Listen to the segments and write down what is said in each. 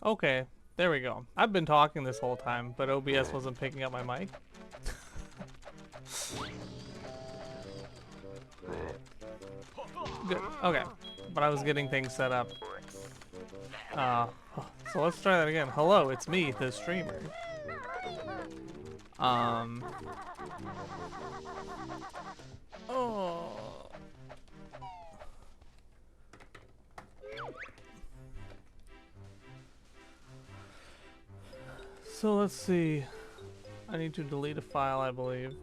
Okay, there we go. I've been talking this whole time, but OBS wasn't picking up my mic. Good. Okay, but I was getting things set up. Uh, so let's try that again. Hello, it's me, the streamer. Um. Oh. So let's see. I need to delete a file, I believe.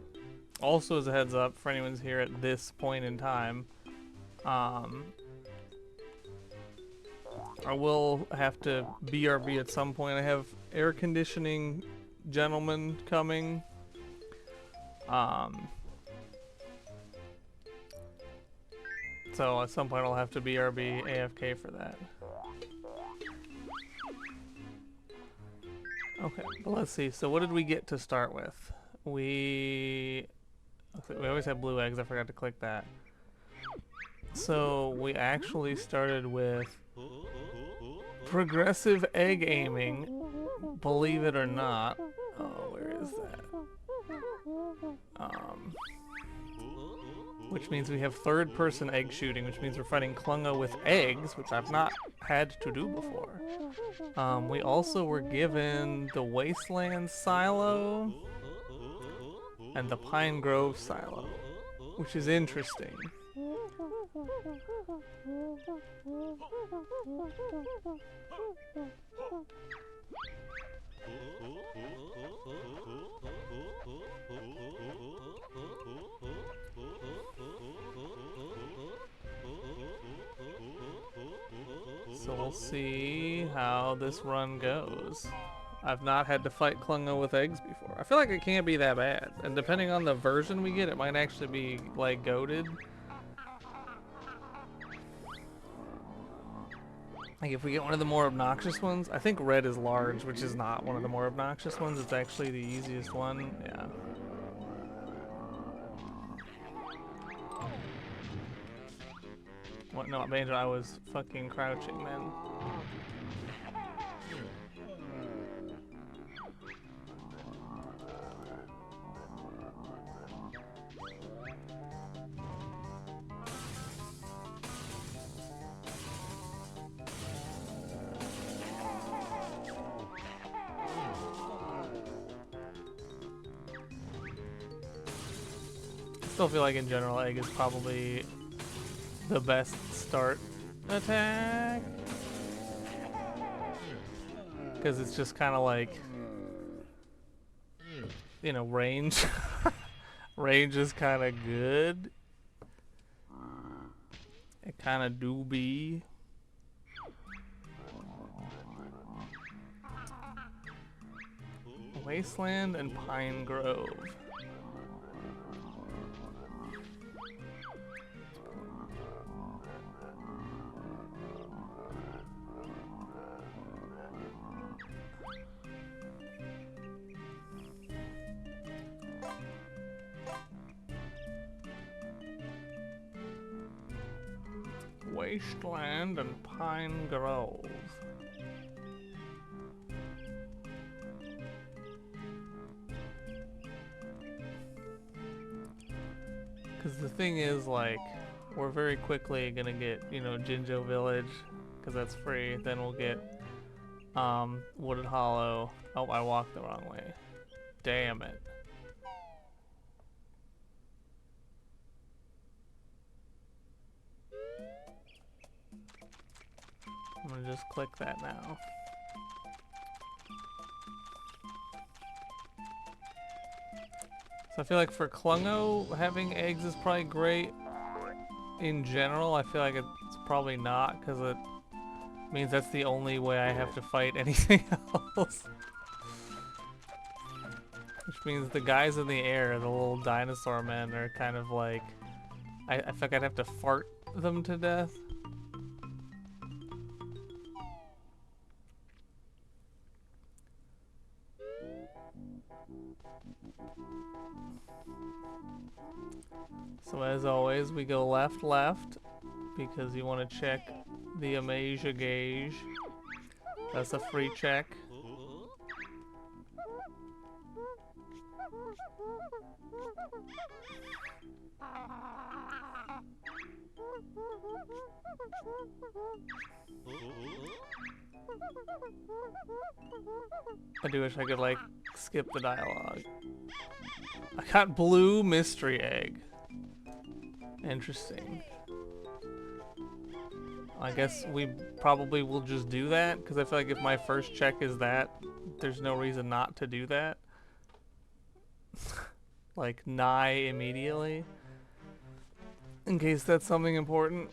Also, as a heads up for anyone's here at this point in time, I will have to BRB at some point. I have air conditioning gentlemen coming. So at some point I'll have to BRB AFK for that. Okay, but let's see. So what did we get to start with? We always have blue eggs. I forgot to click that. So we actually started with progressive egg aiming. Believe it or not. Oh, where is that? Which means we have third-person egg shooting, which means we're fighting Klunga with eggs, which I've not had to do before. We also were given the Wasteland Silo and the Pine Grove Silo, which is interesting. So we'll see how this run goes. I've not had to fight Klunga with eggs before. I feel like it can't be that bad. And depending on the version we get, it might actually be, like, goated. Like, if we get one of the more obnoxious ones, I think red is large, which is not one of the more obnoxious ones. It's actually the easiest one. Yeah. What? No, Banjo, I was fucking crouching, man. Still feel like in general egg is probably the best start attack, because it's just kind of like, you know, range. Range is kind of good. It kind of do be. Wasteland and Pine Grove. Wasteland and Pine Grove. Because the thing is, like, we're very quickly gonna get, you know, Jinjo Village, because that's free. Then we'll get Wooded Hollow. Oh, I walked the wrong way. Damn it. I'm gonna just click that now. So I feel like for Klungo, having eggs is probably great. In general, I feel like it's probably not, because it means that's the only way I have to fight anything else. Which means the guys in the air, the little dinosaur men, are kind of like... I feel like I'd have to fart them to death. So as always, we go left, left, because you want to check the Amasia gauge. That's a free check. I do wish I could, like, skip the dialogue. I got blue mystery egg. Interesting. I guess we probably will just do that, because I feel like if my first check is that, there's no reason not to do that. Like, nigh immediately. In case that's something important.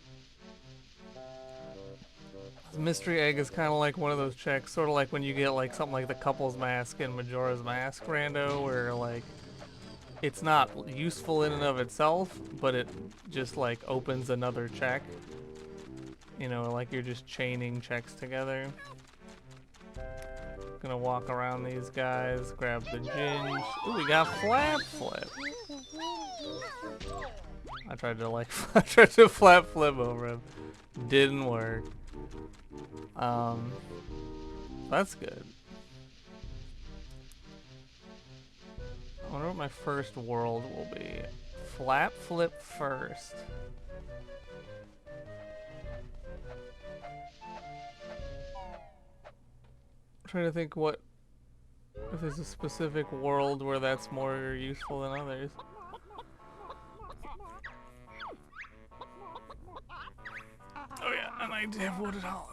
Mystery egg is kind of like one of those checks, sort of like when you get like something like the couple's mask in Majora's Mask rando, where like it's not useful in and of itself, but it just like opens another check. You know, like you're just chaining checks together. Gonna walk around these guys, grab the ginge. Ooh, we got flap flip. I tried to like I tried to flap flip over him. Didn't work. That's good. I wonder what my first world will be. Flap flip first. I'm trying to think what if there's a specific world where that's more useful than others. Oh yeah, and I have Wooded Hollow.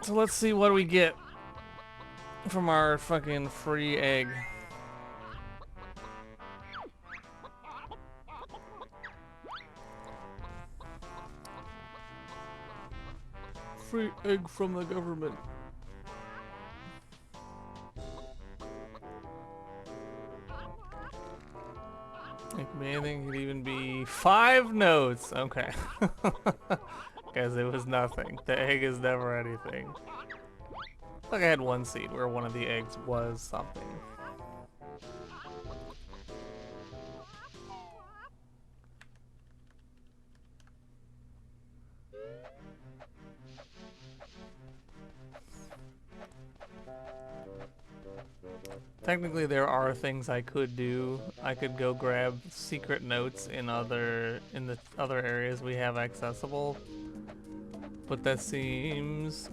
So let's see what we get from our fucking free egg. Free egg from the government. It may anything could even be 5 notes. Okay. Guys, it was nothing. The egg is never anything. Like I had one seed where one of the eggs was something. Technically, there are things I could do. I could go grab secret notes in the other areas we have accessible, but that seems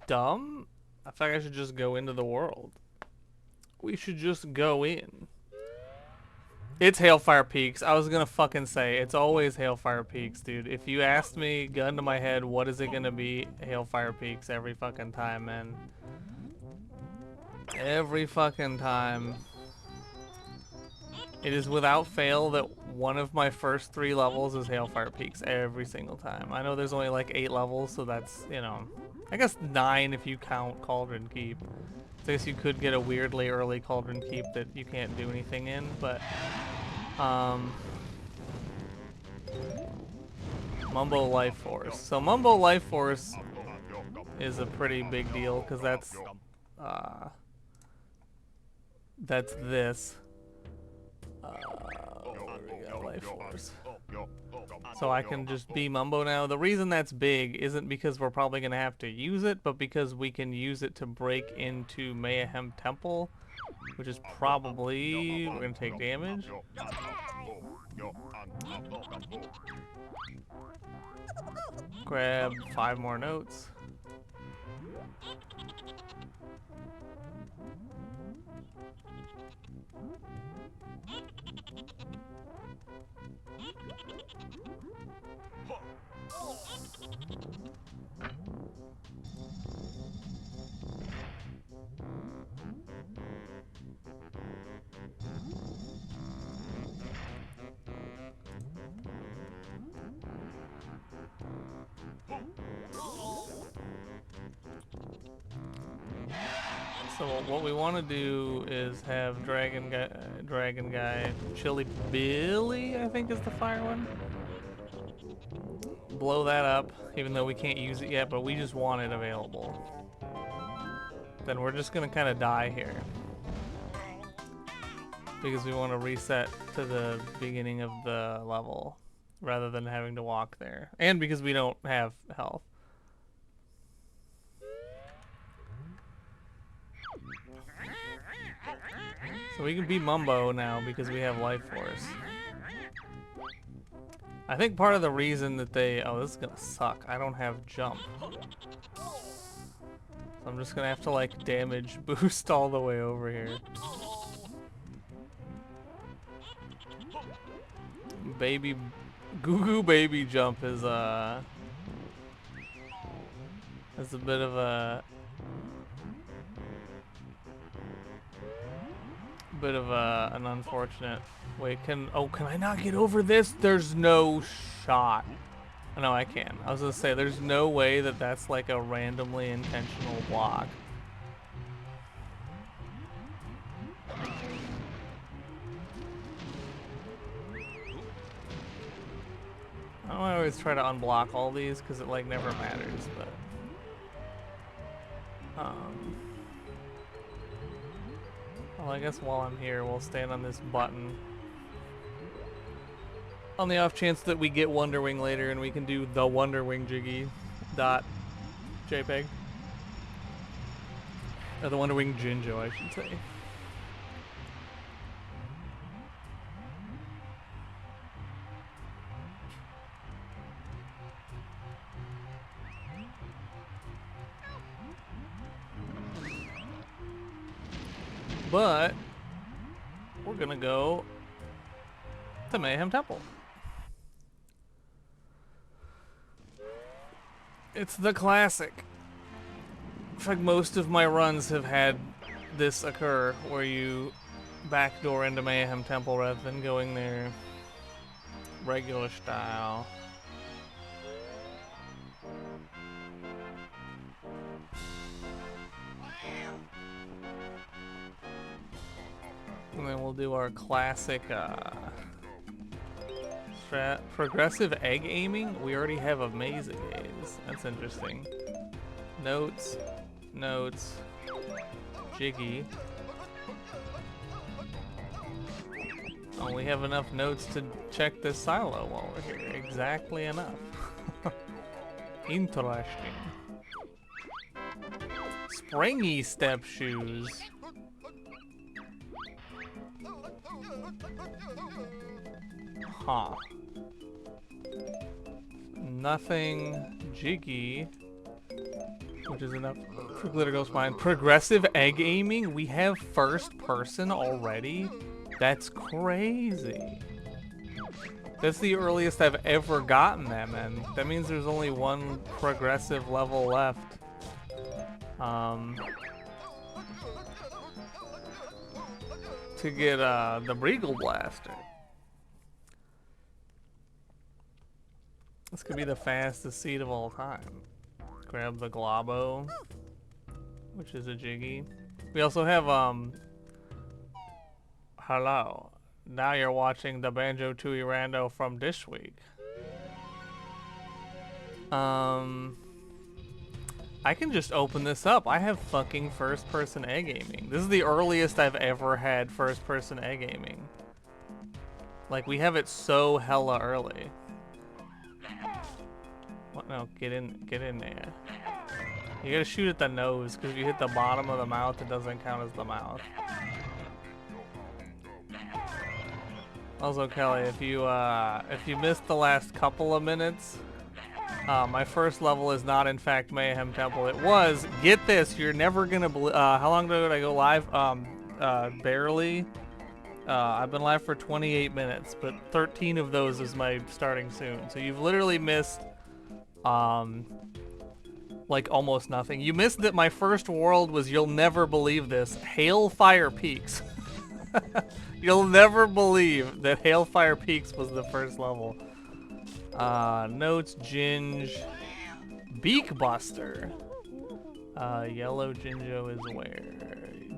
dumb. I feel like I should just go into the world. We should just go in. It's Hailfire Peaks. I was gonna fucking say it's always Hailfire Peaks, dude. If you asked me, gun to my head, what is it gonna be? Hailfire Peaks every fucking time, man. Every fucking time. It is without fail that one of my first 3 levels is Hailfire Peaks every single time. I know there's only like 8 levels, so that's, you know, I guess 9 if you count Cauldron Keep. I guess you could get a weirdly early Cauldron Keep that you can't do anything in, but Mumbo Life Force. So Mumbo Life Force is a pretty big deal because that's this. Life Force. So I can just be Mumbo now. The reason that's big isn't because we're probably going to have to use it, but because we can use it to break into Mayhem Temple, which is probably... we're going to take damage. Grab 5 more notes. So what we want to do is have Dragon Guy, Chili Billy, I think is the fire one. Blow that up, even though we can't use it yet, but we just want it available. Then we're just gonna kind of die here. Because we want to reset to the beginning of the level, rather than having to walk there. And because we don't have health. So we can be Mumbo now because we have Life Force. I think part of the reason that they... Oh, this is gonna suck. I don't have jump. So I'm just gonna have to like damage boost all the way over here. Baby... Goo Goo Baby Jump is a bit of an unfortunate. Wait, can I not get over this? There's no shot. Oh, no, I can. I was gonna say there's no way that that's like a randomly intentional block. I always try to unblock all these because it like never matters, but well, I guess while I'm here, we'll stand on this button. On the off chance that we get Wonder Wing later and we can do the Wonder Wing Jiggy dot JPEG. Or the Wonder Wing Jinjo, I should say. But we're gonna go to Mayhem Temple. It's the classic. In fact, most of my runs have had this occur, where you backdoor into Mayhem Temple rather than going there regular style. And then we'll do our classic progressive egg aiming. We already have a maze of games. That's interesting. Notes, notes, jiggy. Oh, we have enough notes to check this silo while we're here. Exactly enough. Interesting. Springy step shoes. Huh. Nothing jiggy, which is enough for Glitter Ghost Mine. Progressive egg aiming? We have first person already? That's crazy. That's the earliest I've ever gotten them, and that means there's only one progressive level left. To get the Regal Blaster. This could be the fastest seed of all time. Grab the Globo, which is a jiggy. We also have, hello. Now you're watching the Banjo-Tooie Rando from this week. I can just open this up. I have fucking first-person egg aiming. This is the earliest I've ever had first-person egg aiming. Like, we have it so hella early. What? No, get in there. You gotta shoot at the nose, because if you hit the bottom of the mouth, it doesn't count as the mouth. Also, Kelly, if you missed the last couple of minutes, my first level is not, in fact, Mayhem Temple. It was, get this, you're never gonna believe, how long ago did I go live? Barely. I've been live for 28 minutes, but 13 of those is my starting soon. So you've literally missed, like, almost nothing. You missed that my first world was, you'll never believe this, Hailfire Peaks. You'll never believe that Hailfire Peaks was the first level. Notes, Ginge, Beak Buster. Yellow Jinjo is where?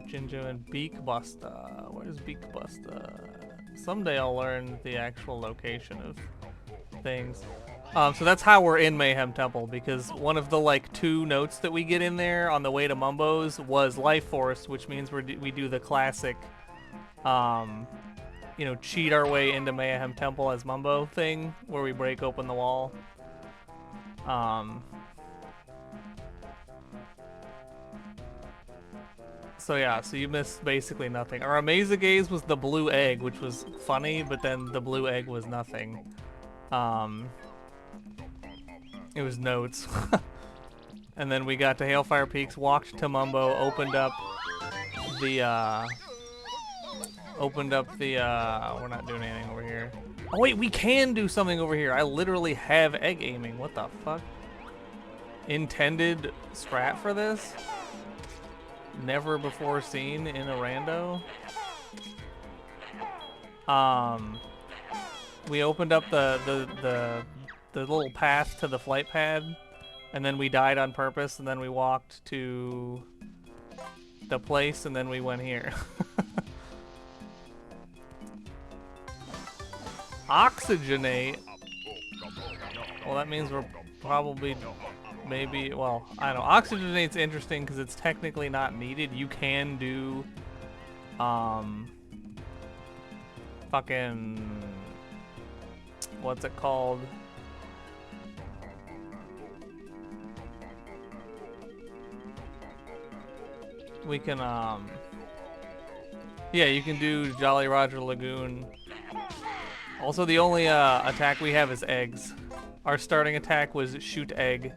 Jinjo and Beak Buster. Where's Beak Buster? Someday I'll learn the actual location of things. So that's how we're in Mayhem Temple, because one of the like 2 notes that we get in there on the way to Mumbo's was Life Force, which means we do the classic, you know, cheat our way into Mayhem Temple as Mumbo thing, where we break open the wall. So yeah, so you missed basically nothing. Our Amaze-A-Gaze was the blue egg, which was funny, but then the blue egg was nothing. It was notes. And then we got to Hailfire Peaks, walked to Mumbo, opened up the, we're not doing anything over here. Oh wait, we can do something over here. I literally have egg aiming. What the fuck? Intended strat for this? Never before seen in a rando. We opened up the little path to the flight pad, and then we died on purpose, and then we walked to the place, and then we went here. Oxygenate. Well, that means we're probably, maybe, well, I don't know. Oxygenate's interesting because it's technically not needed. You can do, fucking, what's it called? We can, yeah, you can do Jolly Roger Lagoon. Also, the only attack we have is eggs. Our starting attack was shoot egg.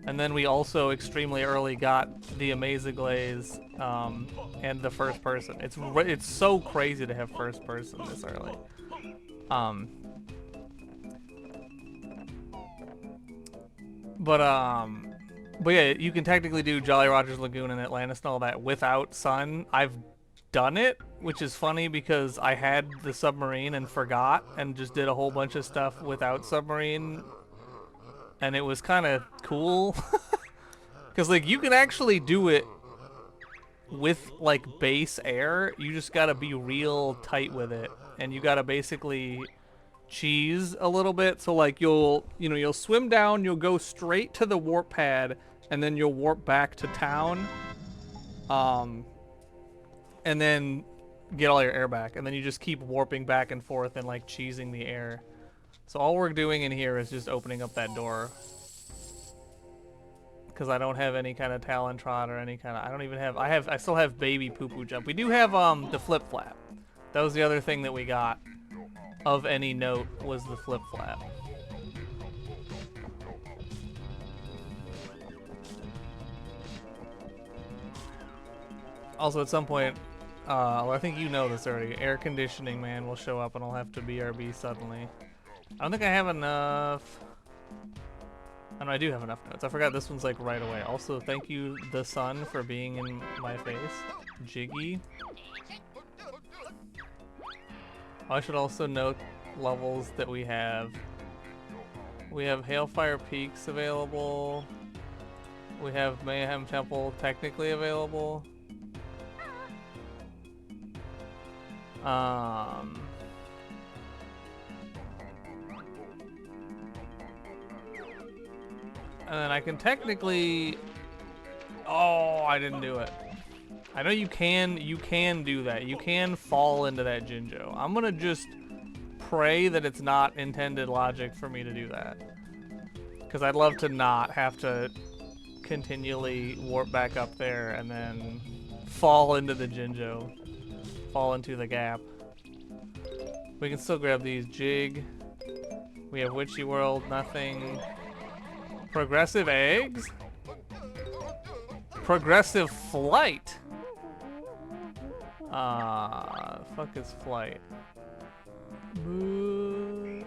And then we also extremely early got the Amaze-A-Glaze and the first person. It's so crazy to have first person this early. But yeah, you can technically do Jolly Roger's Lagoon and Atlantis and all that without Sun. I've done it, which is funny because I had the submarine and forgot and just did a whole bunch of stuff without submarine, and it was kind of cool because like you can actually do it with like base air. You just gotta be real tight with it, and you gotta basically cheese a little bit. So like you'll swim down, you'll go straight to the warp pad, and then you'll warp back to town, and then get all your air back, and then you just keep warping back and forth and like cheesing the air. So all we're doing in here is just opening up that door, because I don't have any kind of Talon Trot or any kind of, I still have baby poo poo jump. We do have the flip flap. That was the other thing that we got of any note, was the flip flap. Also, at some point, well, I think you know this already, air conditioning man will show up and I'll have to BRB suddenly. I don't think I have enough. I know I do have enough notes. I forgot this one's like right away. Also, thank you, the sun, for being in my face. Jiggy. I should also note levels that we have. We have Hailfire Peaks available. We have Mayhem Temple technically available. And then I can technically, oh, I didn't do it. I know you can do that. You can fall into that Jinjo. I'm gonna just pray that it's not intended logic for me to do that, because I'd love to not have to continually warp back up there and then fall into the Jinjo, fall into the gap. We can still grab these. Jig. We have Witchy World, nothing. Progressive eggs? Progressive flight? Fuck is flight? Boo.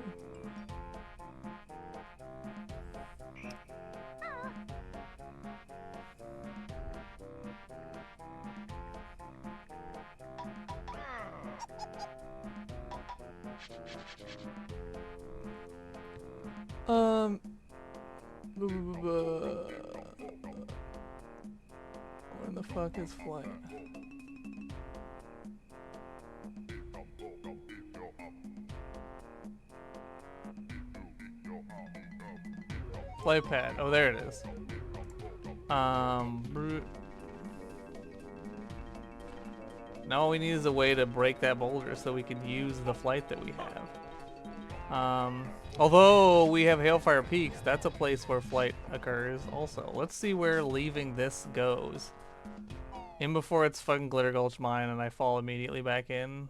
Where the fuck is flight? Flight pad. Oh, there it is. Now all we need is a way to break that boulder so we can use the flight that we have. Although we have Hailfire Peaks, that's a place where flight occurs also. Let's see where leaving this goes. In before it's fucking Glitter Gulch mine and I fall immediately back in.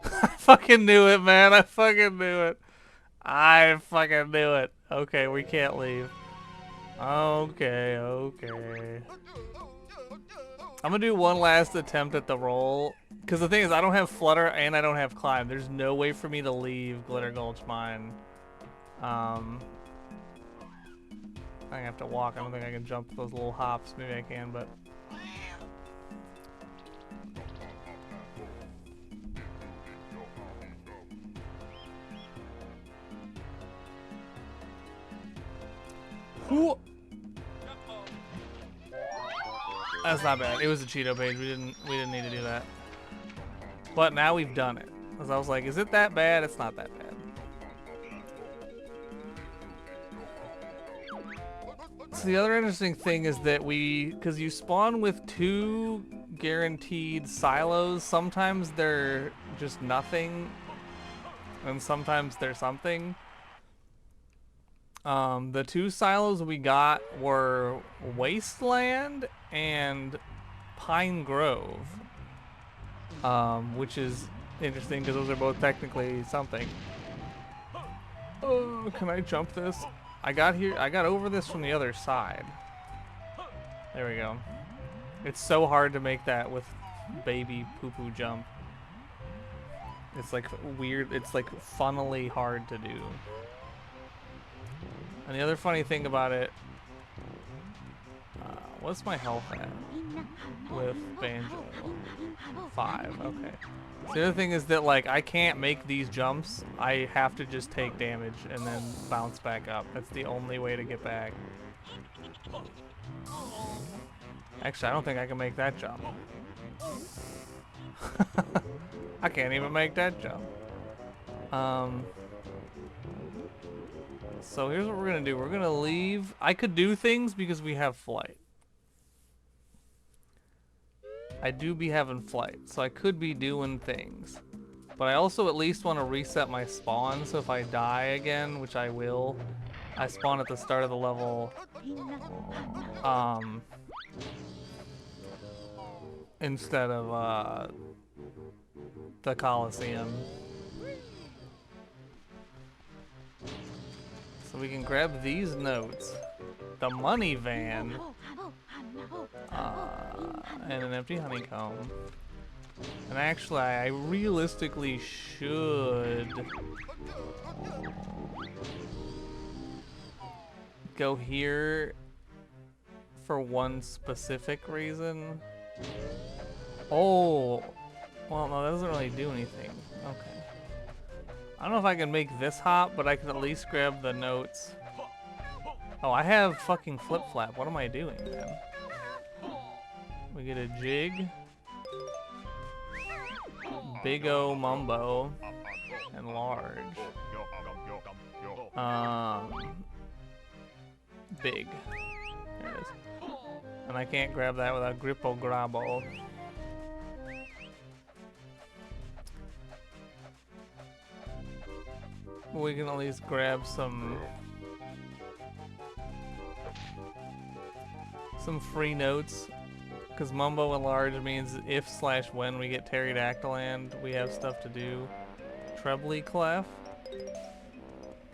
I fucking knew it, man. I fucking knew it. I fucking knew it. Okay, we can't leave. Okay, okay. I'm gonna do one last attempt at the roll. Because the thing is, I don't have Flutter and I don't have Climb. There's no way for me to leave Glitter Gulch mine. I have to walk. I don't think I can jump those little hops. Maybe I can, but... Ooh. That's not bad. It was a Cheeto page. We didn't need to do that. But now we've done it. Because I was like, is it that bad? It's not that bad. So the other interesting thing is that because you spawn with 2 guaranteed silos, sometimes they're just nothing, and sometimes they're something. The 2 silos we got were Wasteland and Pine Grove, which is interesting because those are both technically something. Oh, can I jump this? I got over this from the other side. There we go. It's so hard to make that with baby poo-poo jump. It's like weird, it's like funnily hard to do. And the other funny thing about it, what's my health at with Banjo? 5, okay. So the other thing is that, like, I can't make these jumps. I have to just take damage and then bounce back up. That's the only way to get back. Actually, I don't think I can make that jump. I can't even make that jump. So here's what we're gonna do. We're gonna leave. I could do things because we have flight. I do be having flight, so I could be doing things. But I also at least want to reset my spawn, so if I die again, which I will, I spawn at the start of the level, instead of, the Coliseum. So we can grab these notes. The money van. And an empty honeycomb. And actually, I realistically should go here for one specific reason. Oh, well, no, that doesn't really do anything. Okay. I don't know if I can make this hop, but I can at least grab the notes. Oh, I have fucking flip-flap. What am I doing, man? We get a jig, big O mumbo, and large. Big. There it is. And I can't grab that without grippo grabo. We can at least grab some free notes. Because Mumbo and Large means if/when we get Pterodactyland, we have stuff to do. Trebly Clef.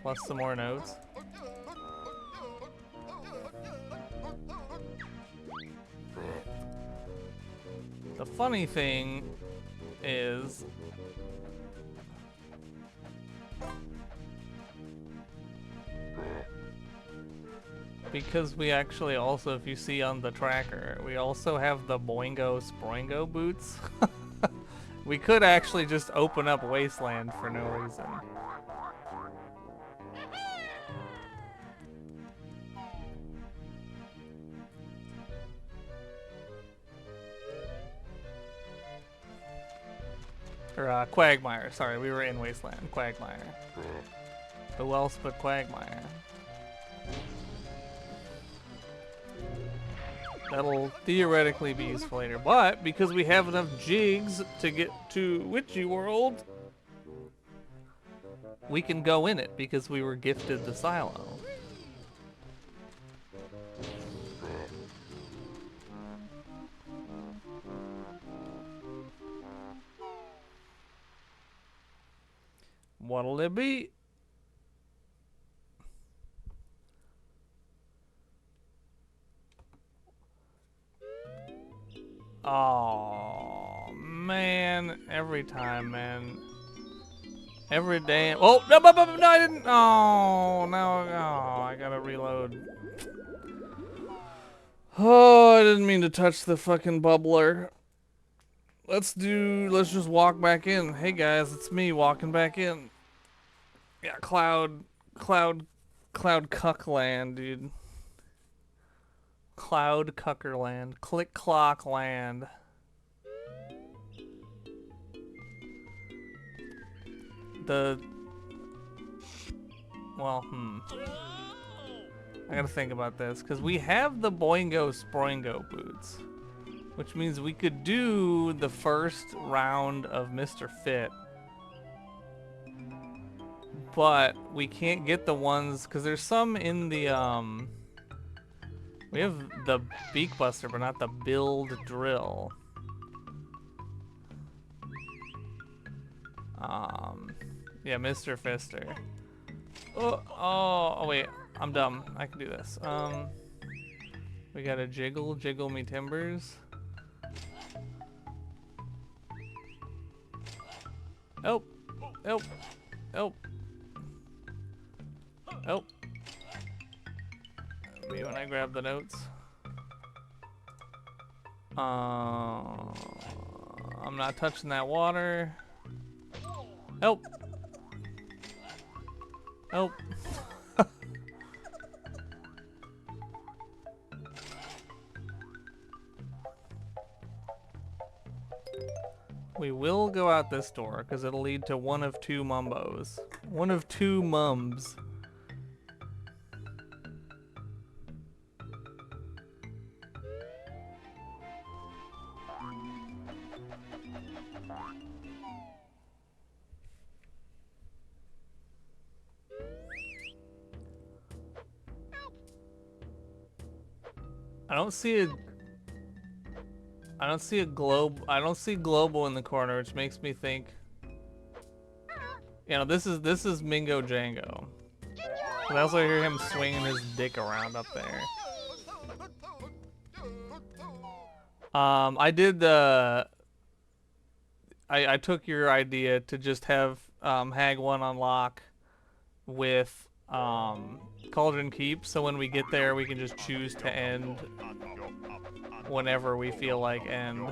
Plus some more notes. The funny thing is... because we actually also, if you see on the tracker, we also have the Boingo Sproingo boots. We could actually just open up Wasteland for no reason. Or Quagmire, sorry, we were in Wasteland. Quagmire. Who else but Quagmire? That'll theoretically be useful later, but because we have enough jigs to get to Witchy World, we can go in it because we were gifted the silo. What'll it be? Oh man, every time, man. Every day. Oh no, no, I didn't. Oh no, oh, I gotta reload. Oh, I didn't mean to touch the fucking bubbler. Let's just walk back in. Hey guys, it's me walking back in. Yeah, cloud cuck land, dude. Cloud cucker land. Click clock land. Well, I gotta think about this, because we have the Boingo Sproingo boots, which means we could do the first round of Mr. Fit, but we can't get the ones, because there's some in the, we have the Beak Buster, but not the Build Drill. Yeah, Mr. Fister. Oh, wait, I'm dumb. I can do this. We gotta jiggle me timbers. Oh. Me when I grab the notes. I'm not touching that water. Help. We will go out this door because it'll lead to one of two mumbos. One of two mums. I don't see global in the corner, which makes me think, you know, this is Mingo Django. But I also hear him swinging his dick around up there. I took your idea to just have Hag 1 unlock with Cauldron Keep, so when we get there we can just choose to end whenever we feel like end.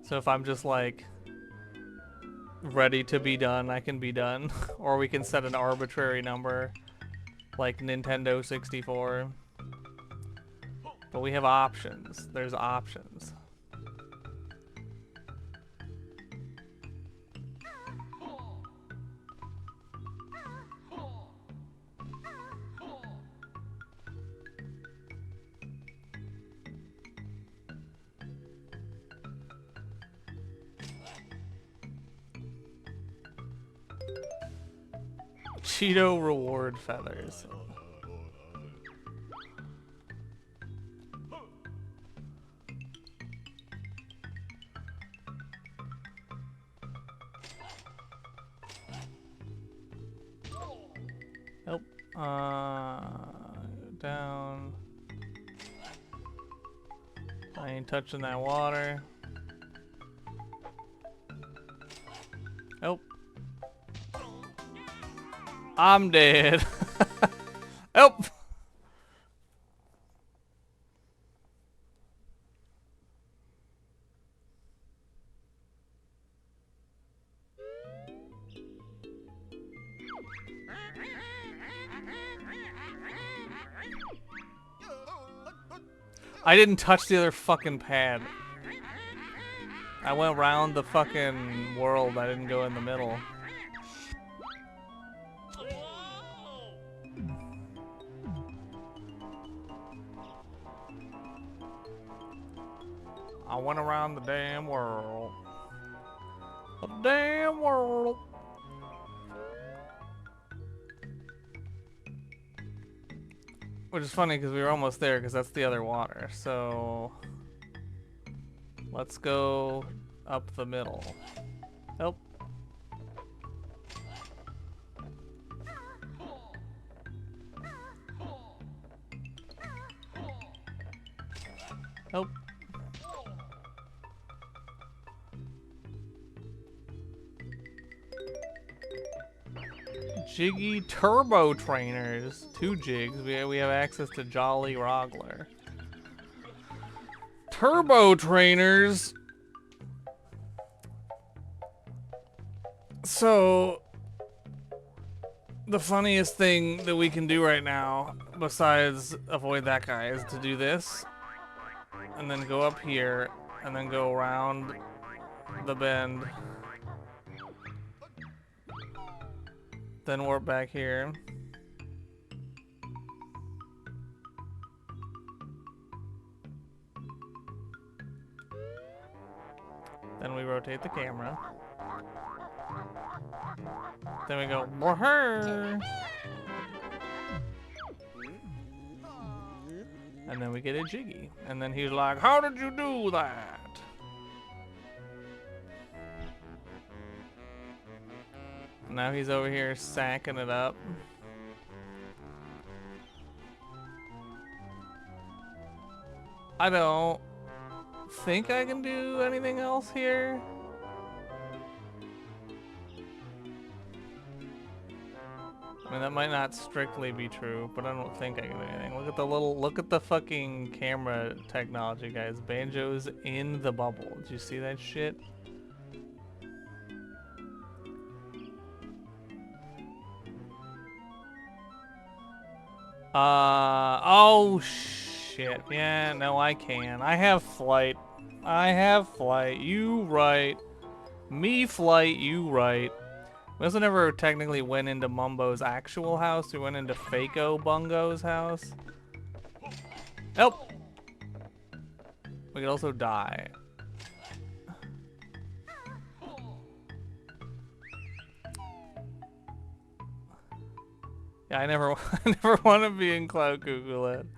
So if I'm just like ready to be done, I can be done. Or we can set an arbitrary number like Nintendo 64. But we have options. There's options. Cheeto reward feathers. Nope. Down. I ain't touching that water. Nope. I'm dead. Help! I didn't touch the other fucking pad. I went around the fucking world. I didn't go in the middle. I went around the damn world. The damn world. Which is funny because we were almost there because that's the other water. So let's go up the middle. Nope. Oh. Jiggy Turbo Trainers. 2 jigs. We have access to Jolly Roggler. Turbo Trainers. So, the funniest thing that we can do right now, besides avoid that guy, is to do this. And then go up here. And then go around the bend. Then warp back here. Then we rotate the camera. Then we go, "Blah-her." And then we get a Jiggy. And then he's like, "How did you do that?" Now he's over here sacking it up. I don't think I can do anything else here. I mean, that might not strictly be true, but I don't think I can do anything. Look at the fucking camera technology, guys. Banjo's in the bubble. Did you see that shit? Oh shit. Yeah, no, I can. I have flight. You right. Me flight, you right. We also never technically went into Mumbo's actual house. We went into Fako Bungo's house. Help! We could also die. Yeah, I never want to be in Cloud Cuckoo Land.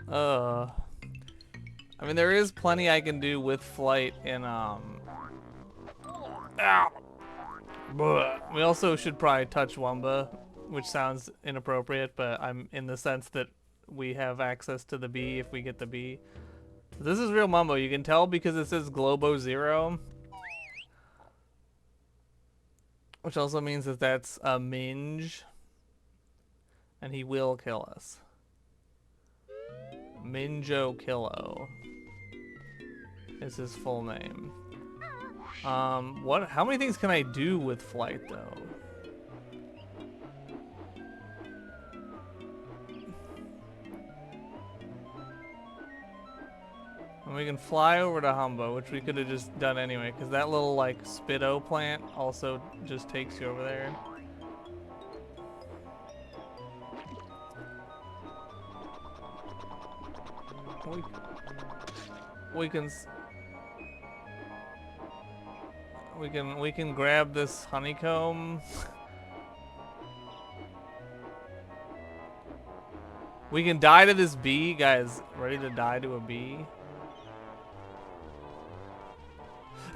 I mean, there is plenty I can do with flight in, Ow! But we also should probably touch Wumba, which sounds inappropriate, but I'm in the sense that we have access to the bee if we get the bee. This is real Mumbo. You can tell because it says Globo 0. Which also means that that's a Minge. And he will kill us. Minjo-Kilo is his full name. How many things can I do with flight, though? And we can fly over to Humbo, which we could have just done anyway, because that little, like, Spitto plant also just takes you over there. We can grab this honeycomb. We can die to this bee, guys. Ready to die to a bee?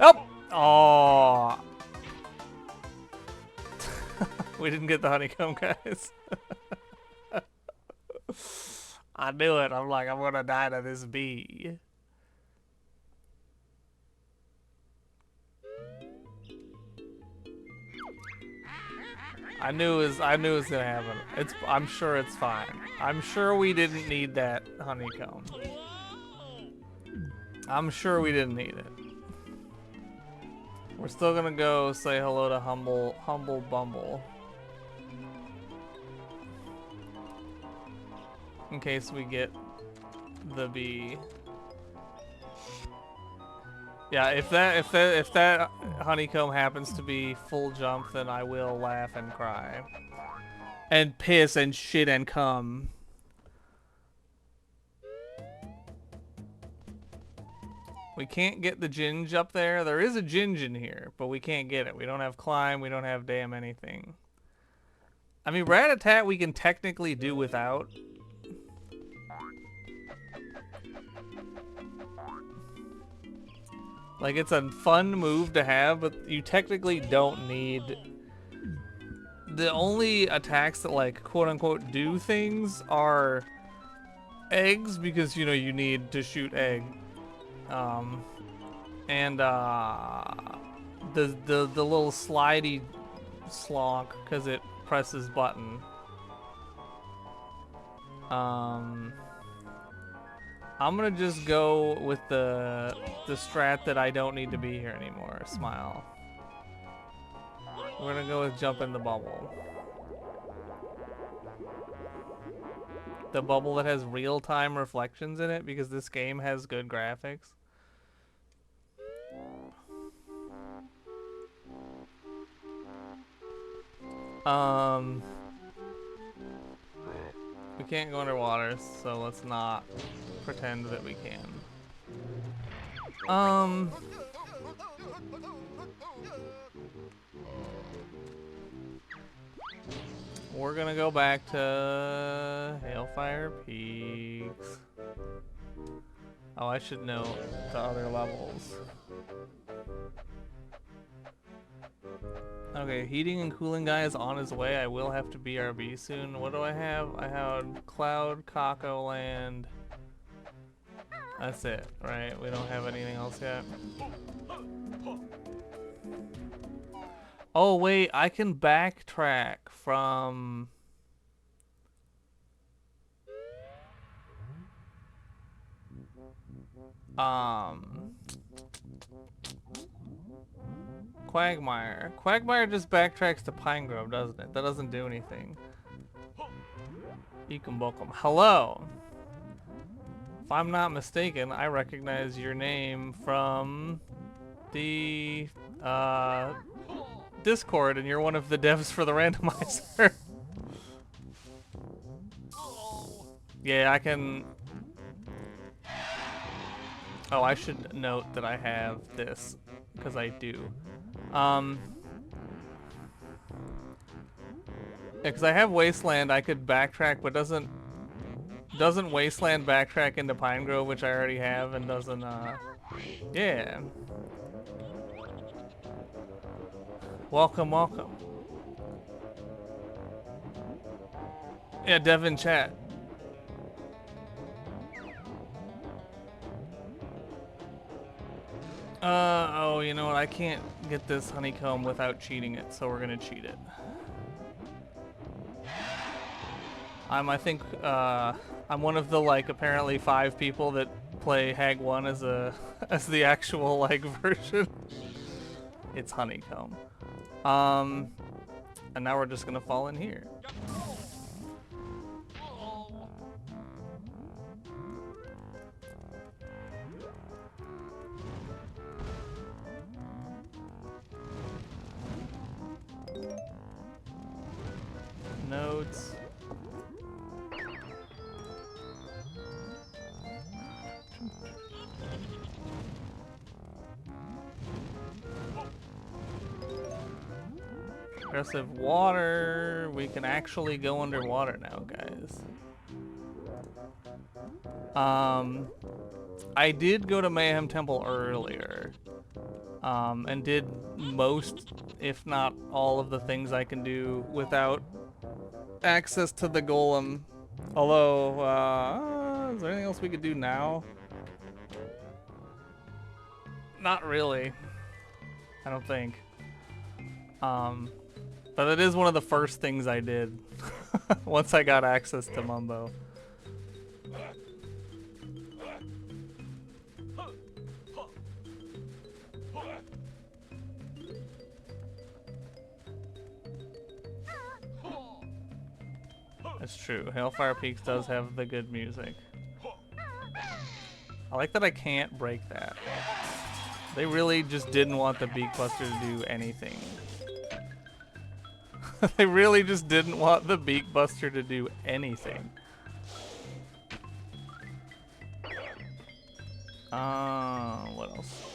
Oh! Oh! We didn't get the honeycomb, guys. I knew it. I'm like, I'm gonna die to this bee. I knew it was gonna happen. I'm sure it's fine. I'm sure we didn't need that honeycomb. I'm sure we didn't need it. We're still gonna go say hello to Humble Bumble. In case we get the bee. Yeah, if that honeycomb happens to be full jump, then I will laugh and cry. And piss and shit and cum. We can't get the Ginge up there. There is a Ginge in here, but we can't get it. We don't have climb, we don't have damn anything. I mean, Rat-a-tat we can technically do without. Like, it's a fun move to have, but you technically don't need... The only attacks that, like, quote-unquote do things are eggs because, you know, you need to shoot egg. And the little slidey slonk because it presses button. I'm gonna just go with the strat that I don't need to be here anymore. Smile. We're gonna go with jump in the bubble. The bubble that has real-time reflections in it because this game has good graphics. We can't go underwater, so let's not pretend that we can. We're gonna go back to Hailfire Peaks. Oh, I should know the other levels. Okay, heating and cooling guy is on his way. I will have to BRB soon. What do I have? I have Cloud, Kako Land. That's it, right? We don't have anything else yet. Oh wait, I can backtrack from... Quagmire. Quagmire just backtracks to Pine Grove, doesn't it? That doesn't do anything. You can book them. Hello! If I'm not mistaken, I recognize your name from the Discord, and you're one of the devs for the Randomizer. Yeah, I can... Oh, I should note that I have this, because I do. Yeah, because I have Wasteland, I could backtrack, but doesn't Wasteland backtrack into Pine Grove, which I already have, and doesn't, yeah. Welcome, welcome. Yeah, Devin chat. Oh, you know what? I can't get this honeycomb without cheating it, so we're gonna cheat it. I think, I'm one of the, like, apparently 5 people that play Hag 1 as as the actual, like, version. It's honeycomb. And now we're just gonna fall in here. Notes. Aggressive water. We can actually go underwater now, guys. I did go to Mayhem Temple earlier. And did most, if not all, of the things I can do without access to the golem. Although, is there anything else we could do now? Not really. I don't think. But it is one of the first things I did once I got access to Mumbo. That's true. Hailfire Peaks does have the good music. I like that I can't break that. They really just didn't want the Beak Buster to do anything. They really just didn't want the Beak Buster to do anything. What else?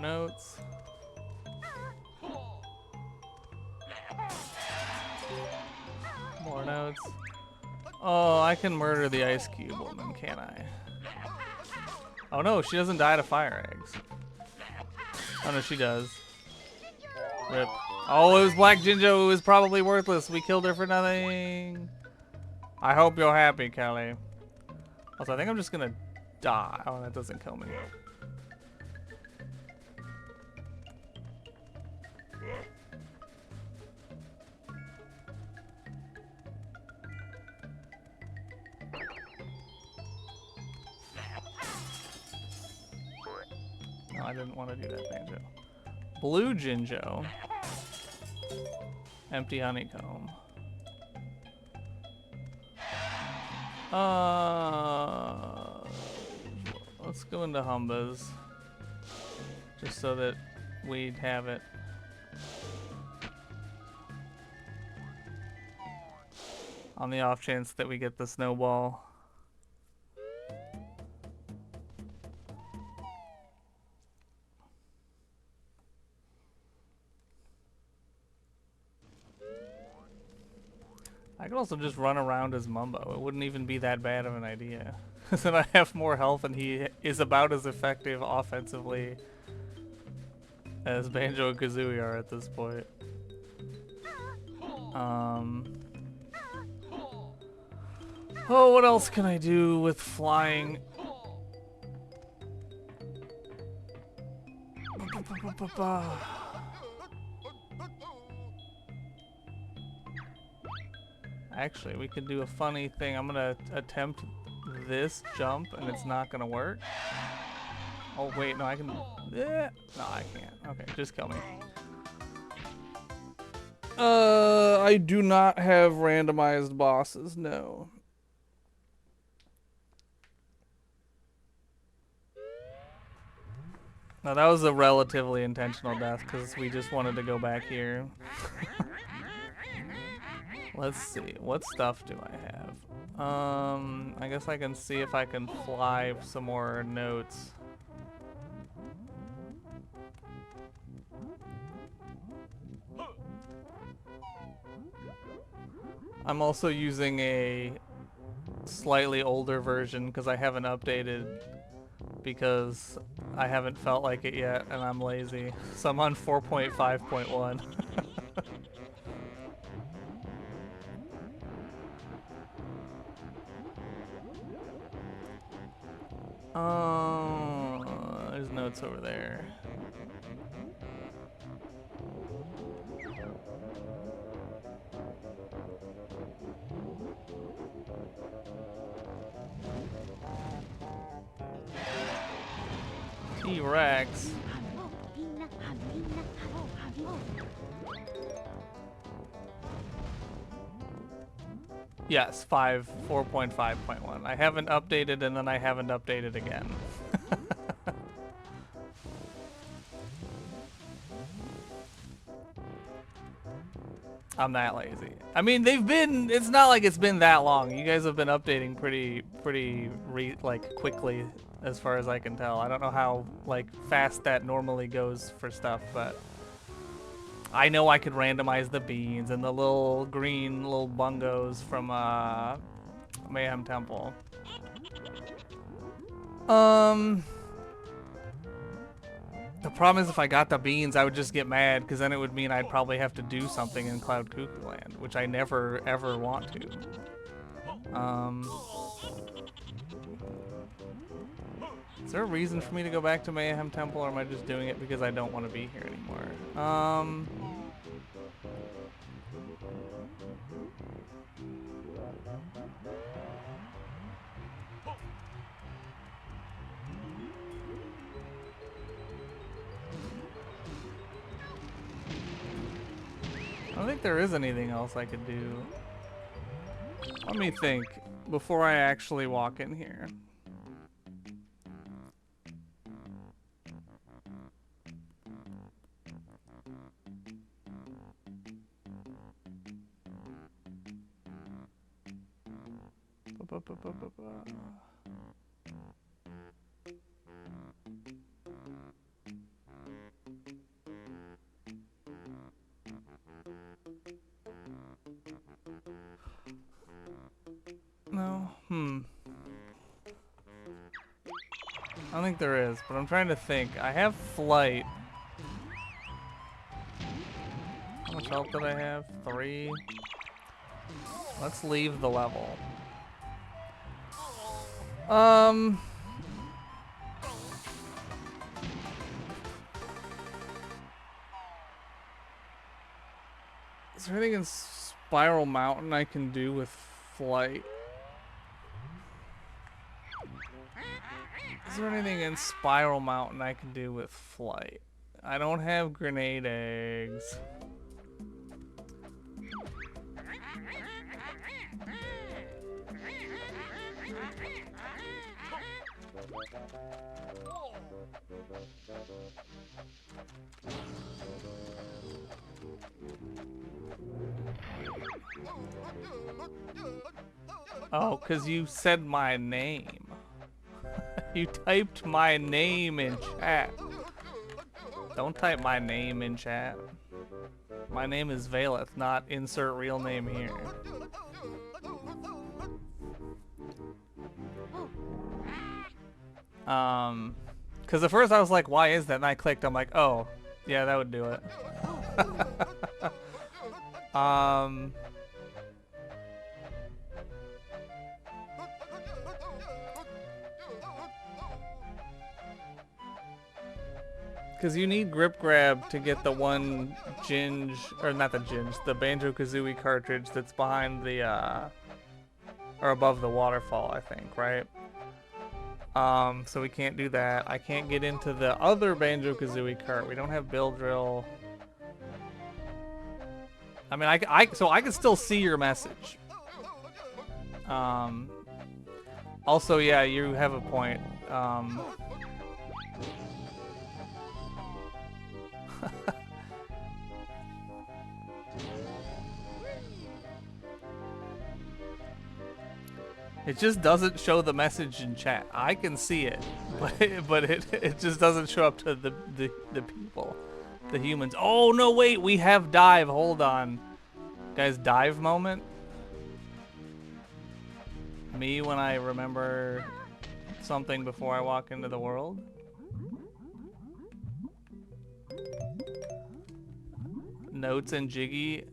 notes. More notes. Oh, I can murder the ice cube woman, can't I? Oh no, she doesn't die to fire eggs. Oh no, she does. Rip. Oh, it was Black Jinjo. It was probably worthless. We killed her for nothing. I hope you're happy, Kelly. Also, I think I'm just gonna die. Oh, that doesn't kill me. No, I didn't want to do that, Banjo. Blue Jinjo. Empty honeycomb. Let's go into Humbas. Just so that we'd have it. On the off chance that we get the snowball. I could also just run around as Mumbo. It wouldn't even be that bad of an idea. Then I have more health and he is about as effective offensively as Banjo and Kazooie are at this point. Oh, what else can I do with flying? Actually, we could do a funny thing. I'm gonna attempt this jump and it's not gonna work. Oh wait, no, I can. No, I can't. Okay, just kill me. I do not have randomized bosses. No. No, that was a relatively intentional death because we just wanted to go back here. Let's see, what stuff do I have? I guess I can see if I can fly some more notes. I'm also using a slightly older version because I haven't updated because I haven't felt like it yet and I'm lazy. So I'm on 4.5.1. There's notes over there. T-Rex. Yes, 4.5.1. I haven't updated and then I haven't updated again. I'm that lazy. I mean, it's not like it's been that long. You guys have been updating pretty quickly as far as I can tell. I don't know how fast that normally goes for stuff, but I know I could randomize the beans and the little green little bungos from Mayhem Temple. The problem is if I got the beans, I would just get mad because then it would mean I'd probably have to do something in Cloud Cuckoo Land, which I never ever want to. Is there a reason for me to go back to Mayhem Temple, or am I just doing it because I don't want to be here anymore? I don't think there is anything else I could do. Let me think before I actually walk in here. I don't think there is, but I'm trying to think. I have flight. How much health did I have? 3. Let's leave the level. Is there anything in Spiral Mountain I can do with flight? Is there anything in Spiral Mountain I can do with flight? I don't have grenade eggs. Oh, 'cause you said my name. You typed my name in chat. Don't type my name in chat. My name is Valeth, not insert real name here. Because at first I was like, why is that? And I clicked, I'm like, oh, yeah, that would do it. Because you need Grip Grab to get the one Ginge, or not the Ginge, the Banjo-Kazooie cartridge that's behind the, or above the waterfall, I think, right? So we can't do that. I can't get into the other Banjo-Kazooie cart. We don't have Bill Drill. I mean, so I can still see your message. Also, yeah, you have a point. It just doesn't show the message in chat. I can see it, but it just doesn't show up to the people, the humans. Oh no, wait, we have dive. Hold on, guys, dive moment. Me when I remember something before I walk into the world. Notes and Jiggy.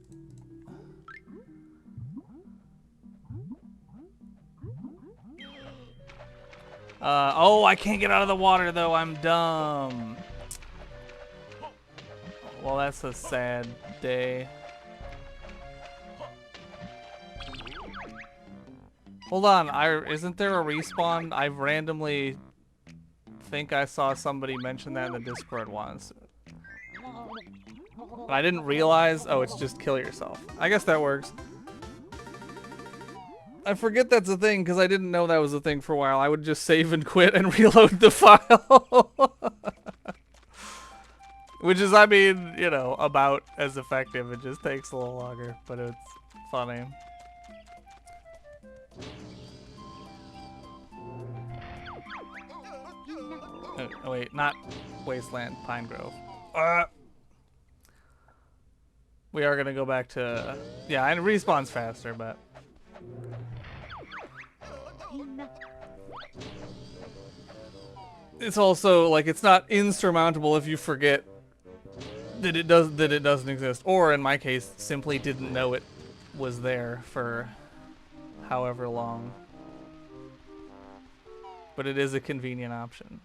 Oh, I can't get out of the water though. I'm dumb. Well, that's a sad day. Hold on, isn't there a respawn? I randomly think I saw somebody mention that in the Discord once. And I didn't realize, oh, it's just kill yourself. I guess that works. I forget that's a thing because I didn't know that was a thing for a while. I would just save and quit and reload the file. Which is, I mean, you know, about as effective. It just takes a little longer, but it's funny. Oh, wait, not Wasteland, Pine Grove. We are gonna go back to, yeah, and it respawns faster, but. It's also like it's not insurmountable if you forget that it doesn't exist, or in my case, simply didn't know it was there for however long. But it is a convenient option.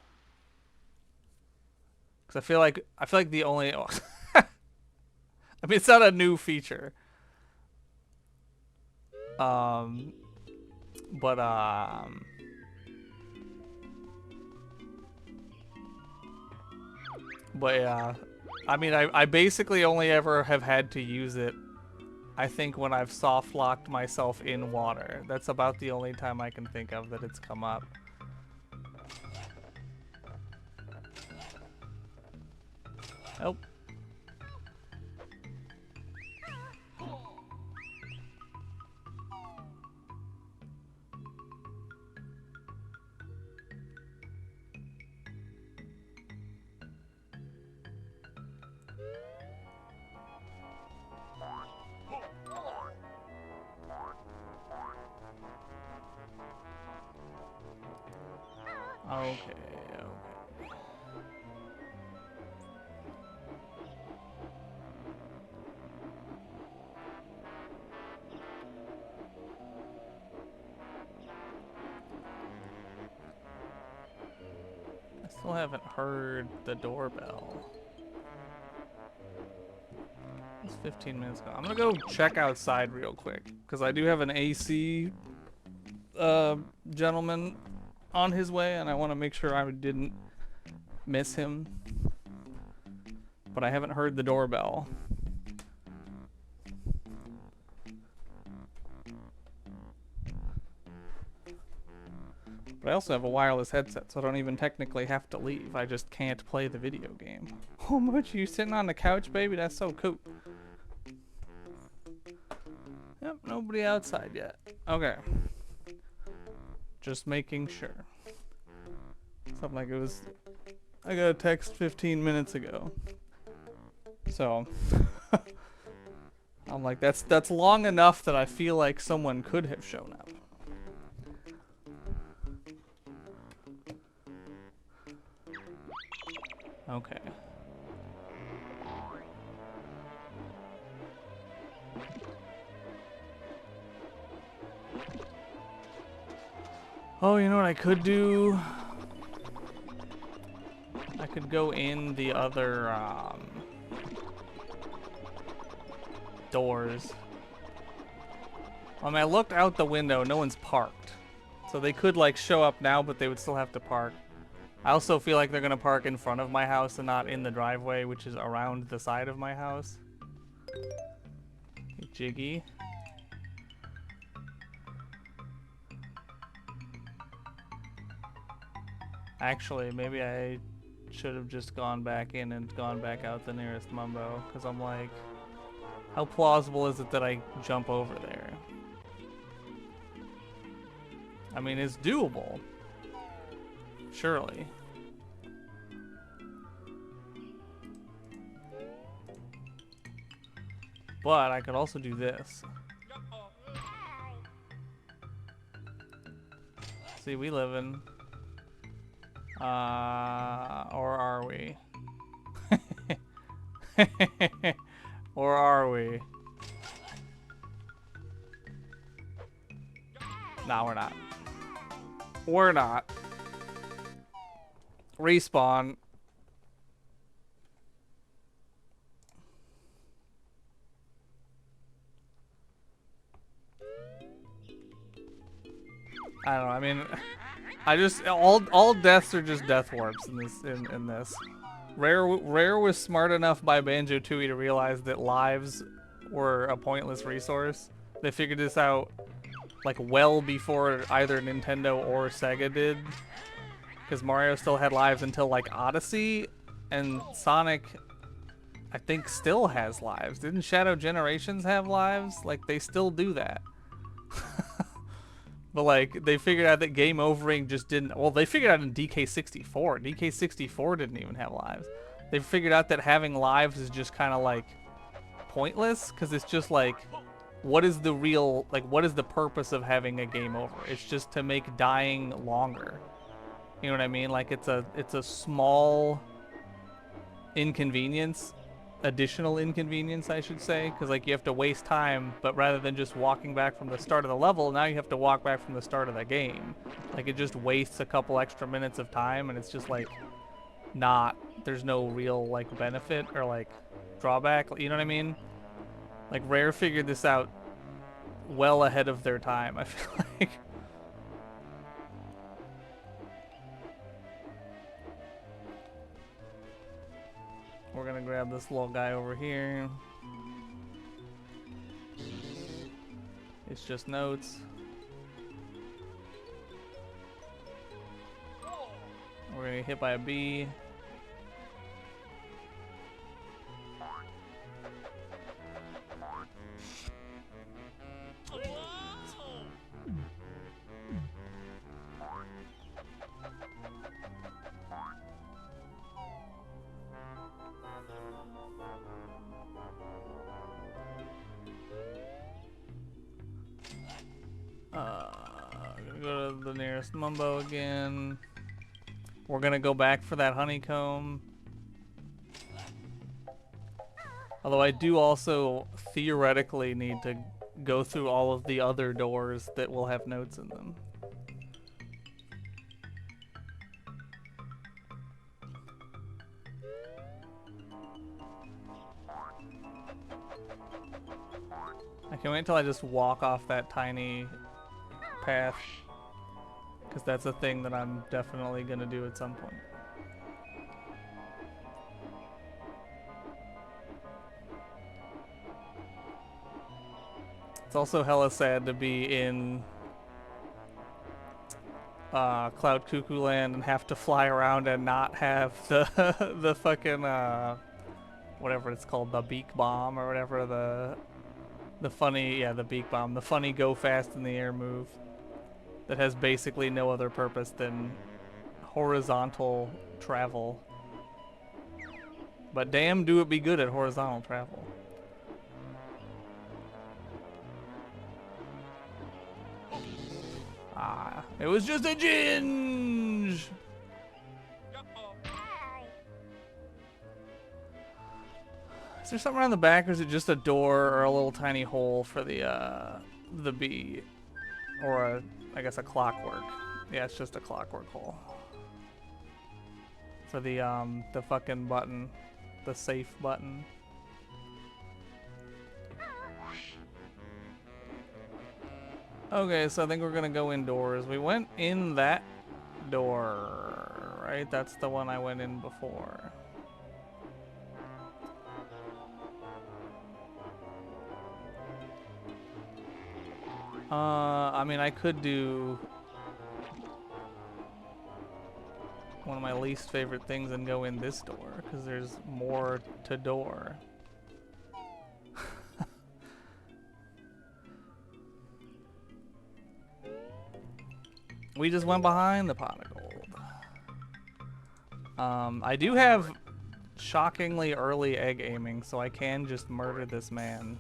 Because I feel like the only I mean, it's not a new feature. But yeah, I mean, I basically only ever have had to use it, I think, when I've soft locked myself in water. That's about the only time I can think of that it's come up. Nope. Okay. I still haven't heard the doorbell. It's 15 minutes ago. I'm gonna go check outside real quick because I do have an AC gentleman on his way, and I want to make sure I didn't miss him. But I haven't heard the doorbell. But I also have a wireless headset, so I don't even technically have to leave. I just can't play the video game. Oh, Moochie, you sitting on the couch, baby? That's so cool. Yep, nobody outside yet. Okay. Just making sure. Something like it was... I got a text 15 minutes ago. So... I'm like, that's long enough that I feel like someone could have shown up. Okay. Oh, you know what I could do? I could go in the other doors. I mean, I looked out the window, no one's parked. So they could like show up now, but they would still have to park. I also feel like they're gonna park in front of my house and not in the driveway, which is around the side of my house. Jiggy. Actually, maybe I should have just gone back in and gone back out the nearest Mumbo, because I'm like, how plausible is it that I jump over there? I mean, it's doable. Surely. But I could also do this. See, we live in... or are we? Or are we? Nah, we're not. We're not. Respawn. I don't know, I mean, I just, all deaths are just death warps in this. Rare was smart enough by Banjo-Tooie to realize that lives were a pointless resource. They figured this out like well before either Nintendo or Sega did. Because Mario still had lives until like Odyssey, and Sonic, I think, still has lives. Didn't Shadow Generations have lives? Like, they still do that. But like, they figured out that game overing just didn't, well, they figured out in DK64. DK64 didn't even have lives. They figured out that having lives is just kind of like pointless, because it's just like, what is the real, like, what is the purpose of having a game over? It's just to make dying longer. You know what I mean? Like, it's a small inconvenience, additional inconvenience, I should say, because like you have to waste time, but rather than just walking back from the start of the level, now you have to walk back from the start of the game. Like, it just wastes a couple extra minutes of time, and it's just like not, there's no real like benefit or like drawback, you know what I mean? Like, Rare figured this out well ahead of their time, I feel like. We're gonna grab this little guy over here. It's just notes. We're gonna get hit by a bee. Gonna go to the nearest Mumbo again. We're gonna go back for that honeycomb. Although I do also theoretically need to go through all of the other doors that will have notes in them. I can't wait until I just walk off that tiny path, because that's a thing that I'm definitely gonna do at some point. It's also hella sad to be in Cloud Cuckoo Land and have to fly around and not have the the fucking whatever it's called, the beak bomb or whatever, the funny, yeah, the beak bomb, the funny go fast in the air move that has basically no other purpose than horizontal travel. But damn, do it be good at horizontal travel. Ah, it was just a ginge! Is there something around the back, or is it just a door or a little tiny hole for the bee? Or I guess a clockwork. Yeah, it's just a clockwork hole. For the fucking button. The safe button. Okay, so I think we're gonna go indoors. We went in that door, right? That's the one I went in before. I mean, I could do one of my least favorite things and go in this door, because there's more to door. We just went behind the pot of gold. I do have shockingly early egg aiming, so I can just murder this man.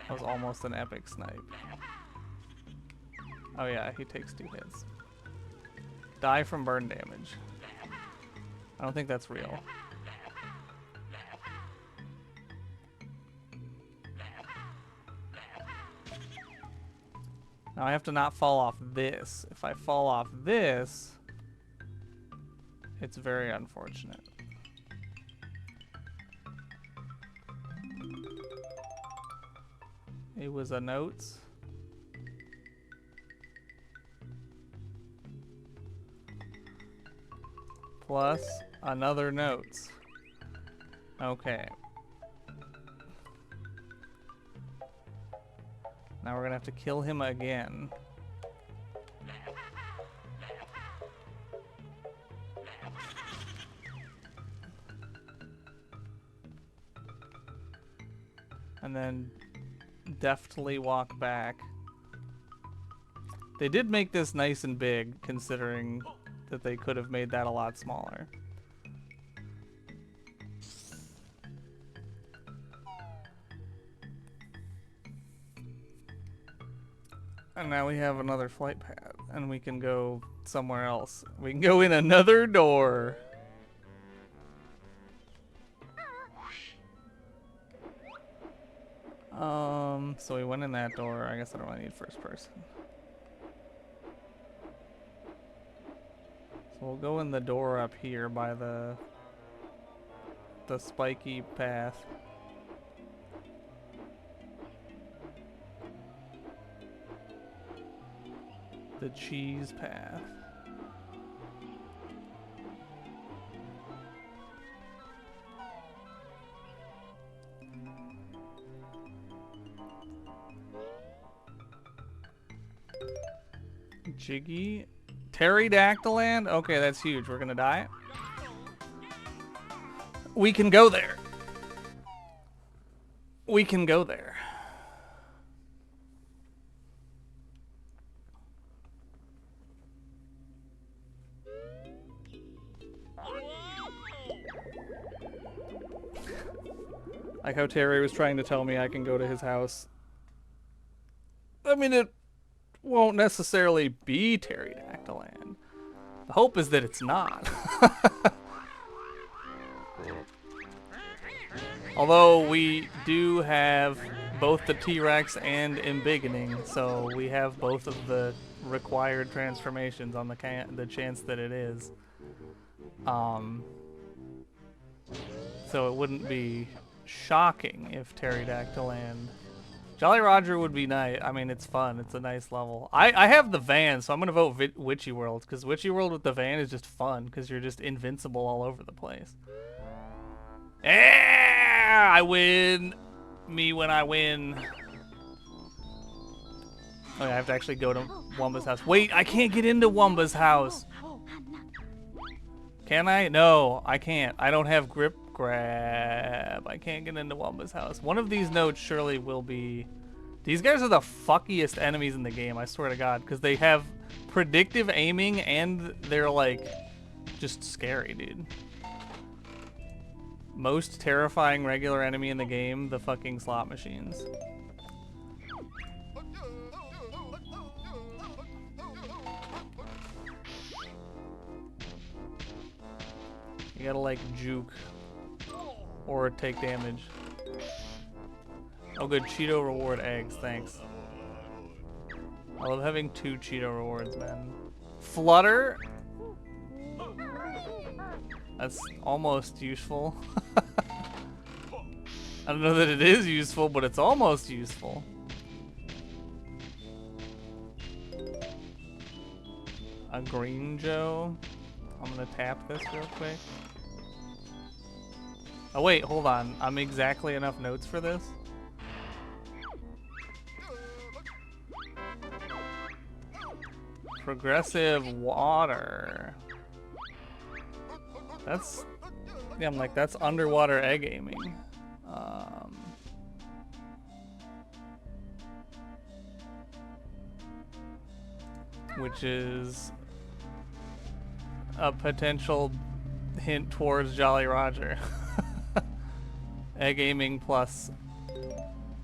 That was almost an epic snipe. Oh yeah, he takes 2 hits. Die from burn damage. I don't think that's real. Now I have to not fall off this. If I fall off this, it's very unfortunate. It was a notes. Plus another notes. Okay. Now we're gonna have to kill him again. And then deftly walk back. They did make this nice and big, considering that they could have made that a lot smaller. And now we have another flight pad, and we can go somewhere else. We can go in another door. So we went in that door. I guess I don't really need first person. So we'll go in the door up here by the spiky path. The cheese path. Jiggy. Pterodactyland? Okay, that's huge. We're gonna die. We can go there. We can go there. Like how Terry was trying to tell me I can go to his house. I mean, it won't necessarily be Pterodactyl Land. The hope is that it's not. Although we do have both the T-Rex and Embiggening, so we have both of the required transformations on the chance that it is. So it wouldn't be shocking if Pterodactyl Land. Jolly Roger would be nice. I mean, it's fun. It's a nice level. I have the van, so I'm gonna vote Witchy World, because Witchy World with the van is just fun, because you're just invincible all over the place. Yeah, I win. Me when I win. Oh, yeah, I have to actually go to Wumba's house. Wait, I can't get into Wumba's house. Can I? No, I can't. I don't have grip grab. I can't get into Wumba's house. One of these notes surely will be... These guys are the fuckiest enemies in the game, I swear to God, because they have predictive aiming and they're like just scary, dude. Most terrifying regular enemy in the game, the fucking slot machines. You gotta like juke or take damage. Oh good, Cheeto reward eggs, thanks. I love having 2 Cheeto rewards, man. Flutter? That's almost useful. I don't know that it is useful, but it's almost useful. A Green Joe. I'm gonna tap this real quick. Oh wait, hold on. I'm exactly enough notes for this? Progressive water. That's... Yeah, I'm like, that's underwater egg aiming. Which is a potential hint towards Jolly Roger. Egg aiming plus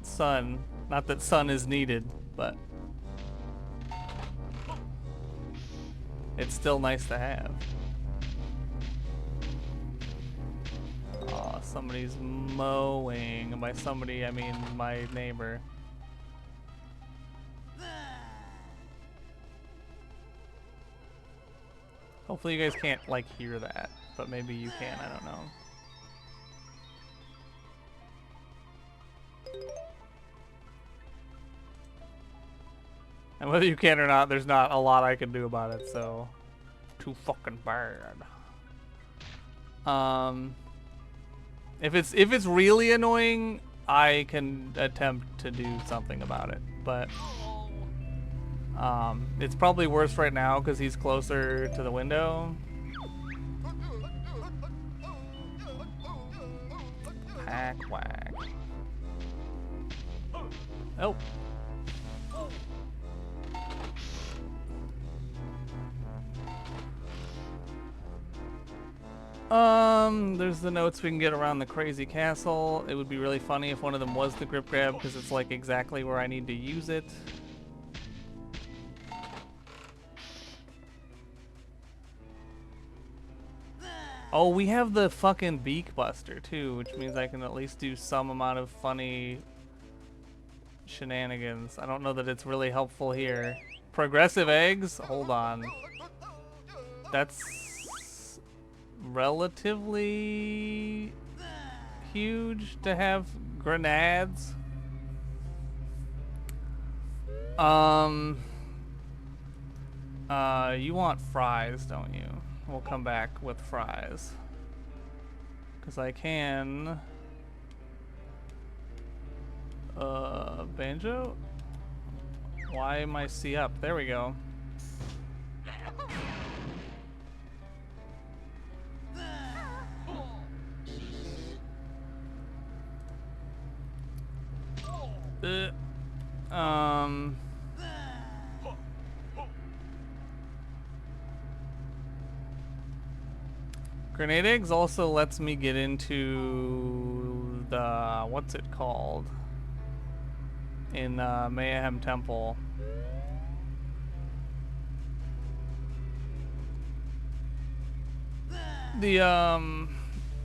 sun. Not that sun is needed, but it's still nice to have. Oh, somebody's mowing. And by somebody, I mean my neighbor. Hopefully you guys can't, like, hear that, but maybe you can, I don't know. And whether you can or not, there's not a lot I can do about it, so... Too fucking bad. If it's really annoying, I can attempt to do something about it, but... it's probably worse right now because he's closer to the window. Hack whack. Oh. There's the notes we can get around the crazy castle. It would be really funny if one of them was the grip grab because it's like exactly where I need to use it. Oh, we have the fucking Beak Buster too, which means I can at least do some amount of funny shenanigans. I don't know that it's really helpful here. Progressive eggs? Hold on. That's relatively huge to have grenades. You want fries, don't you? We'll come back with fries. Because I can... Banjo? Why am I C up? There we go. Grenade eggs also lets me get into the, what's it called? In Mayhem Temple. The,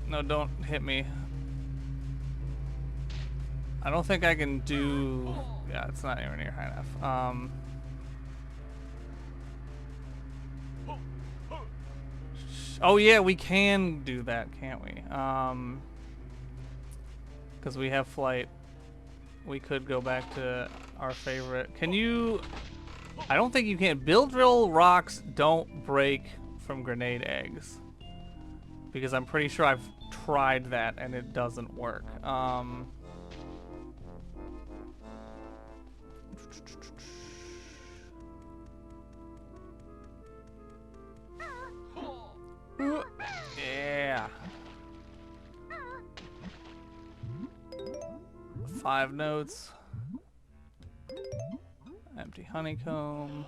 no, don't hit me. I don't think I can do, yeah, it's not anywhere near high enough. Oh yeah, we can do that, can't we? Because we have flight. We could go back to our favorite. Can you, I don't think you can. Build drill rocks don't break from grenade eggs. Because I'm pretty sure I've tried that and it doesn't work. Yeah. 5 notes. Empty honeycomb.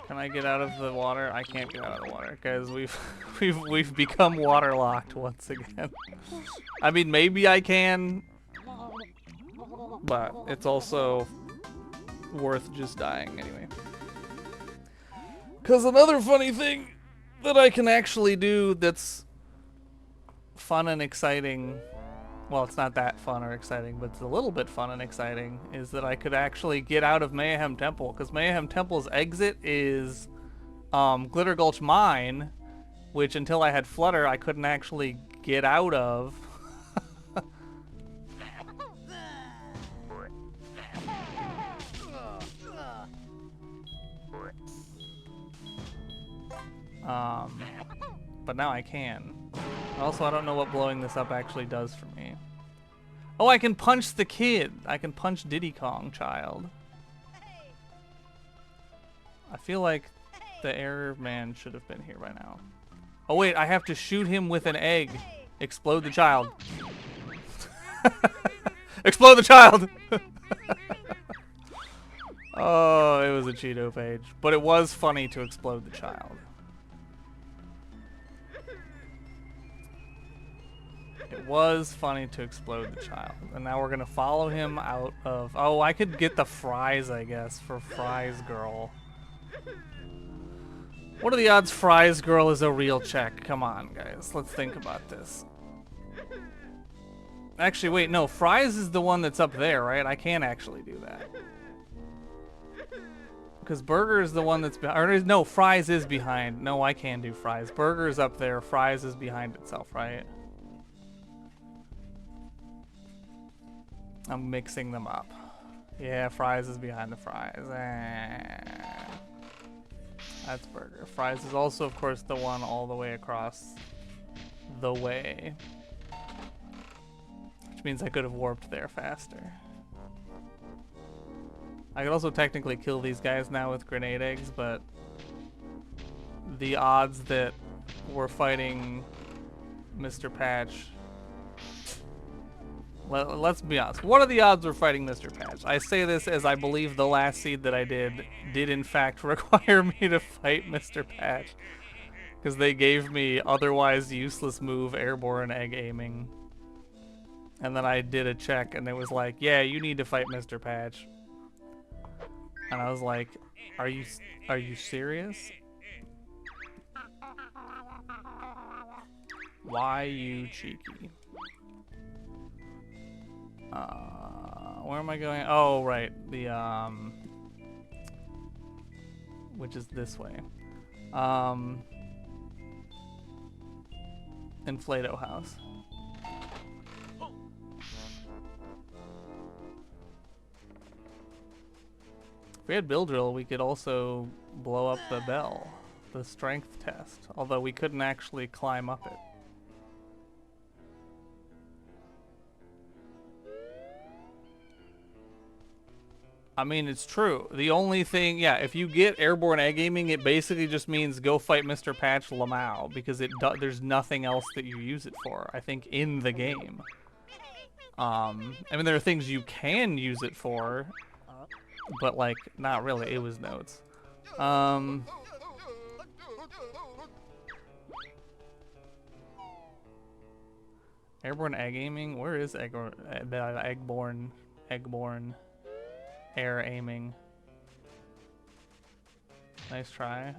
Can I get out of the water? I can't get out of the water because we've become waterlocked once again. I mean, maybe I can, but it's also worth just dying anyway. Because another funny thing that I can actually do that's fun and exciting, well, it's not that fun or exciting, but it's a little bit fun and exciting, is that I could actually get out of Mayhem Temple. Because Mayhem Temple's exit is Glitter Gulch Mine, which until I had Flutter, I couldn't actually get out of. But now I can. Also, I don't know what blowing this up actually does for me. Oh, I can punch the kid. I can punch Diddy Kong Child. I feel like the error man should have been here by now. Oh wait, I have to shoot him with an egg. Explode the child. Explode the child! Oh, it was a Cheeto page. But it was funny to explode the child. It was funny to explode the child. And now we're gonna follow him out of... Oh, I could get the fries, I guess, for Fries Girl. What are the odds Fries Girl is a real check? Come on, guys. Let's think about this. Actually, wait, no. Fries is the one that's up there, right? I can't actually do that. Because Burger is the one that's behind... Or no, Fries is behind. No, I can do Fries. Burger's up there. Fries is behind itself, right? I'm mixing them up. Yeah, Fries is behind the Fries. That's Burger. Fries is also, of course, the one all the way across the way. Which means I could have warped there faster. I could also technically kill these guys now with grenade eggs, but the odds that we're fighting Mr. Patch... Let's be honest. What are the odds we're fighting Mr. Patch? I say this as I believe the last seed that I did in fact require me to fight Mr. Patch. Because they gave me otherwise useless move airborne egg aiming. And then I did a check and it was like, yeah, you need to fight Mr. Patch. And I was like, are you serious? Why you cheeky? Where am I going? Oh, right. The, which is this way. Inflato House. If we had Bill Drill, we could also blow up the bell. The strength test. Although we couldn't actually climb up it. I mean, it's true. The only thing, yeah, if you get airborne egg aiming, it basically just means go fight Mr. Patch Lamau, because there's nothing else that you use it for, I think, in the game. I mean, there are things you can use it for, but, like, not really. It was notes. Airborne egg aiming? Where is Eggborn? air aiming. Nice try.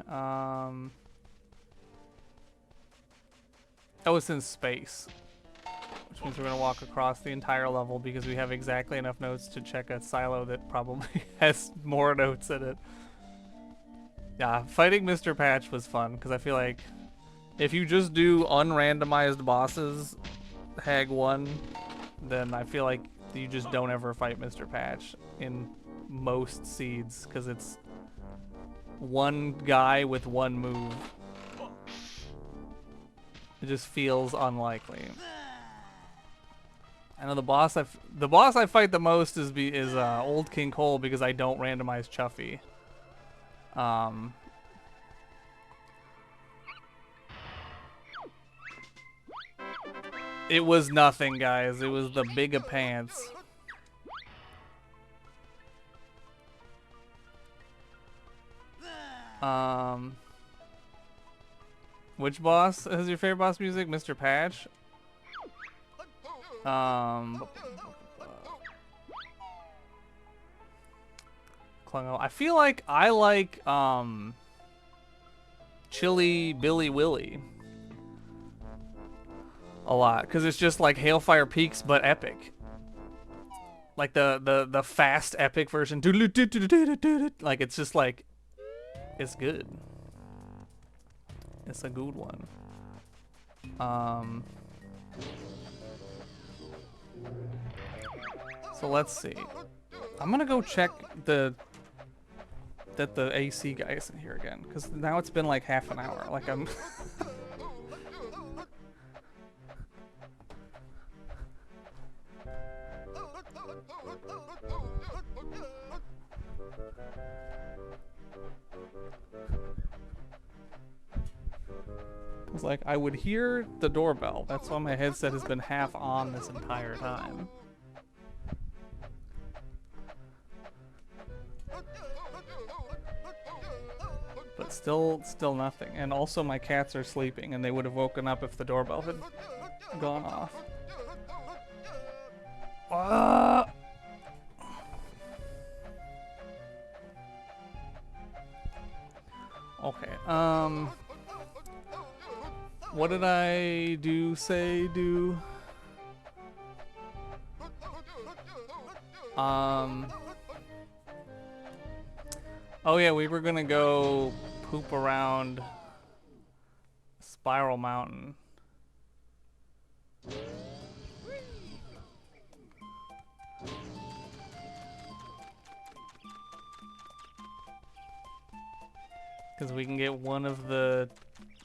Oh, it's in space. Which means we're gonna walk across the entire level because we have exactly enough notes to check a silo that probably has more notes in it. Yeah, fighting Mr. Patch was fun because I feel like if you just do unrandomized bosses, Hag 1, then I feel like you just don't ever fight Mr. Patch in most seeds because it's one guy with one move. It just feels unlikely. I know the boss I fight the most is Old King Cole because I don't randomize Chuffy. It was nothing, guys. It was the bigger pants. Which boss is your favorite boss music? Mr. Patch? Clungo. I feel like I like Chili Billy Willy a lot because it's just like Hailfire Peaks but epic. Like the fast epic version. Like it's just like it's good. It's a good one. So let's see. I'm gonna go check that the AC guy isn't here again, because now it's been like half an hour. Like I'm It's like I would hear the doorbell. That's why my headset has been half on this entire time. But still nothing. And also my cats are sleeping and they would have woken up if the doorbell had gone off. Okay, what did I do? Oh yeah, we were gonna go poop around Spiral Mountain. Because we can get one of the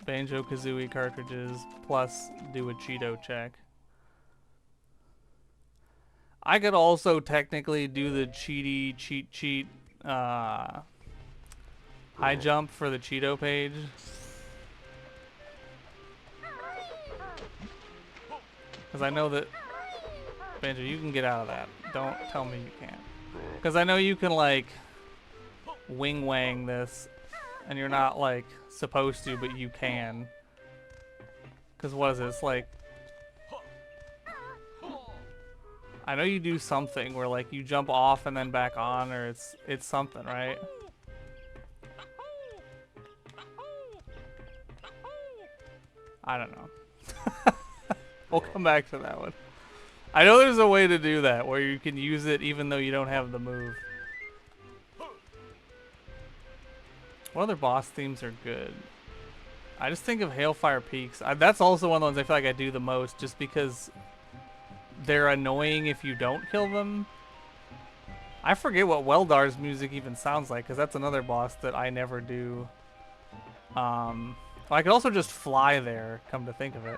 Banjo-Kazooie cartridges plus do a Cheeto check. I could also technically do the cheat high jump for the Cheeto page. Because I know that Banjo, you can get out of that. Don't tell me you can't. Because I know you can like wing wang this. And you're not, like, supposed to, but you can. Because what is it? It's like... I know you do something where, like, you jump off and then back on, or it's something, right? I don't know. We'll come back to that one. I know there's a way to do that, where you can use it even though you don't have the move. What other boss themes are good? I just think of Hailfire Peaks. That's also one of the ones I feel like I do the most, just because they're annoying if you don't kill them. I forget what Weldar's music even sounds like, because that's another boss that I never do. I could also just fly there, come to think of it.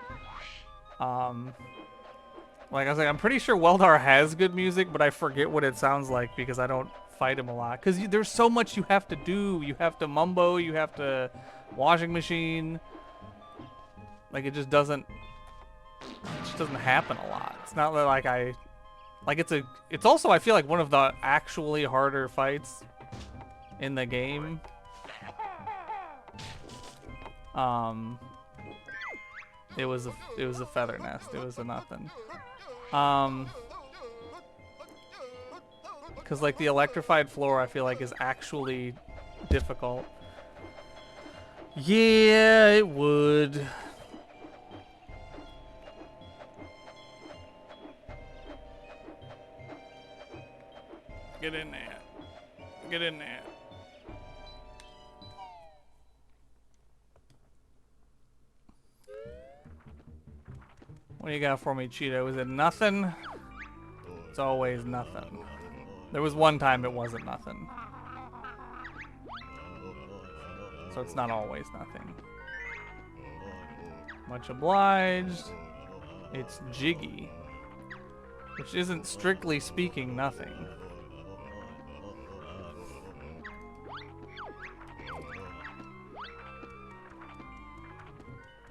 Like I was like, I'm pretty sure Weldar has good music, but I forget what it sounds like because I don't fight him a lot, because there's so much you have to do. You have to mumbo, you have to washing machine. Like it just doesn't happen a lot. It's not like it's also I feel like one of the actually harder fights in the game. It was a feather nest. It was a nothing. Because, like, the electrified floor, I feel like, is actually difficult. Yeah, it would. Get in there. Get in there. What do you got for me, Cheeto? Is it nothing? It's always nothing. There was one time it wasn't nothing. So it's not always nothing. Much obliged. It's Jiggy. Which isn't strictly speaking nothing.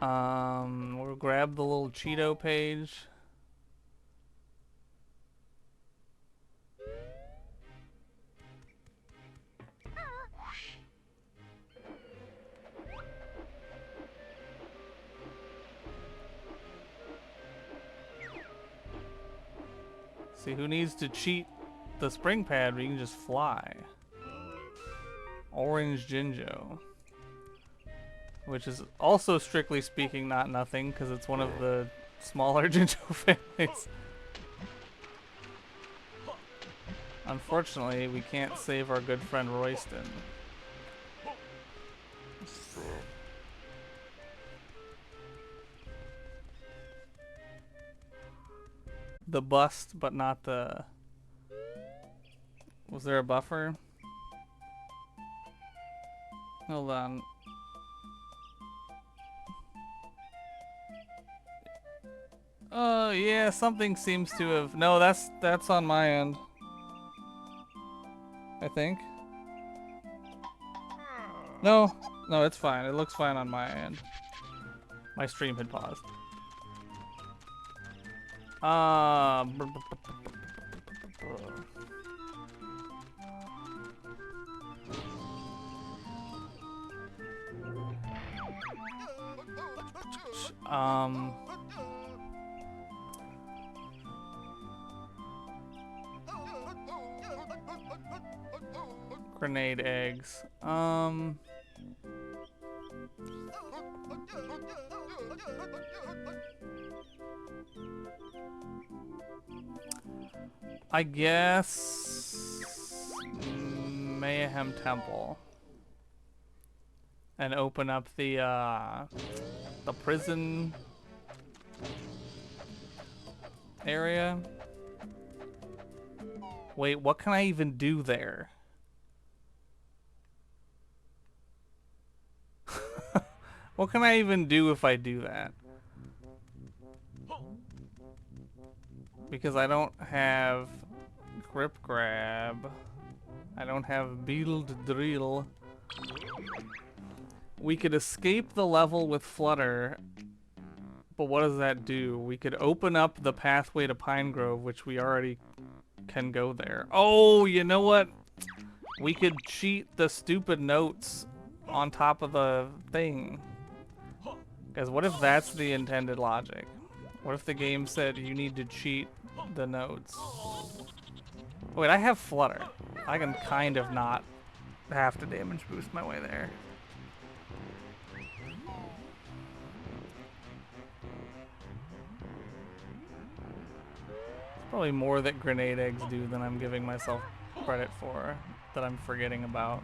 We'll grab the little Cheeto page. See, who needs to cheat the spring pad where you can just fly? Orange Jinjo. Which is also, strictly speaking, not nothing, because it's one of the smaller Jinjo families. Unfortunately, we can't save our good friend Royston. The bust, but not the... Was there a buffer? Hold on. Oh, yeah, something seems to have... No, that's on my end. I think. No, it's fine. It looks fine on my end. My stream had paused. Grenade eggs. I guess Mayhem Temple, and open up the prison area. Wait, what can I even do there? What can I even do if I do that? Because I don't have grip grab. I don't have build drill. We could escape the level with flutter, but what does that do? We could open up the pathway to Pine Grove, which we already can go there. Oh, you know what? We could cheat the stupid notes on top of the thing. Because what if that's the intended logic? What if the game said you need to cheat the notes? Wait, I have flutter. I can kind of not have to damage boost my way there. It's probably more that grenade eggs do than I'm giving myself credit for, that I'm forgetting about.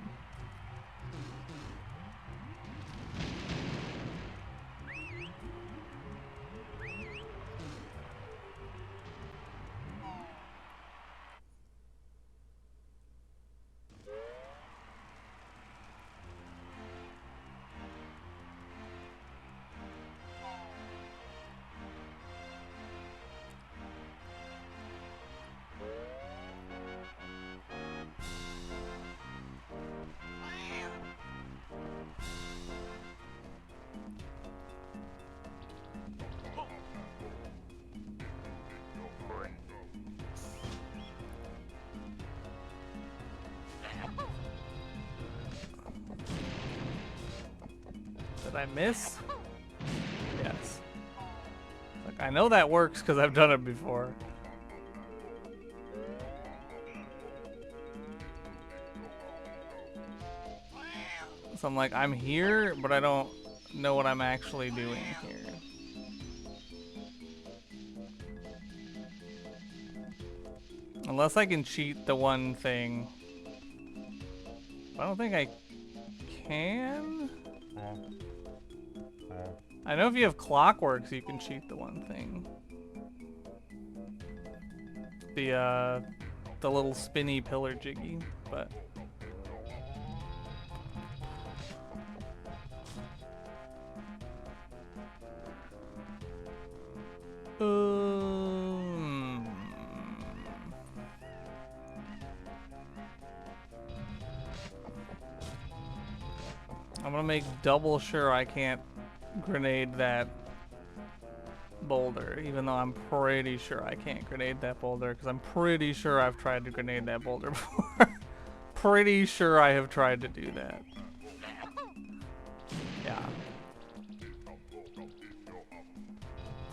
Did I miss? Yes. Like, I know that works because I've done it before. So I'm like, I'm here, but I don't know what I'm actually doing here. Unless I can cheat the one thing. I don't think I can. I know if you have clockworks, you can cheat the one thing. The little spinny pillar jiggy, but. I'm gonna make double sure I can't grenade that boulder, even though I'm pretty sure I can't grenade that boulder, because I'm pretty sure I've tried to grenade that boulder before. Pretty sure I have tried to do that. Yeah.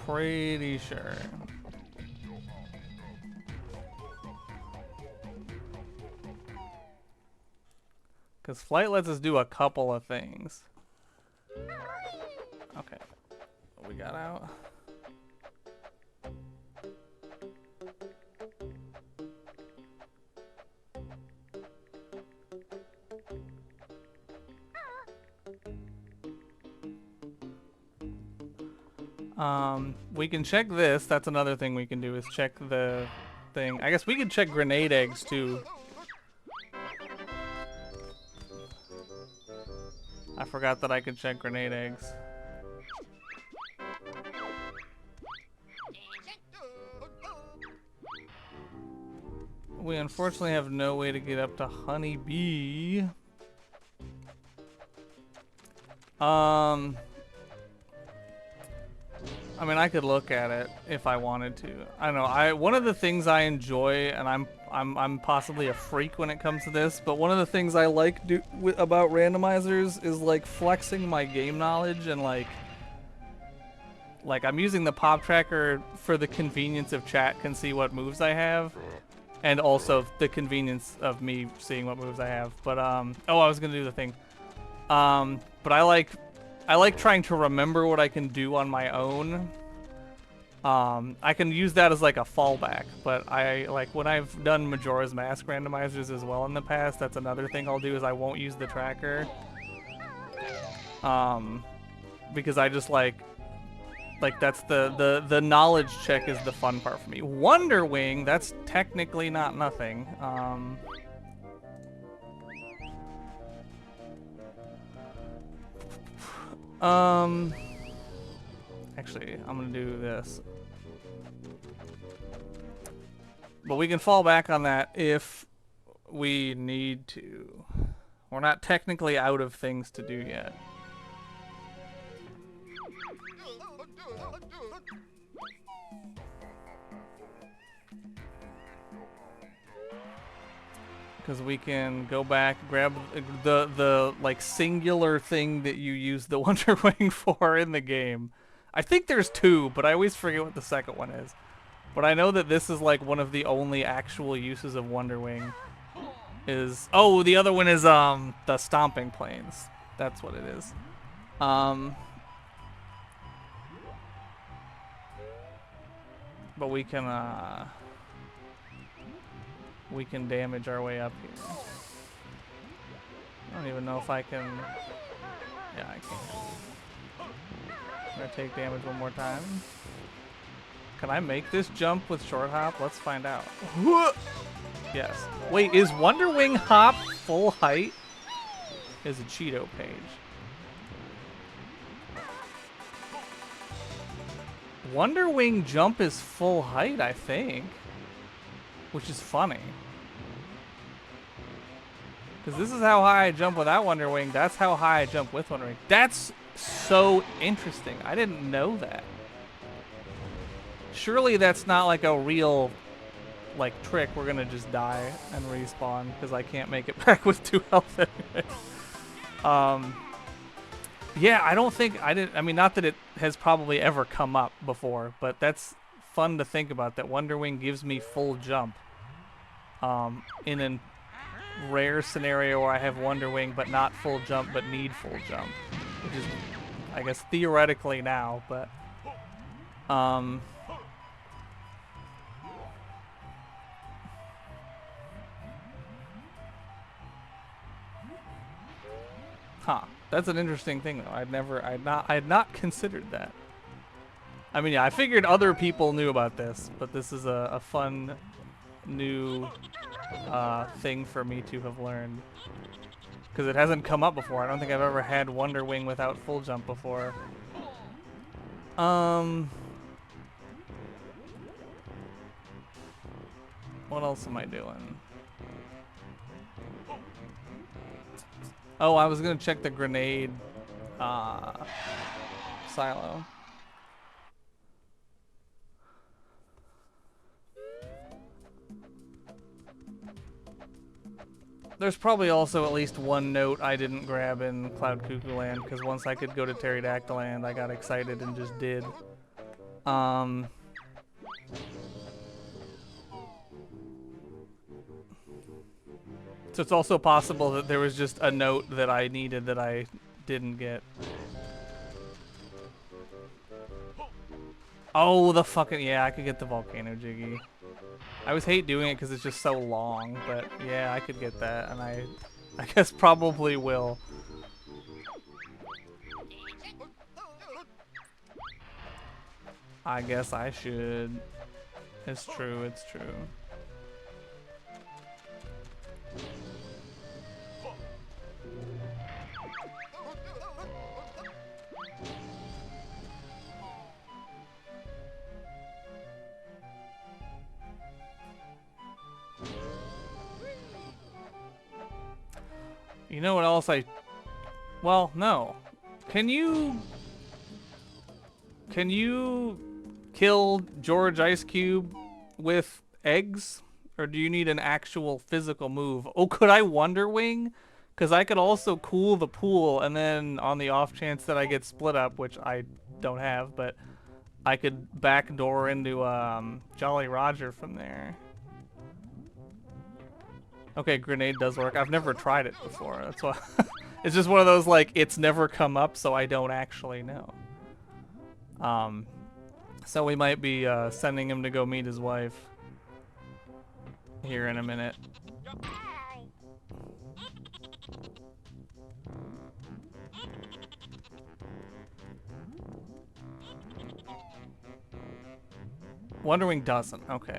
Pretty sure. Because flight lets us do a couple of things. Okay. What we got out? We can check this. That's another thing we can do is check the thing. I guess we could check grenade eggs too. I forgot that I could check grenade eggs. We unfortunately have no way to get up to Honey Bee. I mean, I could look at it if I wanted to. I don't know. One of the things I enjoy, and I'm possibly a freak when it comes to this, but one of the things I like about randomizers is like flexing my game knowledge and like I'm using the pop tracker for the convenience of chat can see what moves I have, and also the convenience of me seeing what moves I have. But oh, I was gonna do the thing. But I like trying to remember what I can do on my own. I can use that as like a fallback, but I like when I've done Majora's Mask randomizers as well in the past, that's another thing I'll do is I won't use the tracker. Because I just like that's the knowledge check is the fun part for me. Wonder Wing, that's technically not nothing. Actually, I'm gonna do this. But we can fall back on that if we need to. We're not technically out of things to do yet. Because we can go back, grab the like singular thing that you use the Wonder Wing for in the game. I think there's two, but I always forget what the second one is. But I know that this is like one of the only actual uses of Wonder Wing. Oh, the other one is the Stomping Planes. That's what it is. But we can damage our way up here. I don't even know if I can. Yeah, I can. I'm gonna take damage one more time. Can I make this jump with short hop? Let's find out. Yes. Wait, is Wonder Wing hop full height? Is a Cheeto page. Wonder Wing jump is full height, I think. Which is funny. Because this is how high I jump without Wonder Wing. That's how high I jump with Wonder Wing. That's so interesting. I didn't know that. Surely that's not like a real like trick. We're gonna just die and respawn because I can't make it back with 2 health anyway. Yeah, I don't think I mean, not that it has probably ever come up before, but that's fun to think about. That Wonder Wing gives me full jump in an rare scenario where I have Wonder Wing but not full jump but need full jump, which is, I guess, theoretically now, but huh. That's an interesting thing though. I had not considered that. I mean, yeah, I figured other people knew about this, but this is a fun new thing for me to have learned. Because it hasn't come up before. I don't think I've ever had Wonder Wing without full jump before. What else am I doing? Oh, I was gonna check the grenade silo. There's probably also at least one note I didn't grab in Cloud Cuckoo Land, because once I could go to Pterodactyl Land, I got excited and just did. So it's also possible that there was just a note that I needed that I didn't get. Oh, the fucking, yeah, I could get the Volcano Jiggy. I always hate doing it because it's just so long, but yeah, I could get that, and I guess probably will. I guess I should. It's true, it's true. You know what else well, no. Can you kill George Ice Cube with eggs? Or do you need an actual physical move? Oh, could I Wonder Wing? Because I could also cool the pool, and then on the off chance that I get split up, which I don't have, but I could backdoor into Jolly Roger from there. Okay, grenade does work. I've never tried it before. That's why it's just one of those, like, it's never come up, so I don't actually know. So we might be sending him to go meet his wife here in a minute. Wonder Wing doesn't. Okay.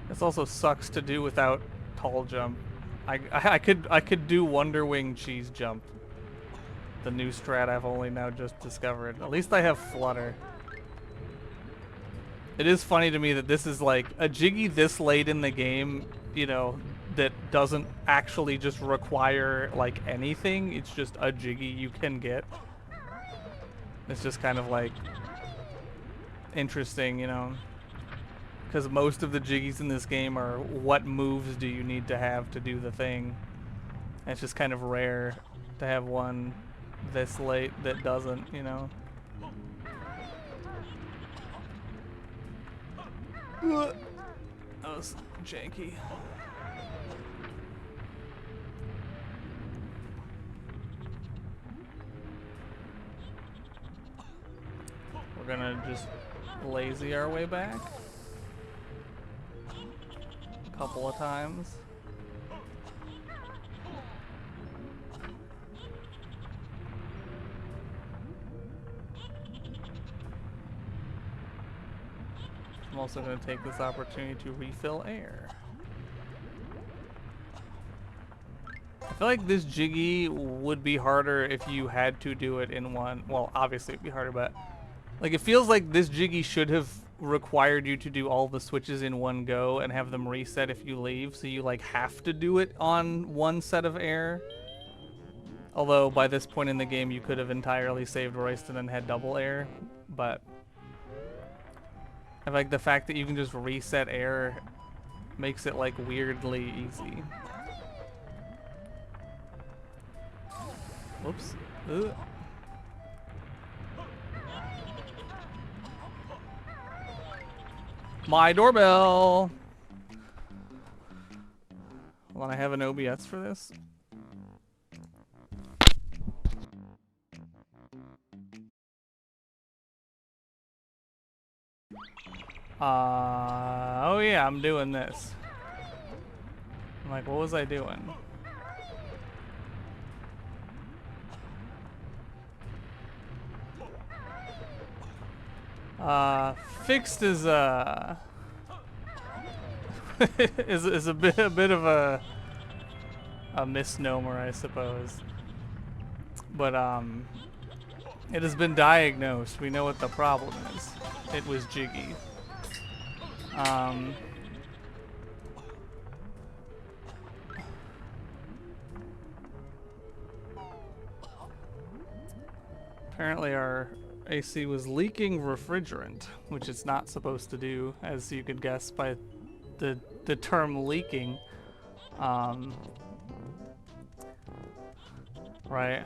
This also sucks to do without tall jump. I could do Wonder Wing cheese jump. The new strat I've only now just discovered. At least I have flutter. It is funny to me that this is like a Jiggy this late in the game, you know, that doesn't actually just require like anything. It's just a Jiggy you can get. It's just kind of like interesting, you know. Because most of the Jiggies in this game are what moves do you need to have to do the thing. And it's just kind of rare to have one this late that doesn't, you know. That was janky. We're gonna just lazy our way back. Couple of times. I'm also going to take this opportunity to refill air. I feel like this Jiggy would be harder if you had to do it in one. Well, obviously it'd be harder, but like it feels like this Jiggy should have required you to do all the switches in one go and have them reset if you leave, so you like have to do it on one set of air. Although by this point in the game you could have entirely saved Royston and had double air, but I like the fact that you can just reset air makes it like weirdly easy. Whoops. Ugh. My doorbell! Hold on, I have an OBS for this. Oh yeah, I'm doing this. I'm like, what was I doing? Fixed is is a bit of a misnomer, I suppose. But it has been diagnosed. We know what the problem is. It was jiggy. Apparently our AC was leaking refrigerant, which it's not supposed to do, as you could guess by the term leaking. Right.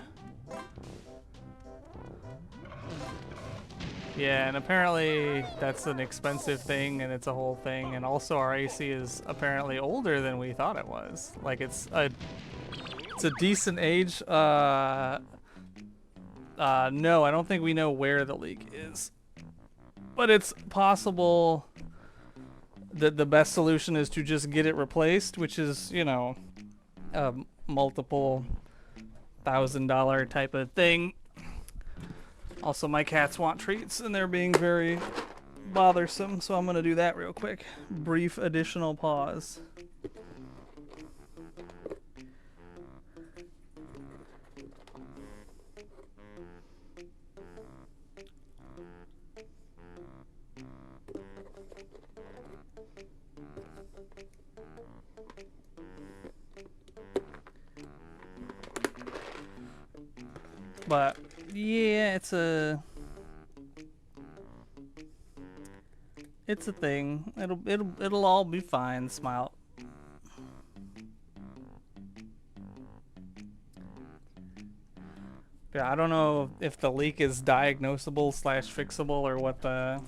Yeah, and apparently that's an expensive thing, and it's a whole thing, and also our AC is apparently older than we thought it was. Like it's a decent age. No, I don't think we know where the leak is, but it's possible that the best solution is to just get it replaced, which is, you know, a multiple $1,000 type of thing. Also, my cats want treats, and they're being very bothersome, so I'm going to do that real quick. Brief additional pause. But yeah, it's a thing. It'll all be fine. Smile. Yeah, I don't know if the leak is diagnosable / fixable or what the.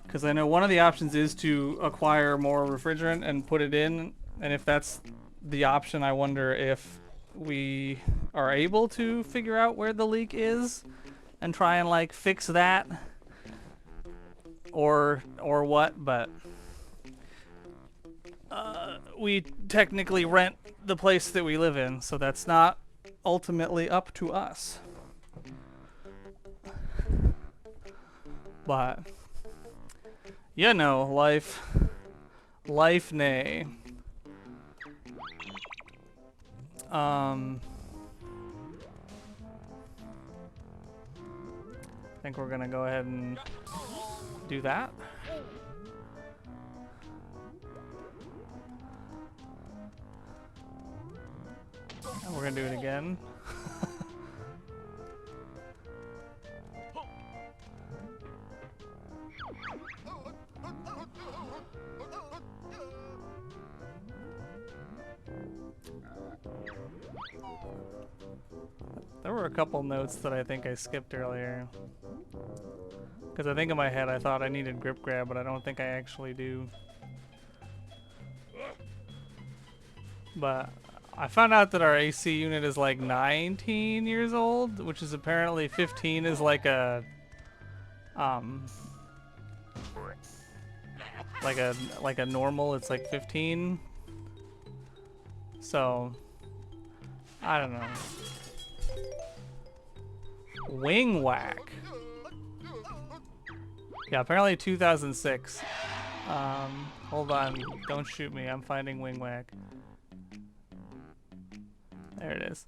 Because I know one of the options is to acquire more refrigerant and put it in, and if that's the option, I wonder if we are able to figure out where the leak is and try and like fix that or what, but we technically rent the place that we live in, so that's not ultimately up to us. But you know, life nay. I think we're gonna go ahead and do that. And we're gonna do it again. There were a couple notes that I think I skipped earlier. Because I think in my head I thought I needed grip grab, but I don't think I actually do. But I found out that our AC unit is like 19 years old, which is apparently 15 is like a like a normal, it's like 15. So I don't know. Wing whack. Yeah, apparently 2006. Hold on, don't shoot me. I'm finding wing whack. There it is.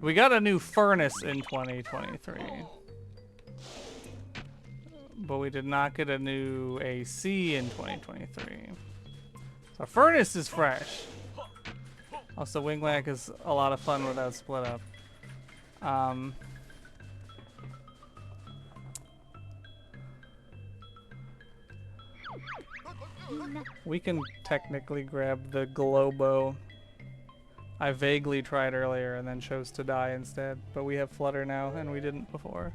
We got a new furnace in 2023. But we did not get a new AC in 2023. So furnace is fresh. Also, wing whack is a lot of fun without split up. We can technically grab the Globo I vaguely tried earlier and then chose to die instead, but we have Flutter now and we didn't before.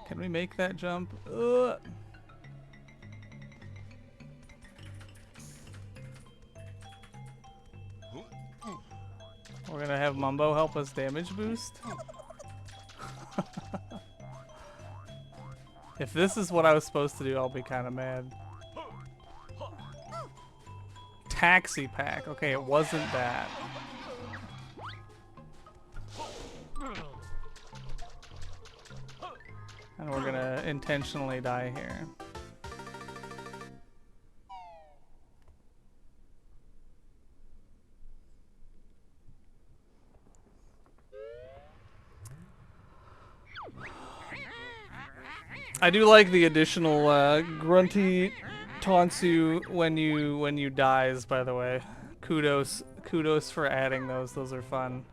Can we make that jump? Ugh. We're gonna have Mumbo help us damage boost? If this is what I was supposed to do, I'll be kind of mad. Taxi pack. Okay, it wasn't that. And we're gonna intentionally die here. I do like the additional grunty taunts you when you dies, by the way. Kudos for adding those. Those are fun.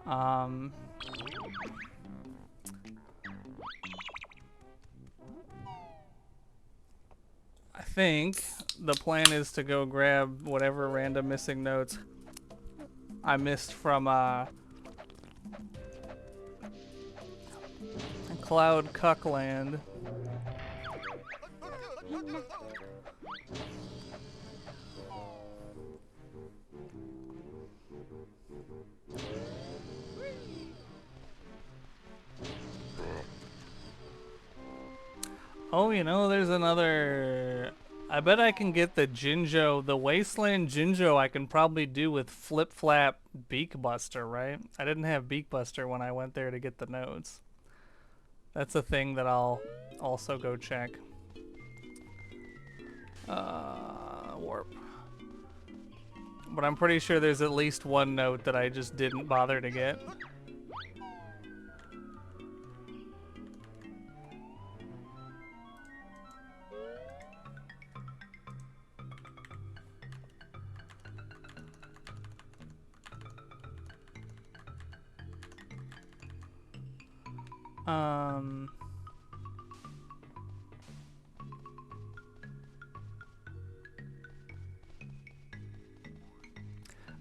I think the plan is to go grab whatever random missing notes I missed from Cloud Cuckland. Oh, you know, there's another... I bet I can get the Jinjo, the Wasteland Jinjo I can probably do with Flip Flap Beak Buster, right? I didn't have Beak Buster when I went there to get the notes. That's a thing that I'll also go check. Warp. But I'm pretty sure there's at least one note that I just didn't bother to get.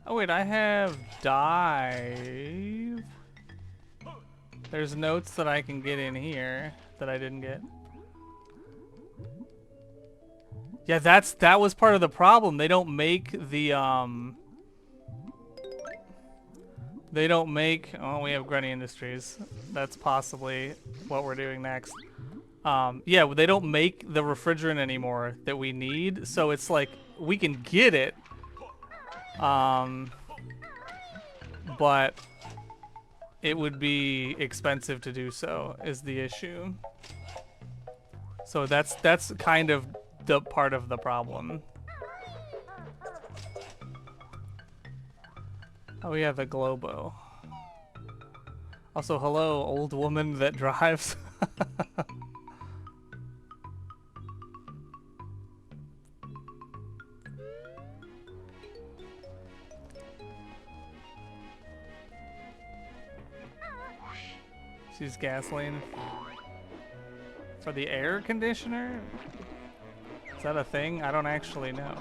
Oh wait, I have dive. There's notes that I can get in here that I didn't get. Yeah, that was part of the problem. They don't make the they don't make, oh, we have Grunny Industries. That's possibly what we're doing next. Yeah, they don't make the refrigerant anymore that we need, so it's like we can get it. But it would be expensive to do so is the issue. So that's kind of the part of the problem. Oh yeah, the Globo. Also, hello, old woman that drives. She's gasoline for the air conditioner? Is that a thing? I don't actually know.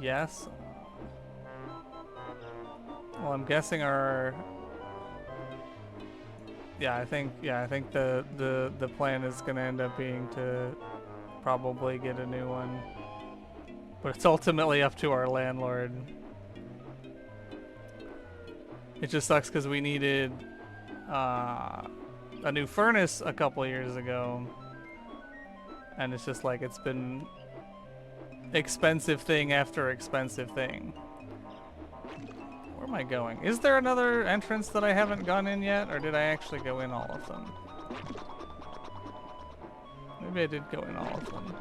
Yes. Well, I'm guessing our... I think the plan is gonna end up being to probably get a new one. But it's ultimately up to our landlord. It just sucks because we needed a new furnace a couple years ago. And it's just like it's been expensive thing after expensive thing. Where am I going? Is there another entrance that I haven't gone in yet? Or did I actually go in all of them? Maybe I did go in all of them.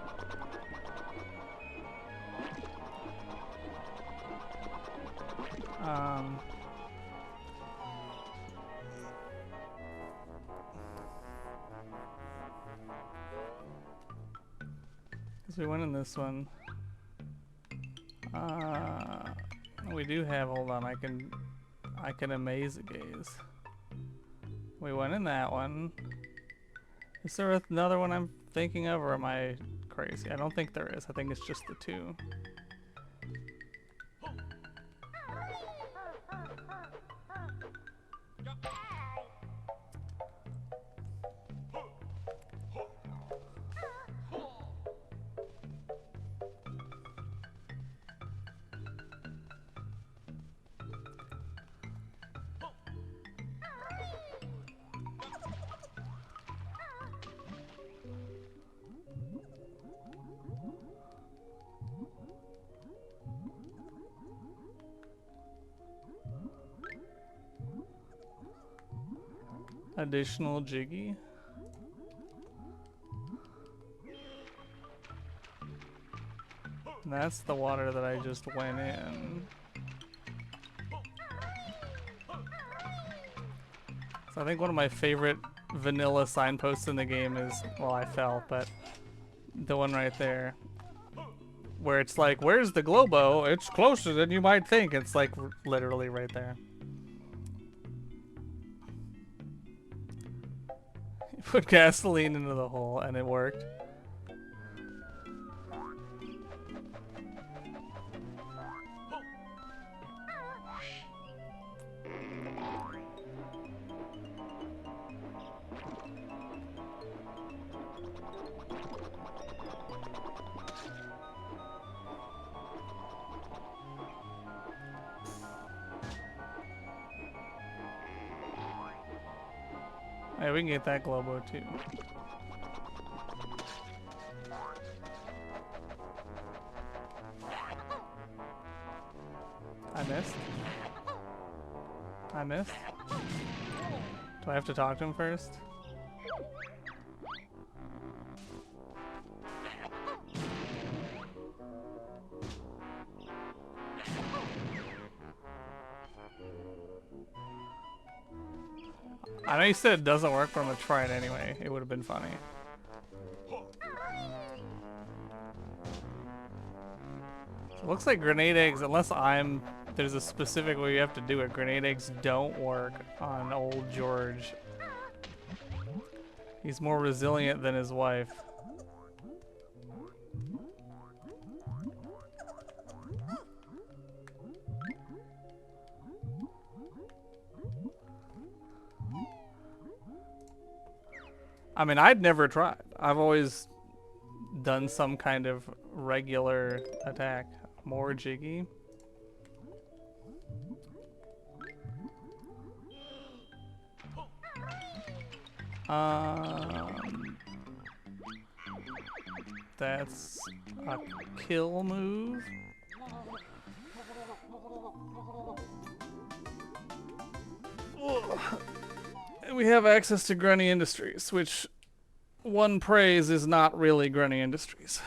Because we went in this one. We do have, hold on, I can amaze a gaze. We went in that one. Is there another one I'm thinking of, or am I crazy? I don't think there is. I think it's just the two. Additional Jiggy. And that's the water that I just went in. So I think one of my favorite vanilla signposts in the game is, well, I fell, but the one right there. Where it's like, where's the Globo? It's closer than you might think. It's like literally right there. Put gasoline into the hole and it worked. Hey, we can get that Globo too. I missed. I missed. Do I have to talk to him first? I know you said it doesn't work, but I'm gonna try it anyway. It would have been funny. So it looks like grenade eggs, unless there's a specific way you have to do it. Grenade eggs don't work on old George. He's more resilient than his wife. I mean, I'd never tried. I've always done some kind of regular attack. More Jiggy. That's a kill move. And we have access to Grunny Industries, which one praise is not really Grunny Industries.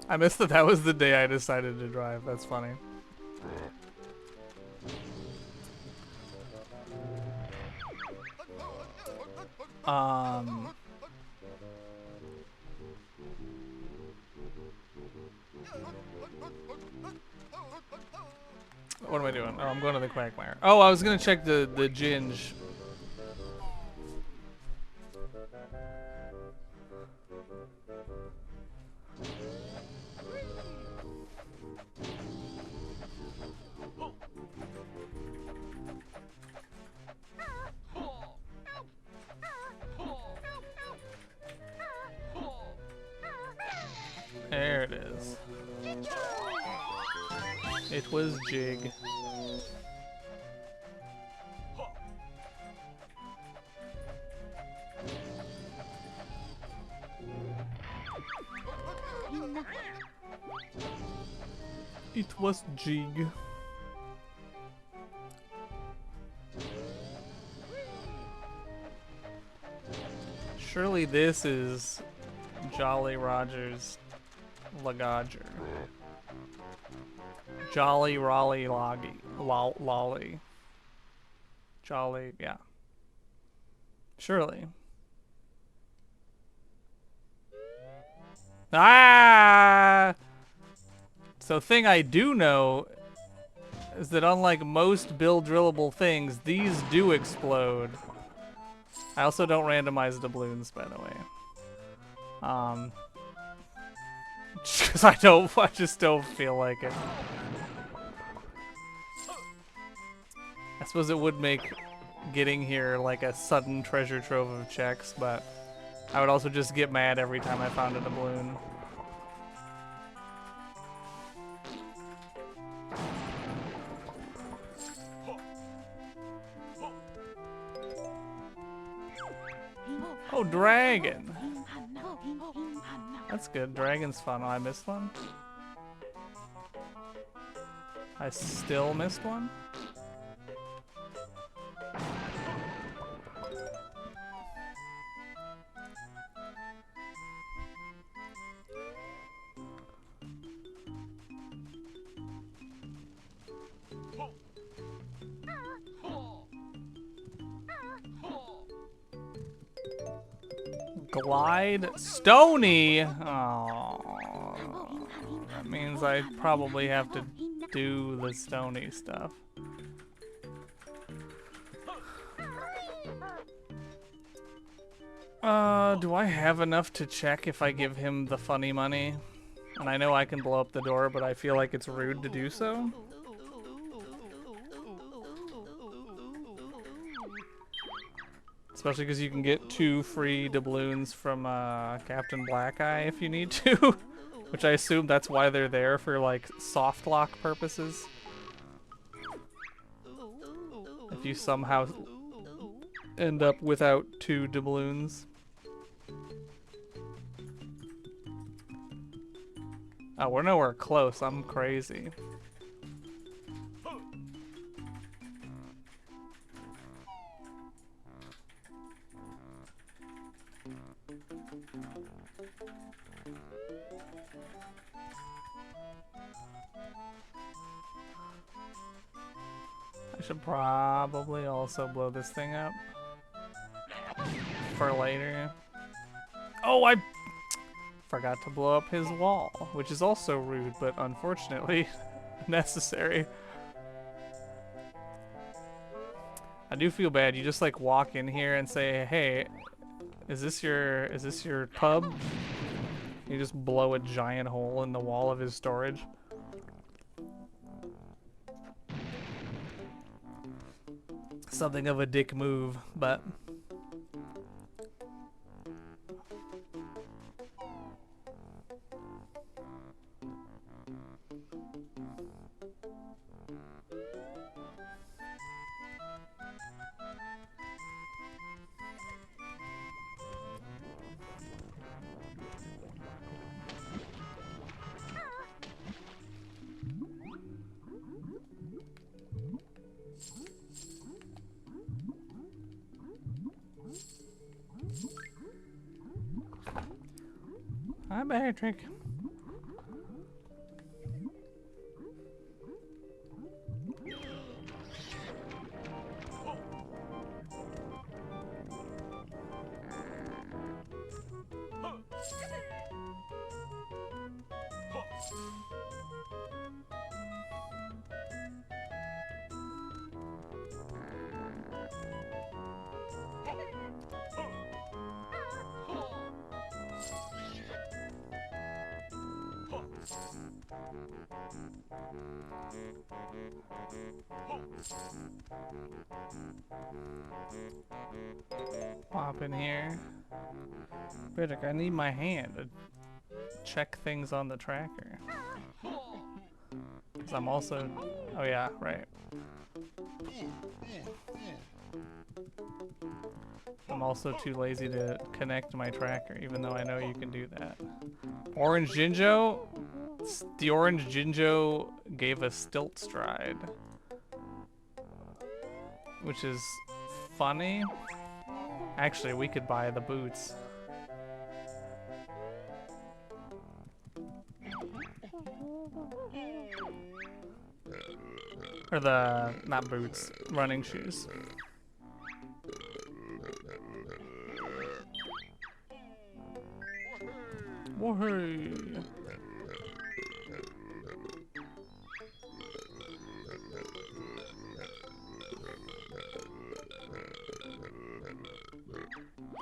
I missed that was the day I decided to drive. That's funny. What am I doing? Oh, I'm going to the Quagmire. Oh, I was gonna check the Ginge. There it is. It was Jig. It was Jig. Surely this is Jolly Roger's Lagadger. Jolly Raleigh Loggy. Lolly. Jolly, yeah. Surely. Ah! So thing I do know is that unlike most build drillable things, these do explode. I also don't randomize doubloons, by the way. Because I just don't feel like it. I suppose it would make getting here like a sudden treasure trove of checks, but I would also just get mad every time I found a doubloon. Oh, dragon! That's good. Dragon's fun. Oh, I missed one? I still missed one? Glide Stony. Oh, that means I probably have to do the Stony stuff. Do I have enough to check if I give him the funny money? And I know I can blow up the door, but I feel like it's rude to do so. Especially because you can get 2 free doubloons from Captain Black Eye if you need to. Which I assume that's why they're there, for like soft lock purposes. If you somehow end up without 2 doubloons. Oh, we're nowhere close. I'm crazy. I should probably also blow this thing up for later. Oh, I forgot to blow up his wall, which is also rude, but unfortunately necessary. I do feel bad. You just like walk in here and say, "Hey, is this your pub?" You just blow a giant hole in the wall of his storage. Something of a dick move, but hi, Patrick. Pop in here. Patrick, I need my hand to check things on the tracker. 'Cause I'm also... Oh yeah, right. I'm also too lazy to connect my tracker, even though I know you can do that. Orange Jinjo? The Orange Jinjo gave a stilt stride. Which is funny. Actually, we could buy the boots. Or the, not boots, running shoes. Woohoo!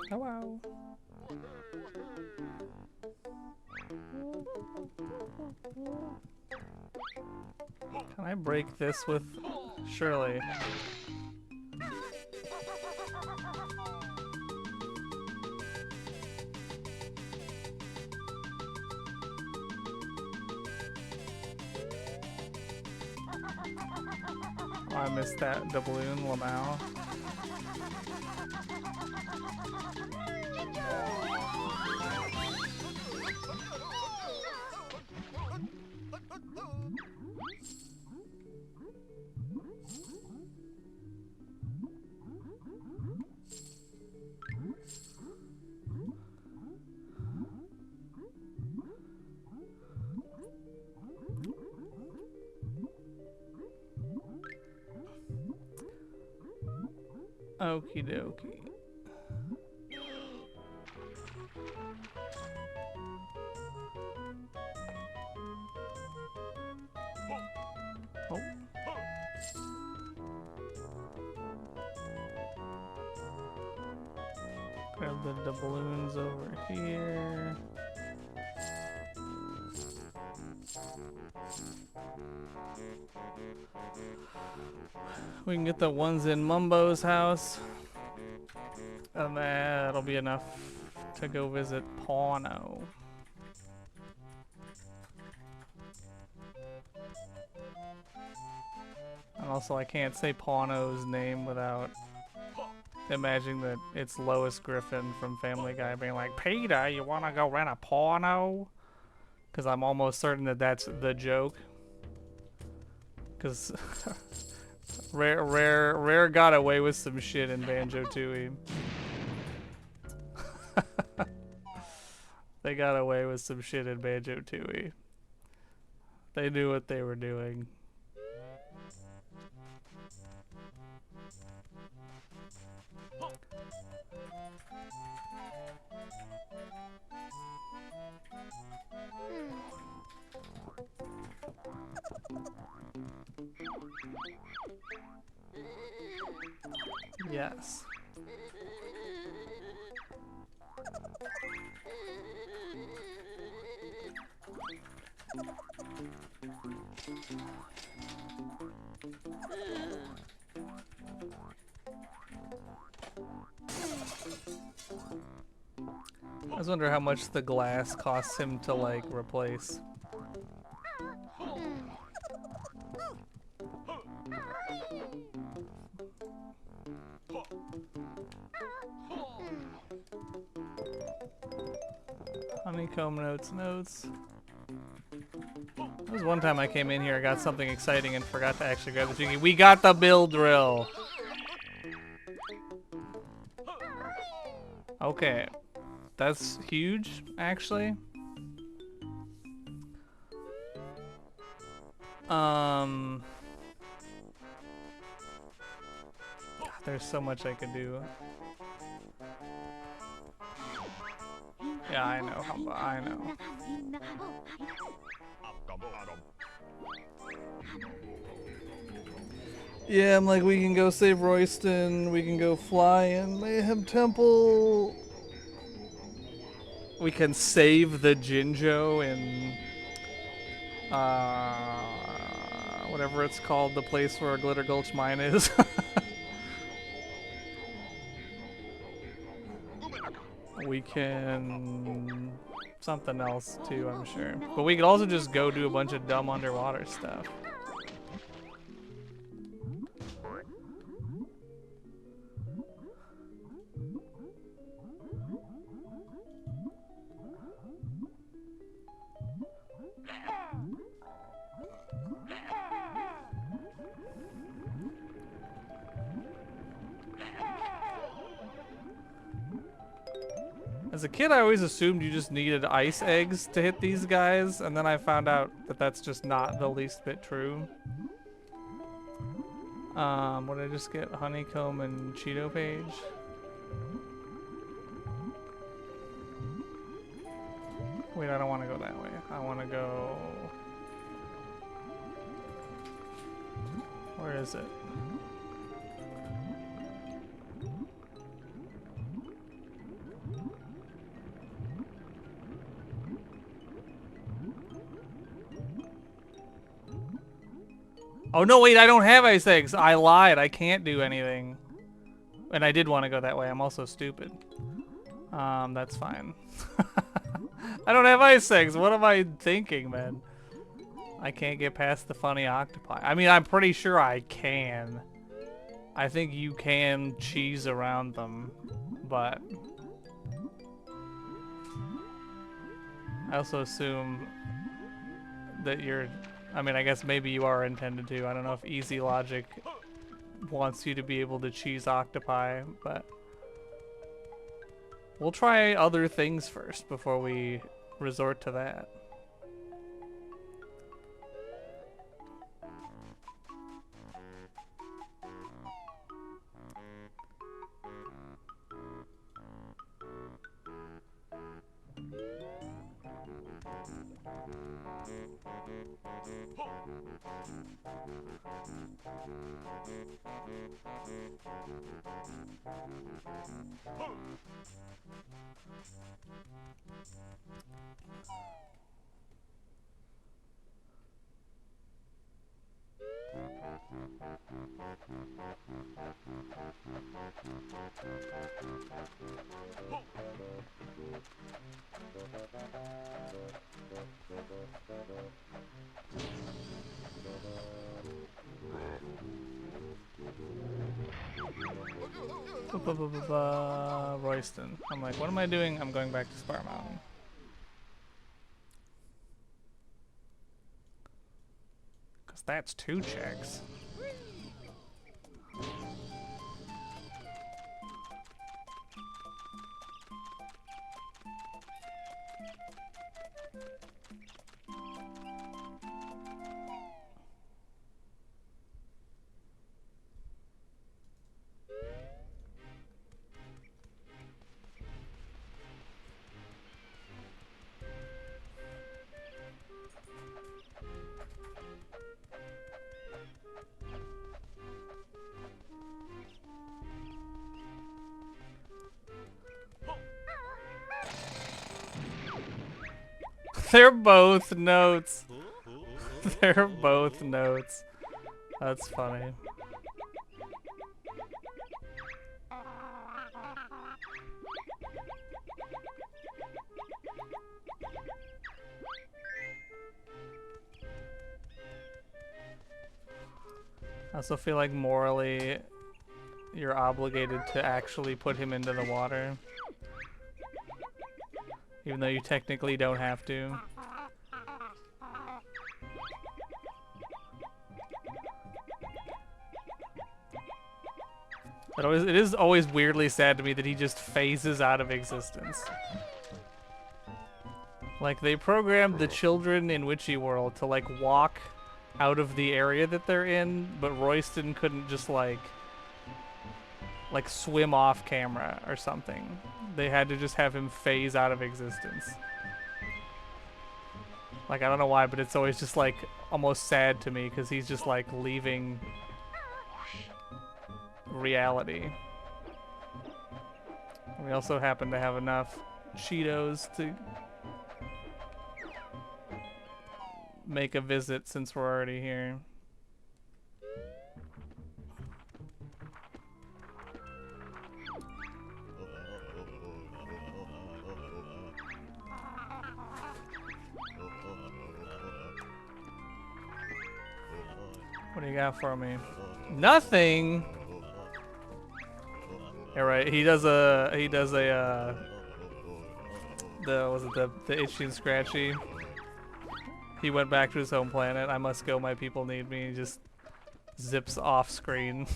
Hello. Can I break this with... Surely. Oh, I missed that doubloon, Lamau. Okie dokie. Oh. Grab the balloons over here. We can get the ones in Mumbo's house. And that'll be enough to go visit Pawno. And also I can't say Pawno's name without imagining that it's Lois Griffin from Family Guy being like, Peter, you wanna go rent a porno? Because I'm almost certain that that's the joke. Because Rare got away with some shit in Banjo-Tooie. They got away with some shit in Banjo-Tooie. They knew what they were doing. Yes. I just wonder how much the glass costs him to, like, replace. Honeycomb notes. There was one time I came in here, I got something exciting and forgot to actually grab the jiggy. We got the bill drill! Okay. That's huge, actually. God, there's so much I could do. Yeah, I know. I know. Yeah, I'm like, we can go save Royston. We can go fly in Mayhem Temple. We can save the Jinjo in whatever it's called, the place where Glitter Gulch Mine is. We can something else too, I'm sure. But we could also just go do a bunch of dumb underwater stuff. As a kid, I always assumed you just needed ice eggs to hit these guys, and then I found out that that's just not the least bit true. What did I just get? Honeycomb and Cheeto page? Wait, I don't want to go that way. I want to go... Where is it? Oh no, wait, I don't have ice eggs. I lied. I can't do anything. And I did want to go that way. I'm also stupid. That's fine. I don't have ice eggs. What am I thinking, man? I can't get past the funny octopi. I mean, I'm pretty sure I can. I think you can cheese around them, but I also assume that you're... I mean, I guess maybe you are intended to. I don't know if easy logic wants you to be able to cheese octopi, but we'll try other things first before we resort to that. Royston. I'm like, what am I doing? I'm going back to Spar Mountain. Because that's 2 checks. They're both notes. They're both notes. That's funny. I also feel like morally you're obligated to actually put him into the water. Even though you technically don't have to. It is always weirdly sad to me that he just phases out of existence. Like, they programmed the children in Witchy World to, like, walk out of the area that they're in, but Royston couldn't just, like swim off camera or something. They had to just have him phase out of existence. Like, I don't know why, but it's always just, like, almost sad to me because he's just, like, leaving reality. We also happen to have enough Cheetos to make a visit since we're already here. What do you got for me? Nothing. Yeah, right. He does a the Itchy and Scratchy. He went back to his home planet. I must go. My people need me. He just zips off screen.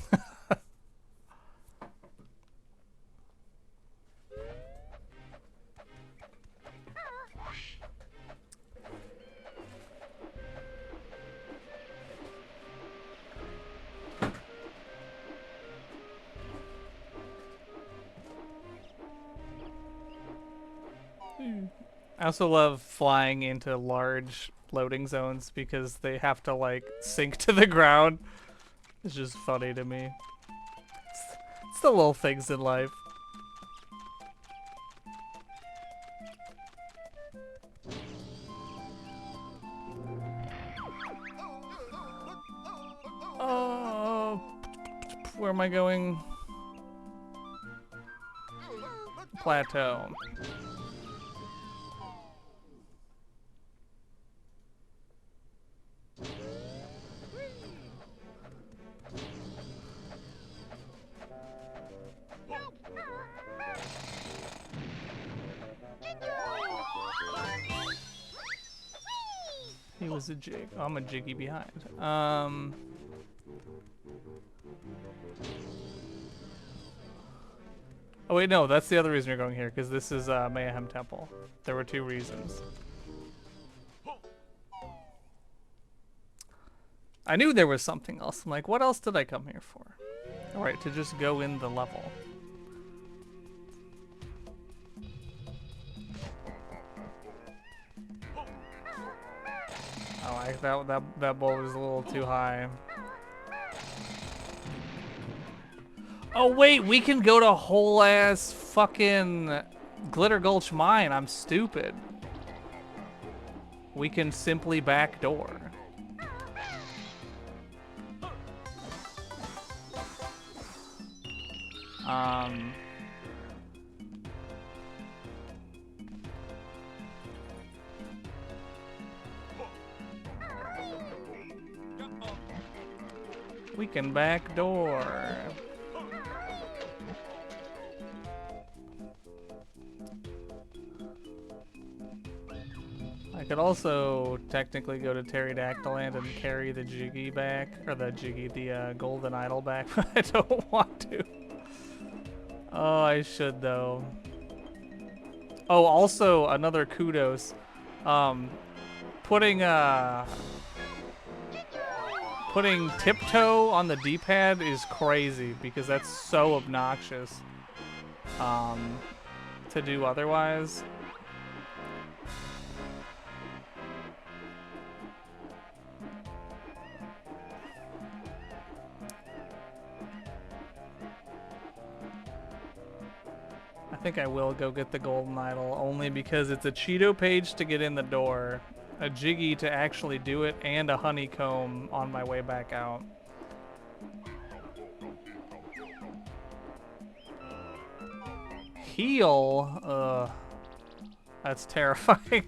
I also love flying into large loading zones because they have to like sink to the ground. It's just funny to me. It's the little things in life. Oh, where am I going? Plateau. He was a jig. Oh, I'm a jiggy behind. Oh wait, no, that's the other reason you're going here, because this is Mayhem Temple. There were two reasons. I knew there was something else. I'm like, what else did I come here for? Alright, to just go in the level. Oh, that ball was a little too high. Oh wait, we can go to whole ass fucking Glitter Gulch Mine. I'm stupid. We can simply backdoor. We can backdoor. I could also technically go to Pterodactyl Land and carry the Jiggy back, or the Golden Idol back, but I don't want to. Oh, I should though. Oh, also another kudos. Putting tiptoe on the D-pad is crazy because that's so obnoxious to do otherwise. I think I will go get the Golden Idol only because it's a Cheeto page to get in the door, a Jiggy to actually do it, and a honeycomb on my way back out. Heal? That's terrifying.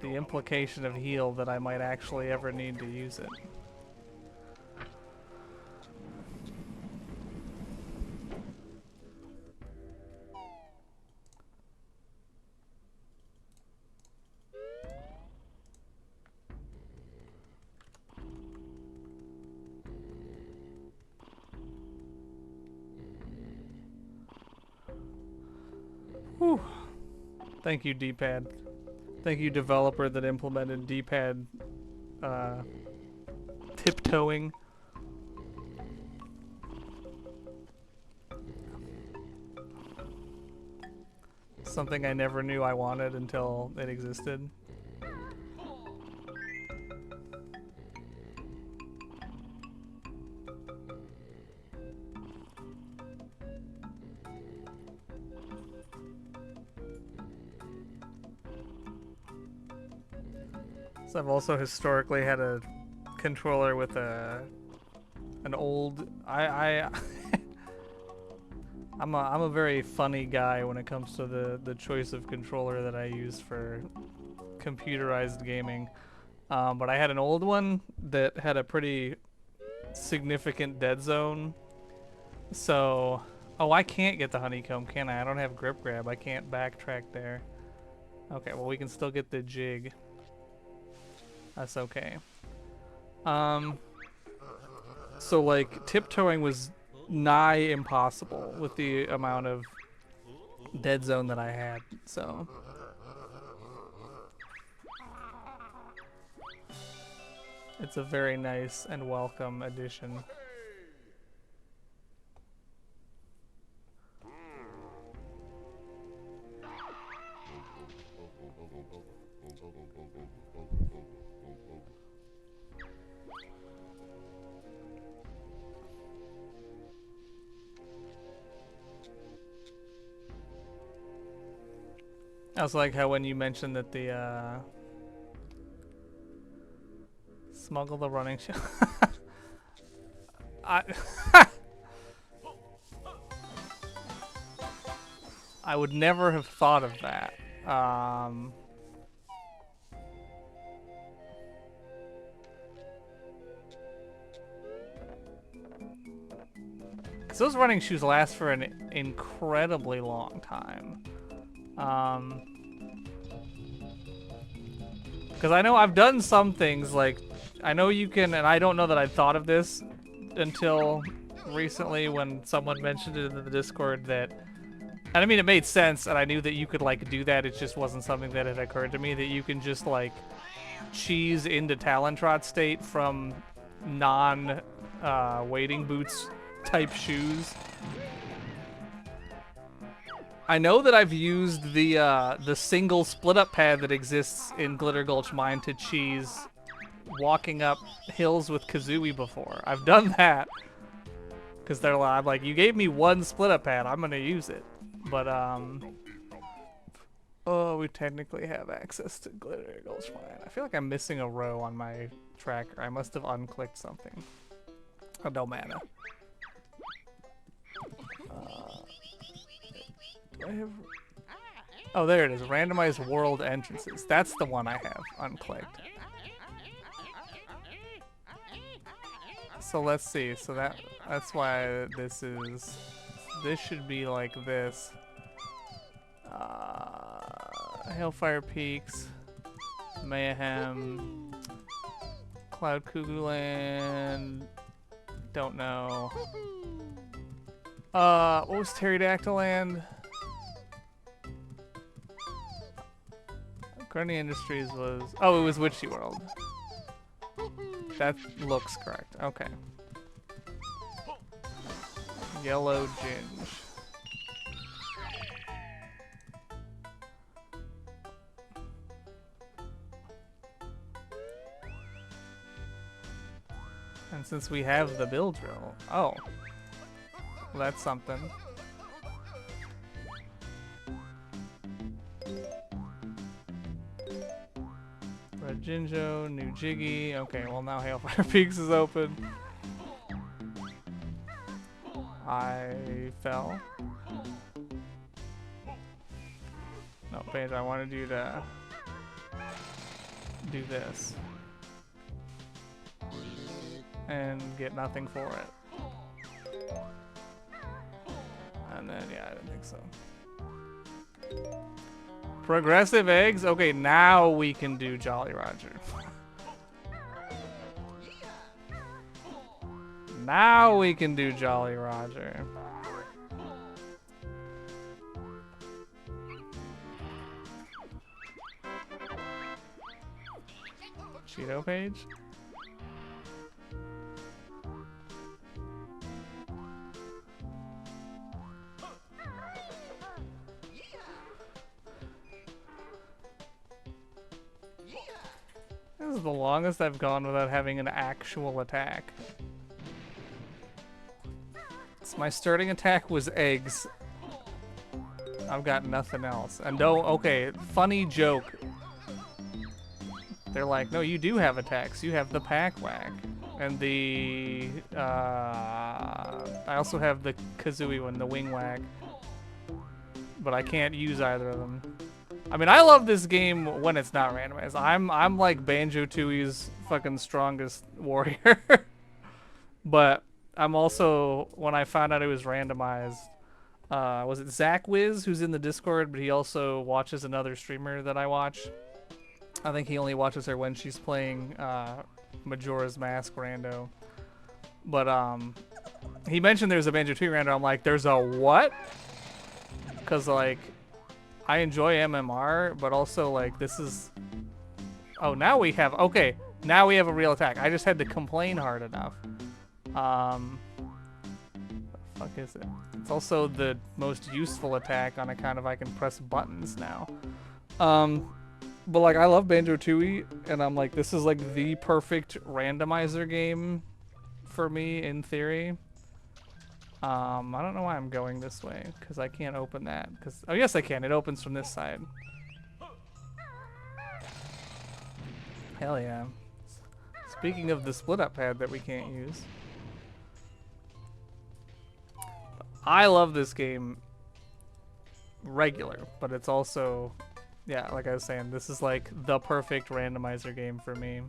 The implication of heal that I might actually ever need to use it. Whew. Thank you, D-pad. Thank you, developer that implemented D-pad tiptoeing. Something I never knew I wanted until it existed. So I've also historically had a controller with an old I'm a very funny guy when it comes to the choice of controller that I use for computerized gaming. But I had an old one that had a pretty significant dead zone. So, oh, I can't get the honeycomb, can I? I don't have grip grab. I can't backtrack there. Okay, well we can still get the jig. That's okay. So like tiptoeing was nigh impossible with the amount of dead zone that I had, so. It's a very nice and welcome addition. I was like how when you mentioned that the smuggle the running shoe. I I would never have thought of that. Because those running shoes last for an incredibly long time. Because I know I've done some things, like, I know you can, and I don't know that I'd thought of this until recently when someone mentioned it in the Discord that, and I mean, it made sense, and I knew that you could, like, do that, it just wasn't something that had occurred to me, that you can just, like, cheese into Talon Trot state from non-wading boots type shoes. I know that I've used the single split-up pad that exists in Glitter Gulch Mine to cheese walking up hills with Kazooie before. I've done that. Because they're like, I'm like, you gave me one split-up pad, I'm gonna use it. But, oh, we technically have access to Glitter Gulch Mine. I feel like I'm missing a row on my tracker. I must have unclicked something. Oh, no mana. Do I have... Oh, there it is. Randomized world entrances. That's the one I have unclicked. So let's see. So that's why this is... This should be like this. Hellfire Peaks. Mayhem. Cloud Cuckoo Land. Don't know. What was Pterodactyl Land? Grundy Industries was... Oh, it was Witchy World. That looks correct. Okay. Yellow Ginge. And since we have the bill drill... Oh. Well, that's something. Red Jinjo, new Jiggy. Okay, well now Hailfire Peaks is open. I fell. No, Banjo, I wanted you to do this. And get nothing for it. And then, yeah, I didn't think so. Progressive eggs? Okay, now we can do Jolly Roger. Now we can do Jolly Roger. Cheeto page? This is the longest I've gone without having an actual attack. So my starting attack was eggs. I've got nothing else. And don't, okay, funny joke. They're like, no, you do have attacks. You have the Pack Whack. And the, I also have the Kazooie one, the Wing Whack. But I can't use either of them. I mean, I love this game when it's not randomized. I'm like Banjo-Tooie's fucking strongest warrior. But I'm also, when I found out it was randomized, was it Zach Wiz, who's in the Discord, but he also watches another streamer that I watch. I think he only watches her when she's playing Majora's Mask rando. But he mentioned there's a Banjo-Tooie rando. I'm like, there's a what? Because like, I enjoy MMR, but also like this is... Oh, now we have... Okay, now we have a real attack. I just had to complain hard enough. What the fuck is it? It's also the most useful attack on account of I can press buttons now. But like, I love Banjo-Tooie, and I'm like, this is like the perfect randomizer game for me in theory. I don't know why I'm going this way, because I can't open that. Cause oh yes I can. It opens from this side. Hell yeah. Speaking of the split up pad that we can't use. I love this game regular, but it's also, yeah, like I was saying, this is like the perfect randomizer game for me.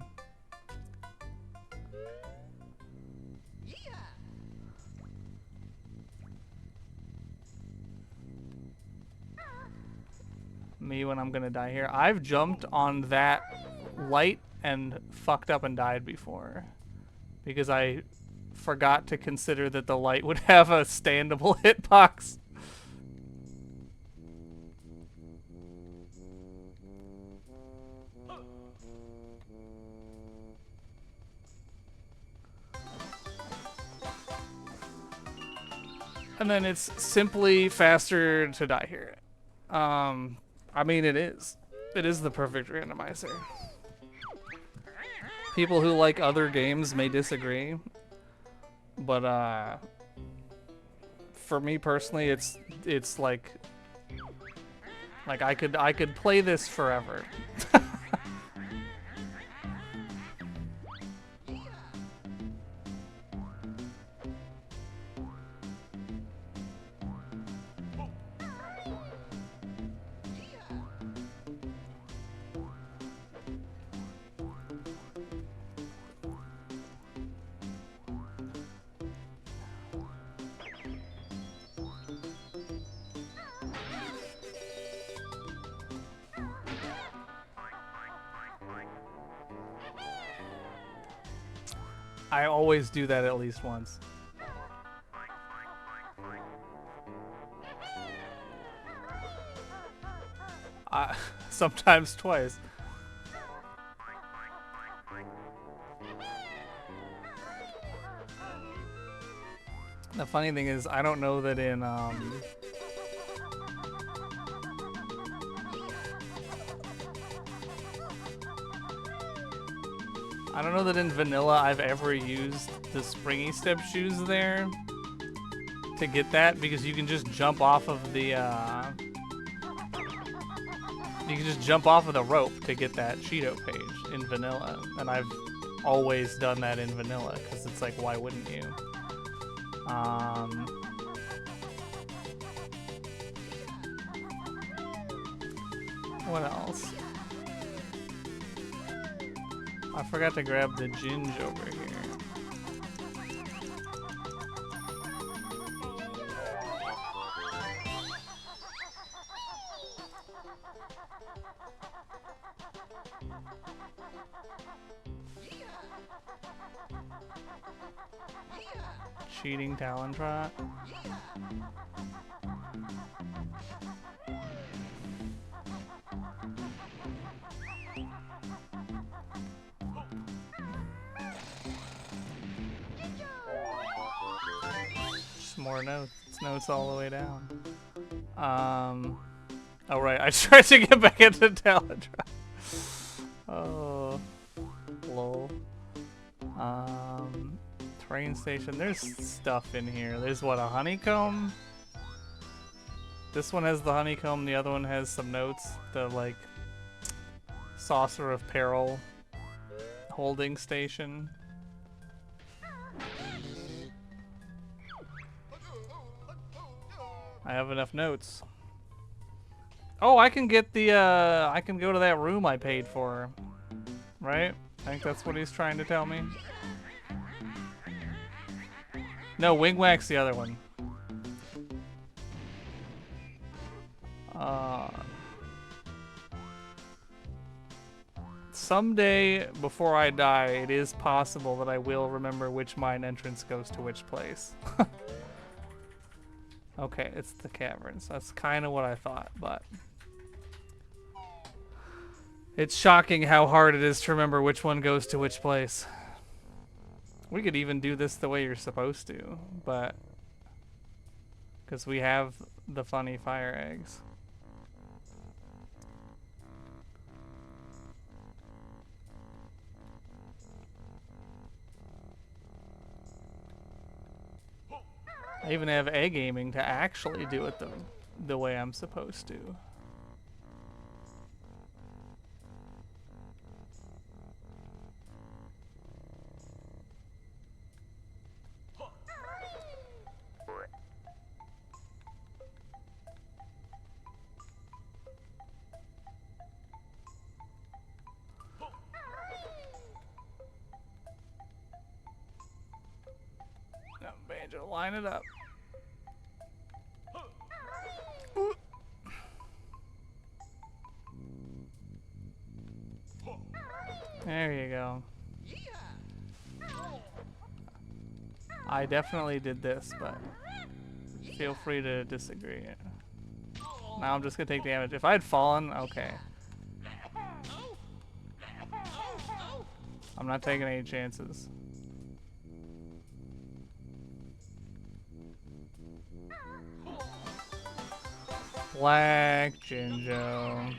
Me when I'm gonna die here. I've jumped on that light and fucked up and died before because I forgot to consider that the light would have a standable hitbox. And then it's simply faster to die here. I mean, it is. It is the perfect randomizer. People who like other games may disagree, but for me personally, it's like I could play this forever. I always do that at least once. Sometimes twice. The funny thing is, I don't know that in I don't know that in vanilla I've ever used the springy step shoes there to get that, because you can just jump off of the you can just jump off of the rope to get that Cheeto page in vanilla, and I've always done that in vanilla because it's like, why wouldn't you? What else? I forgot to grab the ginge over here. Cheating Talon Trot. Just more notes. It's notes all the way down. Oh right, I tried to get back into Talon Trot. Oh, lol. Train station. There's stuff in here. There's what, a honeycomb? This one has the honeycomb. The other one has some notes. The like saucer of peril holding station. I have enough notes. Oh, I can get the I can go to that room I paid for. Right? I think that's what he's trying to tell me. No, Wingwack's the other one. Someday, before I die, it is possible that I will remember which mine entrance goes to which place. Okay, it's the caverns. That's kind of what I thought, but... It's shocking how hard it is to remember which one goes to which place. We could even do this the way you're supposed to, but... Because we have the funny fire eggs. I even have egg aiming to actually do it the way I'm supposed to. No, Banjo, line it up. There you go. I definitely did this, but feel free to disagree. Now I'm just gonna take damage. If I had fallen, okay. I'm not taking any chances. Black Jinjo.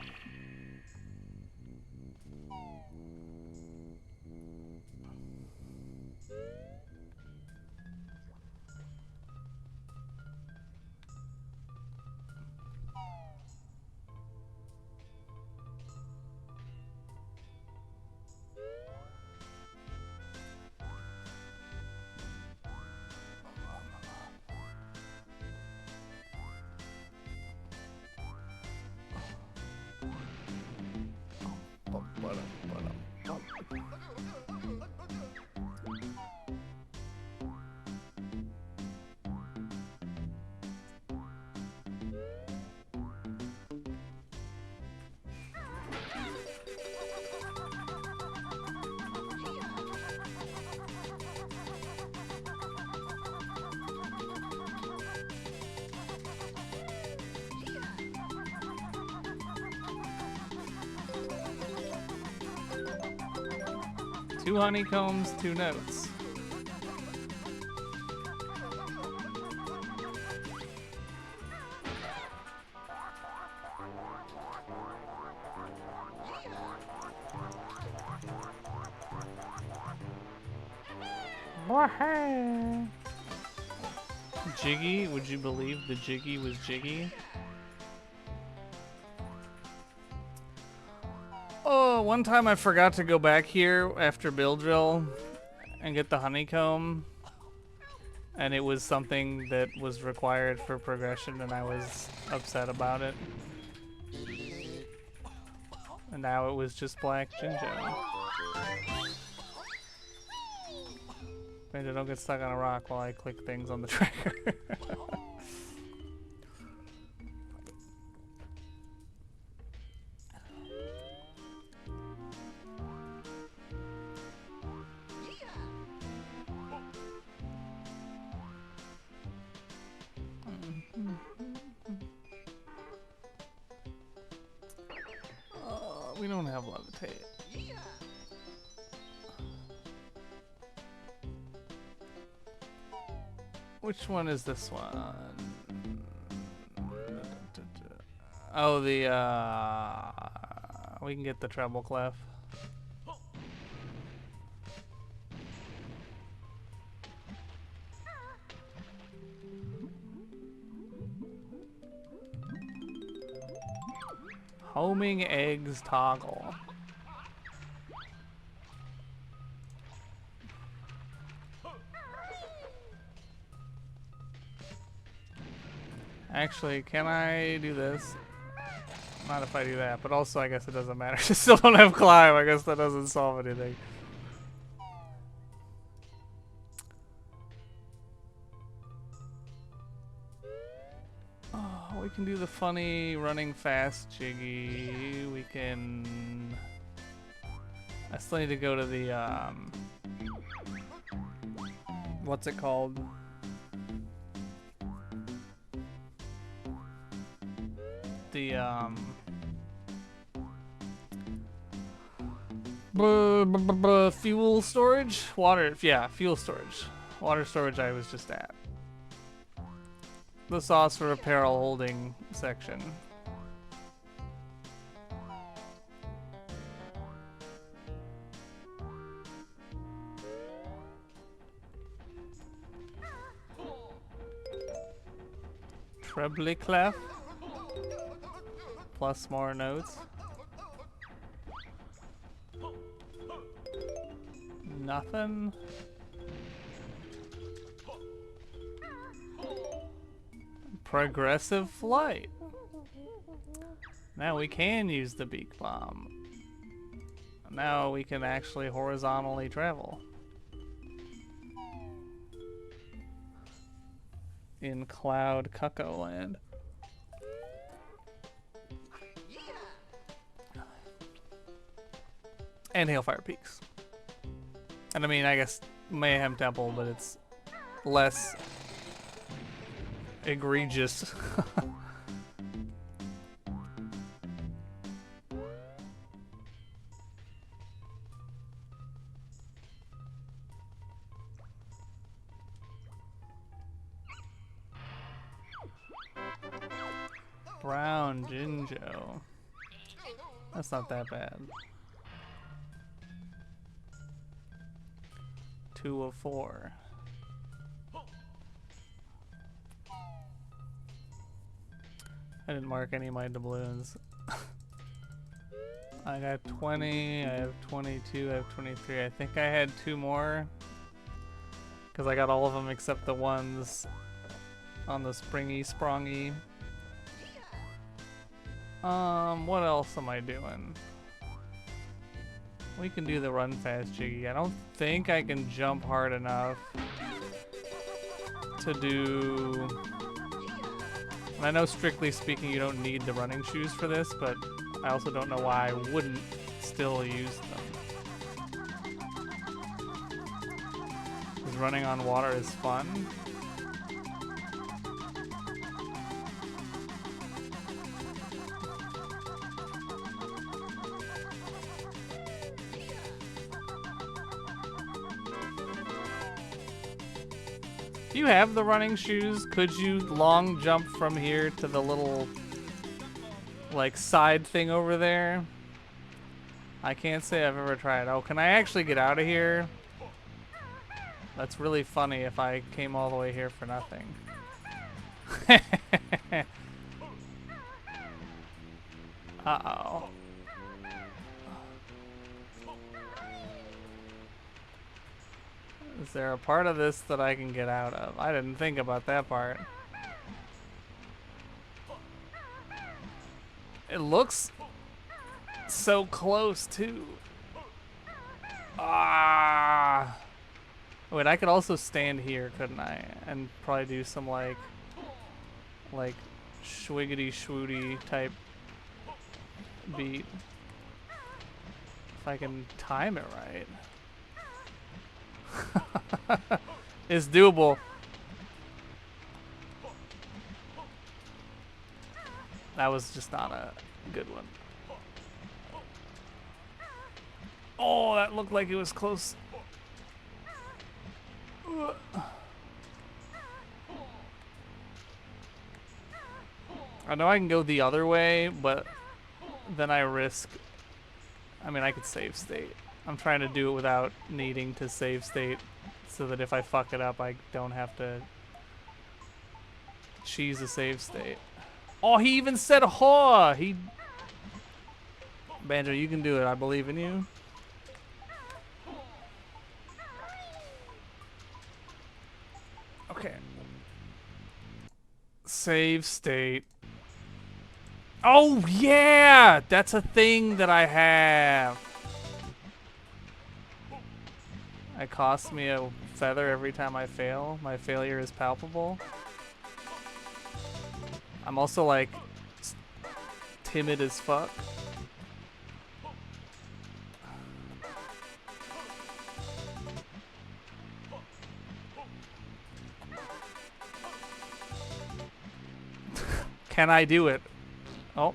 Two honeycombs, two notes. Jiggy? Would you believe the Jiggy was Jiggy? Oh, one time I forgot to go back here after Bill Drill and get the honeycomb. And it was something that was required for progression and I was upset about it. And now it was just Black Jinjo. Maybe don't get stuck on a rock while I click things on the tracker. We don't have levitate. Which one is this one? Oh, we can get the treble clef. Homing eggs toggle. Actually, can I do this? Not if I do that, but also I guess it doesn't matter. I still don't have climb. I guess that doesn't solve anything. Oh, we can do the funny running fast Jiggy. We can... I still need to go to the, what's it called? The, fuel storage? Water, yeah, fuel storage. Water storage I was just at. The sauce for apparel holding section. Trebly clef. Plus more notes. Nothing. Progressive flight. Now we can use the beak bomb. Now we can actually horizontally travel. In Cloud Cuckoo Land. And Hailfire Peaks. And I mean, I guess Mayhem Temple, but it's less egregious. Brown Jinjo. That's not that bad. 2 of 4. I didn't mark any of my doubloons. I got 20, I have 22, I have 23. I think I had 2 more. Because I got all of them except the ones on the springy sprongy. What else am I doing? We can do the run fast jiggy. I don't think I can jump hard enough to do... And I know strictly speaking you don't need the running shoes for this, but I also don't know why I wouldn't still use them. Because running on water is fun. Do you have the running shoes? Could you long jump from here to the little, like, side thing over there? I can't say I've ever tried. Oh, can I actually get out of here? That's really funny if I came all the way here for nothing. Uh-oh. Is there a part of this that I can get out of? I didn't think about that part. It looks so close, too. Ah! Wait, I could also stand here, couldn't I? And probably do some, like schwiggity schwooty type beat. If I can time it right. It's doable. That was just not a good one. Oh, that looked like it was close. I know I can go the other way, but then I risk... I mean, I could save state. I'm trying to do it without needing to save state so that if I fuck it up, I don't have to cheese a save state. Oh, he even said haw! He... Banjo, you can do it. I believe in you. Okay. Save state. Oh, yeah! That's a thing that I have. It costs me a feather every time I fail. My failure is palpable. I'm also, like, timid as fuck. Can I do it? Oh.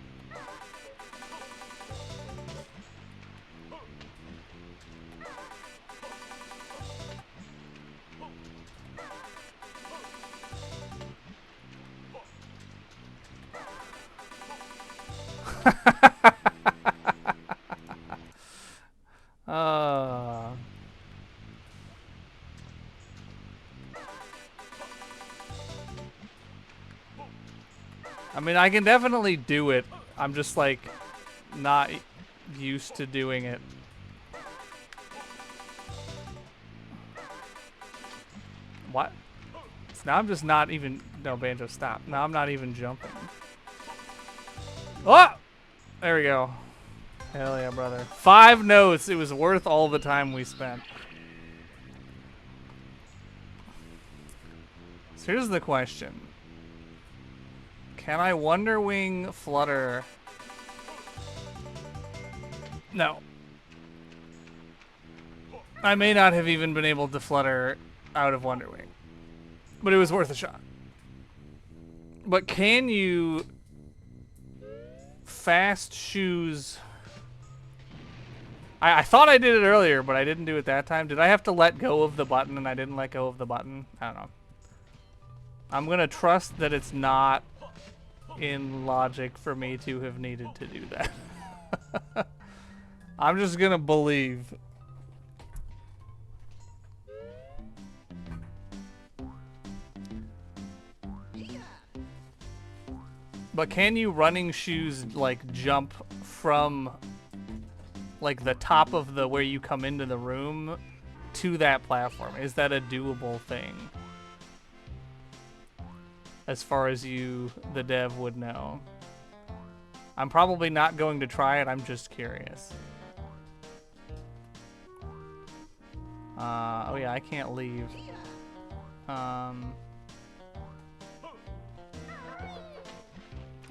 I mean, I can definitely do it. I'm just, like, not used to doing it. What? So now I'm just not even... No, Banjo, stop. Now I'm not even jumping. Oh! There we go. Hell yeah, brother. 5 notes. It was worth all the time we spent. So here's the question. Can I Wonder Wing Flutter? No. I may not have even been able to flutter out of Wonder Wing. But it was worth a shot. But can you fast shoes... I thought I did it earlier, but I didn't do it that time. Did I have to let go of the button and I didn't let go of the button? I don't know. I'm gonna trust that it's not in logic for me to have needed to do that. I'm just gonna believe. But can you running shoes like jump from like the top of the where you come into the room to that platform? Is that a doable thing? As far as you, the dev, would know. I'm probably not going to try it, I'm just curious. Oh yeah, I can't leave.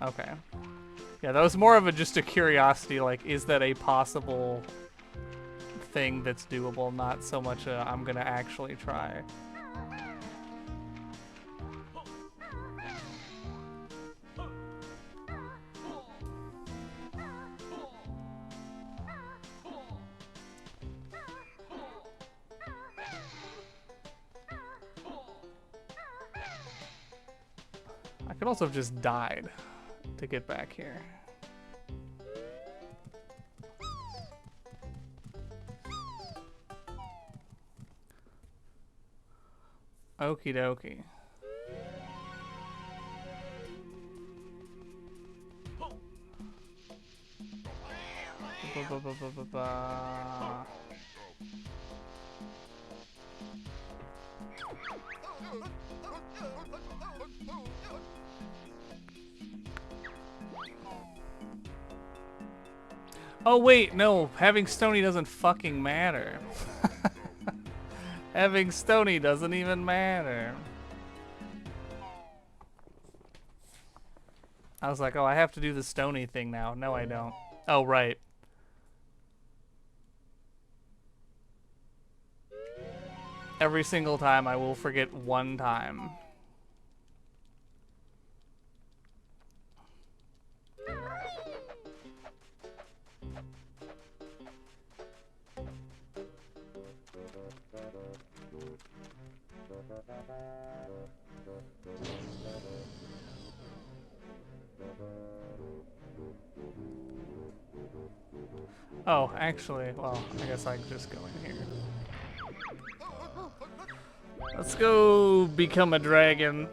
Okay. Yeah, that was more of just a curiosity, like, is that a possible thing that's doable, not so much a, I'm gonna actually try. I could also have just died to get back here. Okie dokie. Oh wait, no, having Stony doesn't fucking matter. Having Stony doesn't even matter. I was like, oh, I have to do the Stony thing now. No, I don't. Oh, right. Every single time I will forget one time. Oh, actually, well, I guess I can just go in here. Let's go become a dragon.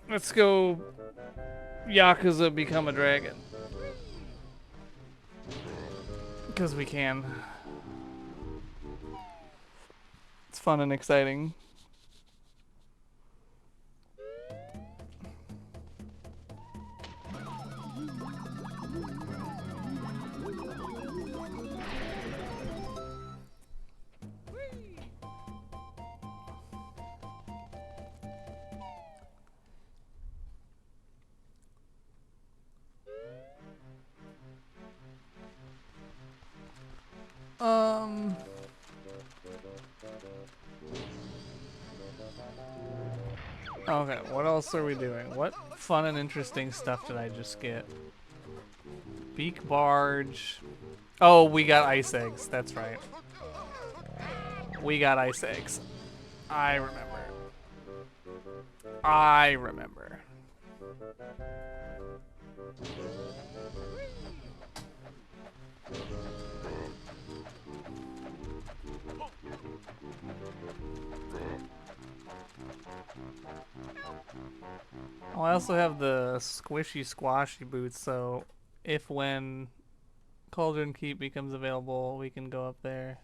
Let's go Yakuza become a dragon. Because we can. It's fun and exciting. Okay, what else are we doing? What fun and interesting stuff did I just get? Beak barge. Oh, we got ice eggs. That's right. We got ice eggs. I remember. I remember. Oh, I also have the squishy squashy boots, so if when Cauldron Keep becomes available, we can go up there.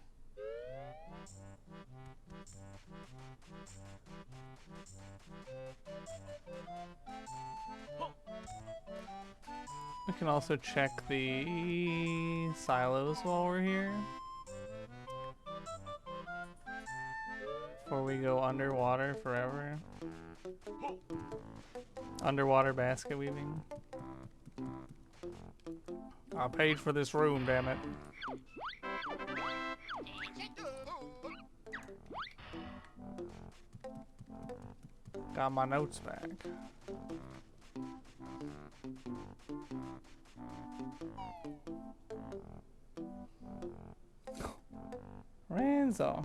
We can also check the silos while we're here. Before we go underwater forever. Underwater basket weaving. I paid for this room, damn it. Got my notes back. Ranzo.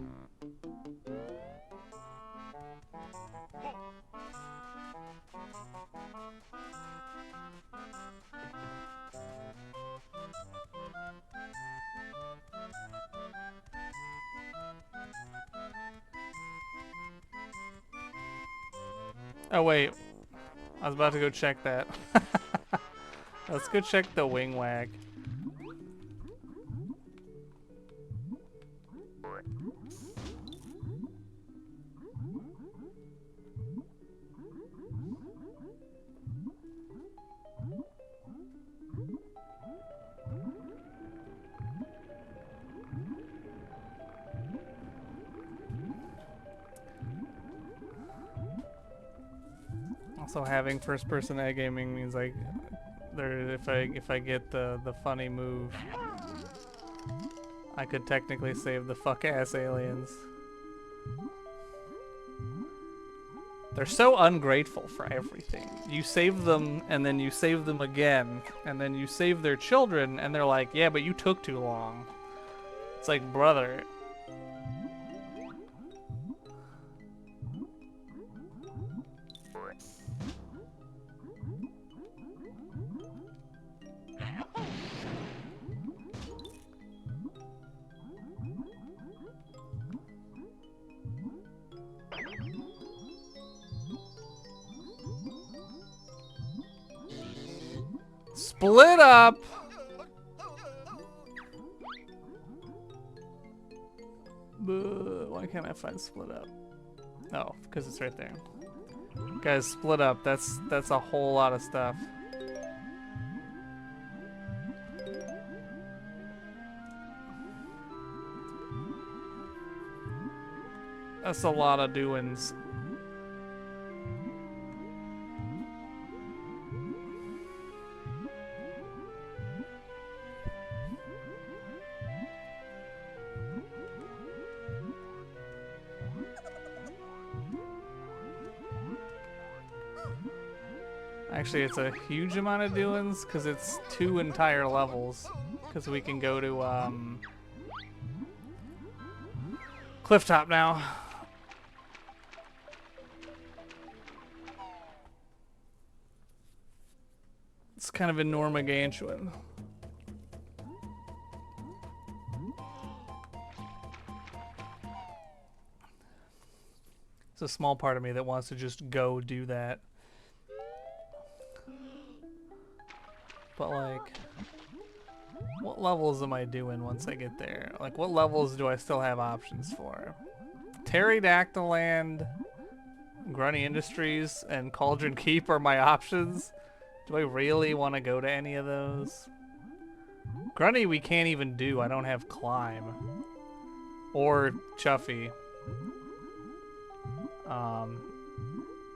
Oh wait, I was about to go check that. Let's go check the wing wag. Also, having first-person egg gaming means like, if I get the funny move, I could technically save the fuck-ass aliens. They're so ungrateful for everything. You save them, and then you save them again, and then you save their children, and they're like, yeah, but you took too long. It's like, brother. Split up! Why can't I find split up? Oh, because it's right there. Guys, split up. That's a whole lot of stuff. That's a lot of doings. Actually, it's a huge amount of doings because it's 2 entire levels. Because we can go to Clifftop now. It's kind of in Normagantuan. It's a small part of me that wants to just go do that. But like, what levels am I doing once I get there? Like, what levels do I still have options for? Pterodactyl Land, Grunny Industries, and Cauldron Keep are my options. Do I really want to go to any of those? Grunny we can't even do. I don't have Climb. Or Chuffy.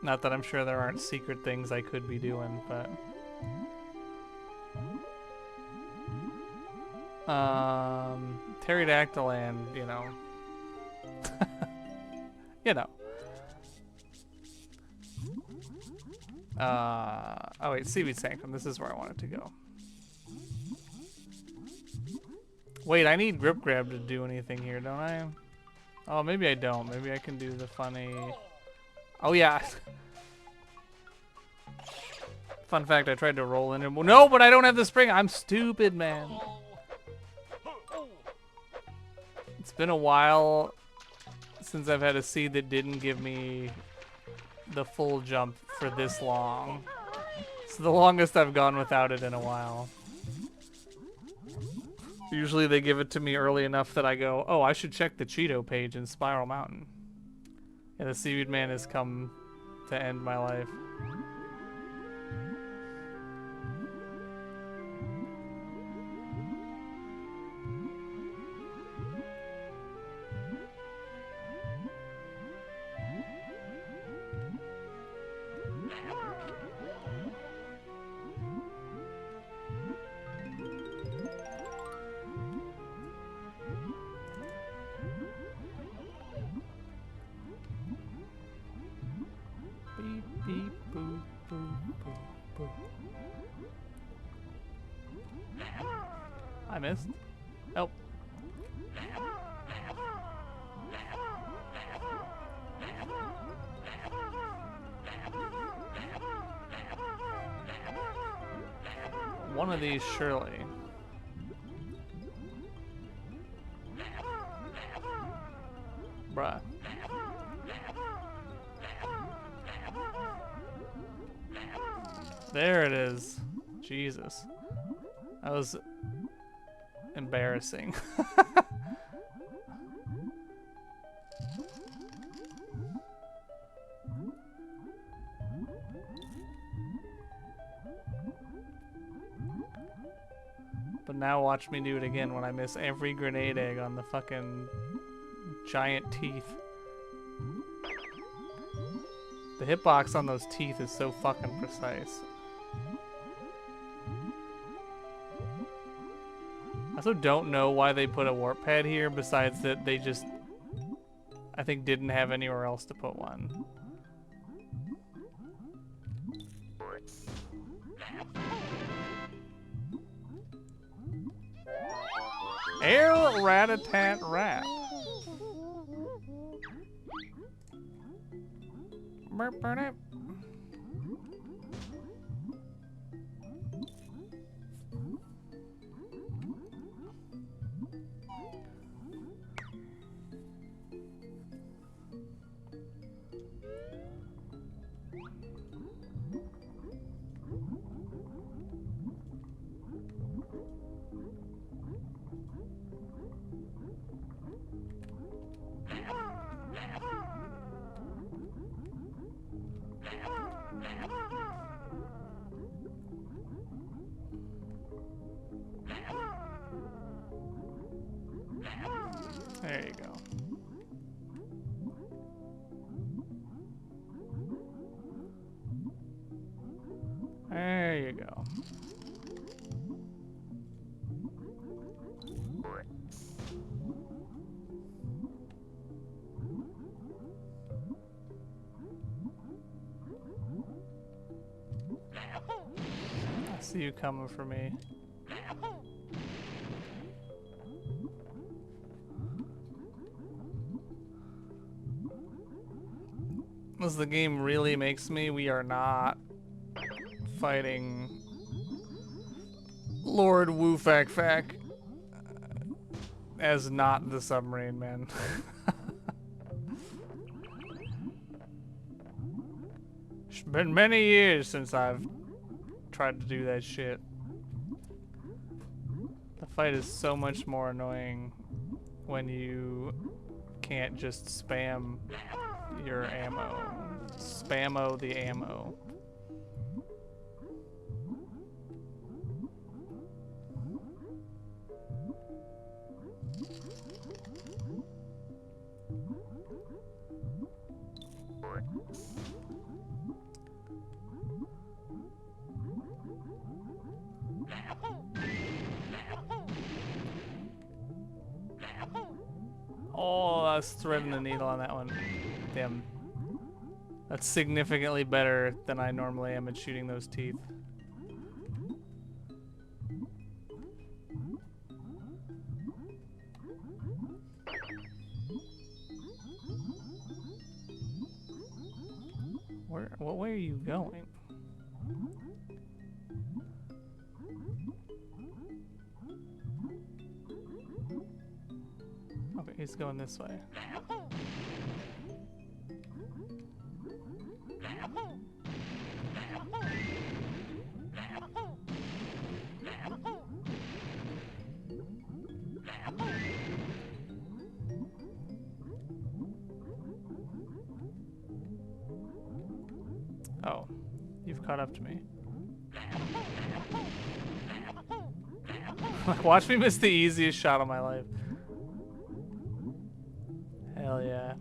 Not that I'm sure there aren't secret things I could be doing, but... Pterodactyl Land, you know. You know. Oh wait, Seaweed Sanctum. This is where I wanted to go. Wait, I need Grip Grab to do anything here, don't I? Oh, maybe I don't. Maybe I can do the funny... Oh yeah. Fun fact, I tried to roll in and... No, but I don't have the spring. I'm stupid, man. It's been a while since I've had a seed that didn't give me the full jump for this long. It's the longest I've gone without it in a while. Usually they give it to me early enough that I go, oh, I should check the Cheeto page in Spiral Mountain. Yeah, the Seaweed Man has come to end my life. Beep, beep, boop, boop, boop, boop. I missed. Oh. One of these, surely. Bruh. There it is. Jesus. That was embarrassing. But now watch me do it again when I miss every grenade egg on the fucking giant teeth. The hitbox on those teeth is so fucking precise. I also don't know why they put a warp pad here, besides that they just, I think, didn't have anywhere else to put one. Air rat-a-tat rat. Burp, burp, burp. There you go. There you go. I see you coming for me. As the game really makes me, we are not fighting Lord Woofak as not the submarine man. It's been many years since I've tried to do that shit. The fight is so much more annoying when you can't just spam your ammo. Spammo the ammo. Oh, I was threading the needle on that one. Damn. That's significantly better than I normally am at shooting those teeth. What way are you going? Okay, he's going this way. Oh, you've caught up to me. Watch me miss the easiest shot of my life. Hell yeah.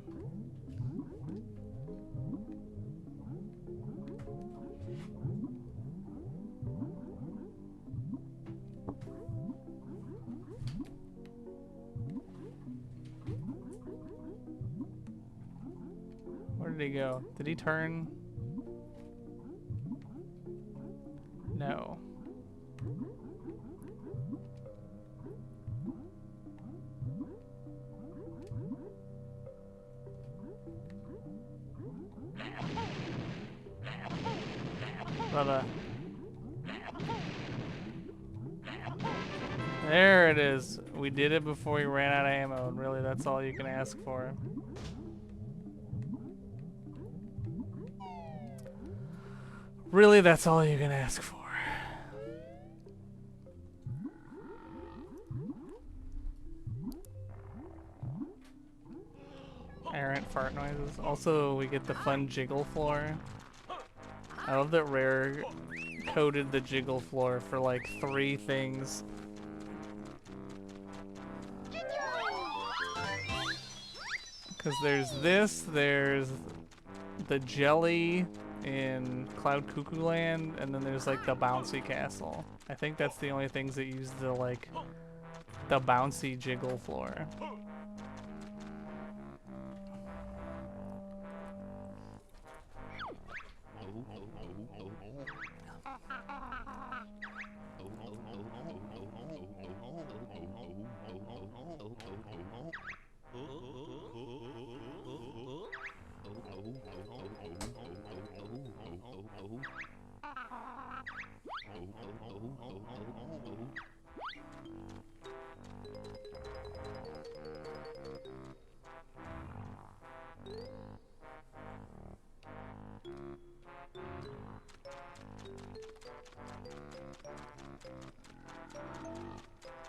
Where did he go? Did he turn? No. Brother. There it is. We did it before we ran out of ammo, and really that's all you can ask for. Really, that's all you can ask for. Errant fart noises. Also, we get the fun jiggle floor. I love that Rare coded the jiggle floor for like 3 things. Because there's this, there's the jelly in Cloud Cuckoo Land, and then there's like the bouncy castle. I think that's the only things that use the like the bouncy jiggle floor.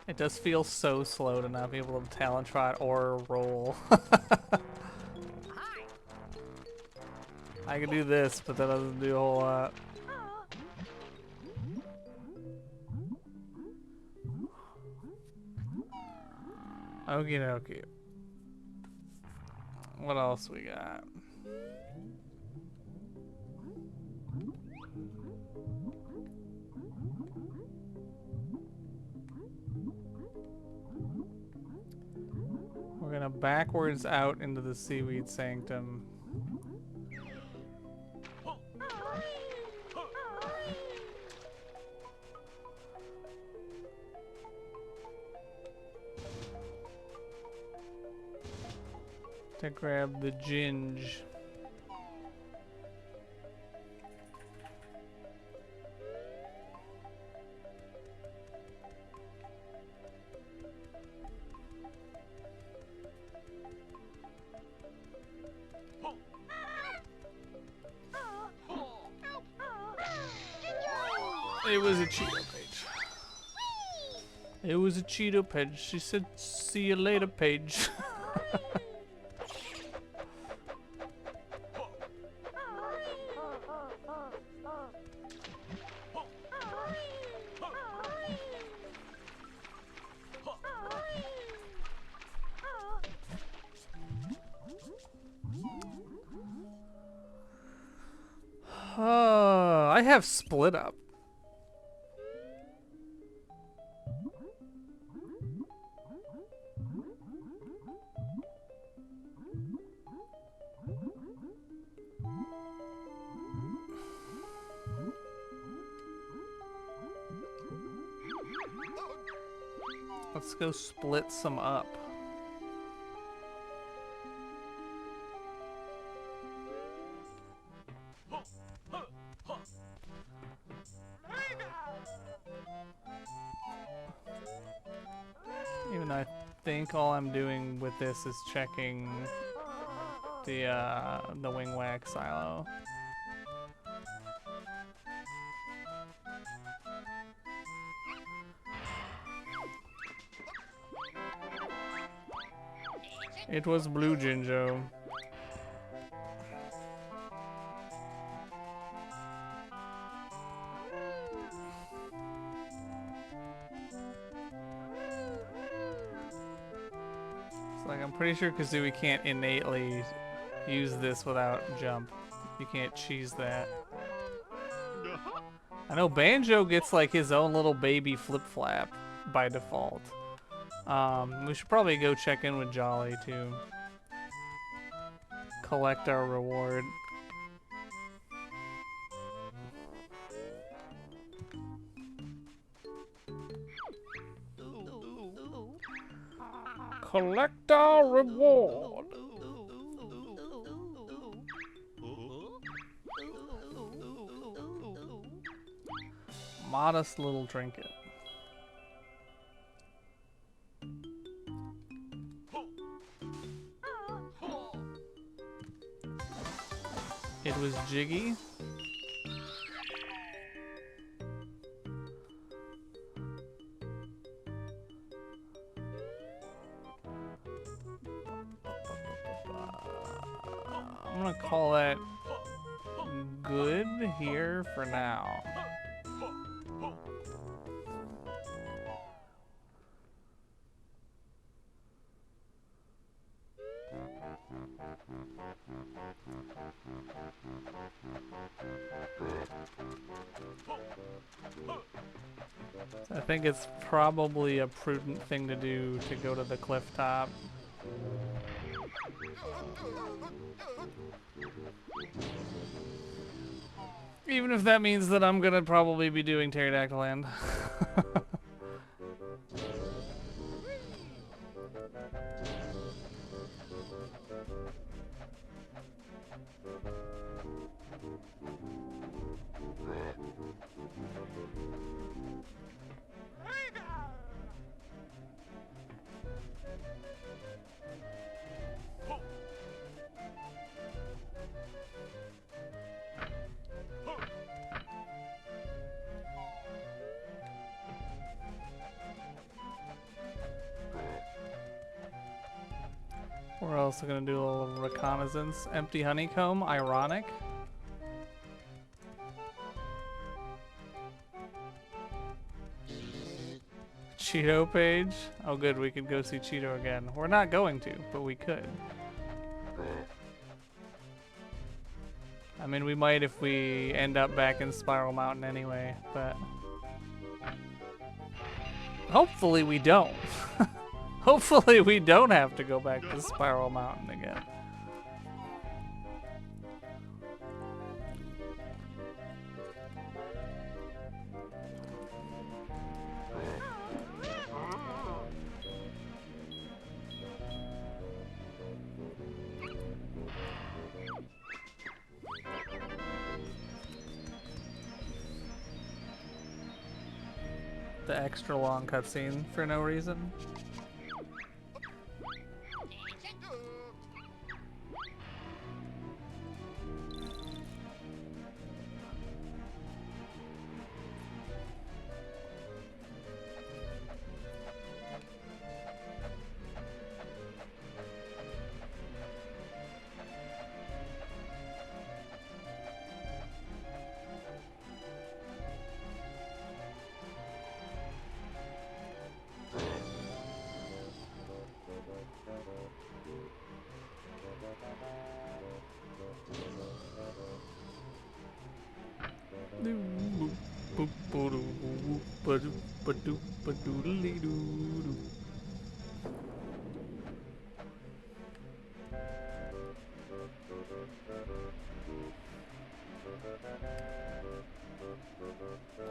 It does feel so slow to not be able to talent trot or roll. I can do this, but that doesn't do a whole lot. Okie dokie. What else we got? We're gonna backwards out into the Seaweed Sanctum. To grab the ginge. It was a Cheeto page. It was a Cheeto page. She said, "See you later, Paige." I have split up. Let's go split some up. Even though I think all I'm doing with this is checking the wing whack silo. It was Blue Jinjo. It's like I'm pretty sure Kazooie can't innately use this without jump. You can't cheese that. I know Banjo gets like his own little baby flip flap by default. We should probably go check in with Jolly too. Collect our reward. Collect our reward. Modest little trinket. It was Jiggy. I'm gonna call that good here for now. I think it's probably a prudent thing to do to go to the cliff top. Even if that means that I'm gonna probably be doing Pterodactyl Land. We're also gonna do a little reconnaissance. Empty honeycomb, ironic. Cheeto page. Oh good, we could go see Cheeto again. We're not going to, but we could. I mean, we might if we end up back in Spiral Mountain anyway, but hopefully we don't. Hopefully we don't have to go back to Spiral Mountain again. The extra long cutscene for no reason.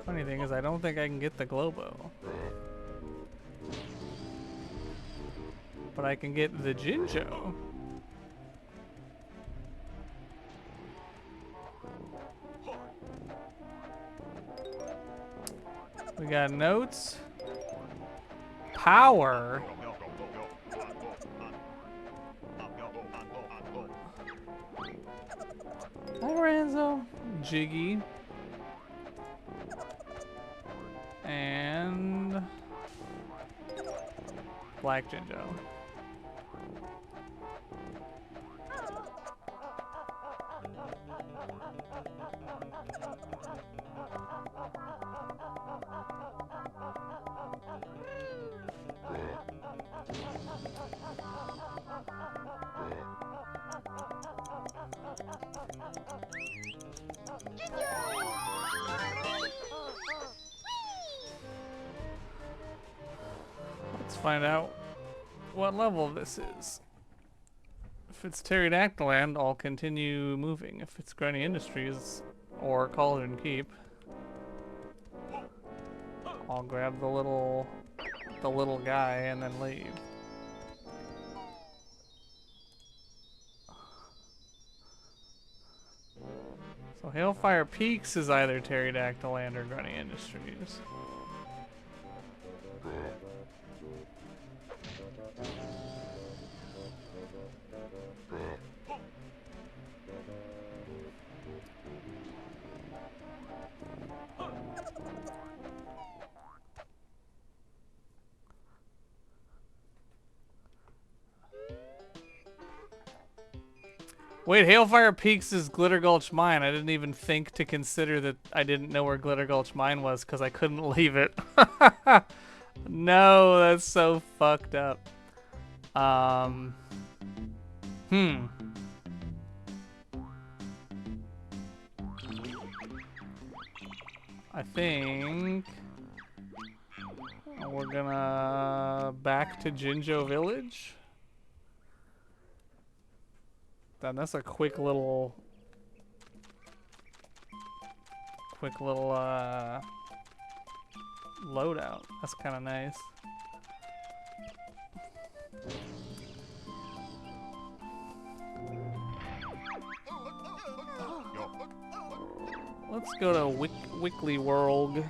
Funny thing is, I don't think I can get the Globo. But I can get the Jinjo. We got notes. Power. Hi, Ranzo. Jiggy. And Black Jinjo. find out what level this is. If it's Pterodactyl Land, I'll continue moving. If it's Granny Industries or Cauldron Keep, I'll grab the little guy and then leave. So Hailfire Peaks is either Pterodactyl Land or Granny Industries. Wait, Hailfire Peaks is Glitter Gulch Mine. I didn't even think to consider that I didn't know where Glitter Gulch Mine was because I couldn't leave it. No, that's so fucked up. I think we're gonna back to Jinjo Village. Then that's a quick little loadout. That's kind of nice. Let's go to Wickley World.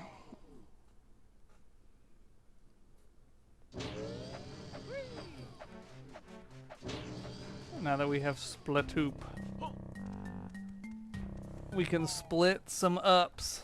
Now that we have Splatoop, we can split some ups.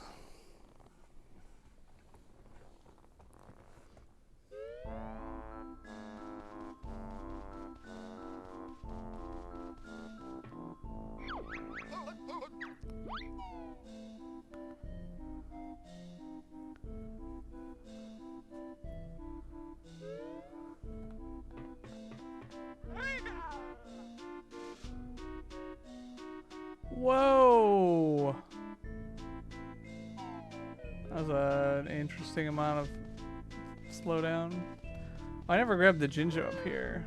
Whoa! That was an interesting amount of slowdown. I never grabbed the Jinjo up here.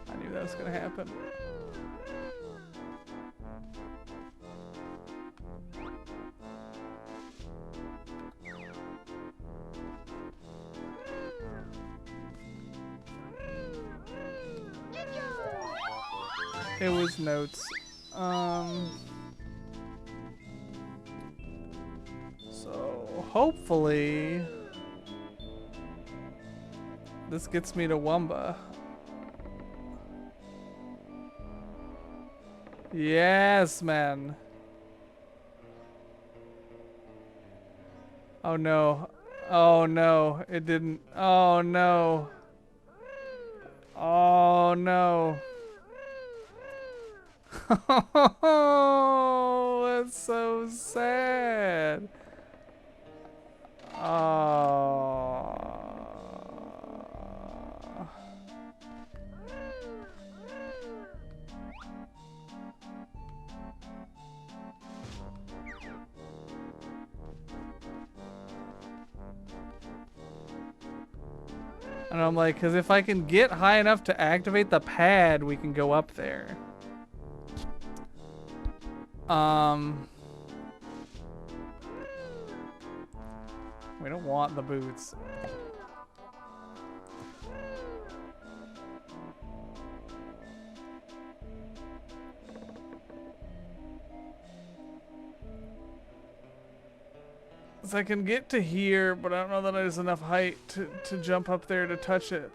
I knew that was gonna happen. It was notes. So hopefully this gets me to Wumba. Yes, man. Oh no. Oh no, it didn't. Oh no. Oh no. Oh, that's so sad. Oh. And I'm like, because if I can get high enough to activate the pad, we can go up there. We don't want the boots. So I can get to here, but I don't know that there's enough height to jump up there to touch it.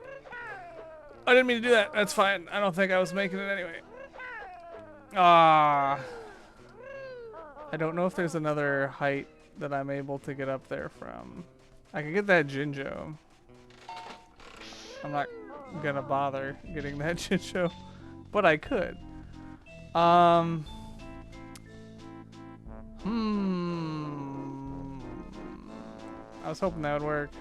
I didn't mean to do that. That's fine. I don't think I was making it anyway. Ah. I don't know if there's another height that I'm able to get up there from. I can get that Jinjo. I'm not gonna bother getting that Jinjo, but I could. I was hoping that would work.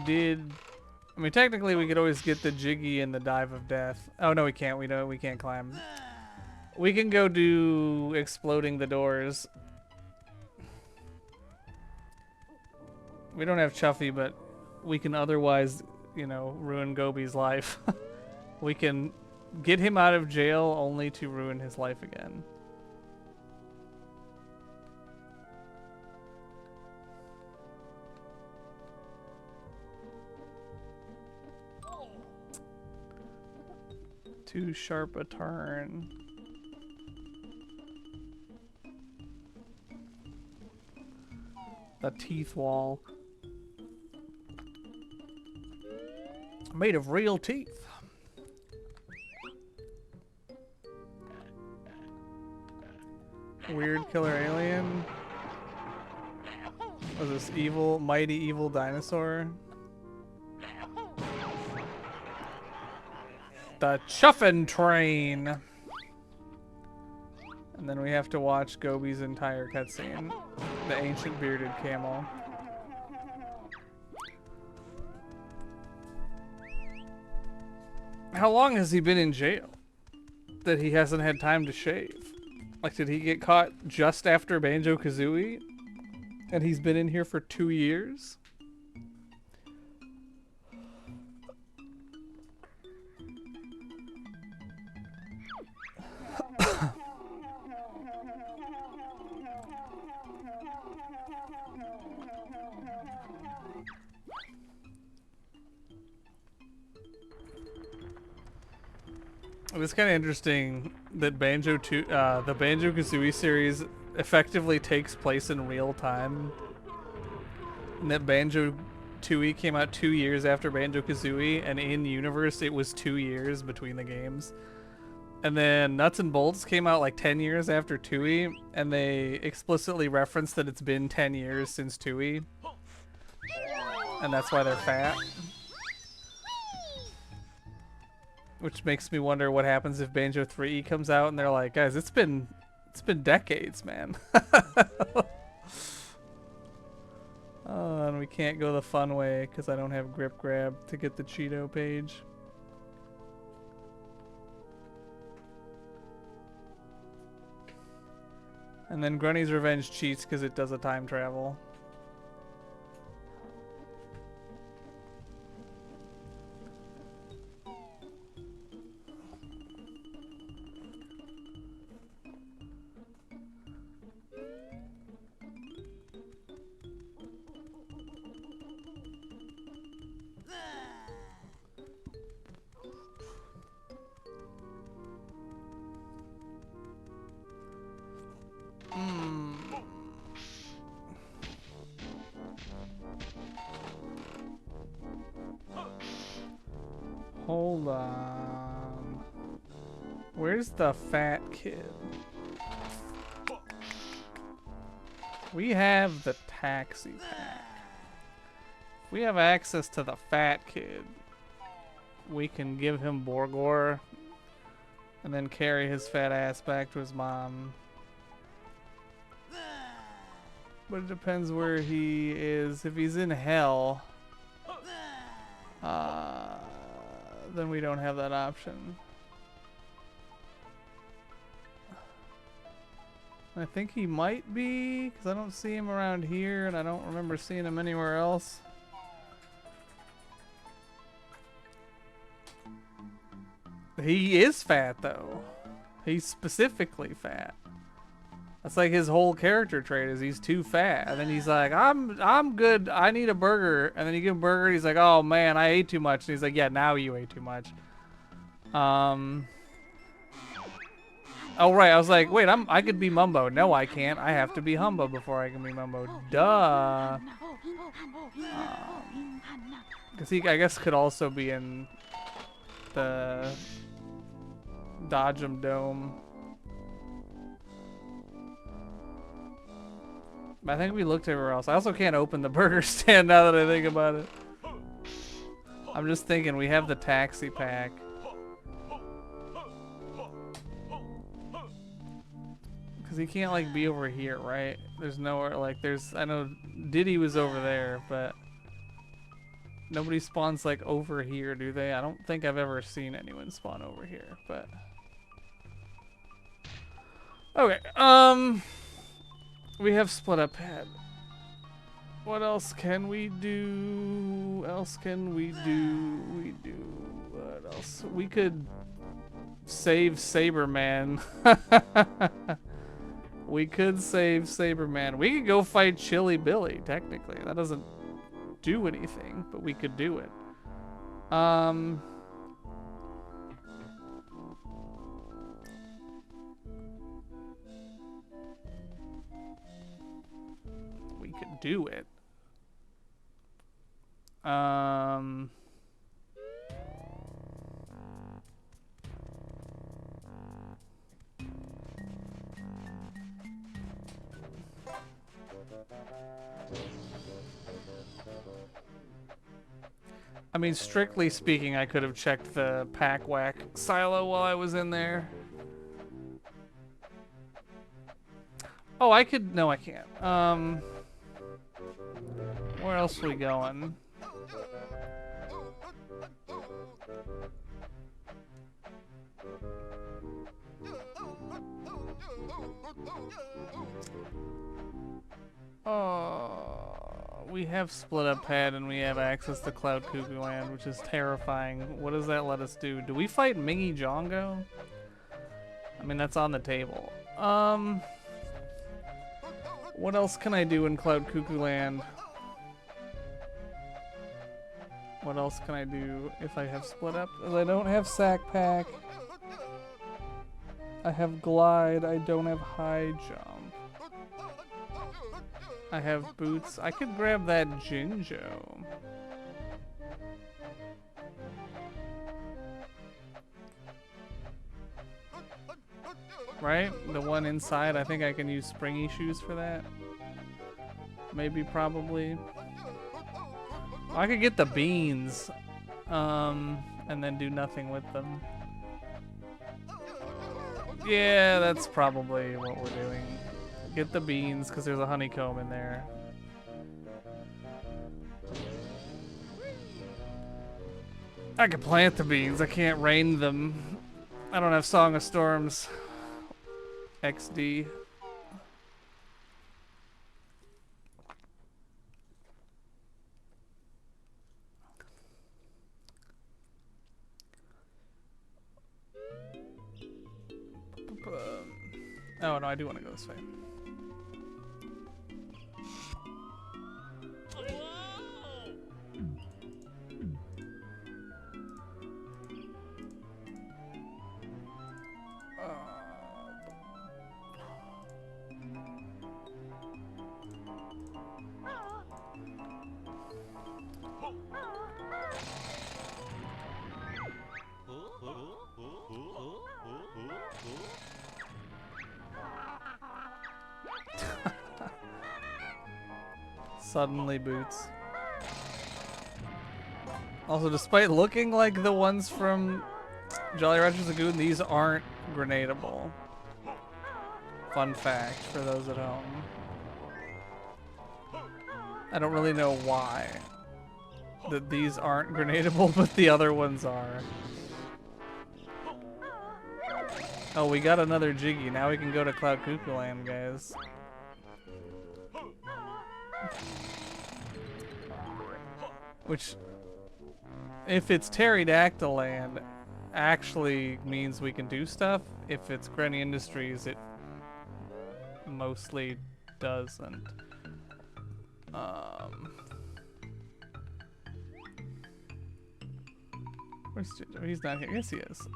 did... I mean, technically we could always get the Jiggy and the Dive of Death. Oh, no, we can't. We can't climb. We can go do exploding the doors. We don't have Chuffy, but we can otherwise, you know, ruin Gobi's life. We can get him out of jail only to ruin his life again. Too sharp a turn. The teeth wall. Made of real teeth. Weird killer alien. Was this evil, mighty evil dinosaur? The Chuffin Train. And then we have to watch Gobi's entire cutscene. The ancient bearded camel. How long has he been in jail that he hasn't had time to shave? Like, did he get caught just after Banjo-Kazooie? And he's been in here for 2 years? It's kind of interesting that the Banjo-Kazooie series effectively takes place in real time. And that Banjo-Tooie came out 2 years after Banjo-Kazooie, and in universe it was 2 years between the games. And then Nuts and Bolts came out like 10 years after Tooie, and they explicitly referenced that it's been 10 years since Tooie. And that's why they're fat. Which makes me wonder what happens if Banjo 3 comes out and they're like, guys, it's been decades, man. Oh, and we can't go the fun way because I don't have grip grab to get the Cheeto page. And then Grunny's Revenge cheats because it does a time travel. Hold on. Where's the fat kid? We have the taxi pack. If we have access to the fat kid, we can give him Borgor and then carry his fat ass back to his mom. But it depends where he is. If he's in hell, then we don't have that option. I think he might be, because I don't see him around here, and I don't remember seeing him anywhere else. He is fat, though. He's specifically fat. That's like his whole character trait is he's too fat. And then he's like, I'm good. I need a burger. And then you give him a burger. And he's like, oh man, I ate too much. And he's like, yeah, now you ate too much. Oh right, I was like, wait, I could be Mumbo. No, I can't. I have to be Humbo before I can be Mumbo. Duh. Because he, I guess, could also be in the Dodgem Dome. I think we looked everywhere else. I also can't open the burger stand now that I think about it. I'm just thinking we have the taxi pack. Because he can't like be over here, right? There's nowhere like I know Diddy was over there, but Nobody spawns like over here, do they? I don't think I've ever seen anyone spawn over here, but okay. We have split up head. What else can we do? What else? We could save Saberman. We could save Saberman. We could go fight Chili Billy, technically. That doesn't do anything, but we could do it. We could do it. I mean, strictly speaking, I could have checked the pack whack silo while I was in there. Oh, I could. No, I can't. Where else are we going? We have split up head and we have access to Cloud Cuckoo Land, which is terrifying. What does that let us do? Do we fight Mingy Jongo? I mean, that's on the table. What else can I do in Cloud Cuckoo Land? What else can I do if I have split up? I don't have sack pack. I have glide. I don't have high jump. I have boots. I could grab that Jinjo. Right? The one inside, I think I can use springy shoes for that. Maybe, probably. I could get the beans, and then do nothing with them. Yeah, that's probably what we're doing. Get the beans, because there's a honeycomb in there. I can plant the beans, I can't rain them. I don't have Song of Storms. XD. Oh no, I do want to go this way. Suddenly boots. Also, despite looking like the ones from Jolly Ranchers Lagoon, these aren't grenadable. Fun fact for those at home. I don't really know why that these aren't grenadable, but the other ones are. Oh, we got another Jiggy. Now we can go to Cloud Cuckoo Land, guys. Which, if it's Pterodactyl Land, actually means we can do stuff. If it's Granny Industries, it mostly doesn't. Where's Ginger? He's not here. Yes, he is.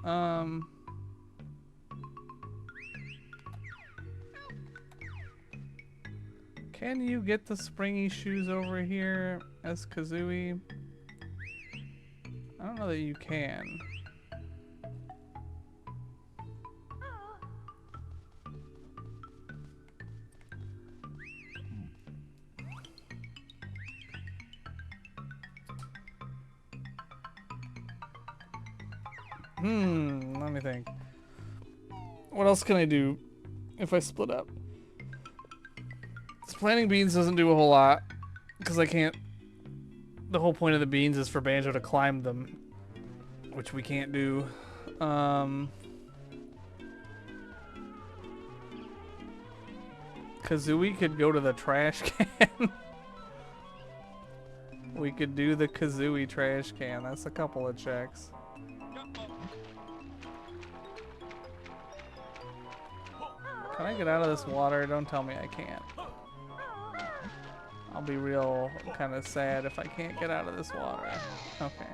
Can you get the springy shoes over here as Kazooie? I don't know that you can. Let me think. What else can I do if I split up? Planting beans doesn't do a whole lot because I can't The whole point of the beans is for Banjo to climb them, which we can't do. Kazooie could go to the trash can. We could do the Kazooie trash can. That's a couple of checks. Can I get out of this water? Don't tell me I can't. I'll be real kind of sad if I can't get out of this water. Okay.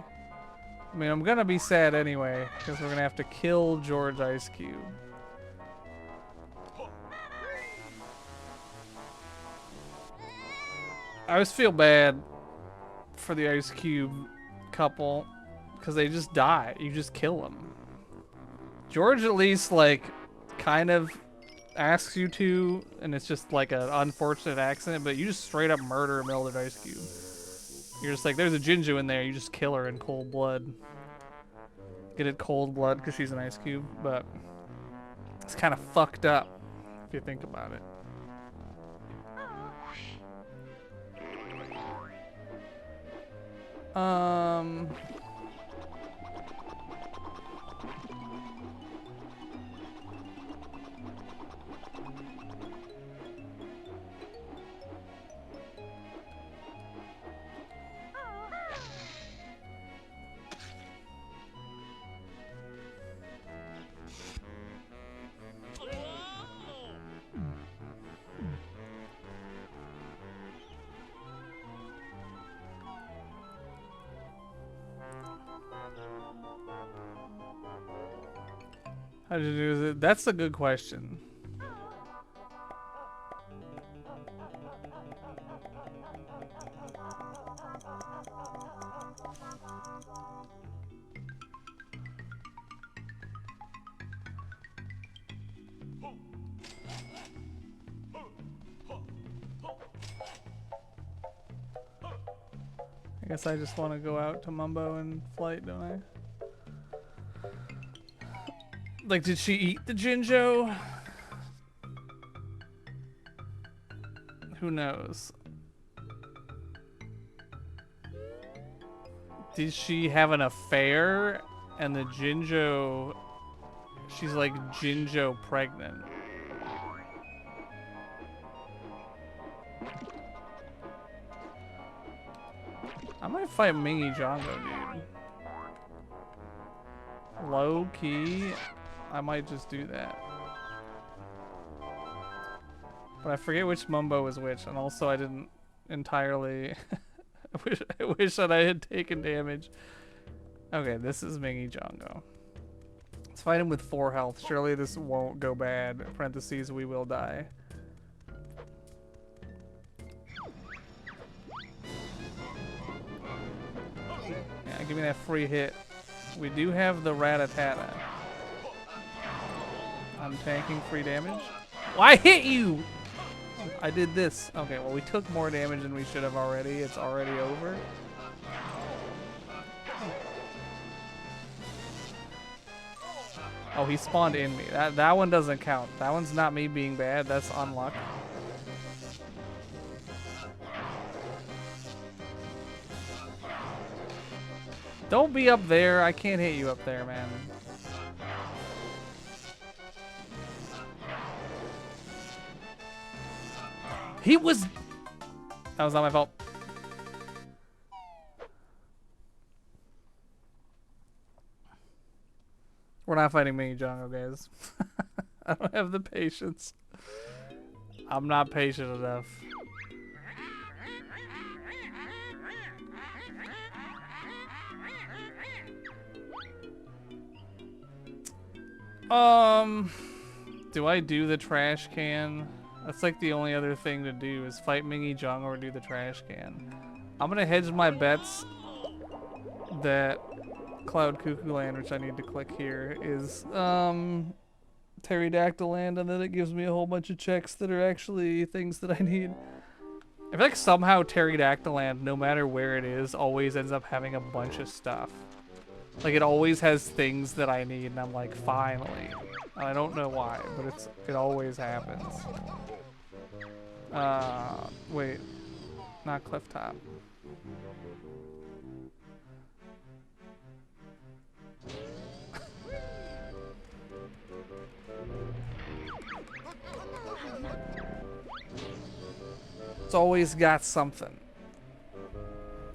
I mean, I'm gonna be sad anyway, because we're gonna have to kill George Ice Cube. I always feel bad for the Ice Cube couple, because they just die. You just kill them. George at least, like, kind of asks you to, and it's just like an unfortunate accident, but you just straight up murder a Mildred Ice Cube. You're just like, there's a Jinjo in there, you just kill her in cold blood. Get it cold blood because she's an Ice Cube, but it's kind of fucked up if you think about it. How did you do it? That's a good question. I guess I just want to go out to Mumbo in flight, don't I? Like, did she eat the Jinjo? Who knows? Did she have an affair? And the Jinjo... She's like Jinjo pregnant. I might fight Mingy Jongo, dude. Low key, I might just do that. But I forget which Mumbo is which, and also I didn't entirely... I wish that I had taken damage. Okay, this is Mingy Jongo. Let's fight him with 4 health. Surely this won't go bad. Parentheses, we will die. Yeah, give me that free hit. We do have the Rattata. I'm tanking free damage. Well, I hit you! I did this. Okay, well, we took more damage than we should have already. It's already over. Oh, he spawned in me. That one doesn't count. That one's not me being bad. That's unluck. Don't be up there. I can't hit you up there, man. He was... That was not my fault. We're not fighting Mingy Jongo, guys. I don't have the patience. I'm not patient enough. Do I do the trash can? That's like the only other thing to do is fight Mingy Jongo or do the trash can. I'm gonna hedge my bets that Cloud Cuckoo Land, which I need to click here, is Pterodactyl Land, and then it gives me a whole bunch of checks that are actually things that I need. I feel like somehow Pterodactyl Land, no matter where it is, always ends up having a bunch of stuff. Like, it always has things that I need, and I'm like, finally. And I don't know why, but it always happens. Wait. Not Cliff Top. It's always got something.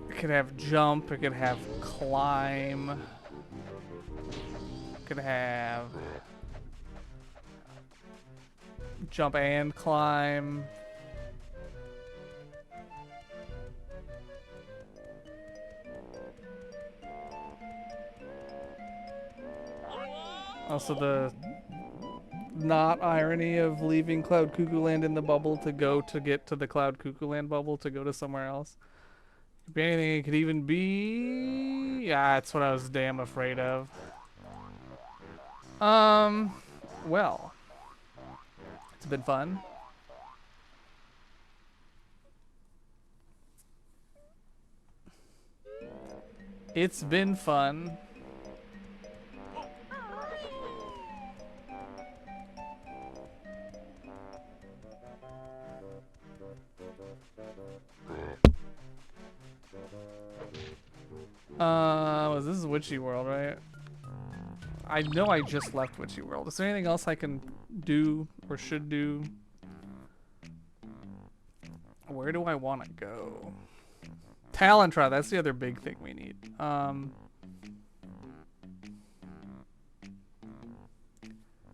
It could have jump, it could have climb, it could have jump and climb. Also the not irony of leaving Cloud Cuckoo Land in the bubble to get to the Cloud Cuckoo Land bubble to go to somewhere else. Could be anything. It could even be... Yeah, that's what I was damn afraid of. Well. It's been fun. It's been fun. This is Witchy World, right? I know I just left Witchy World. Is there anything else I can do or should do? Where do I want to go? Talontra, that's the other big thing we need.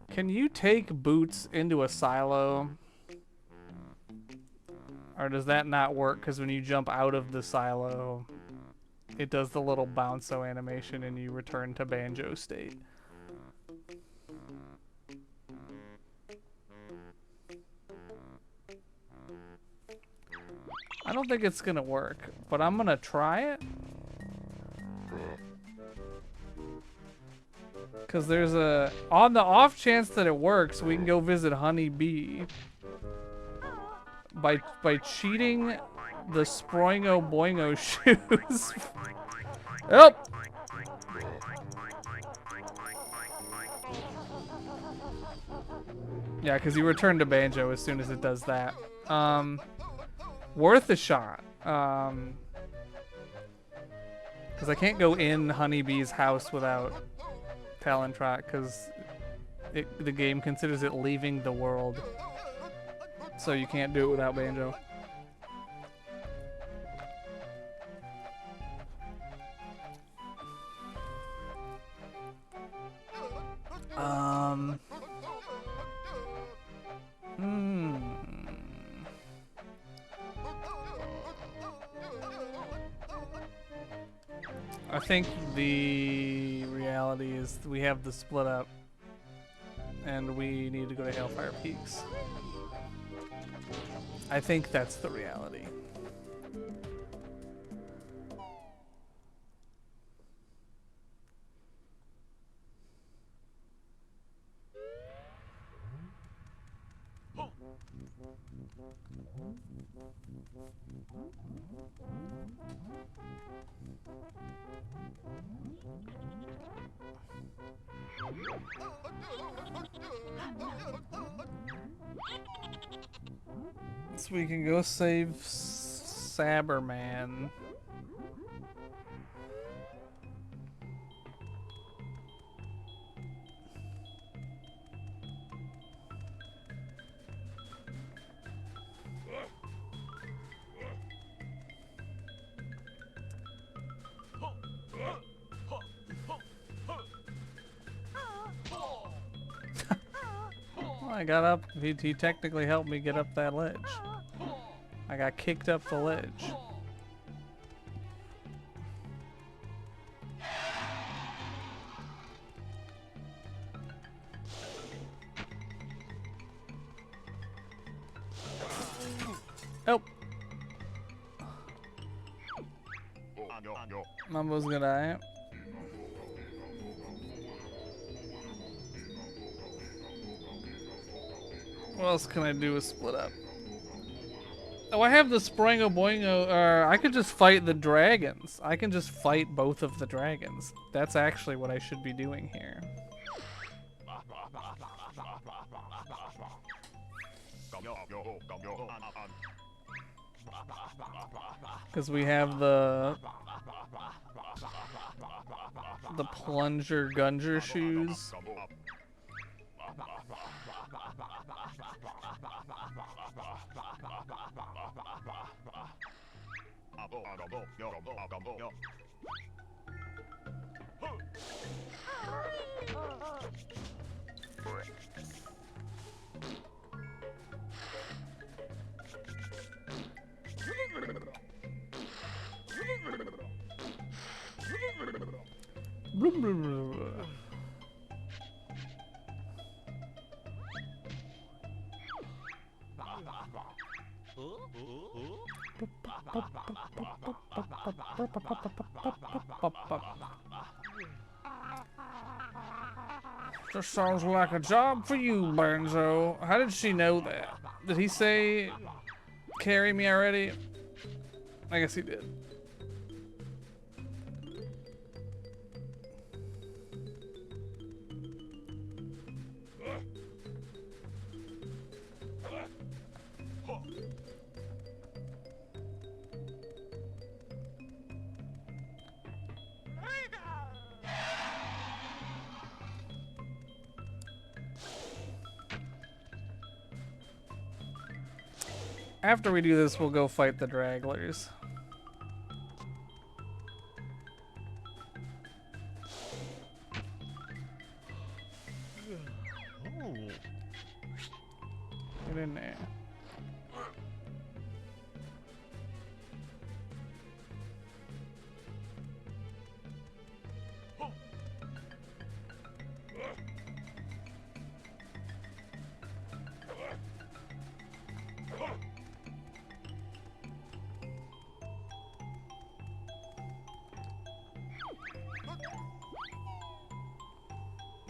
Can you take Boots into a silo? Or does that not work? Because when you jump out of the silo, it does the little bounce-o animation and you return to Banjo state. I don't think it's gonna work, but I'm gonna try it. Cause there's on the off chance that it works, we can go visit Honey Bee by cheating the Sproingo Boingo shoes. Oh! Yeah, cause you return to Banjo as soon as it does that. Worth a shot. Because I can't go in Honeybee's house without Talontrot, because the game considers it leaving the world. So you can't do it without Banjo. I think the reality is we have the split up and we need to go to Hailfire Peaks. I think that's the reality. So we can go save Saberman. I got up. He technically helped me get up that ledge. I got kicked up the ledge. Oh. Mumbo's gonna die. What else can I do with split up? Oh, I have the Sproingo Boingo. I could just fight the dragons. I can just fight both of the dragons. That's actually what I should be doing here. Because we have the plunger gunger shoes. Just sounds like a job for you, Banjo. How did she know that? Did he say carry me already? I guess he did. After we do this, we'll go fight the dragglers. Get in there.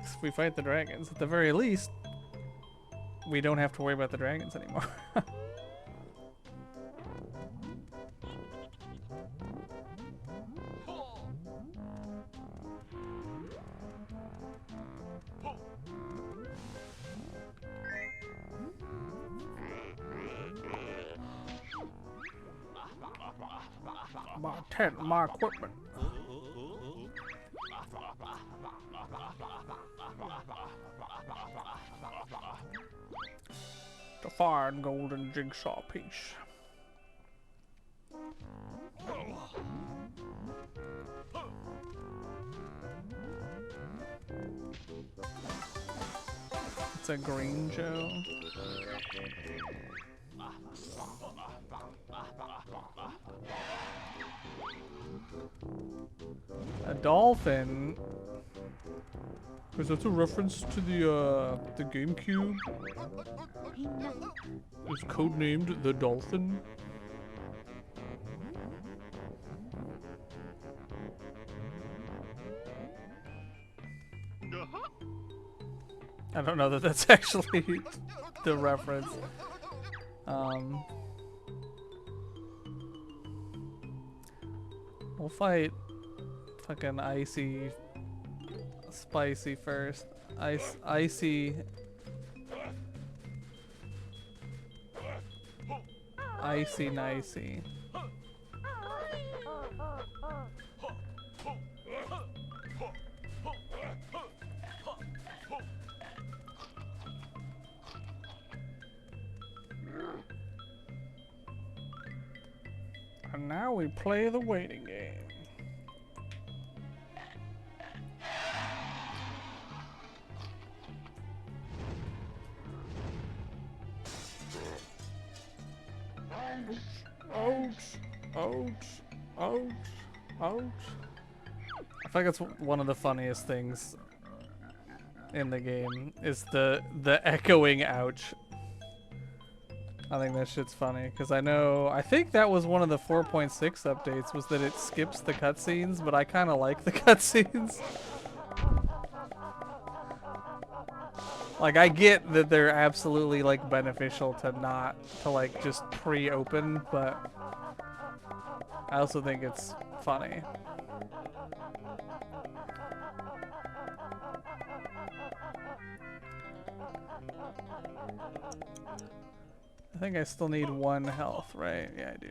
If we fight the dragons, at the very least, we don't have to worry about the dragons anymore. My tent, my equipment. The fine golden jigsaw piece. It's a green Joe. A dolphin? Is that a reference to the GameCube? It's codenamed the Dolphin. I don't know that that's actually the reference. We'll fight fucking icy, spicy first. Icy, nicey. And now we play the waiting game. Ouch. I think it's one of the funniest things in the game is the echoing ouch. I think that shit's funny because I think that was one of the 4.6 updates was that it skips the cutscenes, but I kind of like the cutscenes. Like I get that they're absolutely like beneficial to like just pre-open, but I also think it's funny. I think I still need 1 health, right? Yeah, I do.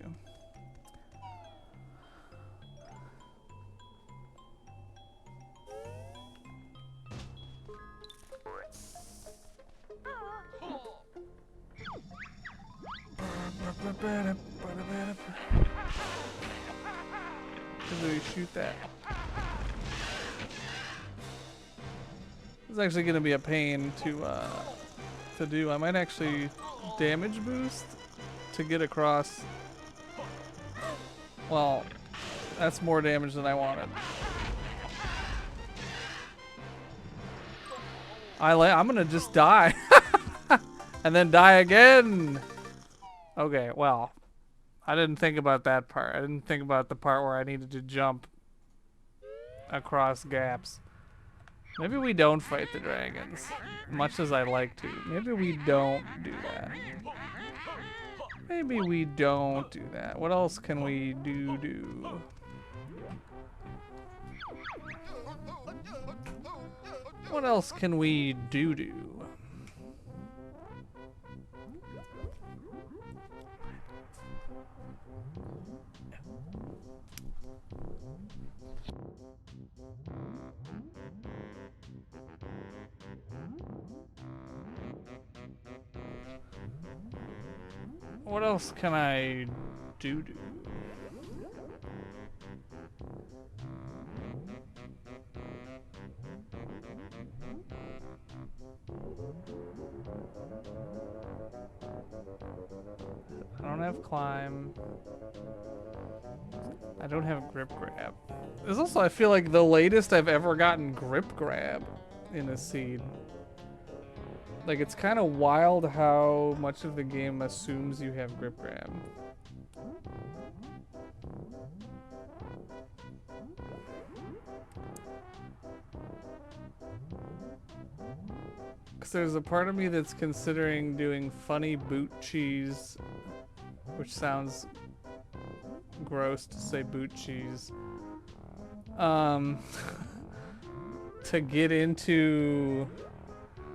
do we shoot that? It's actually gonna be a pain to do. I might actually damage boost to get across. Well, that's more damage than I wanted. I'm gonna just die. And then die again. Okay, well, I didn't think about that part. I didn't think about the part where I needed to jump across gaps. Maybe we don't fight the dragons, much as I like to. Maybe we don't do that. Maybe we don't do that. What else can we do? What else can we do? What else can I do? I don't have climb. I don't have grip grab. There's also, I feel like, the latest I've ever gotten grip grab in a seed. Like, it's kind of wild how much of the game assumes you have grip grab. Because there's a part of me that's considering doing funny boot cheese, which sounds gross to say boot cheese, to get into...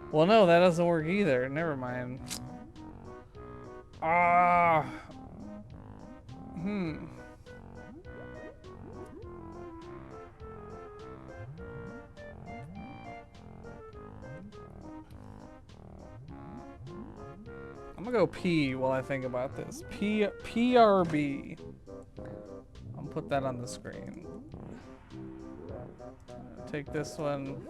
Well, no, that doesn't work either. Never mind. I'm gonna go P while I think about this. PRB. I'll put that on the screen. Take this one.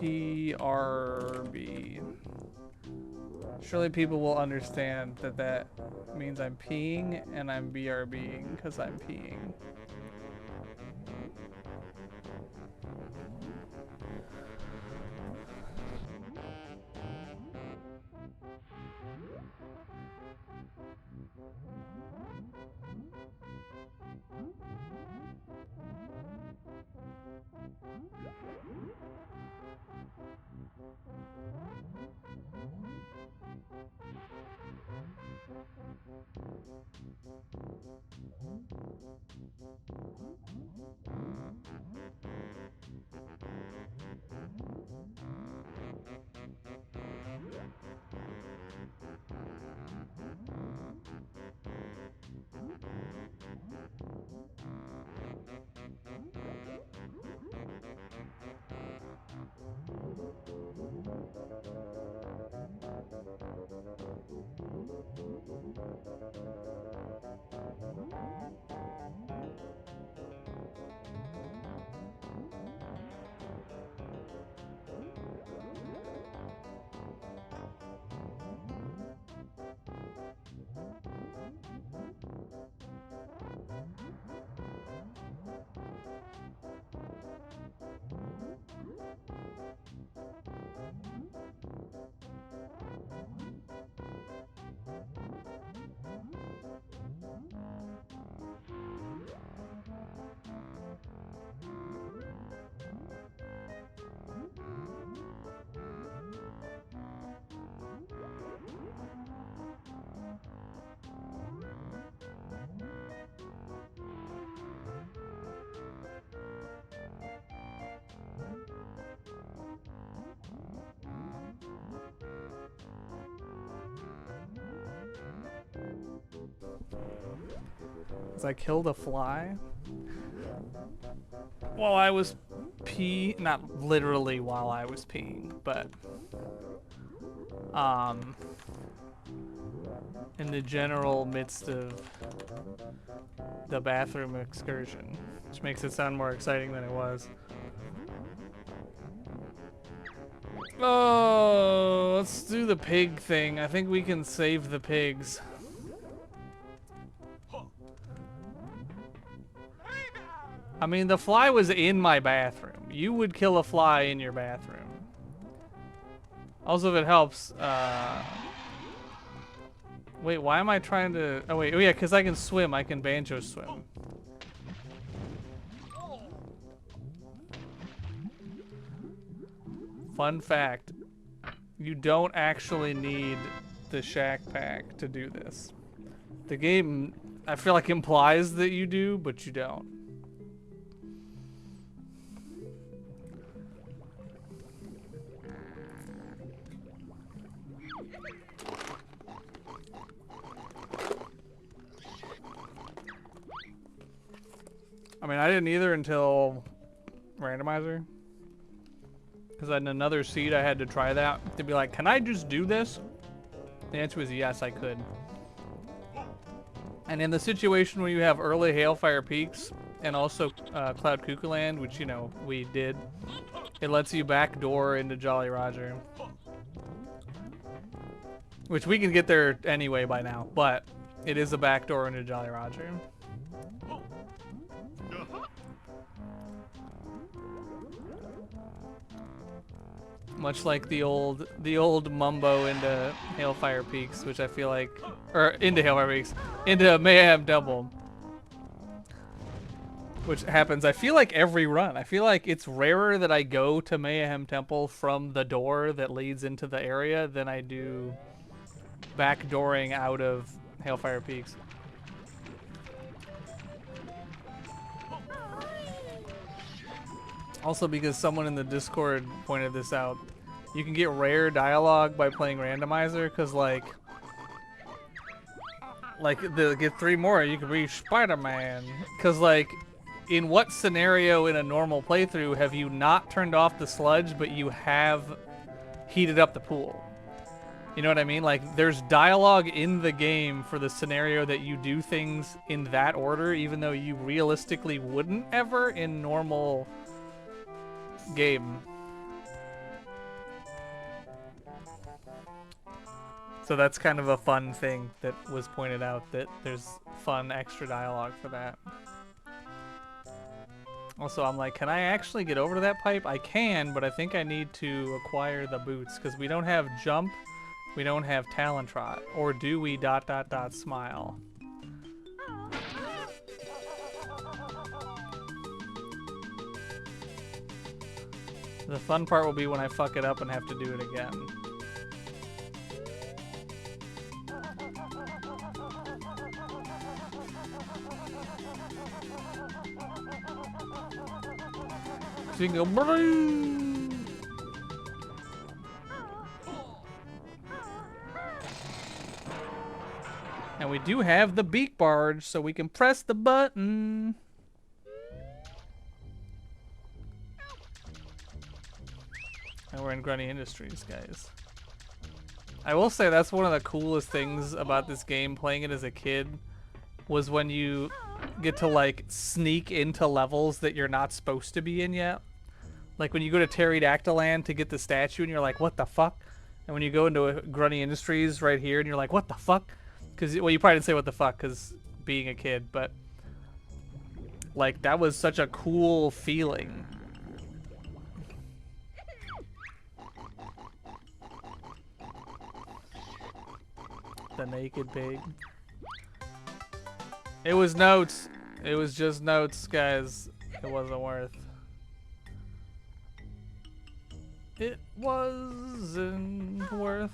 PRB. Surely people will understand that that means I'm peeing and I'm BRBing because I'm peeing. Because I killed a fly while I was not literally while I was peeing, but in the general midst of the bathroom excursion, which makes it sound more exciting than it was. Oh, let's do the pig thing. I think we can save the pigs. I mean, the fly was in my bathroom. You would kill a fly in your bathroom. Also, if it helps, wait, why am I trying to... Oh, wait, oh yeah, because I can swim. I can banjo swim. Fun fact, you don't actually need the shack pack to do this. The game, I feel like, implies that you do, but you don't. I mean, I didn't either until Randomizer. Because in another seed, I had to try that to be like, can I just do this? The answer was yes, I could. And in the situation where you have early Hailfire Peaks and also Cloud Cuckoo Land, which, you know, we did, it lets you backdoor into Jolly Roger. Which we can get there anyway by now, but it is a backdoor into Jolly Roger. Much like the old Mumbo into Hailfire Peaks, which I feel like, or into Hailfire Peaks, into Mayhem Temple, which happens, I feel like every run. I feel like it's rarer that I go to Mayhem Temple from the door that leads into the area than I do backdooring out of Hailfire Peaks. Also, because someone in the Discord pointed this out, you can get rare dialogue by playing Randomizer, because they'll get 3 more, you can reach Spider-Man. Because, like, in what scenario in a normal playthrough have you not turned off the sludge, but you have heated up the pool? You know what I mean? Like, there's dialogue in the game for the scenario that you do things in that order, even though you realistically wouldn't ever in normal game. So that's kind of a fun thing that was pointed out, that there's fun extra dialogue for that. Also, I'm like, can I actually get over to that pipe? I can, but I think I need to acquire the boots, because we don't have jump, we don't have talent trot, or do we ... smile? The fun part will be when I fuck it up and have to do it again. So you can go brrrr. And we do have the beak barge, so we can press the button. And we're in Grunny Industries, guys. I will say that's one of the coolest things about this game, playing it as a kid, was when you get to, like, sneak into levels that you're not supposed to be in yet. Like when you go to Pterodactyland to get the statue and you're like, what the fuck? And when you go into Grunny Industries right here and you're like, what the fuck? Because, well, you probably didn't say what the fuck because being a kid, but, like, that was such a cool feeling. The naked pig. It was notes. It was just notes, guys. It wasn't worth. It wasn't worth.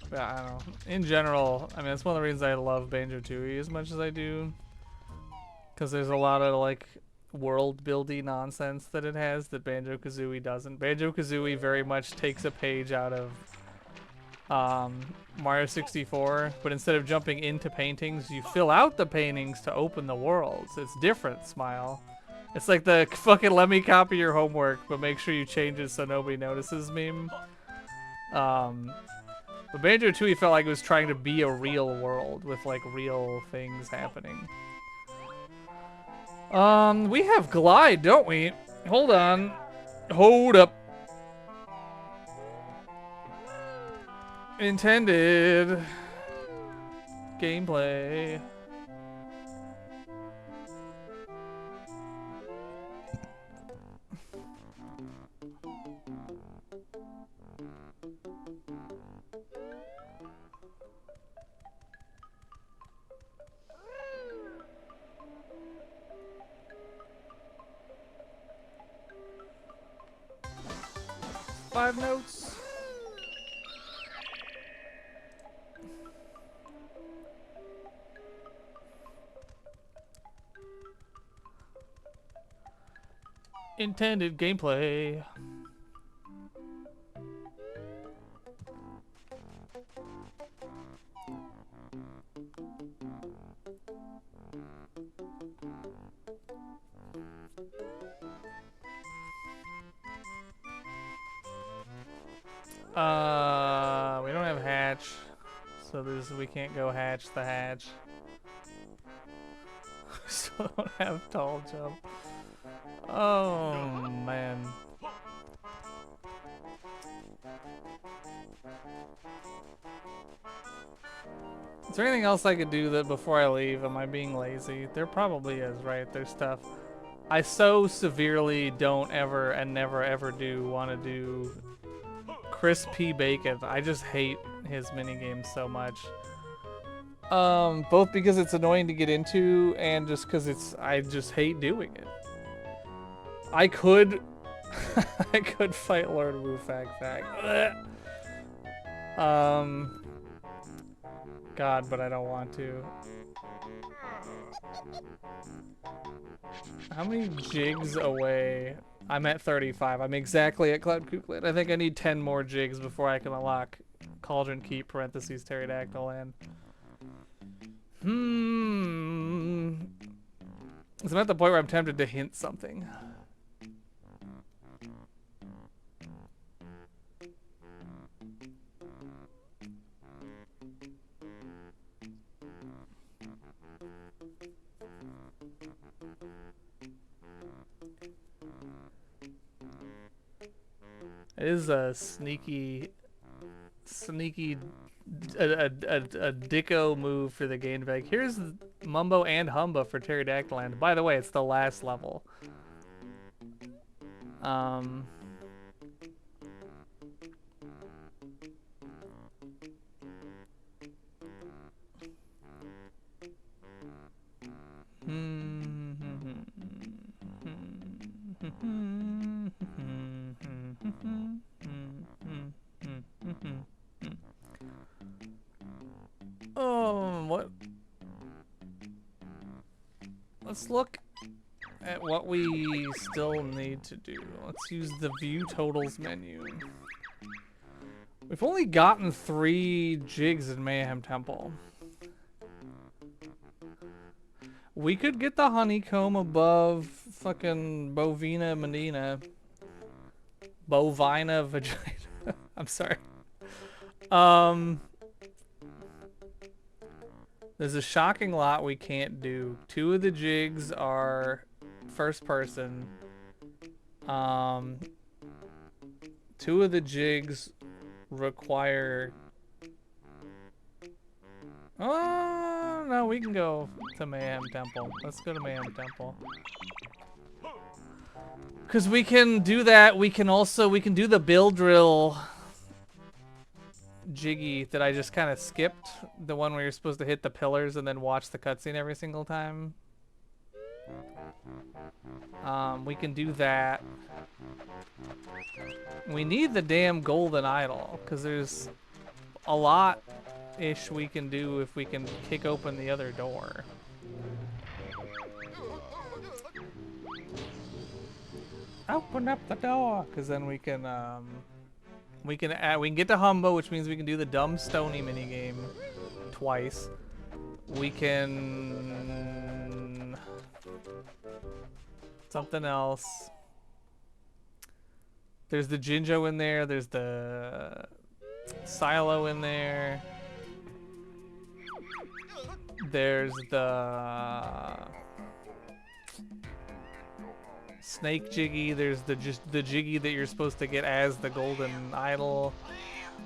But I don't know. In general, I mean, that's one of the reasons I love Banjo-Tooie as much as I do. Because there's a lot of, like, world-building nonsense that it has that Banjo-Kazooie doesn't. Banjo-Kazooie very much takes a page out of Mario 64, but instead of jumping into paintings, you fill out the paintings to open the worlds. It's different, Smile. It's like the fucking let me copy your homework, but make sure you change it so nobody notices meme. But Banjo-Tooie felt like it was trying to be a real world with like real things happening. We have glide, don't we? Hold on. Hold up. Intended gameplay. Five notes. Intended gameplay. We don't have hatch, so we can't go hatch the hatch. Still don't have tall jump. Oh man. Is there anything else I could do that before I leave? Am I being lazy? There probably is, right? There's stuff. I so severely don't ever and never ever do want to do Chris P. Bacon. I just hate his minigames so much. Both because it's annoying to get into and just because I just hate doing it. I could I could fight Lord Wu Fag Fag. God, but I don't want to. How many jigs away? I'm at 35. I'm exactly at Cloud Couplet. I think I need 10 more jigs before I can unlock Cauldron Keep parentheses Pterodactyl Land. So I'm at the point where I'm tempted to hint something. It is a sneaky a dicko move for the gain bag. Here's Mumbo and Humba for Pterodactyl Land. By the way, it's the last level. What? Let's look at what we still need to do. Let's use the view totals menu. We've only gotten 3 jigs in Mayhem Temple. We could get the honeycomb above fucking Bovina Medina. Bovina vagina. I'm sorry. There's a shocking lot we can't do. 2 of the jigs are first person. 2 of the jigs require... Oh, no, we can go to Mayhem Temple. Let's go to Mayhem Temple. Because we can do that. We can do the Bill Drill jiggy that I just kind of skipped. The one where you're supposed to hit the pillars and then watch the cutscene every single time. We can do that. We need the damn golden idol because there's a lot-ish we can do if we can kick open the other door. Open up the door, because then we can get to Humbo, which means we can do the dumb Stony minigame twice. We can something else. There's the Jinjo in there. There's the silo in there. There's the snake jiggy. There's the jiggy that you're supposed to get as the golden idol.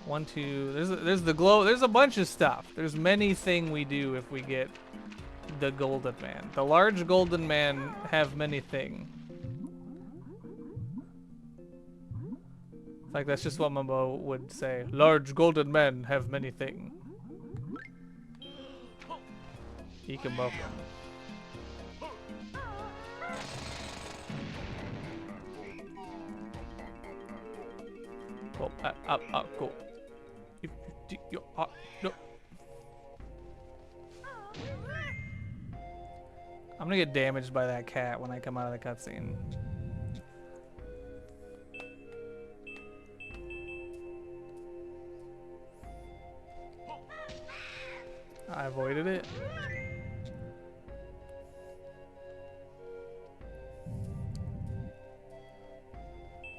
1, 2. There's the glow. There's a bunch of stuff. There's many thing we do if we get the golden man. The large golden man have many thing. In fact, that's just what Mumbo would say. Large golden men have many thing. Ikemoko. Go up, go. No. I'm gonna get damaged by that cat when I come out of the cutscene. I avoided it.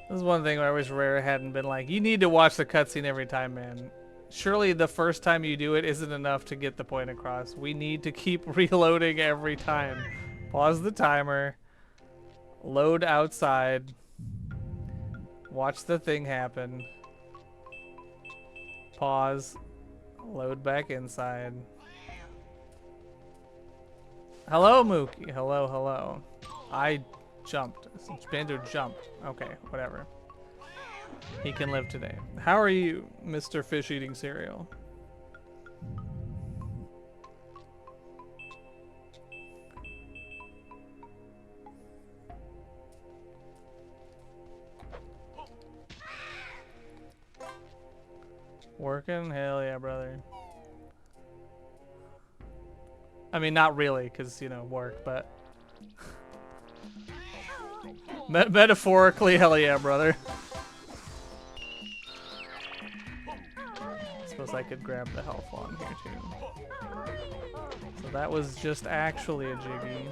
This is one thing where I wish Rare hadn't been like, you need to watch the cutscene every time, man. Surely the first time you do it isn't enough to get the point across. We need to keep reloading every time. Pause the timer. Load outside. Watch the thing happen. Pause. Load back inside. Hello, Mookie. Hello, hello. I jumped. Banjo jumped. Okay, whatever. He can live today. How are you, Mr. Fish Eating Cereal? Working? Hell yeah, brother. I mean, not really, because, you know, work, but... metaphorically, hell yeah, brother. Suppose I could grab the health on here, too. So that was just actually a jiggy.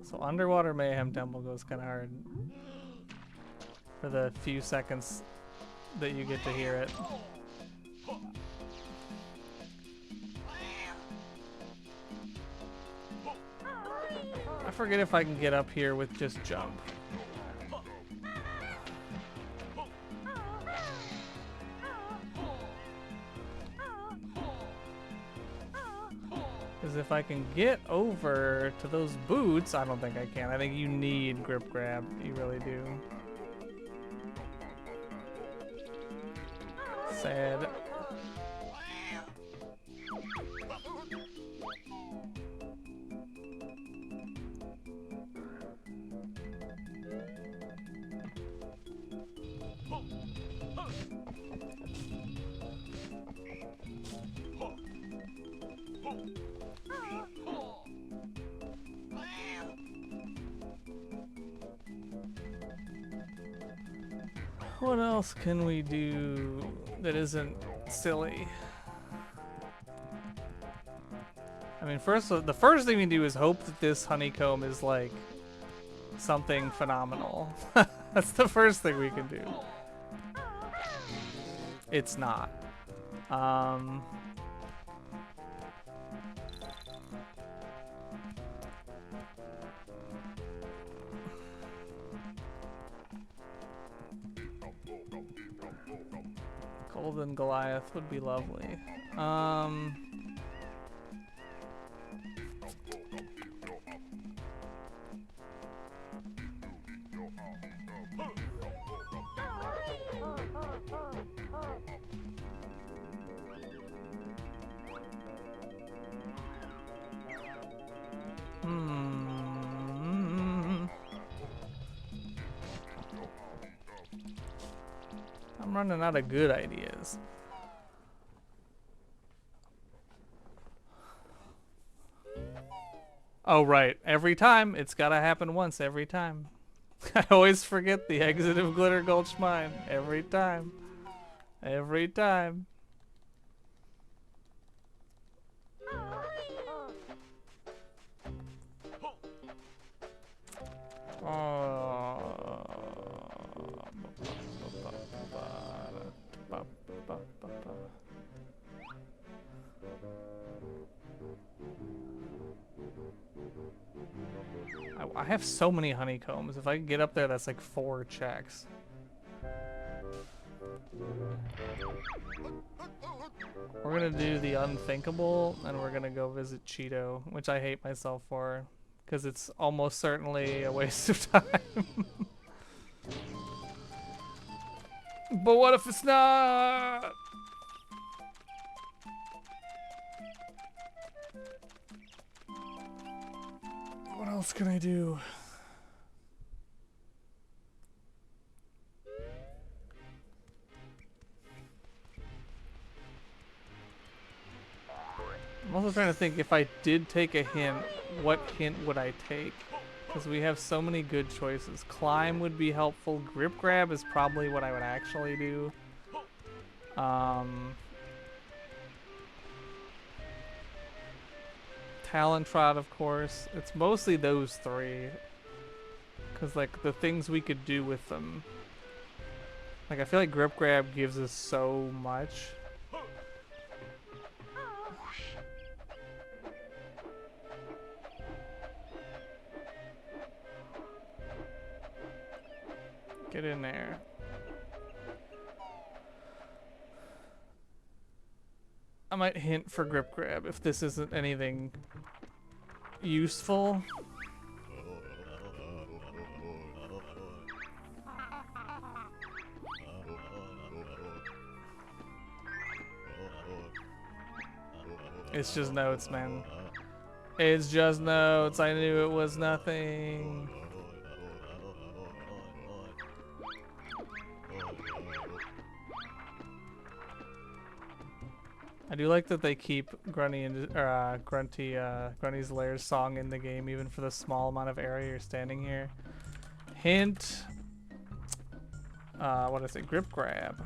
So Underwater Mayhem Temple goes kind of hard. For the few seconds that you get to hear it. I forget if I can get up here with just jump. Because if I can get over to those boots, I don't think I can. I think you need grip grab. You really do. Sad. What else can we do that isn't silly? I mean, the first thing we do is hope that this honeycomb is like something phenomenal. That's the first thing we can do. It's not. Golden Goliath would be lovely. I'm running out of good ideas. Oh, right. Every time. It's gotta happen once every time. I always forget the exit of Glitter Gulch Mine. Every time. Every time. I have so many honeycombs. If I can get up there, that's like 4 checks. We're gonna do the unthinkable, and we're gonna go visit Cheeto, which I hate myself for, because it's almost certainly a waste of time. But what if it's not? What else can I do? I'm also trying to think, if I did take a hint, what hint would I take? Because we have so many good choices. Climb would be helpful. Grip grab is probably what I would actually do. Talon Trot, of course. It's mostly those 3. Because, like, the things we could do with them. Like, I feel like Grip Grab gives us so much. Get in there. I might hint for Grip Grab if this isn't anything useful. It's just notes, man. It's just notes. I knew it was nothing. I do like that they keep Grunty's Lair's song in the game, even for the small amount of area you're standing here. Hint. What is it? Grip grab.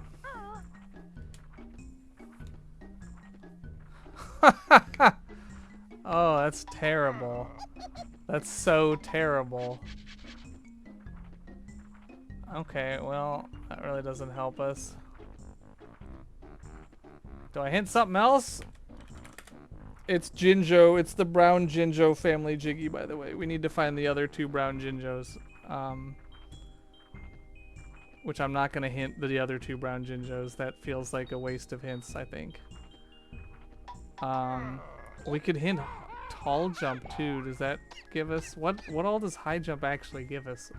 Oh, that's terrible. That's so terrible. Okay, well, that really doesn't help us. Do I hint something else? It's Jinjo. It's the brown Jinjo family Jiggy, by the way. We need to find the other 2 brown Jinjos. Which I'm not going to hint the other 2 brown Jinjos. That feels like a waste of hints, I think. We could hint tall jump too. Does that give us what all does high jump actually give us?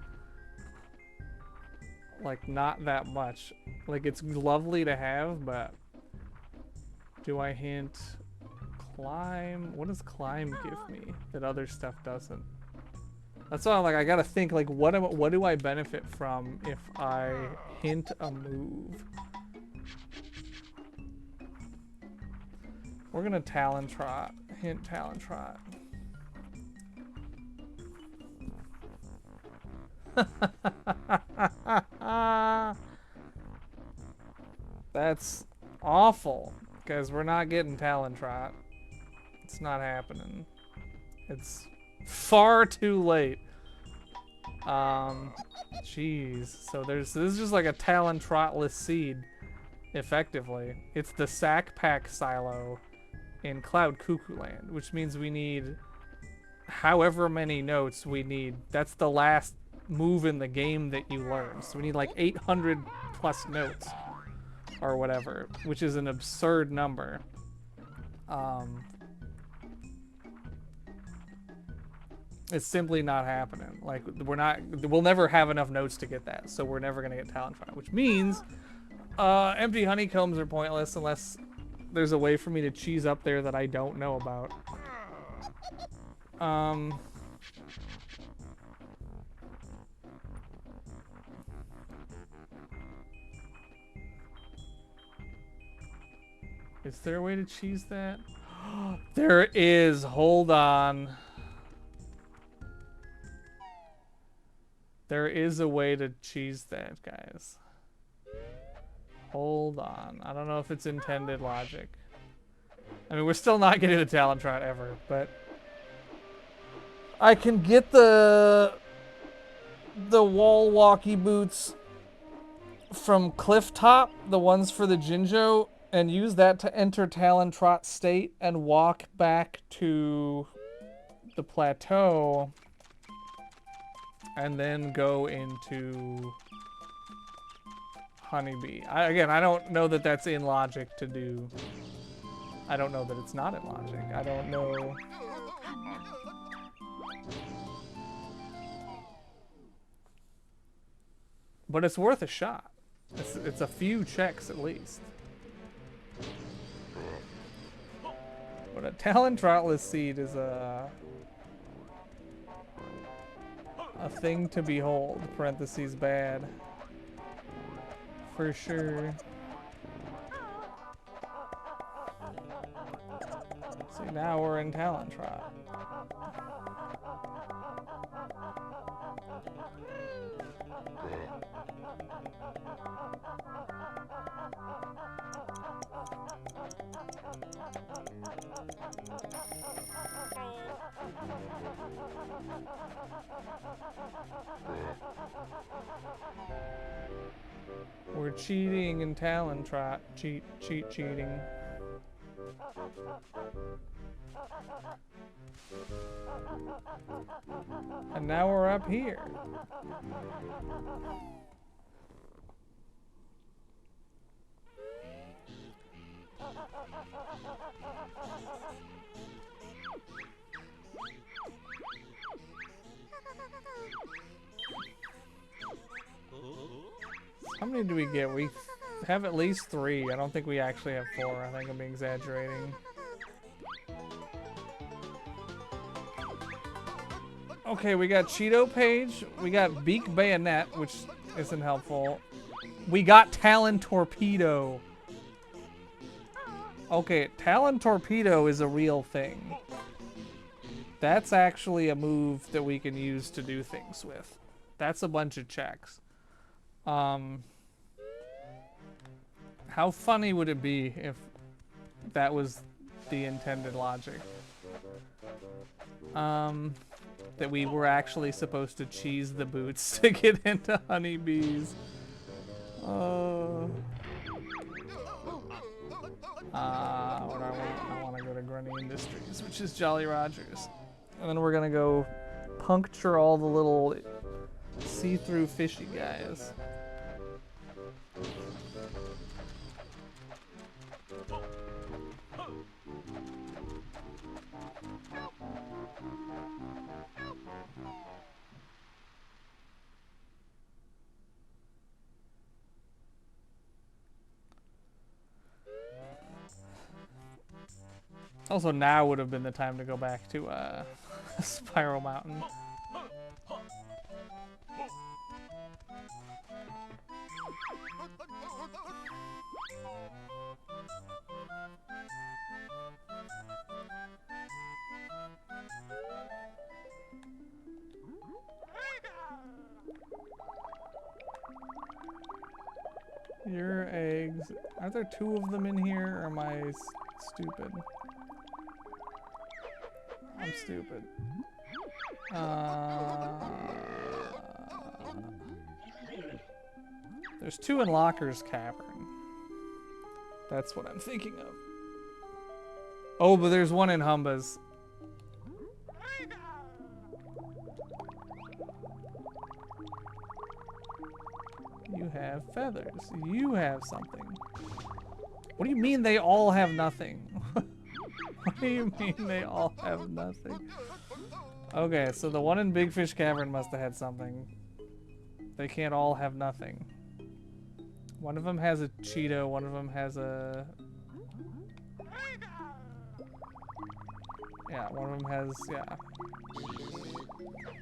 Like, not that much. Like, it's lovely to have, but do I hint climb? What does climb give me that other stuff doesn't? That's why I'm like, I gotta think, like, what do I benefit from if I hint a move? We're gonna Talon Trot. Hint Talon Trot. That's awful, because we're not getting Talon Trot. It's not happening. It's far too late. Jeez. So this is just like a Talon Trotless seed, effectively. It's the Sack Pack Silo in Cloud Cuckoo Land, which means we need however many notes we need. That's the last move in the game that you learn. So we need like 800 plus notes or whatever, which is an absurd number. It's simply not happening. Like, we'll never have enough notes to get that, so we're never gonna get Talon Trot, which means empty honeycombs are pointless unless there's a way for me to cheese up there that I don't know about. Is there a way to cheese that? There is. Hold on. There is a way to cheese that, guys. Hold on. I don't know if it's intended logic. I mean, we're still not getting a Talon Trot ever, but I can get the wall walkie boots from Cliff Top, the ones for the Jinjo, and use that to enter Talon Trot state and walk back to the plateau. and then go into Honeybee. Again, I don't know that that's in logic to do. I don't know that it's not in logic. I don't know. But it's worth a shot. It's a few checks at least. But a Talon Trottless Seed is a thing to behold, parentheses bad. For sure. See, now we're in Talon Trot. We're cheating in Talon Trot. Cheating. And now we're up here. How many do we get? We have at least 3. I don't think we actually have 4. I think I'm exaggerating. Okay, we got Cheeto Page. We got Beak Bayonet, which isn't helpful. We got Talon Torpedo. Okay, Talon Torpedo is a real thing. That's actually a move that we can use to do things with. That's a bunch of checks. How funny would it be if that was the intended logic? That we were actually supposed to cheese the boots to get into honeybees. What I want to go to Grunny Industries, which is Jolly Rogers. And then we're gonna go puncture all the little see-through fishy guys. Also, now would have been the time to go back to Spiral Mountain. Your eggs. Are there 2 of them in here, or am I stupid? I'm stupid. There's 2 in Locker's Cavern. That's what I'm thinking of. Oh, but there's 1 in Humba's. You have feathers. You have something. What do you mean they all have nothing? What do you mean they all have nothing? Okay, so the 1 in Big Fish Cavern must have had something. They can't all have nothing. One of them has a Cheeto, one of them has a... Yeah, one of them has, yeah.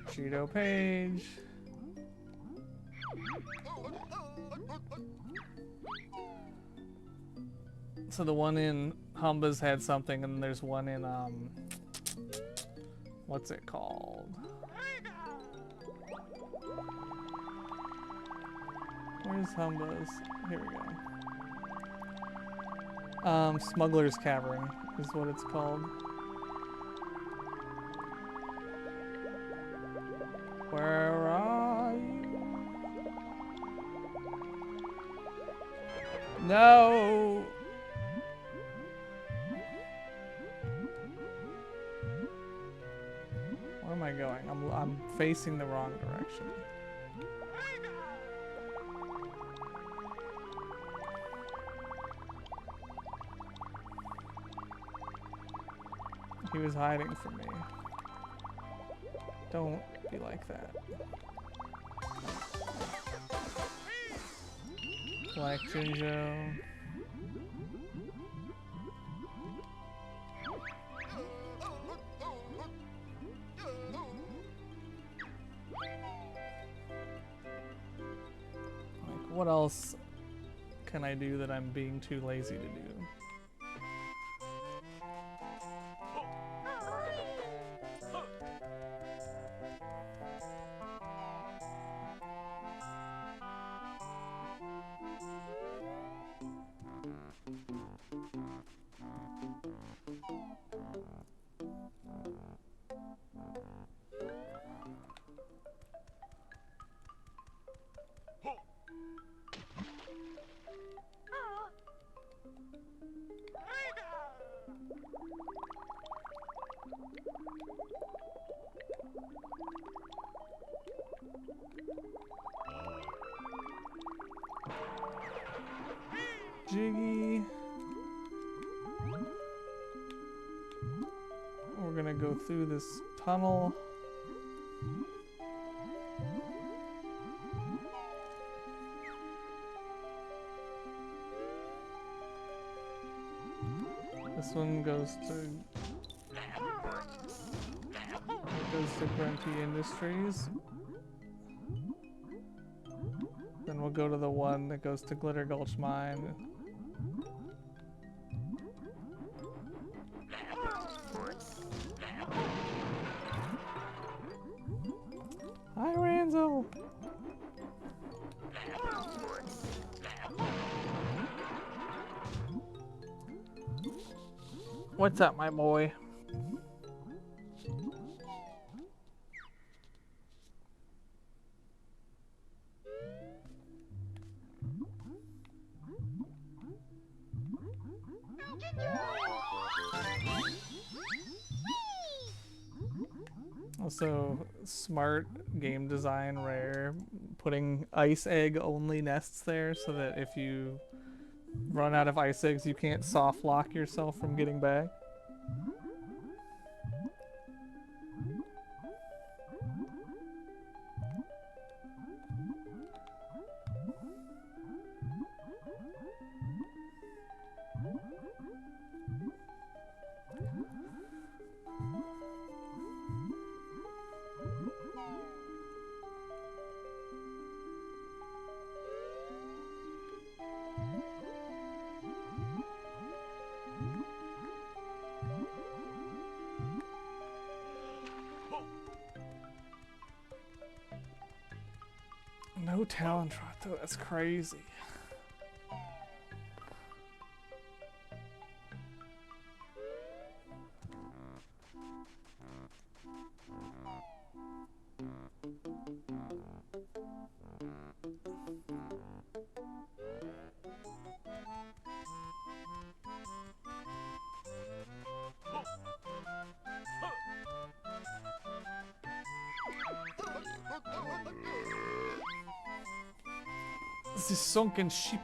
Cheeto Page. So the 1 in Humba's had something, and there's 1 in, what's it called? Where's Humba's? Here we go. Smuggler's Cavern is what it's called. Where are you? No! Where am I I going? I'm facing the wrong direction. He was hiding from me. Don't be like that. Black Jinjo. Like, what else can I do that I'm being too lazy to do? Jiggy. We're gonna go through this tunnel. This one goes to Grunty Industries. Then we'll go to the one that goes to Glitter Gulch Mine. Hi, Ranzo. What's up, my boy? Also, smart game design, Rare, putting ice egg only nests there so that if you run out of ice eggs, you can't soft lock yourself from getting back. No talent trot though, that's crazy. The sunken ship.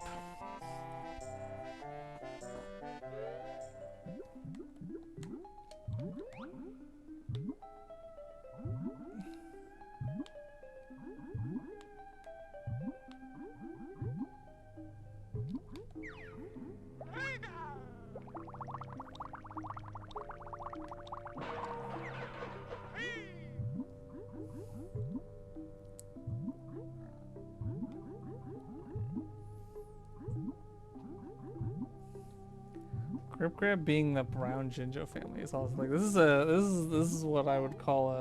Grip Grab being the brown Jinjo family is also like this is what I would call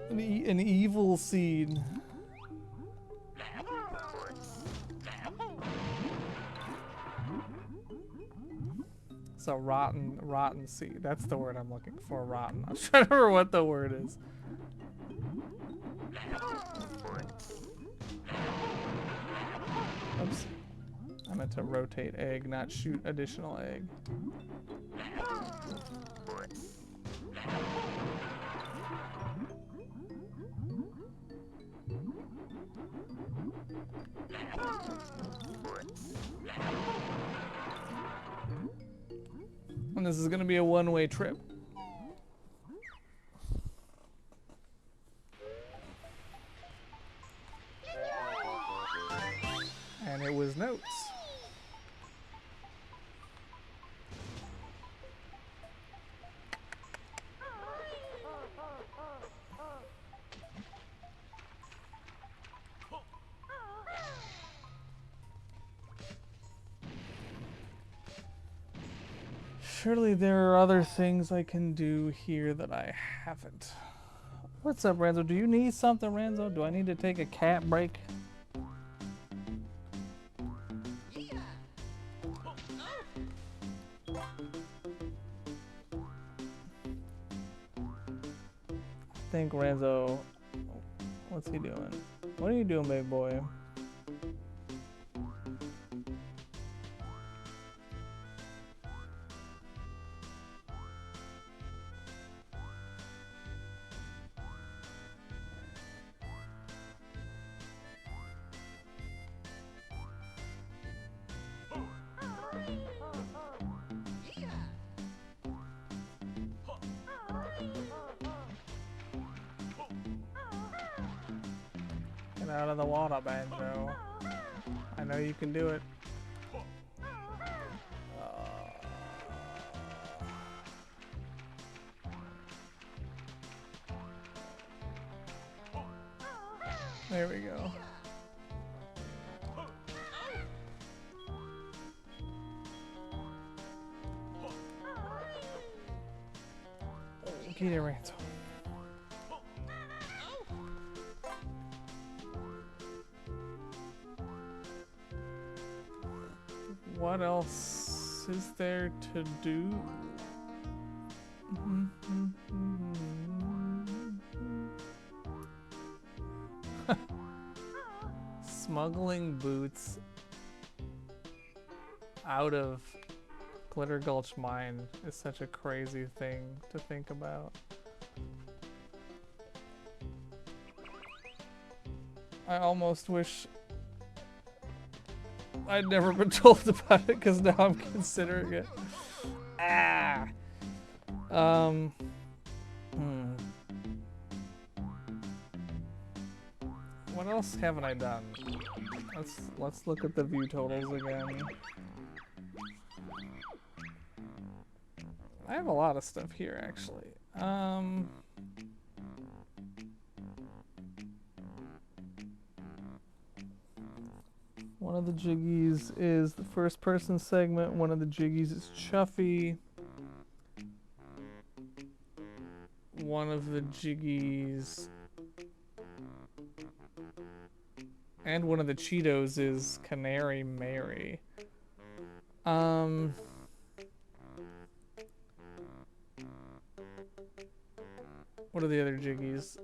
an evil seed. It's a rotten seed. That's the word I'm looking for. Rotten. I'm trying to remember what the word is. Oops. I meant to rotate egg, not shoot additional egg. And this is gonna be a one-way trip. And it was notes. Surely there are other things I can do here that I haven't. What's up, Ranzo? Do you need something, Ranzo? Do I need to take a cat break? I think Ranzo, what's he doing? What are you doing, baby boy? Get out of the water, Banjo. I know you can do it. There we go. Get it, Ranzo. What else is there to do? Smuggling boots out of Glitter Gulch Mine is such a crazy thing to think about. I almost wish I'd never been told about it because now I'm considering it. Ah. What else haven't I done? Let's look at the view totals again. I have a lot of stuff here actually. One of the jiggies is the first person segment, one of the jiggies is Chuffy. One of the jiggies and one of the Cheetos is Canary Mary. What are the other jiggies?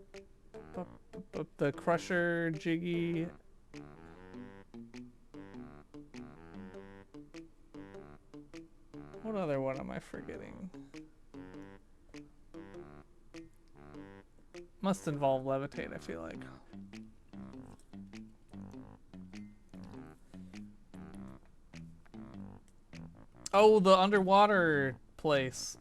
The Crusher jiggy. What other one am I forgetting? Must involve levitate, I feel like. Oh, the underwater place.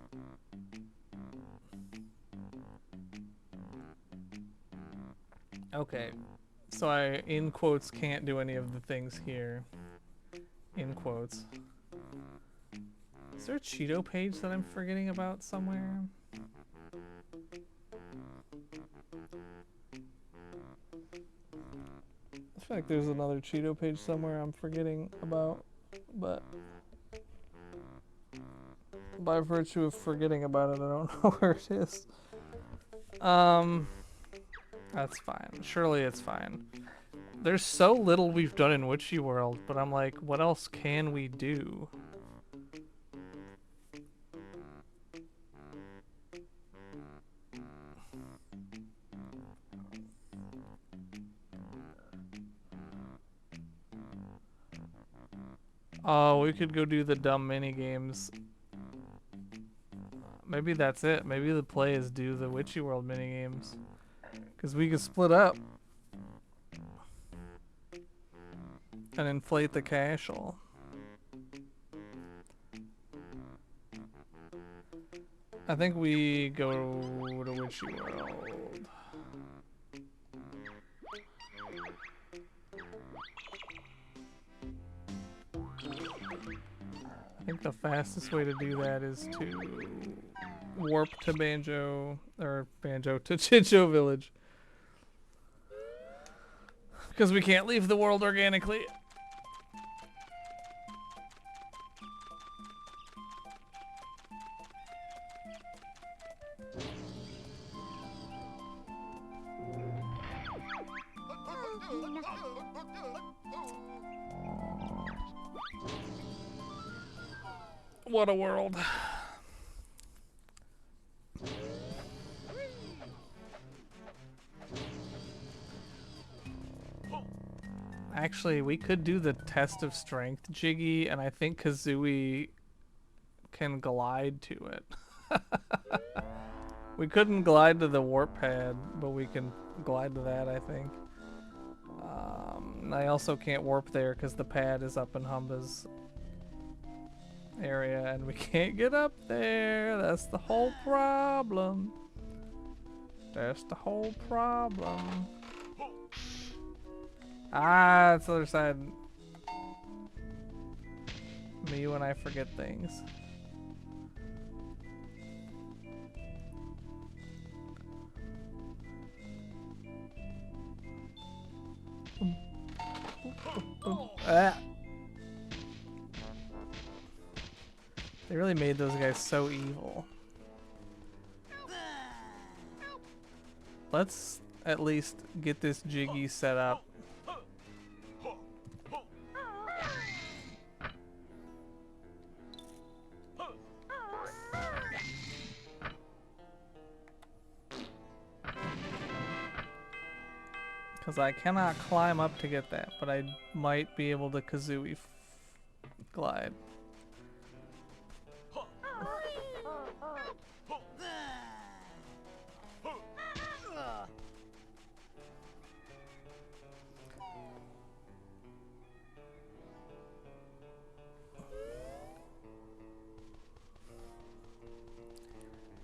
Okay, so I, in quotes, can't do any of the things here. In quotes. Is there a Cheeto page that I'm forgetting about somewhere? I feel like there's another Cheeto page somewhere I'm forgetting about, but by virtue of forgetting about it, I don't know where it is. That's fine. Surely it's fine. There's so little we've done in Witchy World, but I'm like, what else can we do? Oh, we could go do the dumb mini games. Maybe that's it. Maybe the play is do the Witchy World minigames. Because we could split up. And inflate the casual. I think we go to Witchy World. I think the fastest way to do that is to warp to Banjo, or Banjo to Chincho Village. Because we can't leave the world organically. What a world. Actually, we could do the test of strength, Jiggy, and I think Kazooie can glide to it. We couldn't glide to the warp pad, but we can glide to that, I think. I also can't warp there because the pad is up in Humba's area and we can't get up there. That's the whole problem. That's the whole problem. Ah, it's the other side. Me when I forget things. Ah. They really made those guys so evil. Let's at least get this Jiggy set up. Because I cannot climb up to get that, but I might be able to Kazooie glide.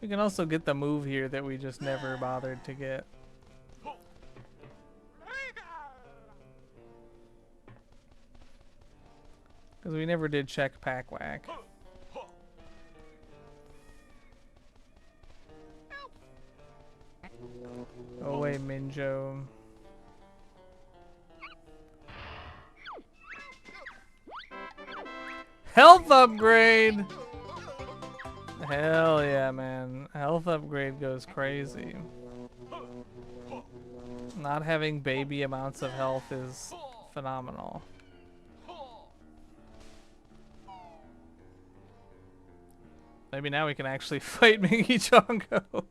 We can also get the move here that we just never bothered to get. Because we never did check Pack Whack. Go away, Minjo. Health upgrade! Hell yeah, man. Health upgrade goes crazy. Not having baby amounts of health is phenomenal. Maybe now we can actually fight Mingy Chongo.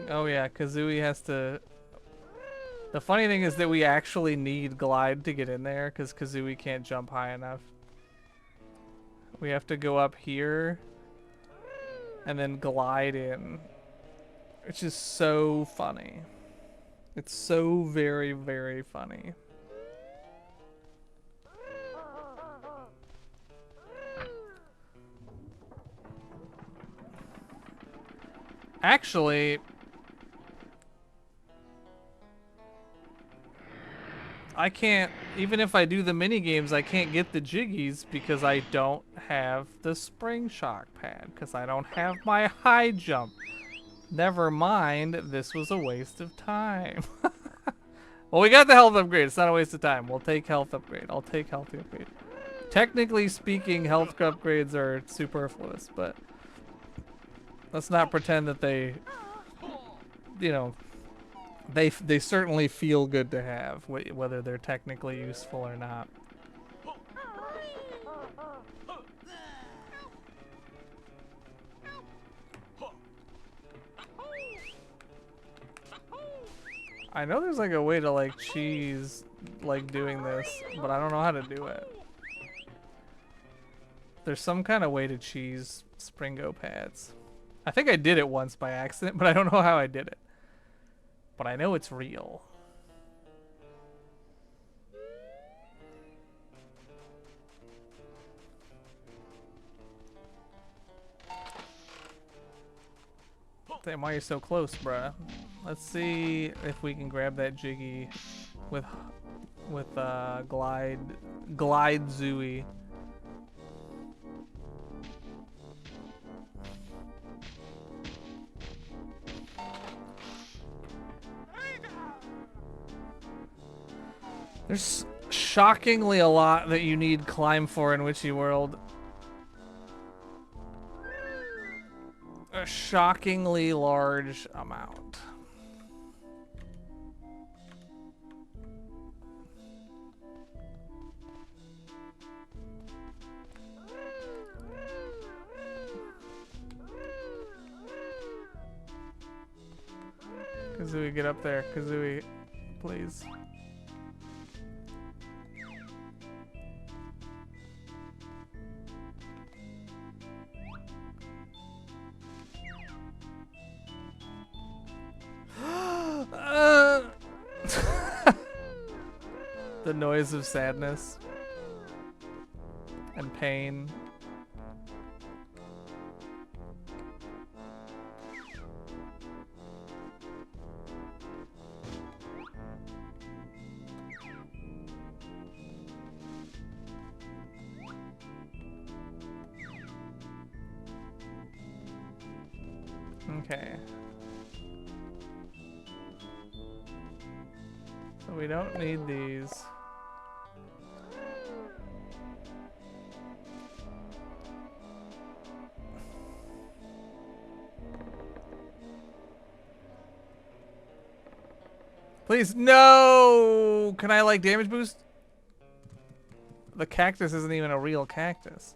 Oh yeah, Kazooie has to... The funny thing is that we actually need glide to get in there because Kazooie can't jump high enough. We have to go up here and then glide in, which is so funny. It's so very, very funny. Actually, I can't, even if I do the mini games, I can't get the Jiggies because I don't have the spring shock pad because I don't have my high jump. Never mind, this was a waste of time. Well, we got the health upgrade. It's not a waste of time. We'll take health upgrade. I'll take health upgrade. Technically speaking, health upgrades are superfluous, but let's not pretend that they, you know, they certainly feel good to have, whether they're technically useful or not. I know there's like a way to like cheese like doing this, but I don't know how to do it. There's some kind of way to cheese Springo pads. I think I did it once by accident, but I don't know how I did it. But I know it's real. Damn, why are you so close, bruh? Let's see if we can grab that Jiggy with glide Zooey. There's shockingly a lot that you need climb for in Witchy World. A shockingly large amount. Kazooie, get up there. Kazooie, please. The noise of sadness and pain. Okay. So we don't need these. Please, no! Can I like damage boost? The cactus isn't even a real cactus.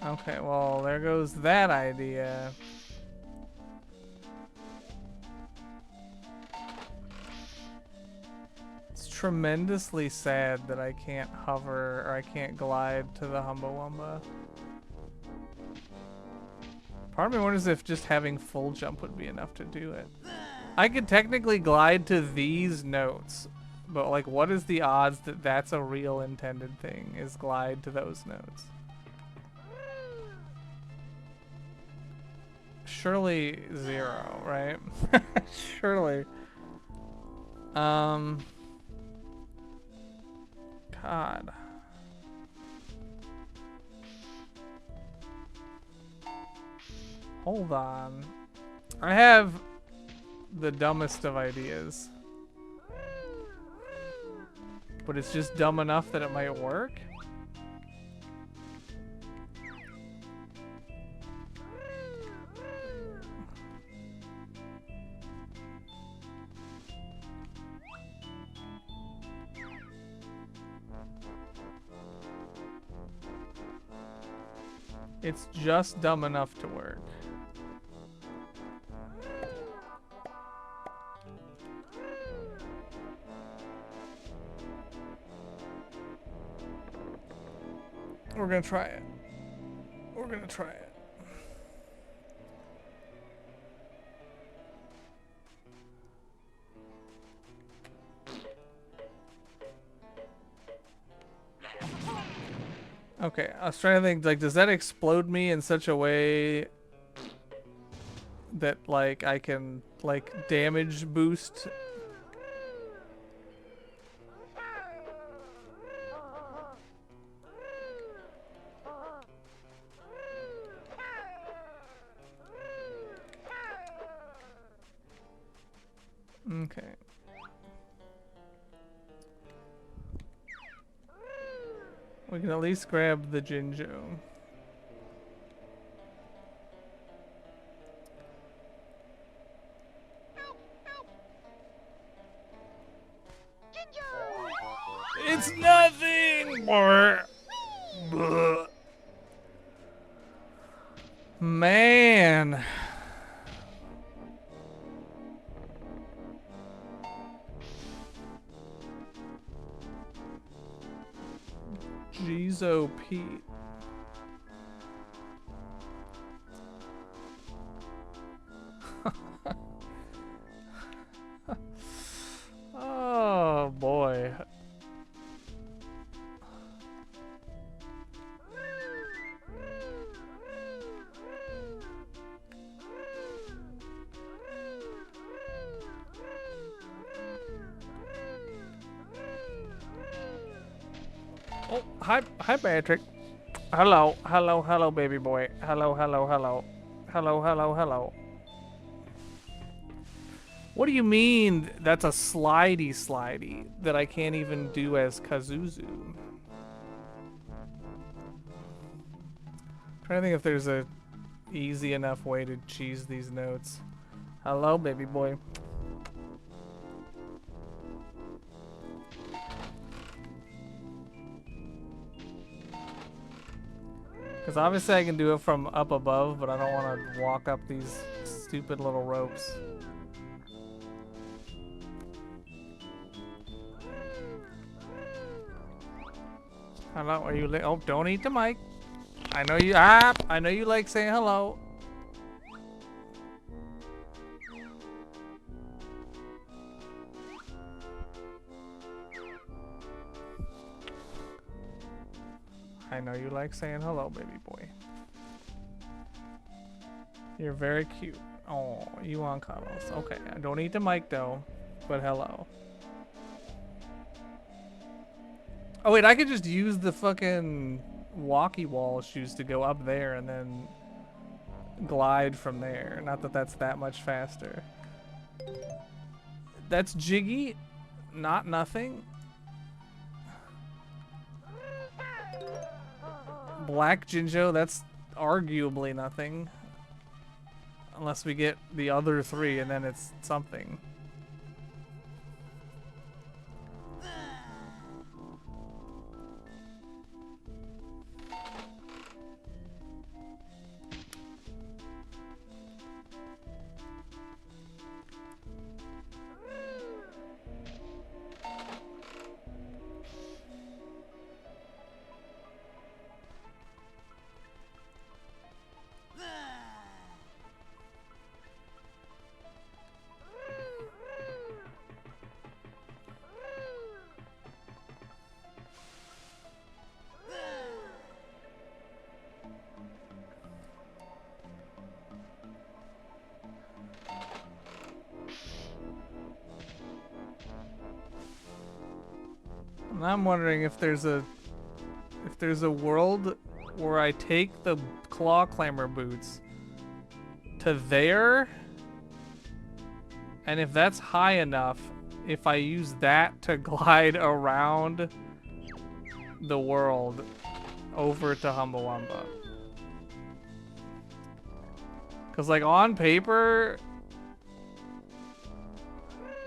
Okay, well, there goes that idea. It's tremendously sad that I can't hover or I can't glide to the Humba Wumba. Part of me wonders if just having full jump would be enough to do it. I could technically glide to these notes, but like what is the odds that that's a real intended thing, is glide to those notes? Surely 0, right? Surely. God. Hold on. I have the dumbest of ideas. But it's just dumb enough that it might work? It's just dumb enough to work. We're gonna try it. We're gonna try it. Okay, I was trying to think, like, does that explode me in such a way that, like, I can, like, damage boost? Okay. We can at least grab the Jinjo. It's nothing! Man. Jeez-o Pete. Oh boy. Oh, hi Patrick. Hello, baby boy. Hello. What do you mean that's a slidey that I can't even do as Kazuzu? Trying to think if there's a easy enough way to cheese these notes. Hello, baby boy. Because obviously I can do it from up above, but I don't want to walk up these stupid little ropes. Hello, are you oh, don't eat the mic. I know you I know you like saying hello. I know you like saying hello, baby boy. You're very cute. Oh, you want cuddles. Okay, don't eat the mic though, but hello. Oh wait, I could just use the fucking walkie wall shoes to go up there and then glide from there. Not that that's that much faster. That's Jiggy, not nothing. Black Jinjo, that's arguably nothing. Unless we get the other three and then it's something. And I'm wondering if there's a world where I take the claw climber boots to there, and if that's high enough, if I use that to glide around the world over to Humbawamba. Cause like on paper,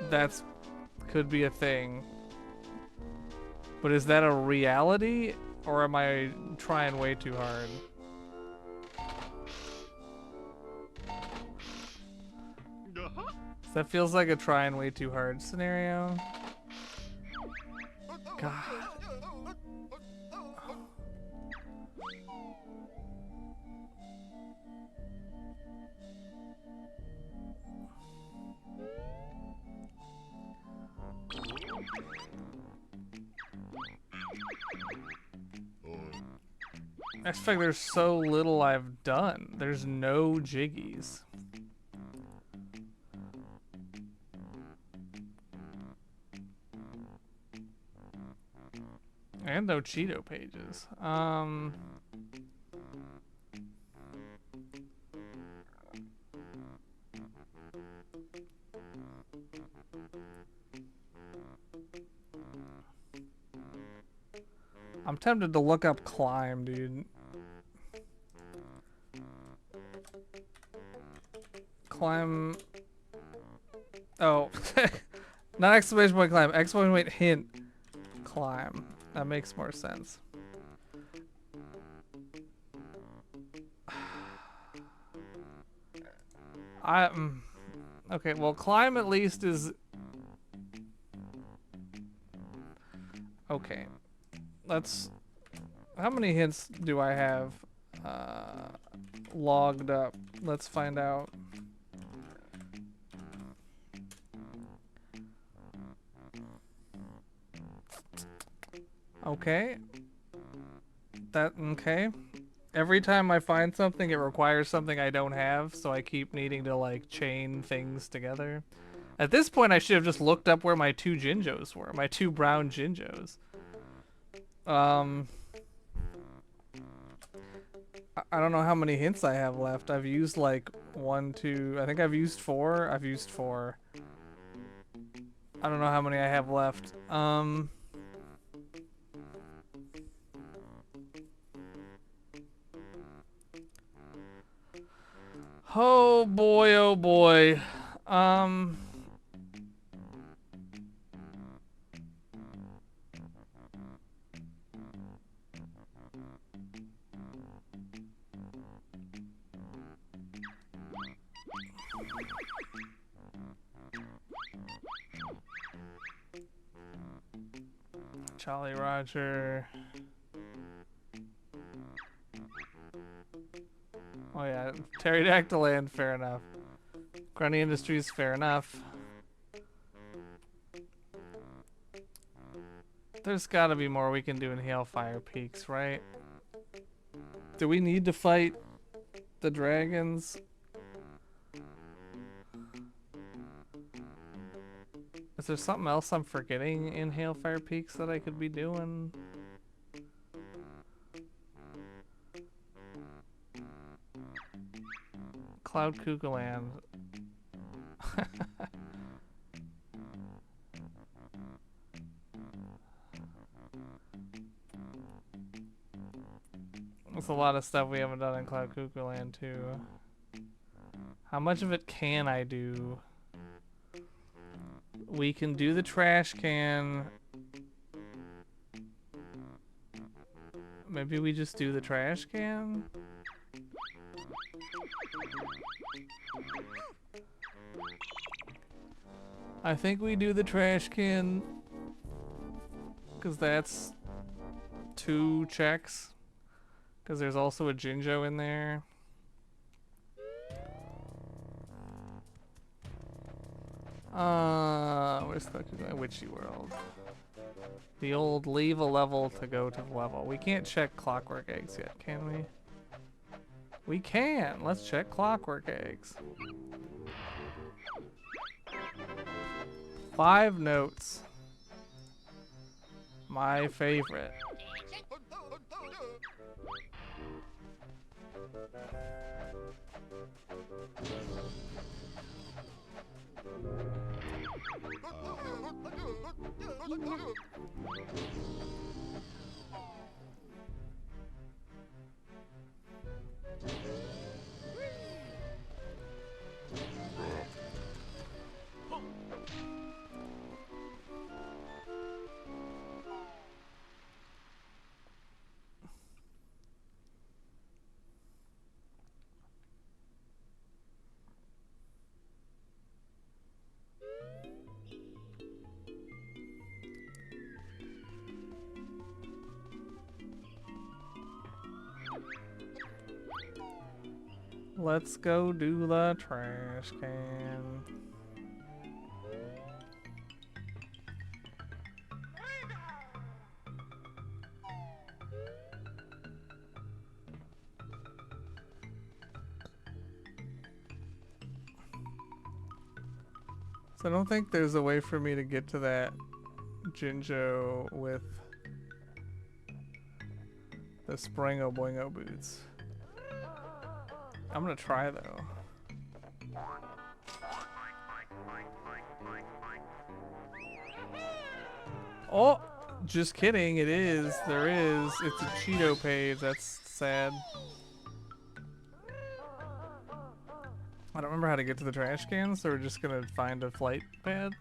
that's could be a thing. But is that a reality, or am I trying way too hard? That feels like a trying way too hard scenario. God. I expect there's so little I've done. There's no jiggies. And no Cheeto pages. I'm tempted to look up climb, dude. Climb. Oh. Not exclamation point climb. Exclamation point hint. Climb. That makes more sense. Okay, well, climb at least is... Okay. Let's How many hints do I have logged up? Let's find out. Okay. Okay. Every time I find something, it requires something I don't have, so I keep needing to, like, chain things together. At this point, I should have just looked up where my 2 Jinjos were. My 2 brown Jinjos. I don't know how many hints I have left. I've used, like, 1, 2... I think I've used 4. I've used 4. I don't know how many I have left. Oh boy, oh boy. Jolly Roger. Oh yeah, Pterodactyl Land, fair enough. Grundy Industries, fair enough. There's gotta be more we can do in Hailfire Peaks, right? Do we need to fight the dragons? Is there something else I'm forgetting in Hailfire Peaks that I could be doing? Cloud Cuckoo Land. There's a lot of stuff we haven't done in Cloud Cuckoo Land too. How much of it can I do? We can do the trash can. Maybe we just do the trash can? I think we do the trash can. Because that's 2 checks. Because there's also a Jinjo in there. Where's the Witchy World? The old leave a level to go to the level. We can't check Clockwork Eggs yet, can we? We can! Let's check Clockwork Eggs. 5 notes. My favorite. Let's go do the trash can. So I don't think there's a way for me to get to that Jinjo with the Springo Boingo boots. I'm gonna try though. Oh, just kidding. It is. There is. It's a Cheeto page. That's sad. I don't remember how to get to the trash can, so we're just gonna find a flight pad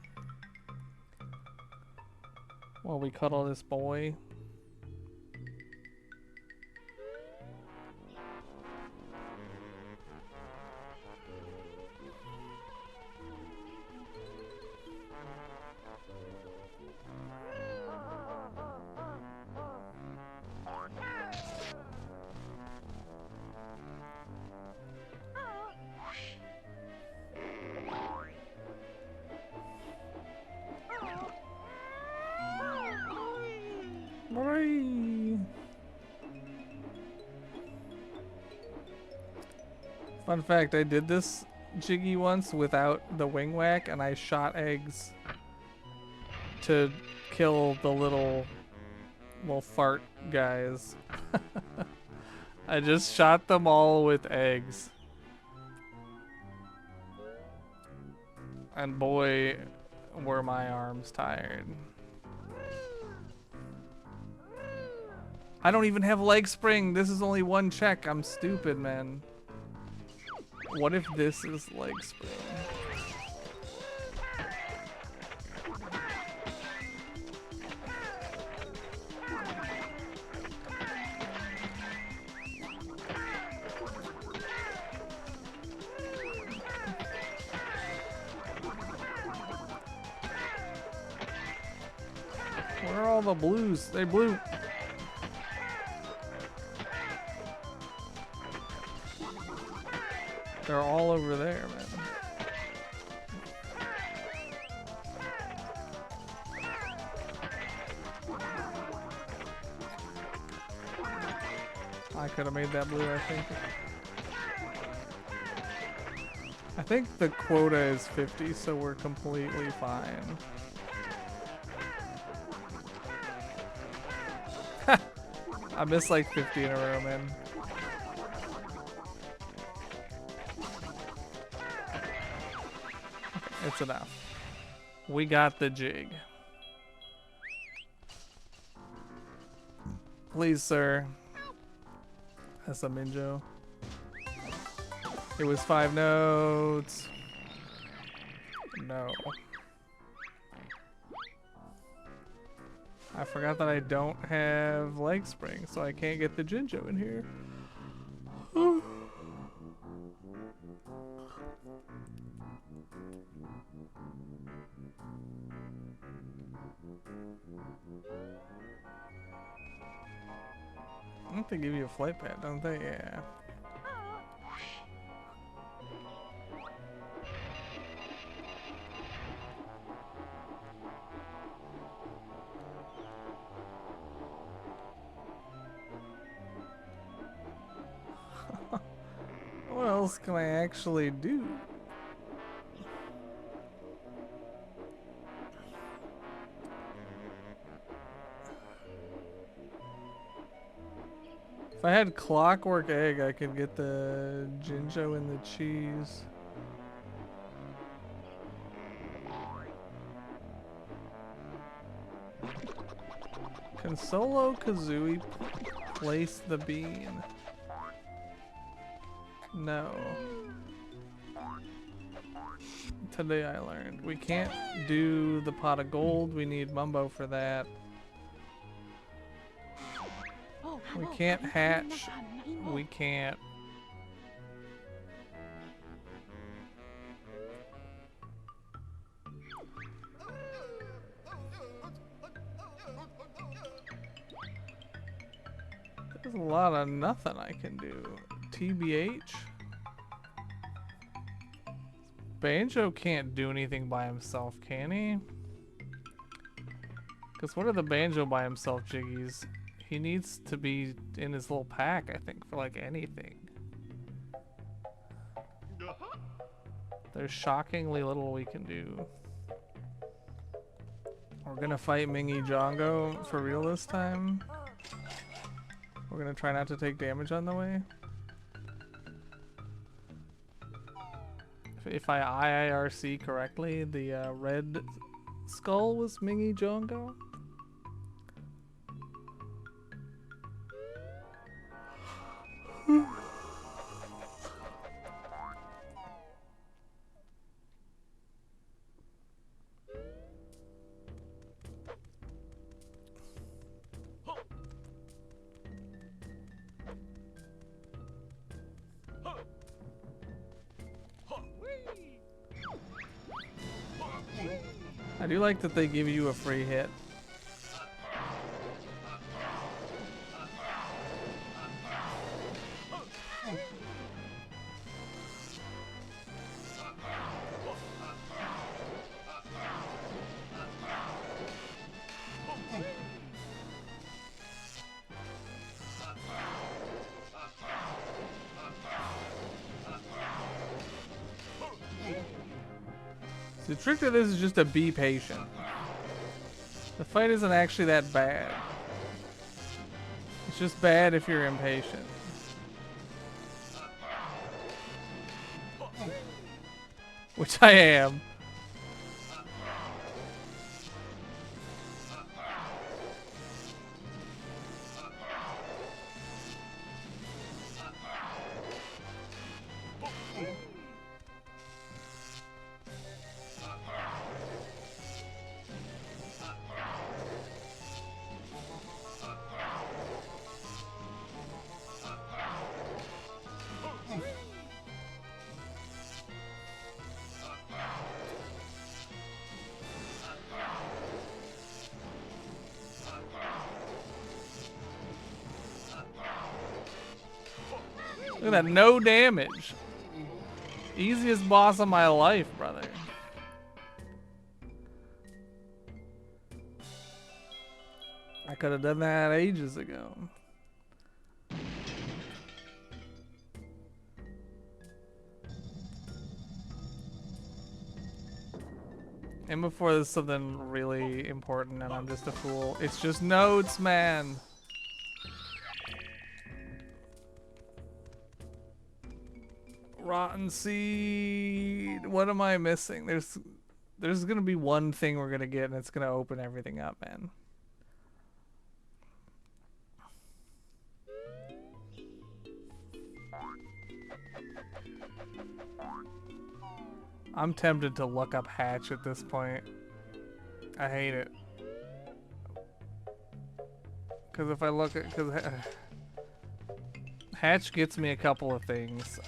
while we cuddle this boy. Fun fact, I did this jiggy once without the wing whack, and I shot eggs to kill the little fart guys. I just shot them all with eggs. And boy, were my arms tired. I don't even have leg spring. This is only one check. I'm stupid, man. What if this is leg spring? Where are all the blues? They blew. They're all over there, man. I could have made that blue, I think. I think the quota is 50, so we're completely fine. I missed like 50 in a row, man. It's enough. We got the jig. Please, sir. That's a Minjo. It was 5 notes. No. I forgot that I don't have leg spring, so I can't get the Jinjo in here. I think they give you a flight pad, don't they? Yeah. What else can I actually do? If I had clockwork egg, I could get the Jinjo and the cheese. Can Solo Kazooie place the bean? No. Today I learned. We can't do the pot of gold. We need Mumbo for that. We can't hatch. We can't. There's a lot of nothing I can do. TBH? Banjo can't do anything by himself, can he? Because what are the Banjo by himself jiggies? He needs to be in his little pack, I think, for like anything. There's shockingly little we can do. We're gonna fight Mingy Jongo for real this time. We're gonna try not to take damage on the way. If I IIRC correctly, the red skull was Mingy Jongo. I do like that they give you a free hit. The trick to this is just to be patient. The fight isn't actually that bad. It's just bad if you're impatient. Which I am. Look at that, no damage. Easiest boss of my life, brother. I could have done that ages ago. And before there's something really important and I'm just a fool. It's just notes, man. Rotten seed. What am I missing? There's gonna be one thing we're gonna get and it's gonna open everything up, man. I'm tempted to look up Hatch at this point. I hate it. Cause if I look at, Hatch gets me a couple of things.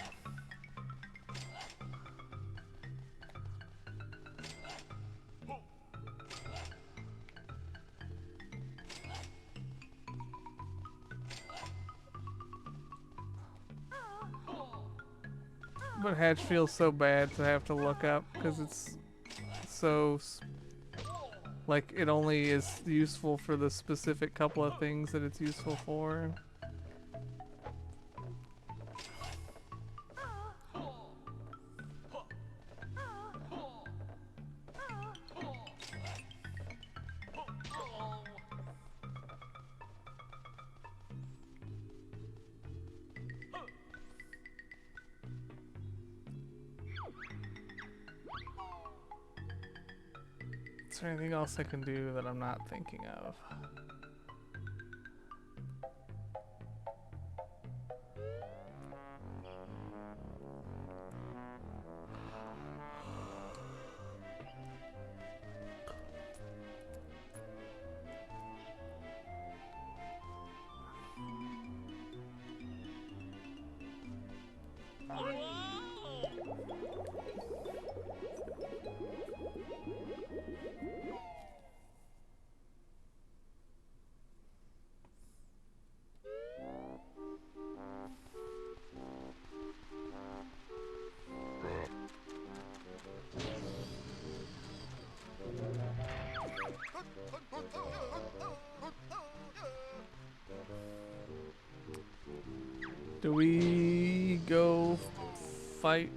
But Hatch feels so bad to have to look up because it's so, like, it only is useful for the specific couple of things that it's useful for. Is there anything else I can do that I'm not thinking of? Do we go fight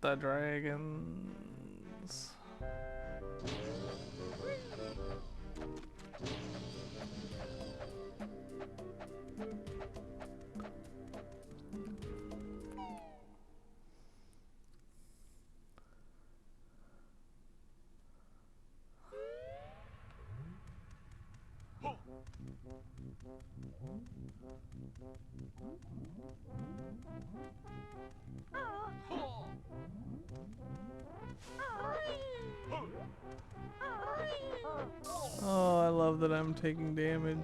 the dragons? Oh, I love that I'm taking damage.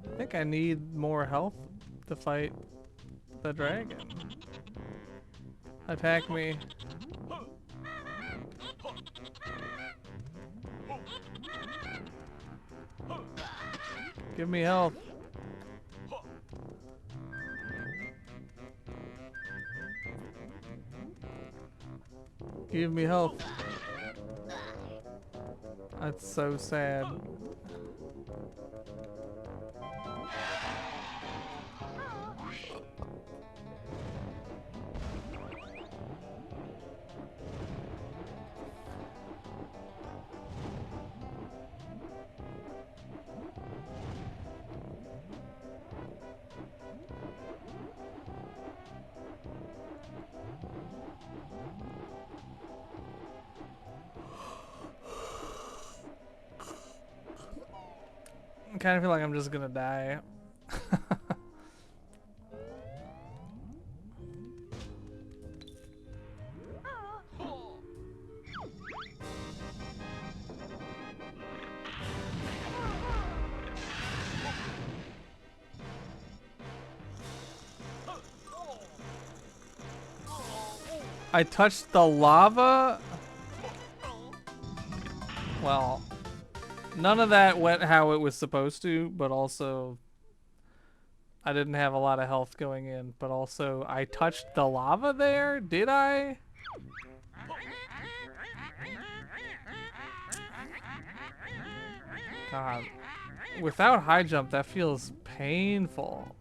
I think I need more health to fight the dragon. Attack me. Give me health. Give me health. That's so sad. kind of feel like I'm just gonna die. I touched the lava? Well, none of that went how it was supposed to, but also I didn't have a lot of health going in, but also I touched the lava there? Did I? God. Without high jump, that feels painful.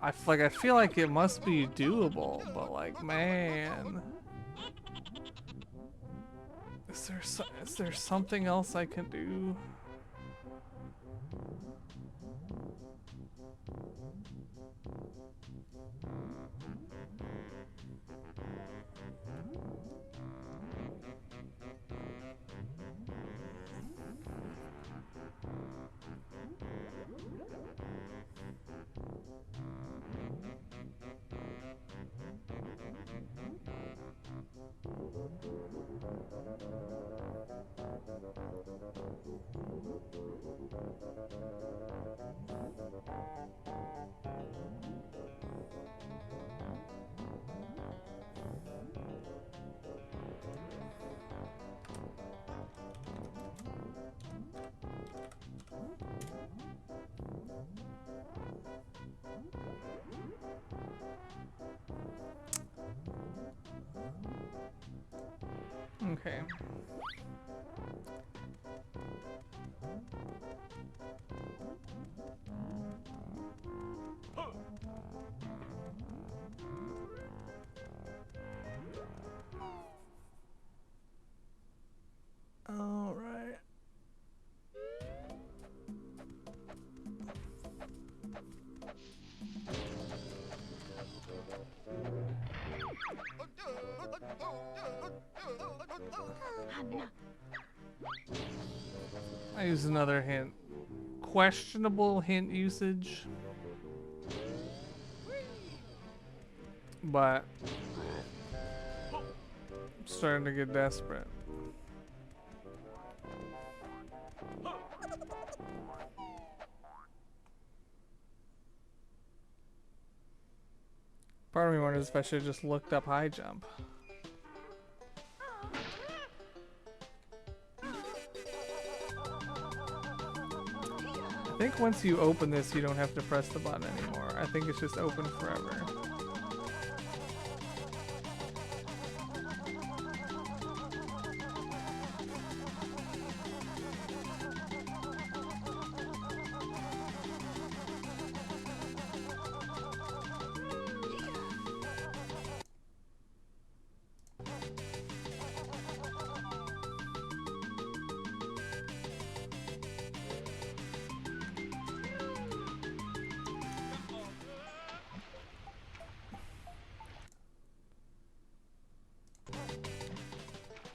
I feel like it must be doable, but like, man. Is there something else I can do? Okay. All right. I use another hint. Questionable hint usage. But I'm starting to get desperate. Part of me wonders if I should have just looked up high jump. I think once you open this, you don't have to press the button anymore. I think it's just open forever.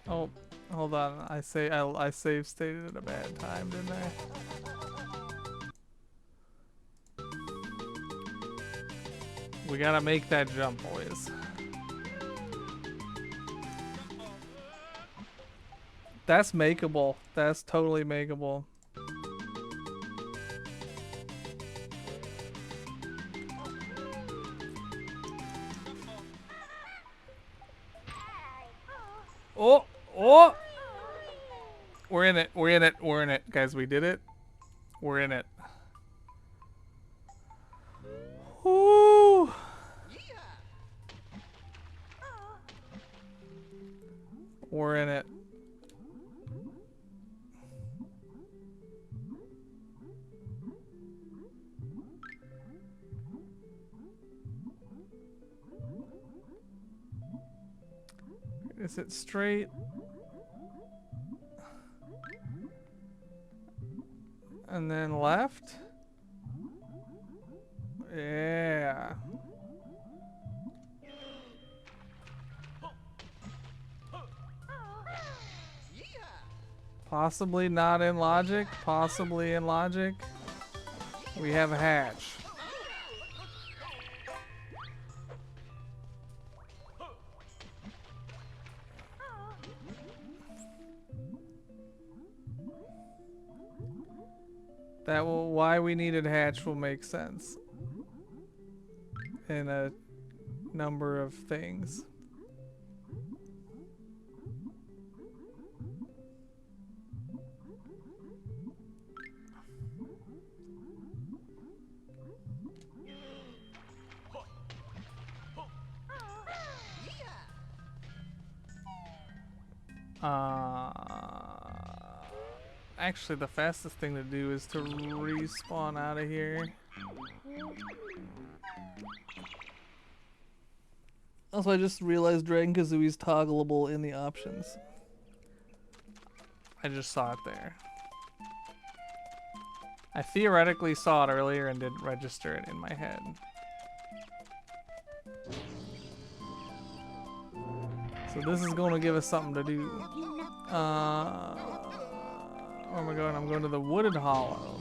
Oh, hold on. I save stated at a bad time, didn't I? We gotta make that jump, boys. That's makeable. That's totally makeable. Oh! Oh! We're in it. We're in it. We're in it. Guys, we did it. We're in it. Woo! We're in it. Is it straight? And then left? Yeah. Possibly not in logic. Possibly in logic. We have a hatch. That will, why we needed hatch will make sense in a number of things. Actually, the fastest thing to do is to respawn out of here. Also, I just realized Dragon Kazooie's toggleable in the options. I just saw it there. I theoretically saw it earlier and didn't register it in my head. So this is going to give us something to do. Where am I going? I'm going to the Wooded Hollow.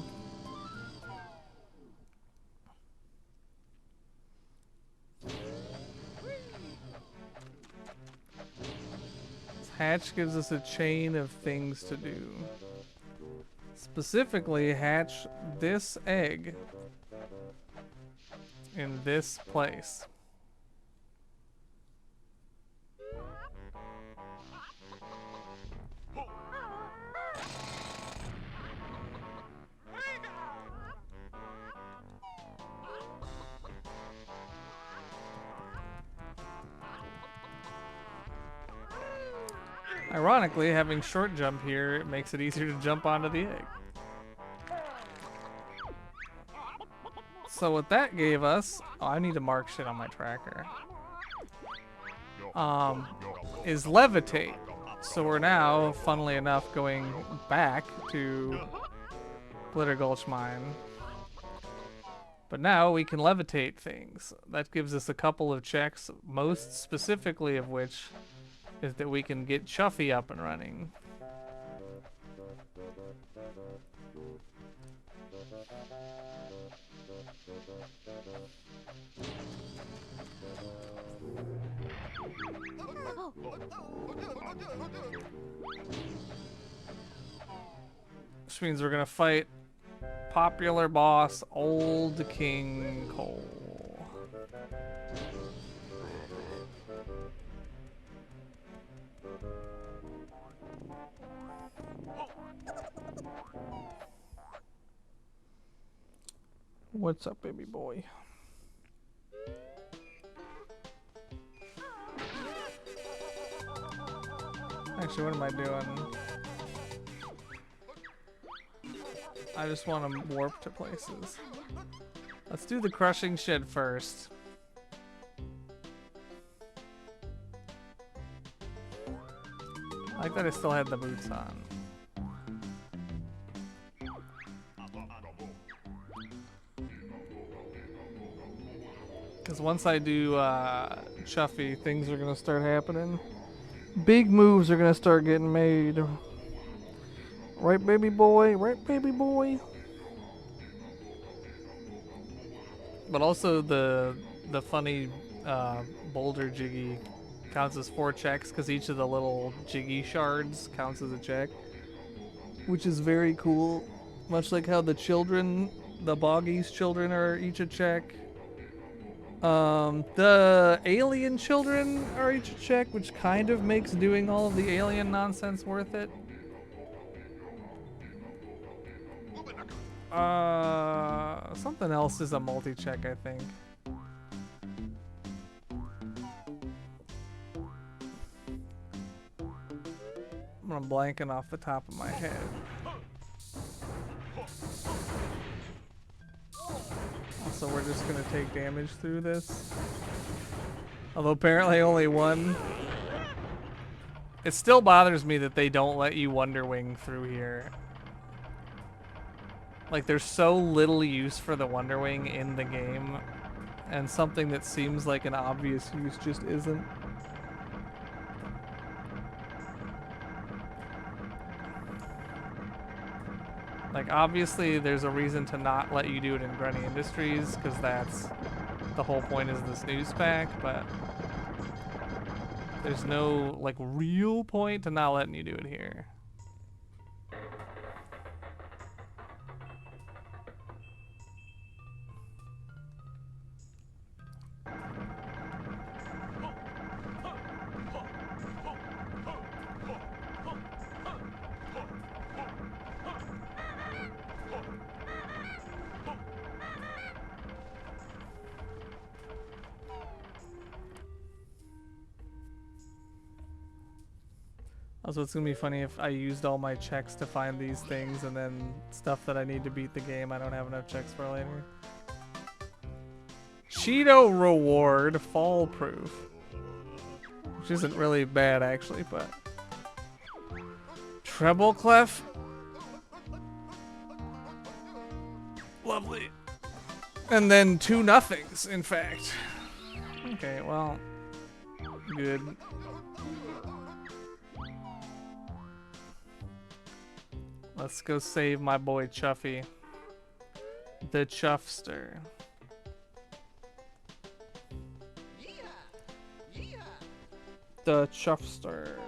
This hatch gives us a chain of things to do. Specifically, hatch this egg in this place. Ironically, having short jump here, it makes it easier to jump onto the egg. So what that gave us, oh, I need to mark shit on my tracker, is levitate. So we're now, funnily enough, going back to Glitter Gulch Mine. But now we can levitate things. That gives us a couple of checks, most specifically of which is that we can get Chuffy up and running. Which means we're gonna fight popular boss Old King Cole. What's up, baby boy? Actually, what am I doing? I just want to warp to places. Let's do the crushing shit first. I like that I still had the boots on. Because once I do Chuffy, things are going to start happening. Big moves are going to start getting made. Right, baby boy? Right, baby boy? But also the funny boulder jiggy counts as 4 checks because each of the little jiggy shards counts as a check. Which is very cool. Much like how the children, the Boggy's children are each a check. The alien children are each a check, which kind of makes doing all of the alien nonsense worth it. Something else is a multi-check, I think. I'm blanking off the top of my head. So we're just gonna take damage through this. Although apparently only one. It still bothers me that they don't let you Wonder Wing through here. Like, there's so little use for the Wonder Wing in the game, and something that seems like an obvious use just isn't. Like, obviously, there's a reason to not let you do it in Grunny Industries, because that's the whole point is the snooze pack, but there's no, like, real point to not letting you do it here. Also, it's gonna be funny if I used all my checks to find these things and then stuff that I need to beat the game, I don't have enough checks for later. Cheeto reward, fall proof. Which isn't really bad actually, but. Treble clef. Lovely. And then 2 nothings, in fact. Okay, well. Good. Let's go save my boy Chuffy. The Chuffster. The Chuffster.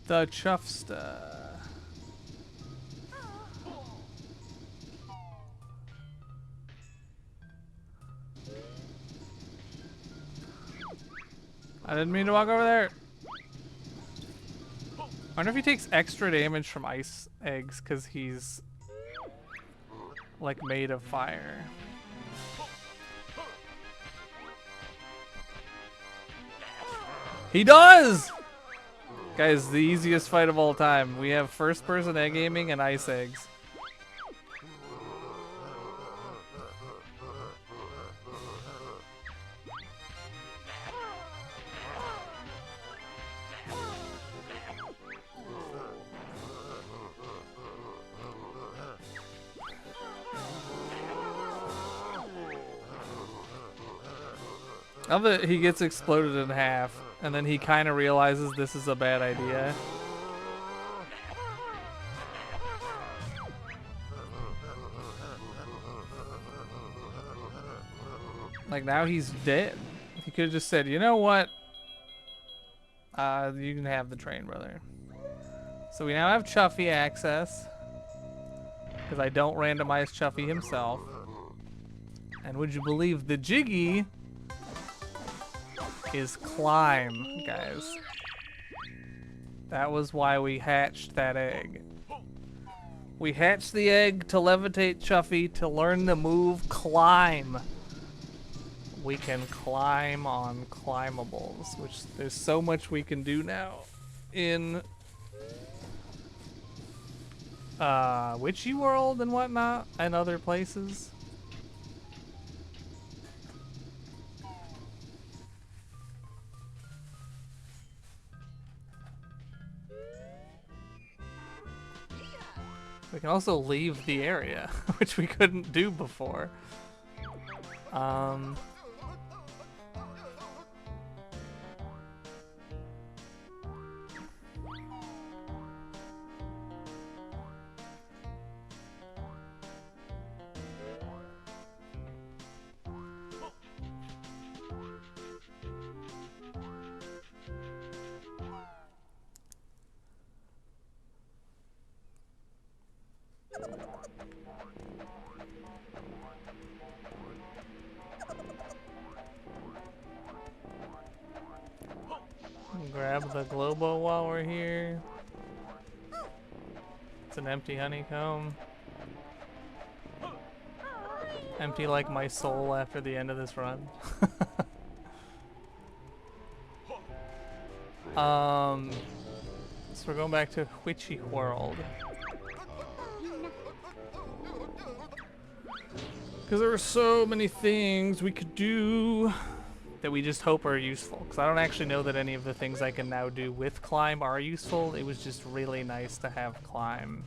The Chuffster. I didn't mean to walk over there. I wonder if he takes extra damage from ice eggs because he's like made of fire. He does! Guys, the easiest fight of all time. We have first person egg aiming and ice eggs. I love that he gets exploded in half, and then he kind of realizes this is a bad idea. Like, now he's dead. He could have just said, you know what? You can have the train, brother. So we now have Chuffy access. Because I don't randomize Chuffy himself. And would you believe the Jiggy is climb, guys. That was why we hatched that egg. We hatched the egg to levitate Chuffy to learn the move climb. We can climb on climbables, which there's so much we can do now in Witchy World and whatnot and other places. We can also leave the area, which we couldn't do before. Grab the Globo while we're here. It's an empty honeycomb. Empty like my soul after the end of this run. So we're going back to Witchy World. Because there are so many things we could do that we just hope are useful. Because I don't actually know that any of the things I can now do with climb are useful. It was just really nice to have climb.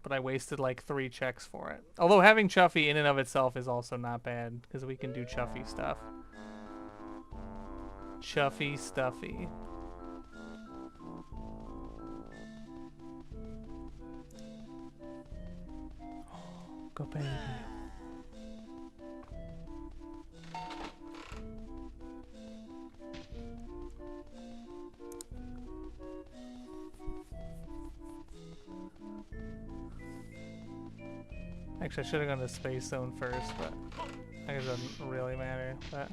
But I wasted like 3 checks for it. Although having Chuffy in and of itself is also not bad. Because we can do Chuffy stuff. Chuffy stuffy. Go baby. Actually, I should have gone to Space Zone first, but I guess it doesn't really matter. But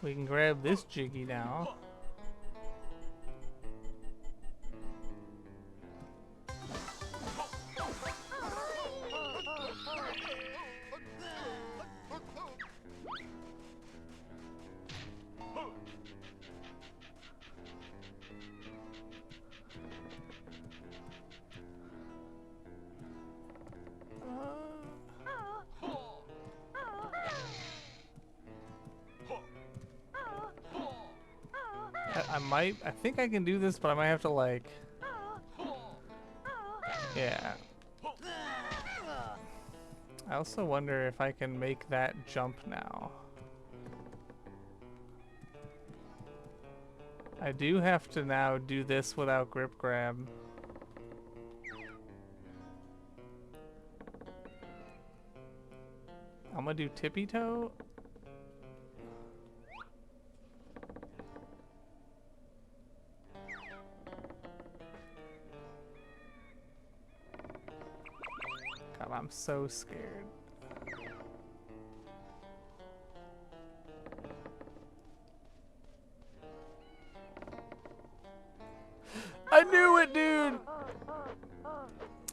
we can grab this Jiggy now. I think I can do this, but I might have to like, yeah. I also wonder if I can make that jump now. I do have to now do this without grip grab. I'm gonna do tippy toe. God, I'm so scared. I knew it, dude!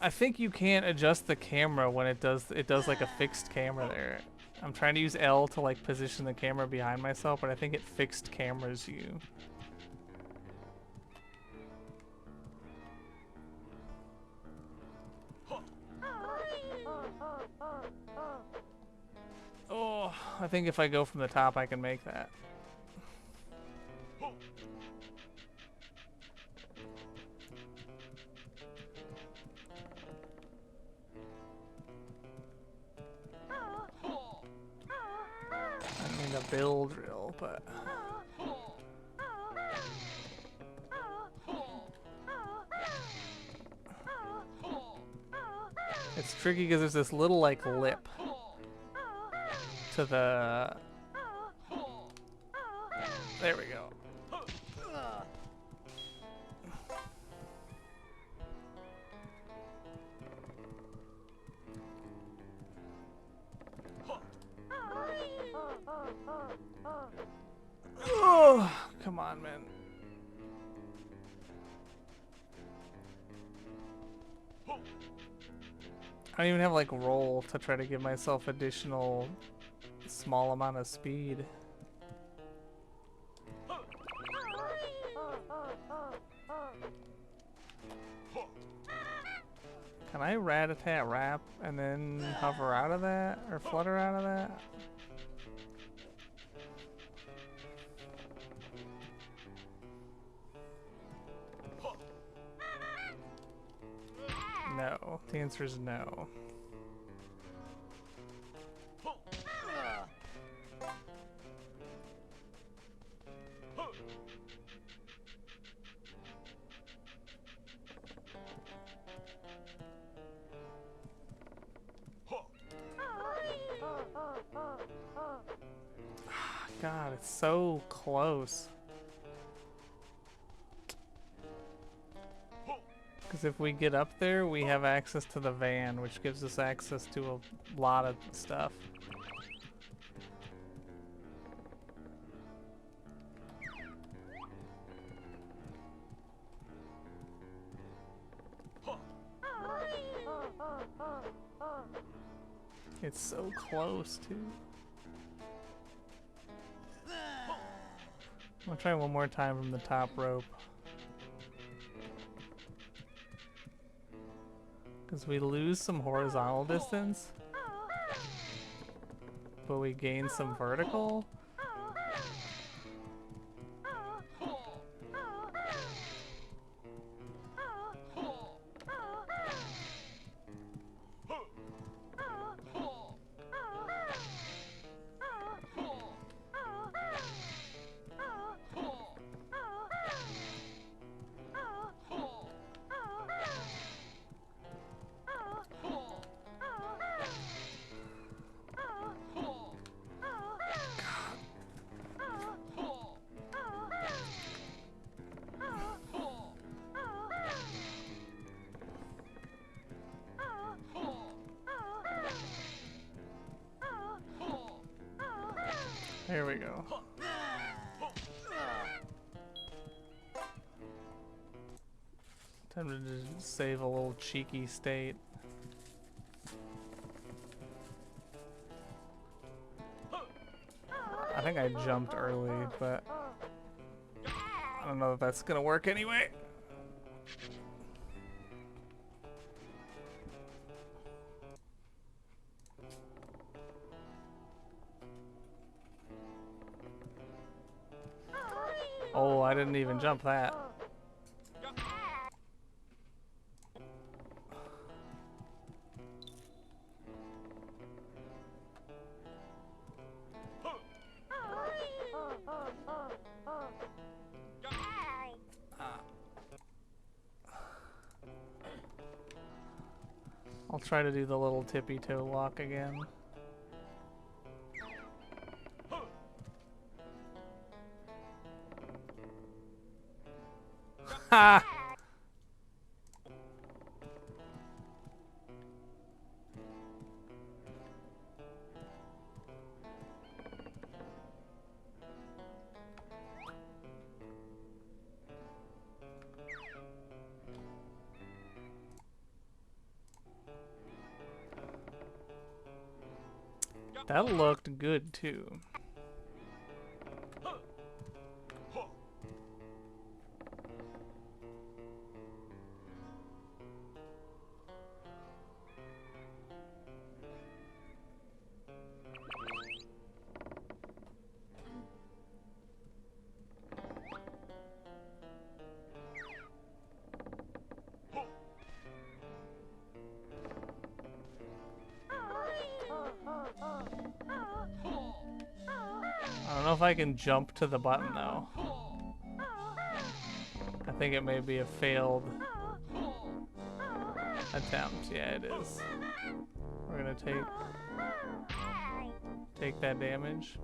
I think you can't adjust the camera when it does like a fixed camera there. I'm trying to use L to like position the camera behind myself, but I think it fixed cameras you. Oh, I think if I go from the top I can make that. I need a build drill, but it's tricky because there's this little like lip to the. There we go. Oh, come on, man. I don't even have like roll to try to give myself additional small amount of speed. Can I rat-a-tat wrap and then hover out of that or flutter out of that? No. The answer is no. God, it's so close. Because if we get up there, we have access to the van, which gives us access to a lot of stuff. It's so close, too. I'll try one more time from the top rope. Because we lose some horizontal distance, but we gain some vertical. Here we go. Time to just save a little cheeky state. I think I jumped early, but I don't know if that's gonna work anyway. Oh, I didn't even jump that. I'll try to do the little tippy toe walk again. Ha! That looked good too. I don't know if I can jump to the button though. I think it may be a failed attempt. Yeah, it is. We're gonna take that damage.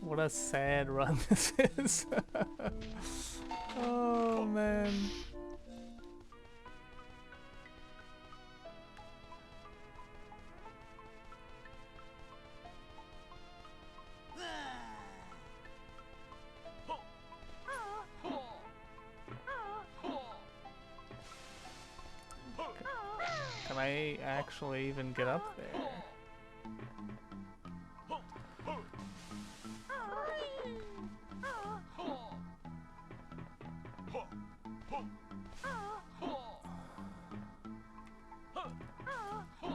What a sad run this is. Oh man. Can I actually even get up there?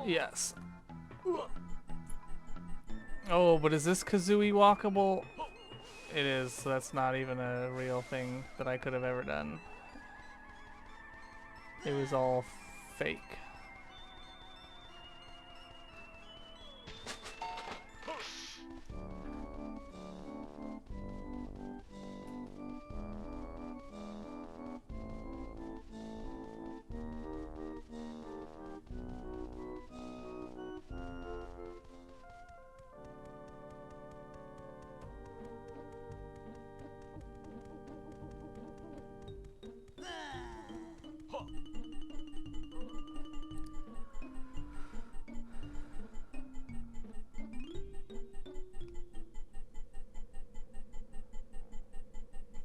Yes. Oh, but is this Kazooie walkable? It is, so that's not even a real thing that I could have ever done. It was all fake.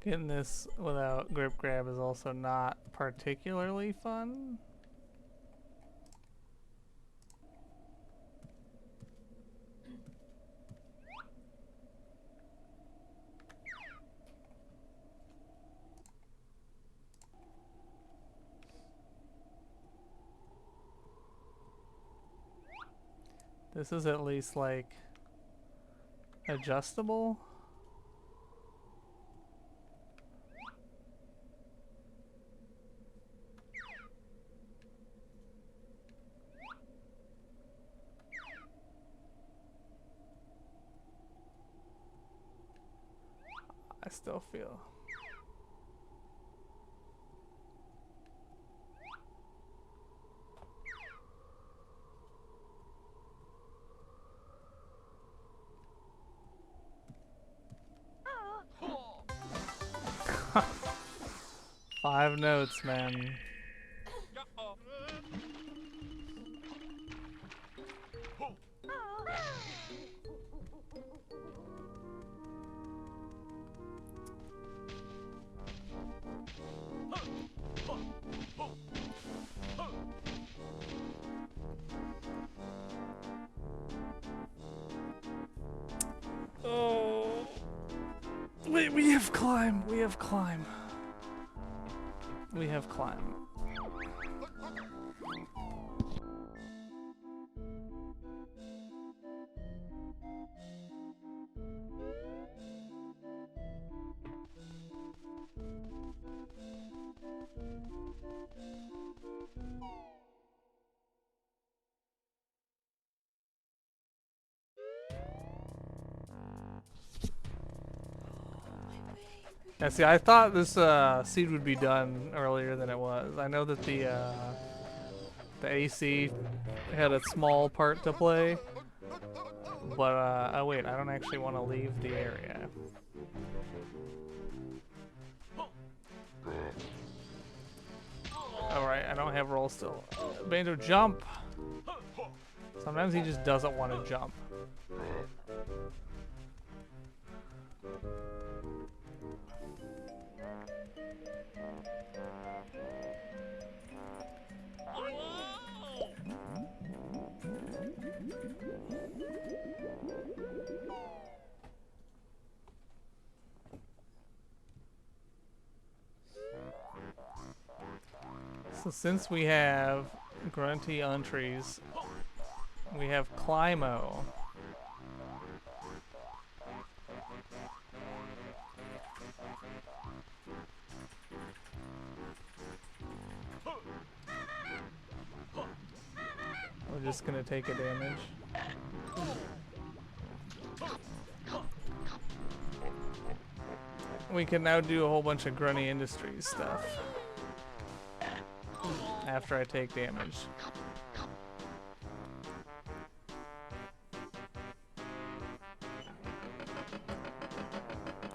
Getting this without grip grab is also not particularly fun. This is at least like adjustable. I still feel. Five notes, man. Oh. Wait, we have climb. We have climb. We have climb. Yeah, see, I thought this seed would be done earlier than it was. I know that the AC had a small part to play, but oh wait, I don't actually want to leave the area. Alright, I don't have roll still. Banjo, jump! Sometimes he just doesn't want to jump. So since we have grunty entries, we have Climo. We're just gonna take a damage. We can now do a whole bunch of Grunty Industries stuff after I take damage.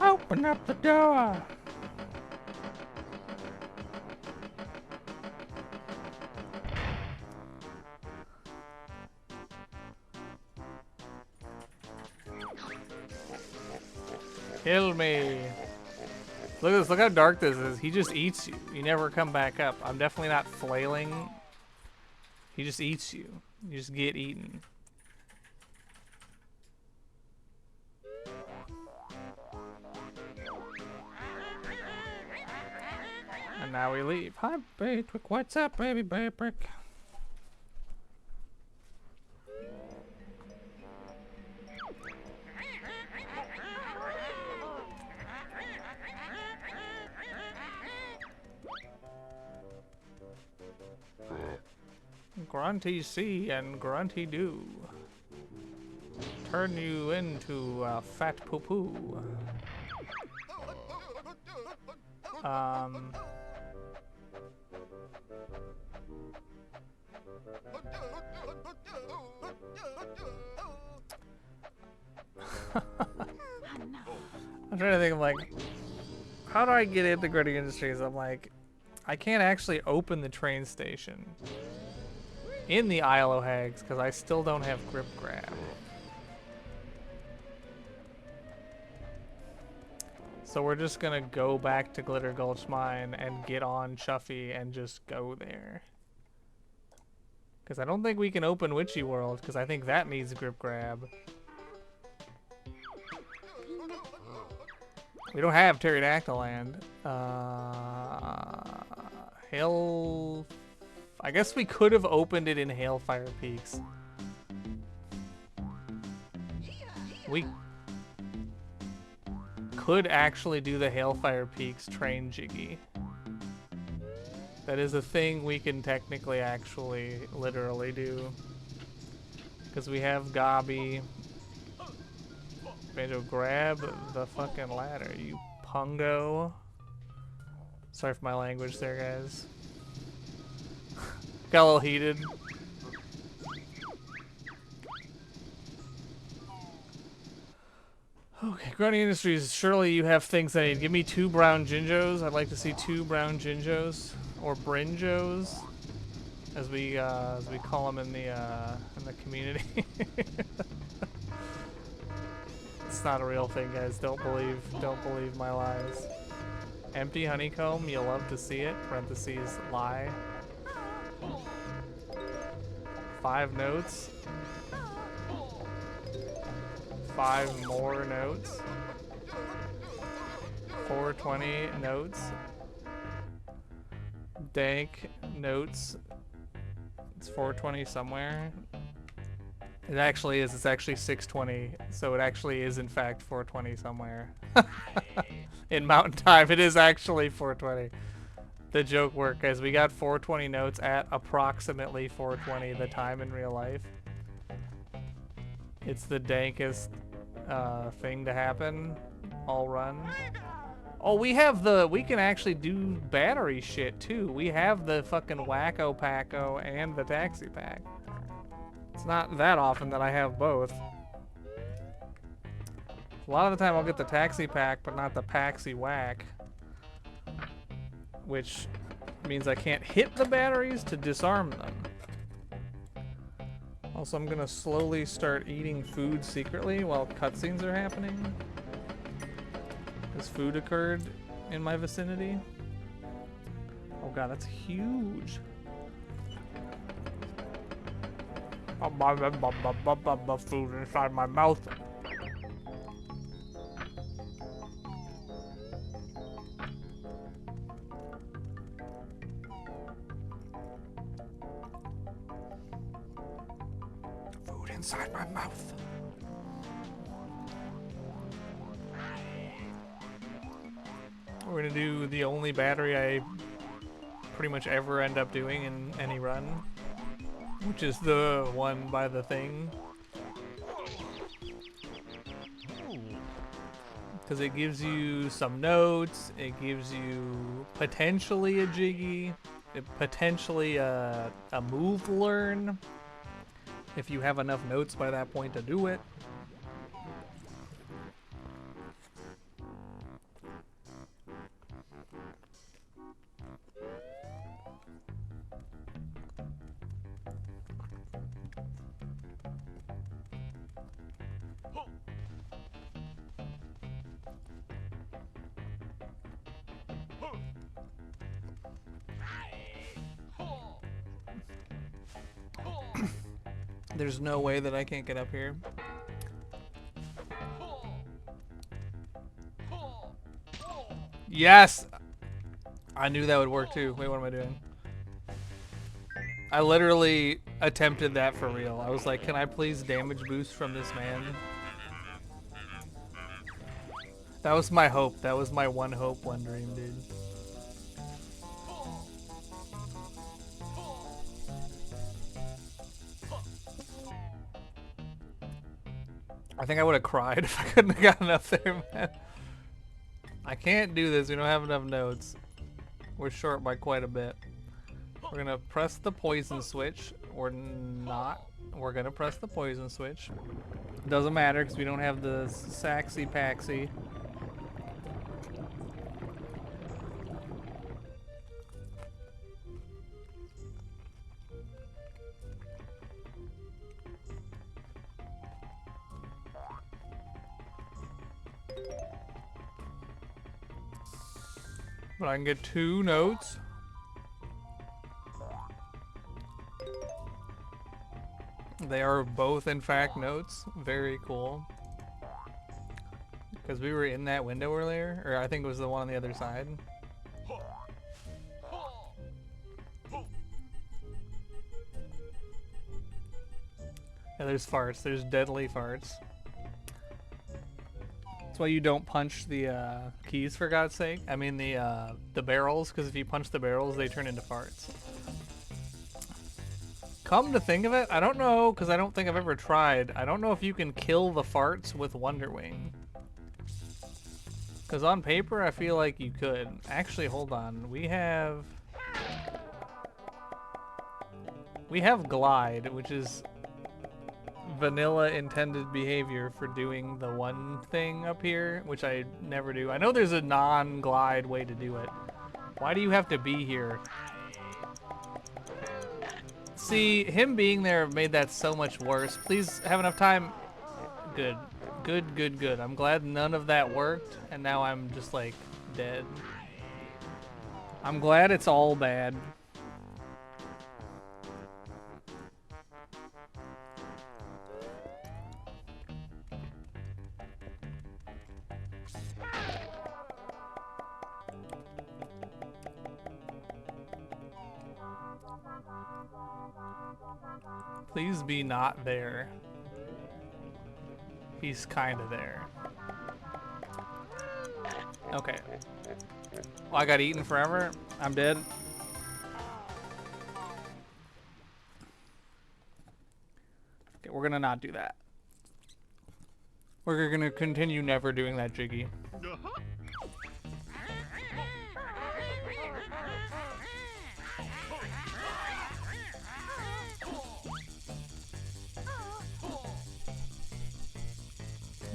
Open up the door! Kill me! Look at this, look how dark this is. He just eats you. You never come back up. I'm definitely not flailing. He just eats you. You just get eaten. And now we leave. Hi, Baytrick. What's up, baby Baytrick? Grunty see and grunty do. Turn you into a fat poo-poo. I'm trying to think of like, how do I get into Grunty Industries? I'm like, I can't actually open the train station in the Isle of Hags because I still don't have grip grab. So we're just gonna go back to Glitter Gulch Mine and get on Chuffy and just go there. Because I don't think we can open Witchy World, because I think that needs Grip Grab. We don't have Pterodactyl Land. Hail... I guess we could have opened it in Hailfire Peaks. We could actually do the Hailfire Peaks train jiggy. That is a thing we can technically actually literally do. Because we have Gobby. Banjo, grab the fucking ladder, you pungo. Sorry for my language there, guys. Got a little heated. Okay, Grunny Industries, surely you have things I need. Give me 2 brown Jinjos. I'd like to see 2 brown Jinjos. Or Brinjos. As we call them in the community. It's not a real thing, guys. Don't believe my lies. Empty honeycomb, you'll love to see it. Parentheses, lie. 5 notes. 5 more notes. 420 notes. Dank notes. It's 420 somewhere. It actually is. It's actually 620. So it actually is, in fact, 420 somewhere. In Mountain Time, it is actually 420. The joke worked, guys. We got 420 notes at approximately 420 the time in real life. It's the dankest thing to happen. All run. Oh, we can actually do battery shit too. We have the fucking Wacko Packo and the Taxi Pack. It's not that often that I have both. A lot of the time I'll get the Taxi Pack, but not the Paxi Whack. Which means I can't hit the batteries to disarm them. Also, I'm gonna slowly start eating food secretly while cutscenes are happening. Because food occurred in my vicinity. Oh god, that's huge. Food inside my mouth. Food inside my mouth. We're gonna do the only battery I pretty much ever end up doing in any run, which is the one by the thing. Because it gives you some notes, it gives you potentially a jiggy, potentially a move to learn, if you have enough notes by that point to do it. There's no way that I can't get up here. Yes! I knew that would work too. Wait, what am I doing? I literally attempted that for real. I was like, can I please damage boost from this man? That was my hope. That was my one hope, one dream, dude. I think I would have cried if I couldn't have gotten up there, man. I can't do this. We don't have enough notes. We're short by quite a bit. We're gonna press the poison switch, or not. We're gonna press the poison switch. Doesn't matter because we don't have the Saxy Paxy. But I can get 2 notes. They are both, in fact, notes. Very cool. Because we were in that window earlier, or I think it was the one on the other side. Yeah, there's farts. There's deadly farts. That's why you don't punch the keys, for God's sake. I mean the barrels, because if you punch the barrels, they turn into farts. Come to think of it, I don't know, because I don't think I've ever tried. I don't know if you can kill the farts with Wonder Wing. Because on paper, I feel like you could. Actually, hold on. We have Glide, which is vanilla intended behavior for doing the one thing up here, which I never do. I know there's a non-glide way to do it. Why do you have to be here? See, him being there made that so much worse. Please have enough time. Good. Good, good, good. I'm glad none of that worked, and now I'm just, like, dead. I'm glad it's all bad. Please be not there. He's kind of there. Okay. Well, I got eaten forever. I'm dead. Okay, we're gonna not do that. We're gonna continue never doing that, Jiggy.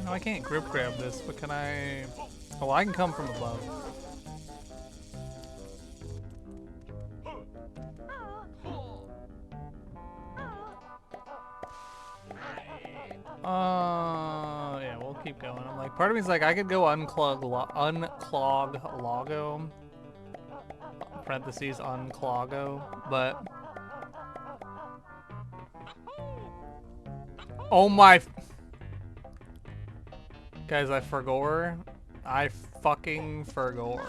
No, I can't grip grab this, but can I? Oh, I can come from above. Yeah, we'll keep going. I'm like, part of me's like, I could go unclog Logo, parentheses unclogo, but oh my. Guys, I fucking forgot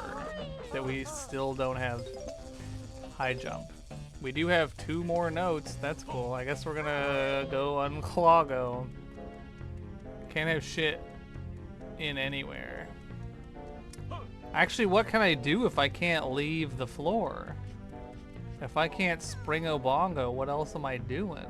that we still don't have high jump. We do have 2 more notes. That's cool. I guess we're gonna go unclogo. Can't have shit in anywhere. Actually, what can I do if I can't leave the floor? If I can't spring-o-bongo, what else am I doing?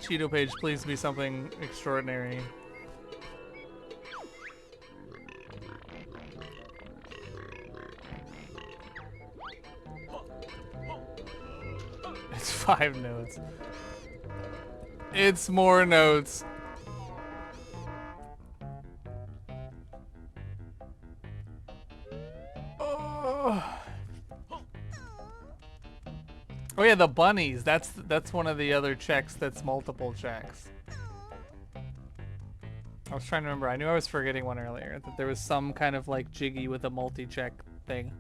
Cheeto page, please be something extraordinary. It's 5 notes. It's more notes. Oh yeah, the bunnies. That's one of the other checks that's multiple checks. I was trying to remember. I knew I was forgetting one earlier. That there was some kind of like jiggy with a multi-check thing.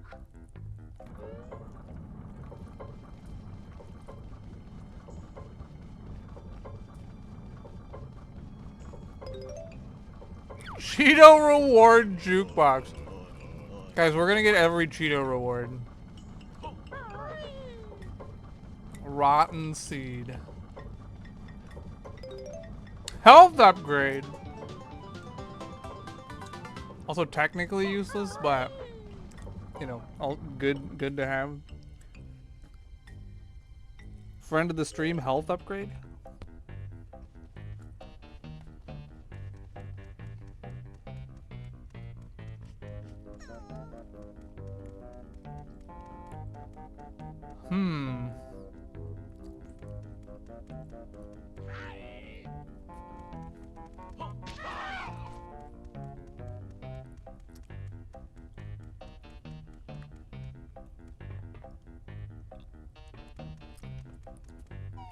Cheeto reward jukebox. Guys, we're gonna get every Cheeto reward. Rotten seed. Health upgrade. Also technically useless, but you know, all good to have. Friend of the stream health upgrade.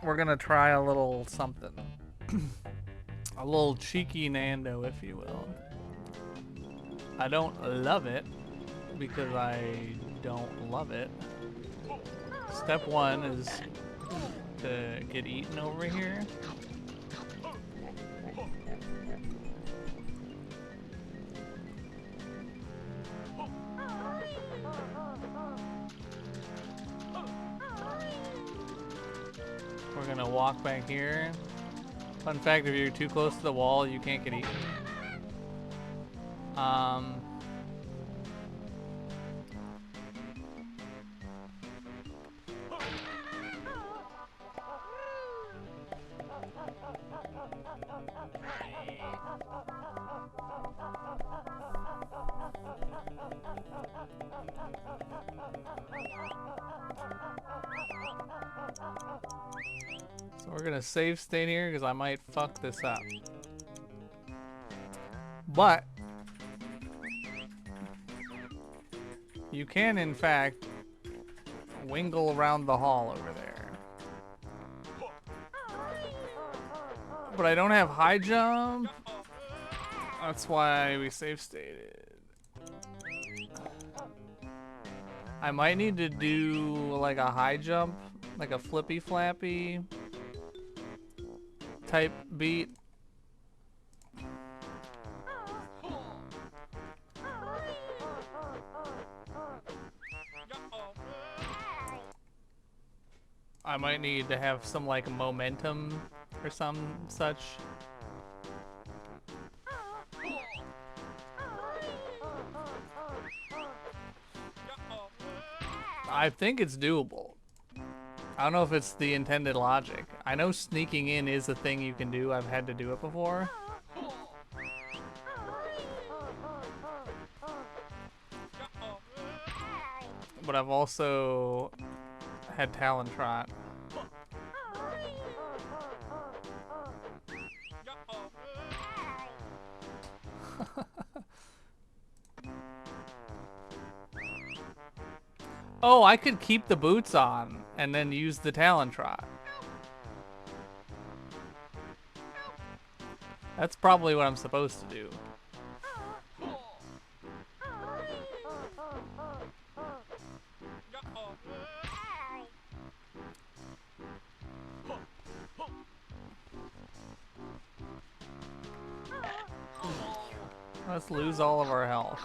we're gonna try a little something. A little cheeky Nando, if you will. I don't love it because I don't love it. Step one is to get eaten over here. We're gonna walk back here. Fun fact, if you're too close to the wall, you can't get eaten. So we're gonna save state here because I might fuck this up. But you can, in fact, wingle around the hall over there. But I don't have high jump. That's why we save stated. I might need to do like a high jump, like a flippy flappy type beat. I might need to have some like momentum or some such. I think it's doable. I don't know if it's the intended logic. I know sneaking in is a thing you can do. I've had to do it before. But I've also had Talon Trot. Oh, I could keep the boots on and then use the Talon Trot. That's probably what I'm supposed to do. Let's lose all of our health.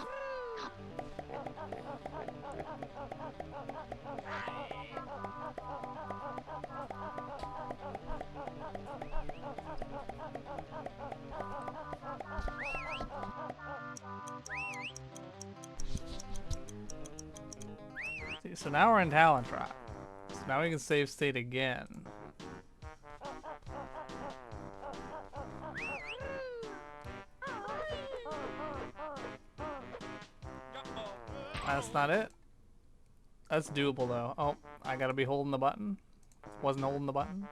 See, so now we're in Talon Trot. So now we can save state again. That's not it. That's doable though. Oh, I gotta be holding the button. Wasn't holding the button.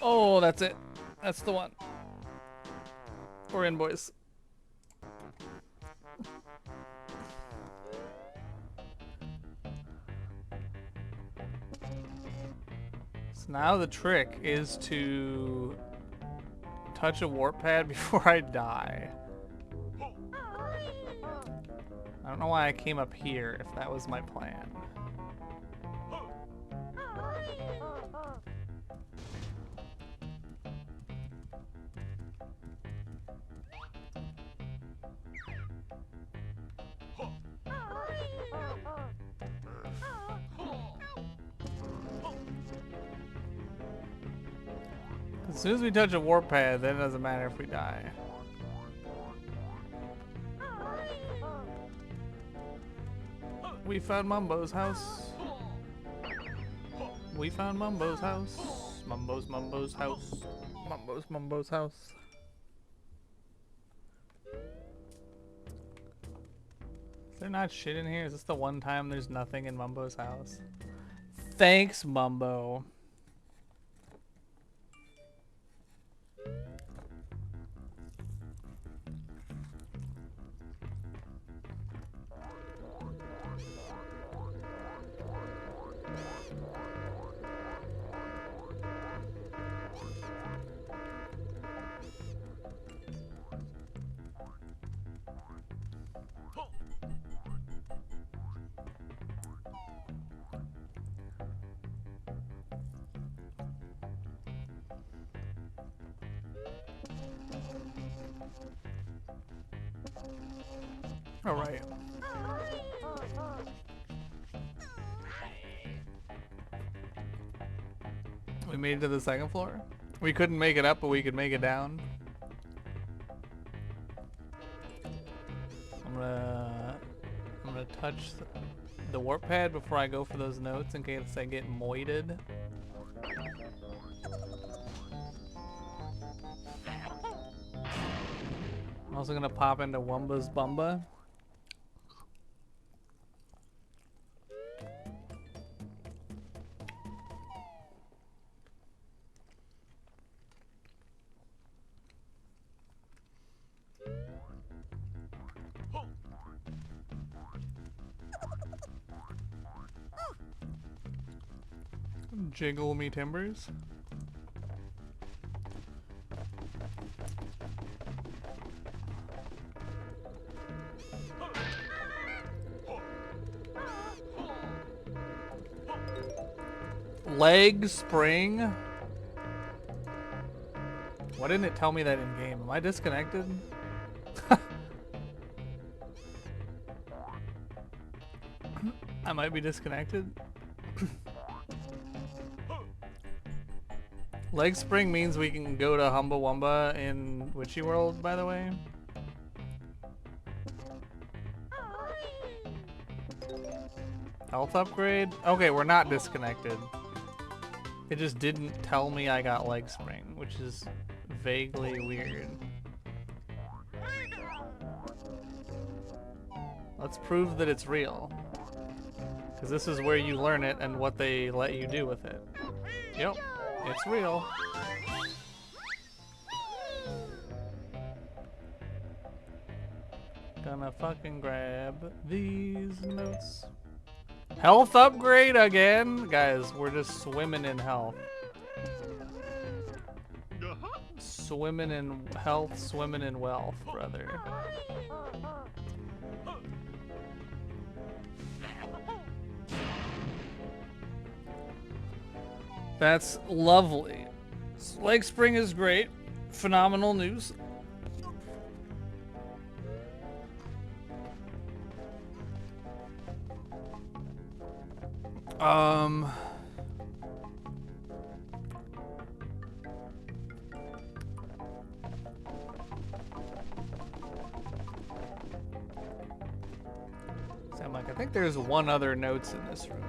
Oh, that's it. That's the one. We're in, boys. So now the trick is to touch a warp pad before I die. I don't know why I came up here if that was my plan. As soon as we touch a warp pad, then it doesn't matter if we die. We found Mumbo's house. We found Mumbo's house. Mumbo's house. Mumbo's house. Is there not shit in here? Is this the one time there's nothing in Mumbo's house? Thanks, Mumbo. All right. We made it to the second floor. We couldn't make it up, but we could make it down. I'm gonna touch the warp pad before I go for those notes in case I get moited. I'm also gonna pop into Wumba's Bumba. Jiggle me timbers. Leg spring. Why didn't it tell me that in game? Am I disconnected? I might be disconnected. Leg spring means we can go to Humba Wumba in Witchy World, by the way. Health upgrade? Okay, we're not disconnected. It just didn't tell me I got leg spring, which is vaguely weird. Let's prove that it's real. Because this is where you learn it and what they let you do with it. Yep, it's real. Gonna fucking grab these notes. Health upgrade again? Guys, we're just swimming in health. Swimming in health, swimming in wealth, brother. That's lovely. Leg spring is great. Phenomenal news. So I'm like, I think there's one other notes in this room.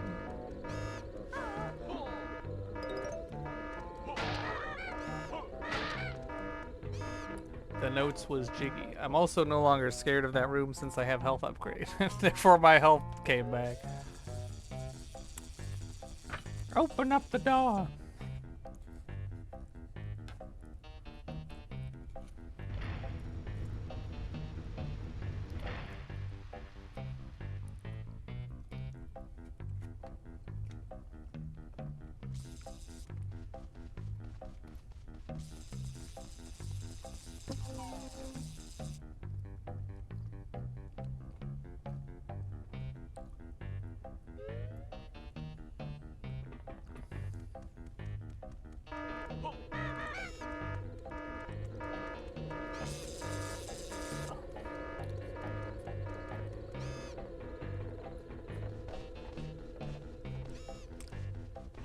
The notes was jiggy. I'm also no longer scared of that room since I have health upgrade. Therefore my health came back. Open up the door.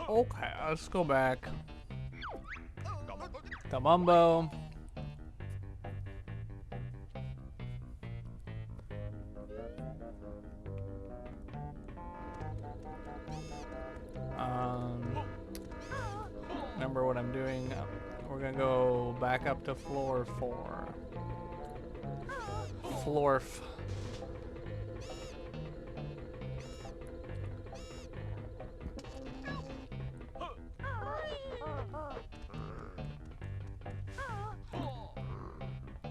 Okay, let's go back. The Mumbo. Remember what I'm doing. We're gonna go back up to floor 4.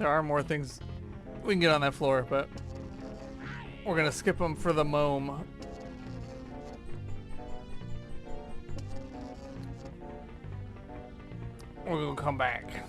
There are more things we can get on that floor, but we're gonna skip them for the mome. We're gonna come back.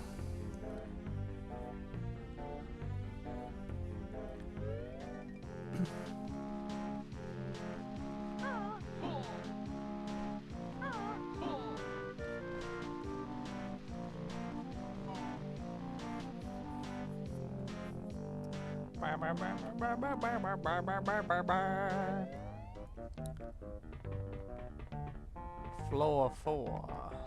Floor 4.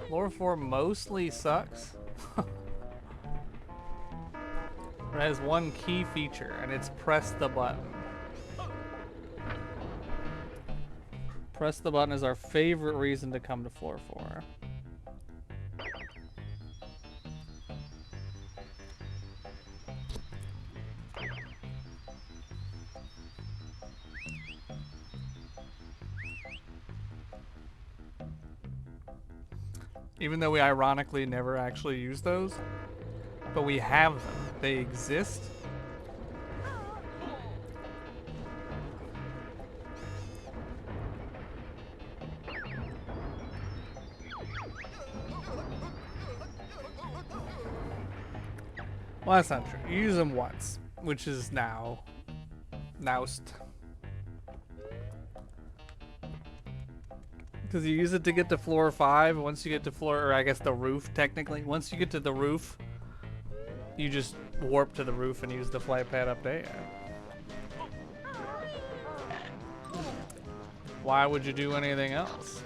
Floor 4 mostly sucks. It has one key feature, and it's press the button. Press the button is our favorite reason to come to floor 4. Even though we ironically never actually use those, but we have them. They exist. Well, that's not true. You use them once, which is now noused. Because you use it to get to floor 5. Once you get to floor, or I guess the roof technically. Once you get to the roof, you just warp to the roof and use the flight pad up there. Why would you do anything else?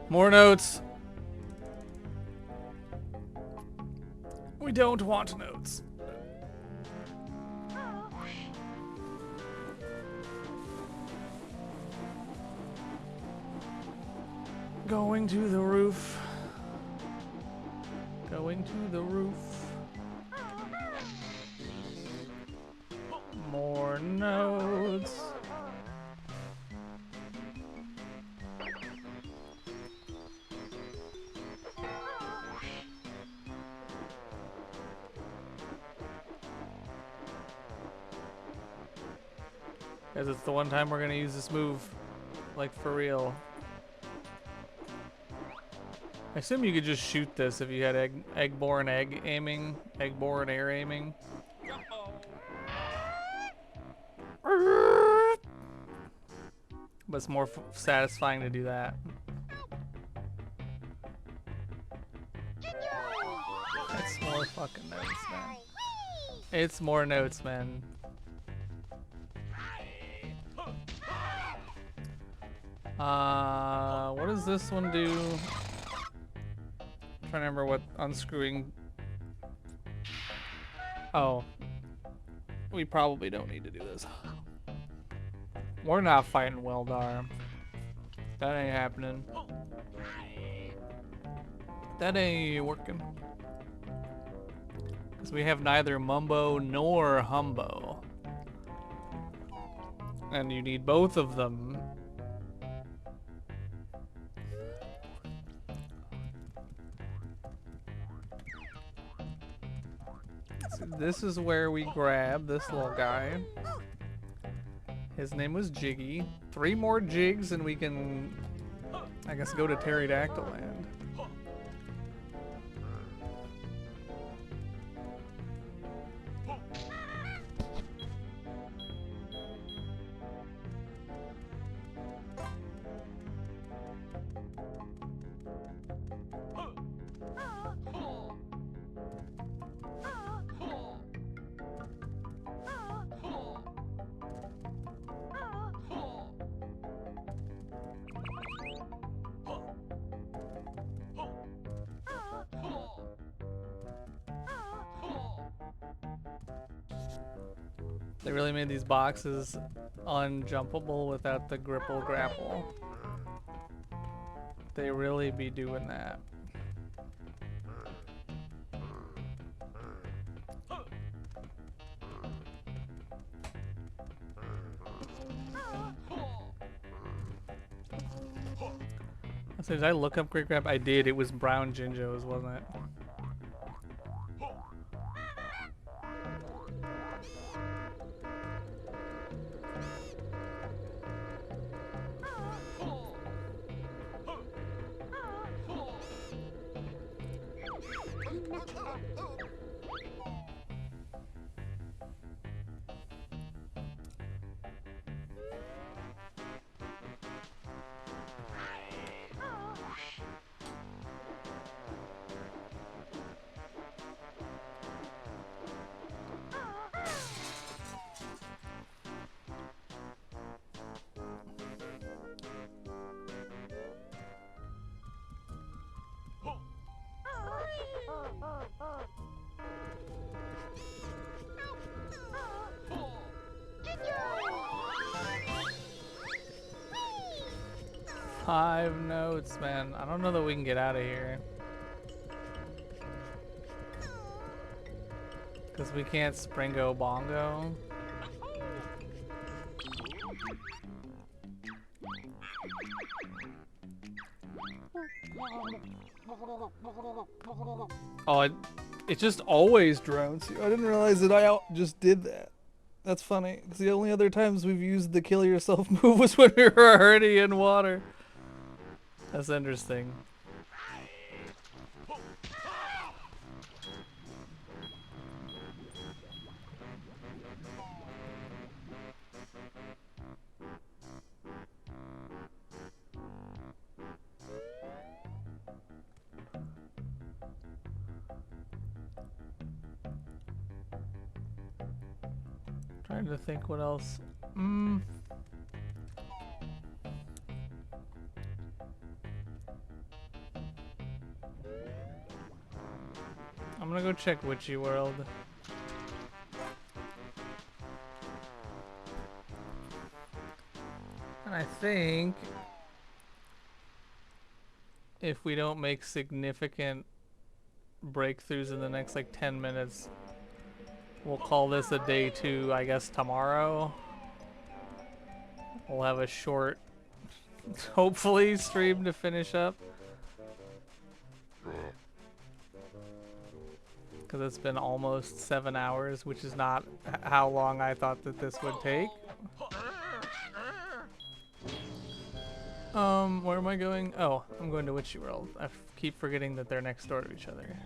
More notes. We don't want notes. Going to the roof. Going to the roof. More notes. Because it's the one time we're gonna use this move, like for real. I assume you could just shoot this if you had egg-borne egg aiming, egg-borne air aiming. But it's more satisfying to do that. It's more fucking notes, man. It's more notes, man. What does this one do? I'm trying to remember what unscrewing. Oh. We probably don't need to do this. We're not fighting Weldar. That ain't happening. That ain't working. Because we have neither Mumbo nor Humbo. And you need both of them. So this is where we grab this little guy. His name was Jiggy. 3 more jigs and we can, I guess, go to Pterodactyl Land. They really made these boxes unjumpable without the gripple grapple. They really be doing that. So did I look up Great Grab? I did. It was Brown Jinjos, wasn't it? Five notes, man. I don't know that we can get out of here. Because we can't Springo Bongo. Oh, it just always drones you. I didn't realize that I just did that. That's funny, because the only other times we've used the kill yourself move was when we were already in water. That's interesting. Trying to think what else. I'm gonna go check Witchy World. And I think if we don't make significant breakthroughs in the next like 10 minutes, we'll call this a day 2, I guess tomorrow. We'll have a short, hopefully, stream to finish up. Because it's been almost 7 hours, which is not how long I thought that this would take. Where am I going? Oh, I'm going to Witchy World. I keep forgetting that they're next door to each other.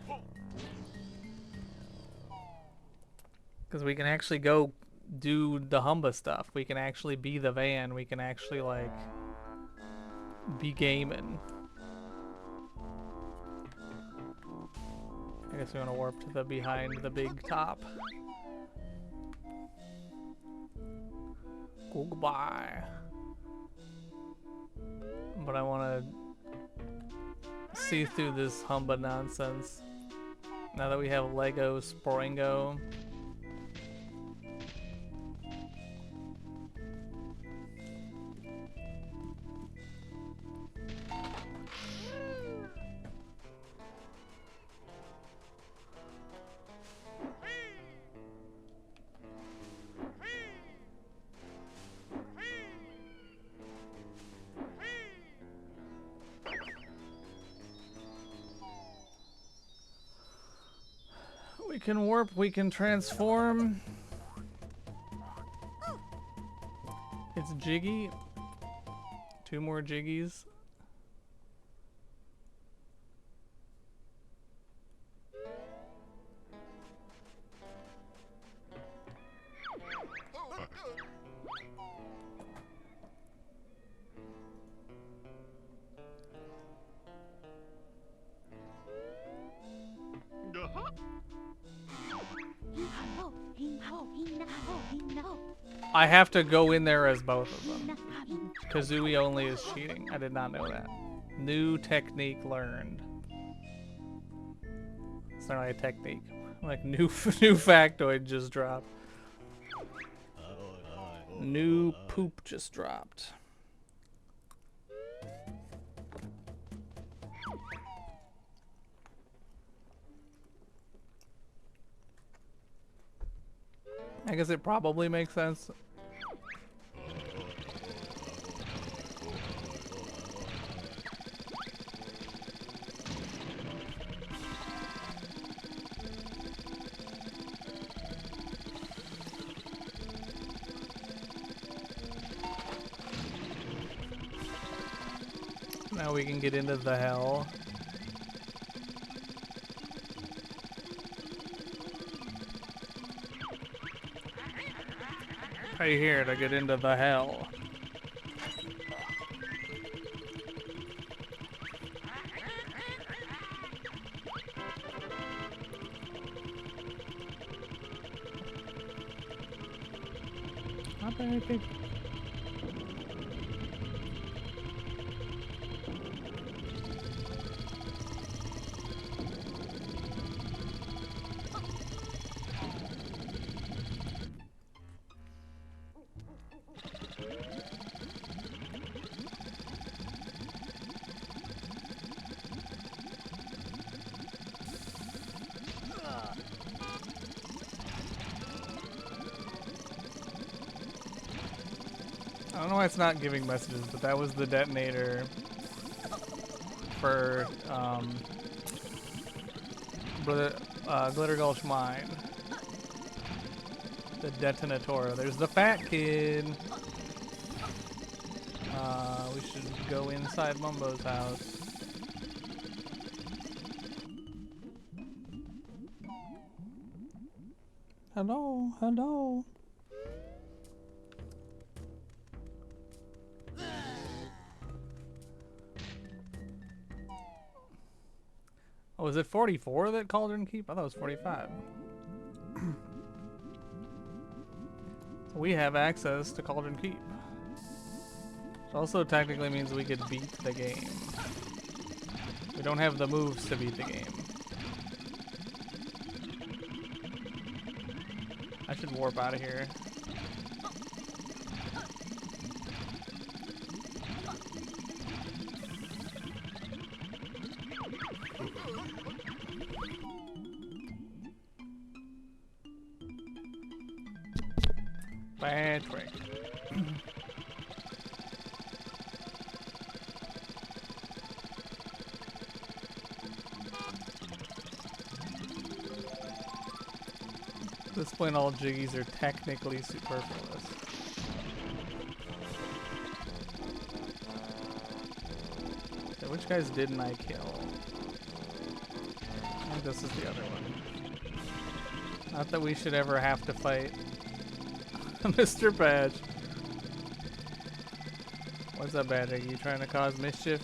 Because we can actually go do the Humba stuff. We can actually be the van. We can actually, like, be gaming. I guess we want to warp to the behind the big top. Goodbye. But I want to see through this Humba nonsense. Now that we have Lego Springo. We can warp, we can transform. It's Jiggy. 2 more Jiggies. I have to go in there as both of them. Kazooie only is cheating. I did not know that. New technique learned. It's not really a technique. Like new factoid just dropped. New poop just dropped. I guess it probably makes sense. Now we can get into the hell. Pay here to get into the hell. Not anything. I don't know why it's not giving messages, but that was the detonator for Glitter Gulch Mine. The detonator. There's the fat kid. We should go inside Mumbo's house. Hello, hello. Oh, is it 44 that Cauldron Keep? I thought it was 45. So we have access to Cauldron Keep. Which also technically means we could beat the game. We don't have the moves to beat the game. I should warp out of here. Bad trick. At this point, all jiggies are technically superfluous. Okay, which guys didn't I kill? I think this is the other one. Not that we should ever have to fight Mr. Badge. What's up, Badge? Are you trying to cause mischief?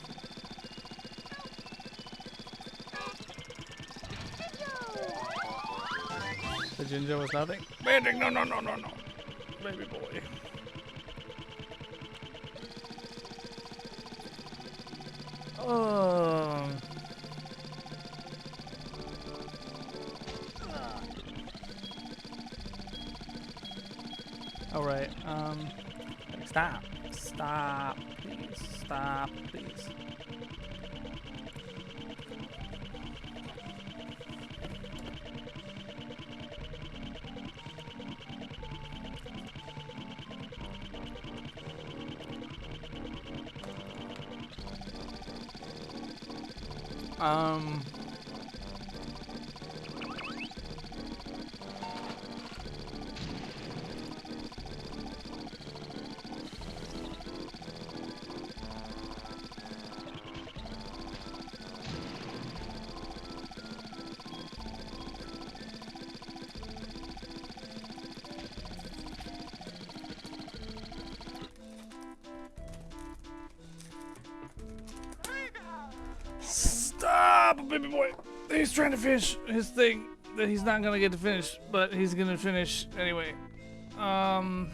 The Jinjo was nothing? Banding, no, no, no, no, no. Baby boy. Oh. Alright, stop. Stop, please. Stop, please. Stop, baby boy. He's trying to finish his thing that he's not gonna get to finish, but he's gonna finish anyway. Gonna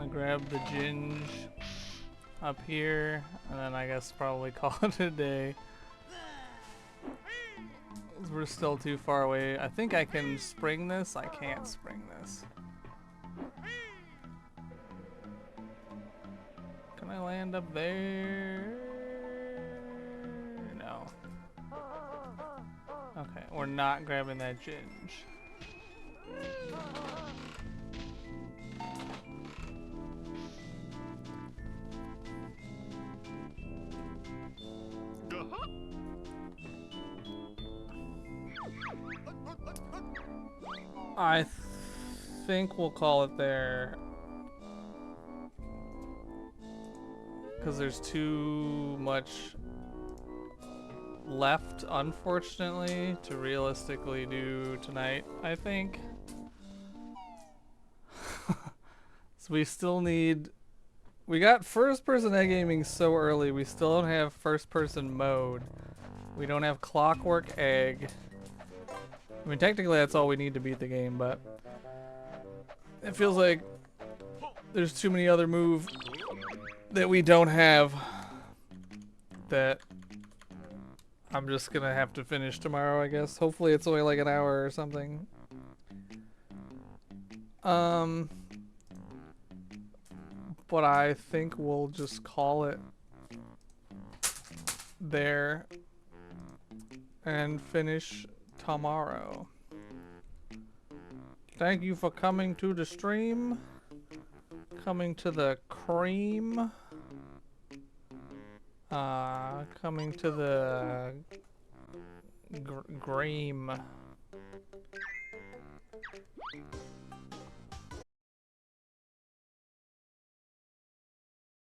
grab the ginge up here, and then I guess probably call it a day. We're still too far away. I think I can spring this. I can't spring this. Can I land up there? No. Okay, we're not grabbing that ginge. I think we'll call it there. Because there's too much left, unfortunately, to realistically do tonight, I think. So we still need... We got first-person egg aiming so early, we still don't have first-person mode. We don't have clockwork egg. I mean, technically that's all we need to beat the game, but... It feels like there's too many other moves that we don't have that I'm just gonna have to finish tomorrow, I guess. Hopefully it's only like an hour or something. But I think we'll just call it there and finish tomorrow. Thank you for coming to the stream. Coming to the cream. Coming to the Gream.